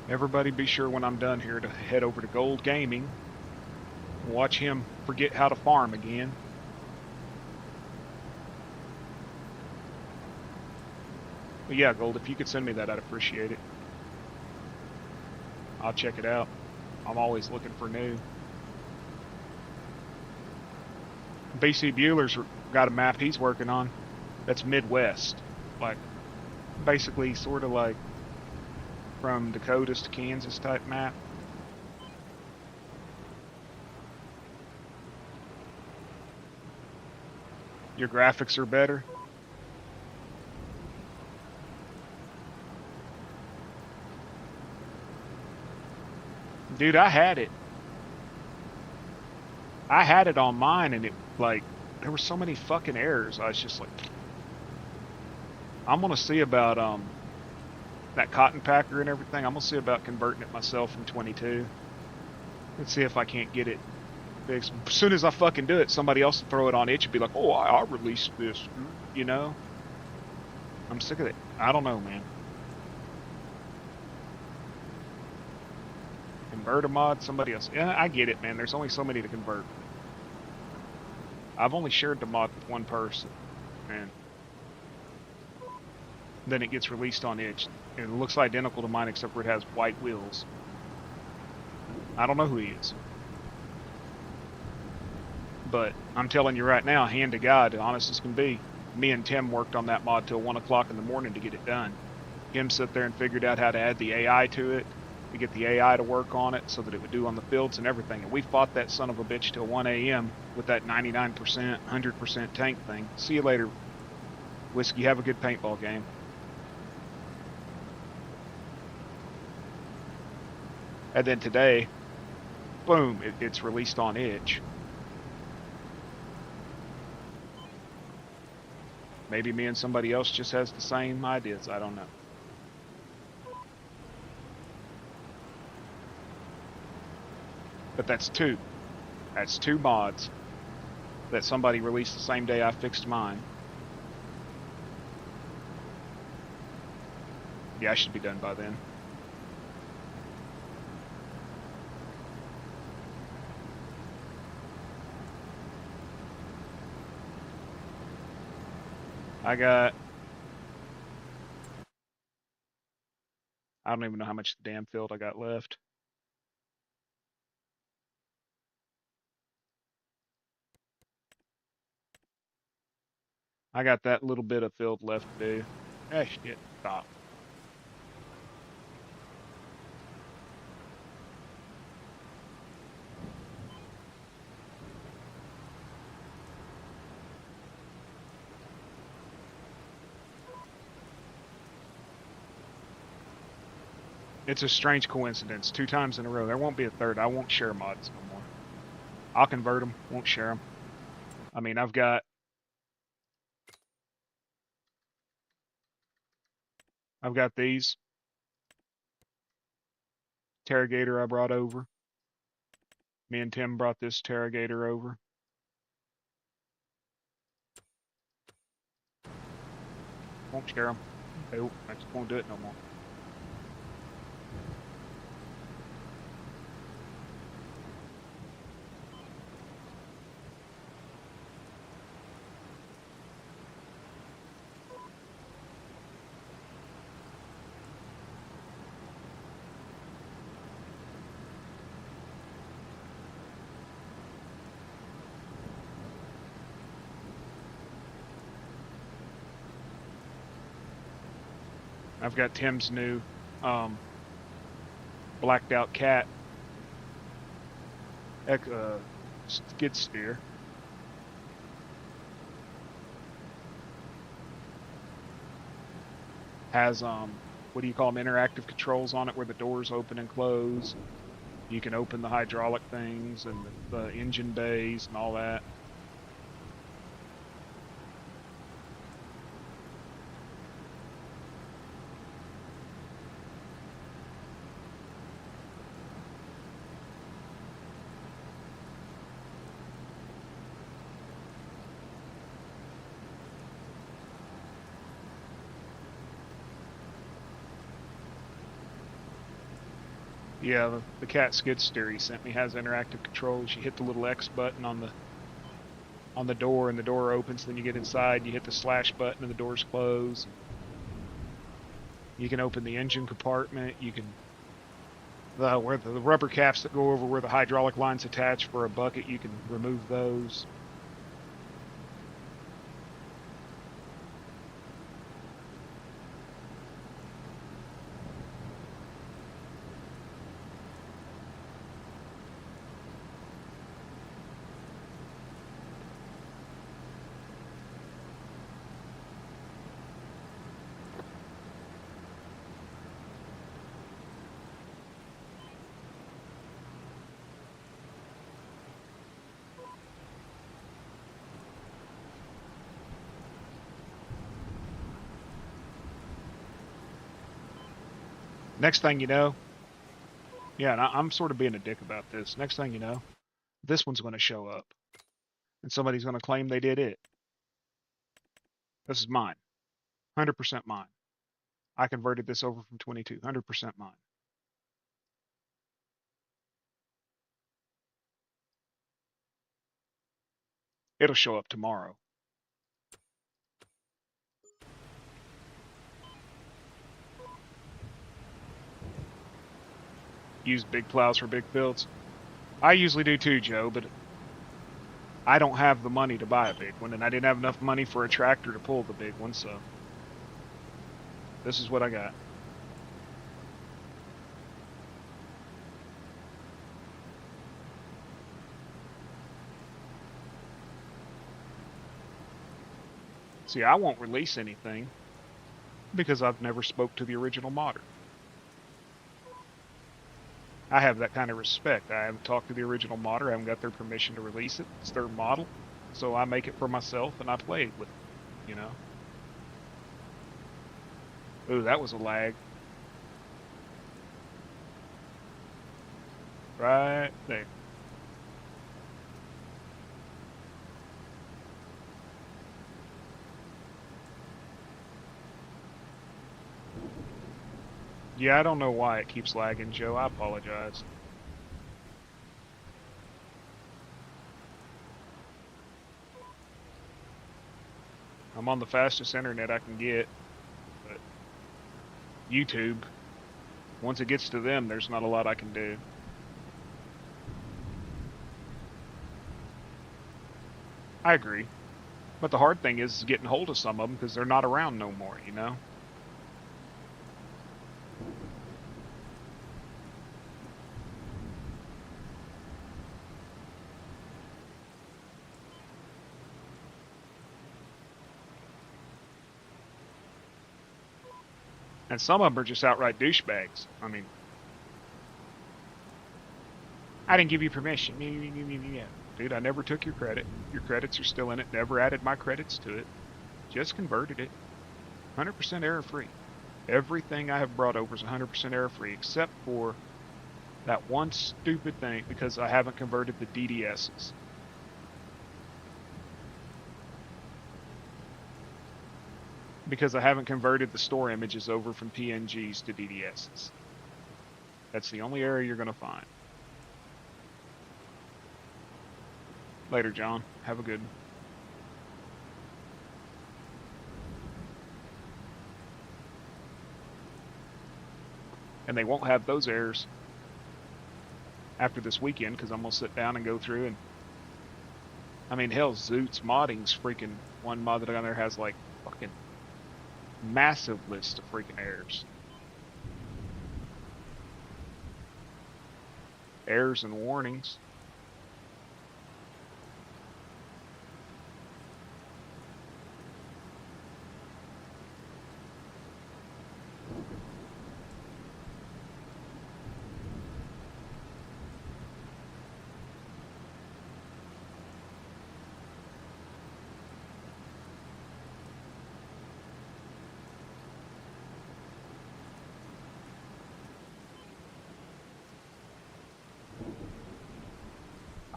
Everybody be sure when I'm done here to head over to Gold Gaming. Watch him forget how to farm again. But yeah, Gold, if you could send me that, I'd appreciate it. I'll check it out. I'm always looking for new. BC Bueller's got a map he's working on. That's Midwest. Like, basically sort of like from Dakotas to Kansas type map. Your graphics are better. Dude, I had it. I had it on mine, and it, like, there were so many fucking errors. I was just like, I'm gonna see about that cotton packer and everything. I'm gonna see about converting it myself from 22. Let's see if I can't get it fixed. As soon as I fucking do it, somebody else will throw it on itch and be like, oh, I released this, you know? I'm sick of it. I don't know, man. Convert a mod, somebody else. Yeah, I get it, man. There's only so many to convert. I've only shared the mod with one person, and then it gets released on itch. It looks identical to mine except for it has white wheels. I don't know who he is. But I'm telling you right now, hand to God, honest as can be, me and Tim worked on that mod till 1 o'clock in the morning to get it done. Tim sat there and figured out how to add the AI to it, to get the AI to work on it so that it would do on the fields and everything. And we fought that son of a bitch till 1 a.m. with that 99%, 100% tank thing. See you later, Whiskey. Have a good paintball game. And then today, boom, it's released on itch. Maybe me and somebody else just has the same ideas. I don't know. But that's two. That's two mods that somebody released the same day I fixed mine. Yeah, I should be done by then. I don't even know how much the damn field I got left. I got that little bit of field left to do. Ah, shit, stop. It's a strange coincidence. 2 times in a row. There won't be a third. I won't share mods no more. I'll convert them. Won't share them. I mean, I've got these. Terragator I brought over. Me and Tim brought this Terragator over. Won't share them. Nope, I just won't do it no more. I've got Tim's new blacked out cat skid steer. Has what do you call them, interactive controls on it where the doors open and close. You can open the hydraulic things and the engine bays and all that. Yeah, the cat skid steer he sent me has interactive controls. You hit the little X button on the door and the door opens. Then you get inside, you hit the slash button and the doors close. You can open the engine compartment. You can where the rubber caps that go over where the hydraulic lines attach for a bucket, you can remove those. Next thing you know, yeah, and I'm sort of being a dick about this. Next thing you know, this one's going to show up, and somebody's going to claim they did it. This is mine, 100% mine. I converted this over from 22, 100% mine. It'll show up tomorrow. use big plows for big fields. I usually do too, Joe, but I don't have the money to buy a big one, and I didn't have enough money for a tractor to pull the big one, so this is what I got. See, I won't release anything because I've never spoke to the original modder. I have that kind of respect. I haven't talked to the original modder. I haven't got their permission to release it. It's their model. So I make it for myself and I play with it, you know? Ooh, that was a lag. Right there. Yeah, I don't know why it keeps lagging, Joe. I apologize. I'm on the fastest internet I can get, but YouTube, once it gets to them, there's not a lot I can do. I agree. But the hard thing is getting hold of some of them because they're not around no more, you know? And some of them are just outright douchebags. I mean, I didn't give you permission. Yeah. Dude, I never took your credit. Your credits are still in it. Never added my credits to it. Just converted it. 100% error free. Everything I have brought over is 100% error free, except for that one stupid thing because I haven't converted the DDSs. Because I haven't converted the store images over from PNGs to DDSs. That's the only error you're going to find. Later, John. Have a good one. And they won't have those errors after this weekend because I'm going to sit down and go through and... I mean, hell, Zoot's Modding's freaking one mod that I got there has like fucking massive list of freaking errors. Errors and warnings.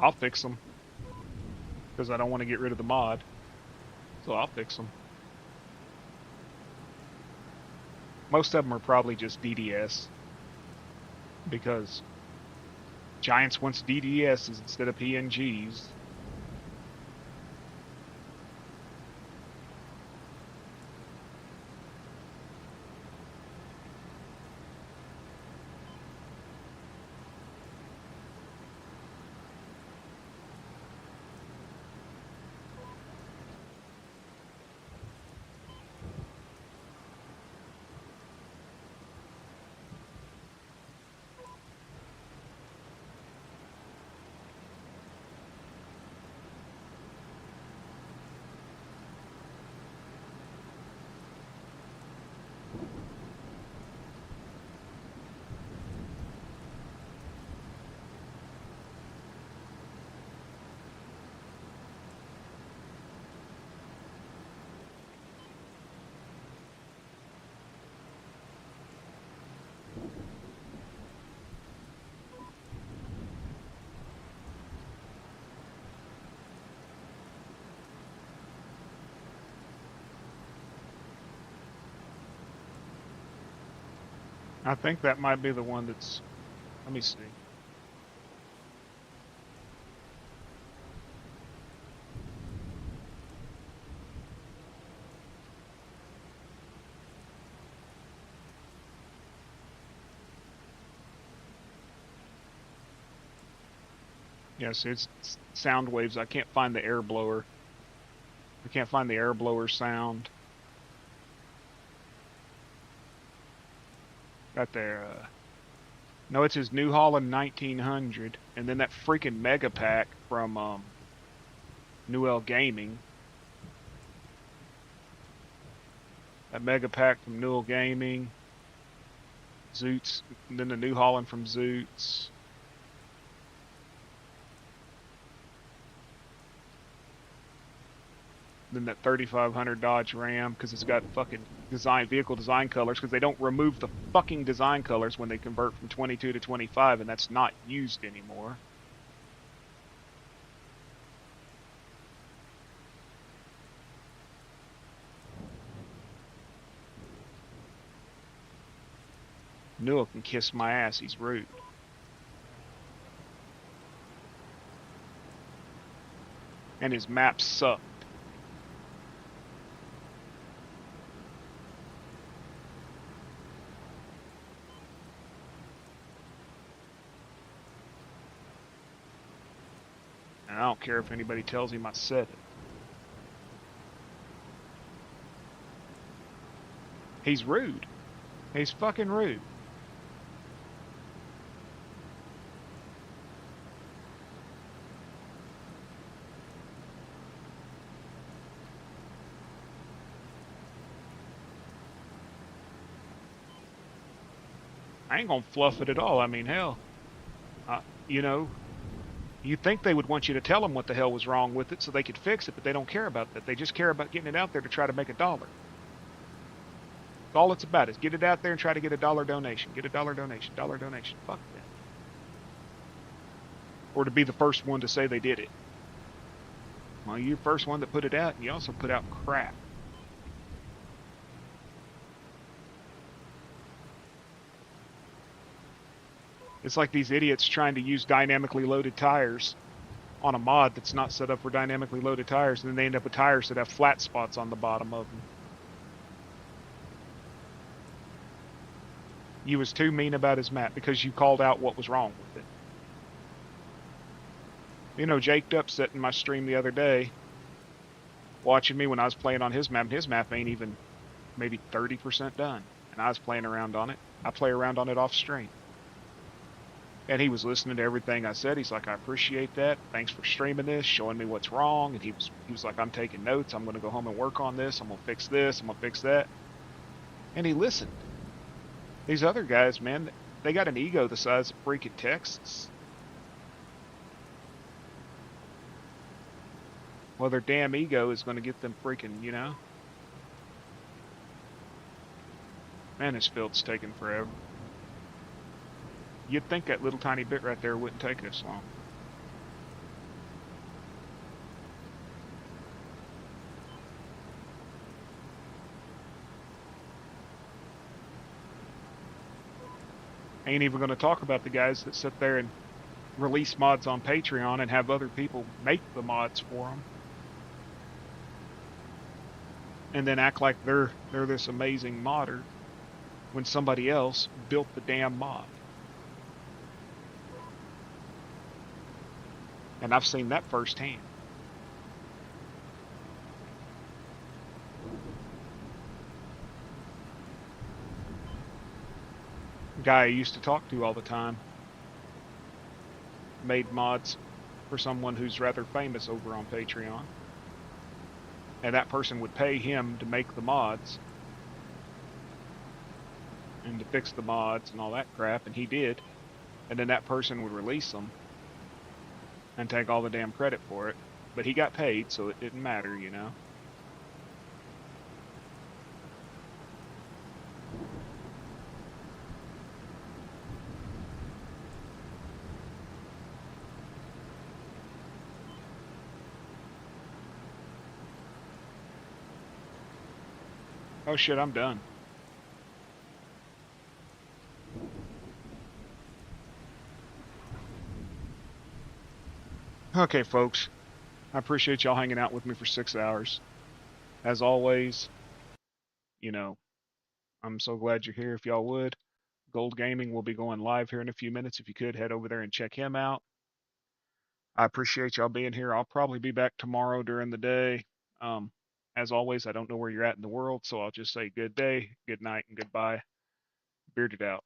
I'll fix them because I don't want to get rid of the mod. So I'll fix them. Most of them are probably just DDS because Giants wants DDSs instead of PNGs. I think that might be the one that's... Let me see. Yes, it's sound waves. I can't find the air blower. I can't find the air blower sound. Got there. No, it's his New Holland 1900, and then that freaking mega pack from Newell Gaming. That mega pack from Newell Gaming. Zoots, and then the New Holland from Zoots. Then that 3500 Dodge Ram because it's got fucking vehicle design colors because they don't remove the fucking design colors when they convert from 22 to 25, and that's not used anymore. Newell can kiss my ass. He's rude. And his maps suck. And I don't care if anybody tells him I said it. He's rude. He's fucking rude. I ain't gonna fluff it at all. I mean, hell, you know, you'd think they would want you to tell them what the hell was wrong with it so they could fix it, but they don't care about that. They just care about getting it out there to try to make a dollar. That's all it's about is get it out there and try to get a dollar donation. Get a dollar donation. Dollar donation. Fuck that. Or to be the first one to say they did it. Well, you're the first one that put it out, and you also put out crap. It's like these idiots trying to use dynamically loaded tires on a mod that's not set up for dynamically loaded tires, and then they end up with tires that have flat spots on the bottom of them. You was too mean about his map because you called out what was wrong with it. You know, Jake upset in my stream the other day, watching me when I was playing on his map, and his map ain't even maybe 30% done. And I was playing around on it. I play around on it off stream. And he was listening to everything I said. He's like, I appreciate that. Thanks for streaming this, showing me what's wrong. And he was like, I'm taking notes. I'm going to go home and work on this. I'm going to fix this. I'm going to fix that. And he listened. These other guys, man, they got an ego the size of freaking Texas. Well, their damn ego is going to get them freaking, you know. Man, this field's taking forever. You'd think that little tiny bit right there wouldn't take this long. I ain't even going to talk about the guys that sit there and release mods on Patreon and have other people make the mods for them. And then act like they're this amazing modder when somebody else built the damn mod. And I've seen that firsthand. Guy I used to talk to all the time made mods for someone who's rather famous over on Patreon. And that person would pay him to make the mods and to fix the mods and all that crap, and he did. And then that person would release them and take all the damn credit for it. But he got paid, so it didn't matter, you know. Oh shit, I'm done. Okay, folks. I appreciate y'all hanging out with me for 6 hours. As always, you know, I'm so glad you're here. If y'all would, Gold Gaming will be going live here in a few minutes. If you could, head over there and check him out. I appreciate y'all being here. I'll probably be back tomorrow during the day. As always, I don't know where you're at in the world, so I'll just say good day, good night, and goodbye. Bearded out.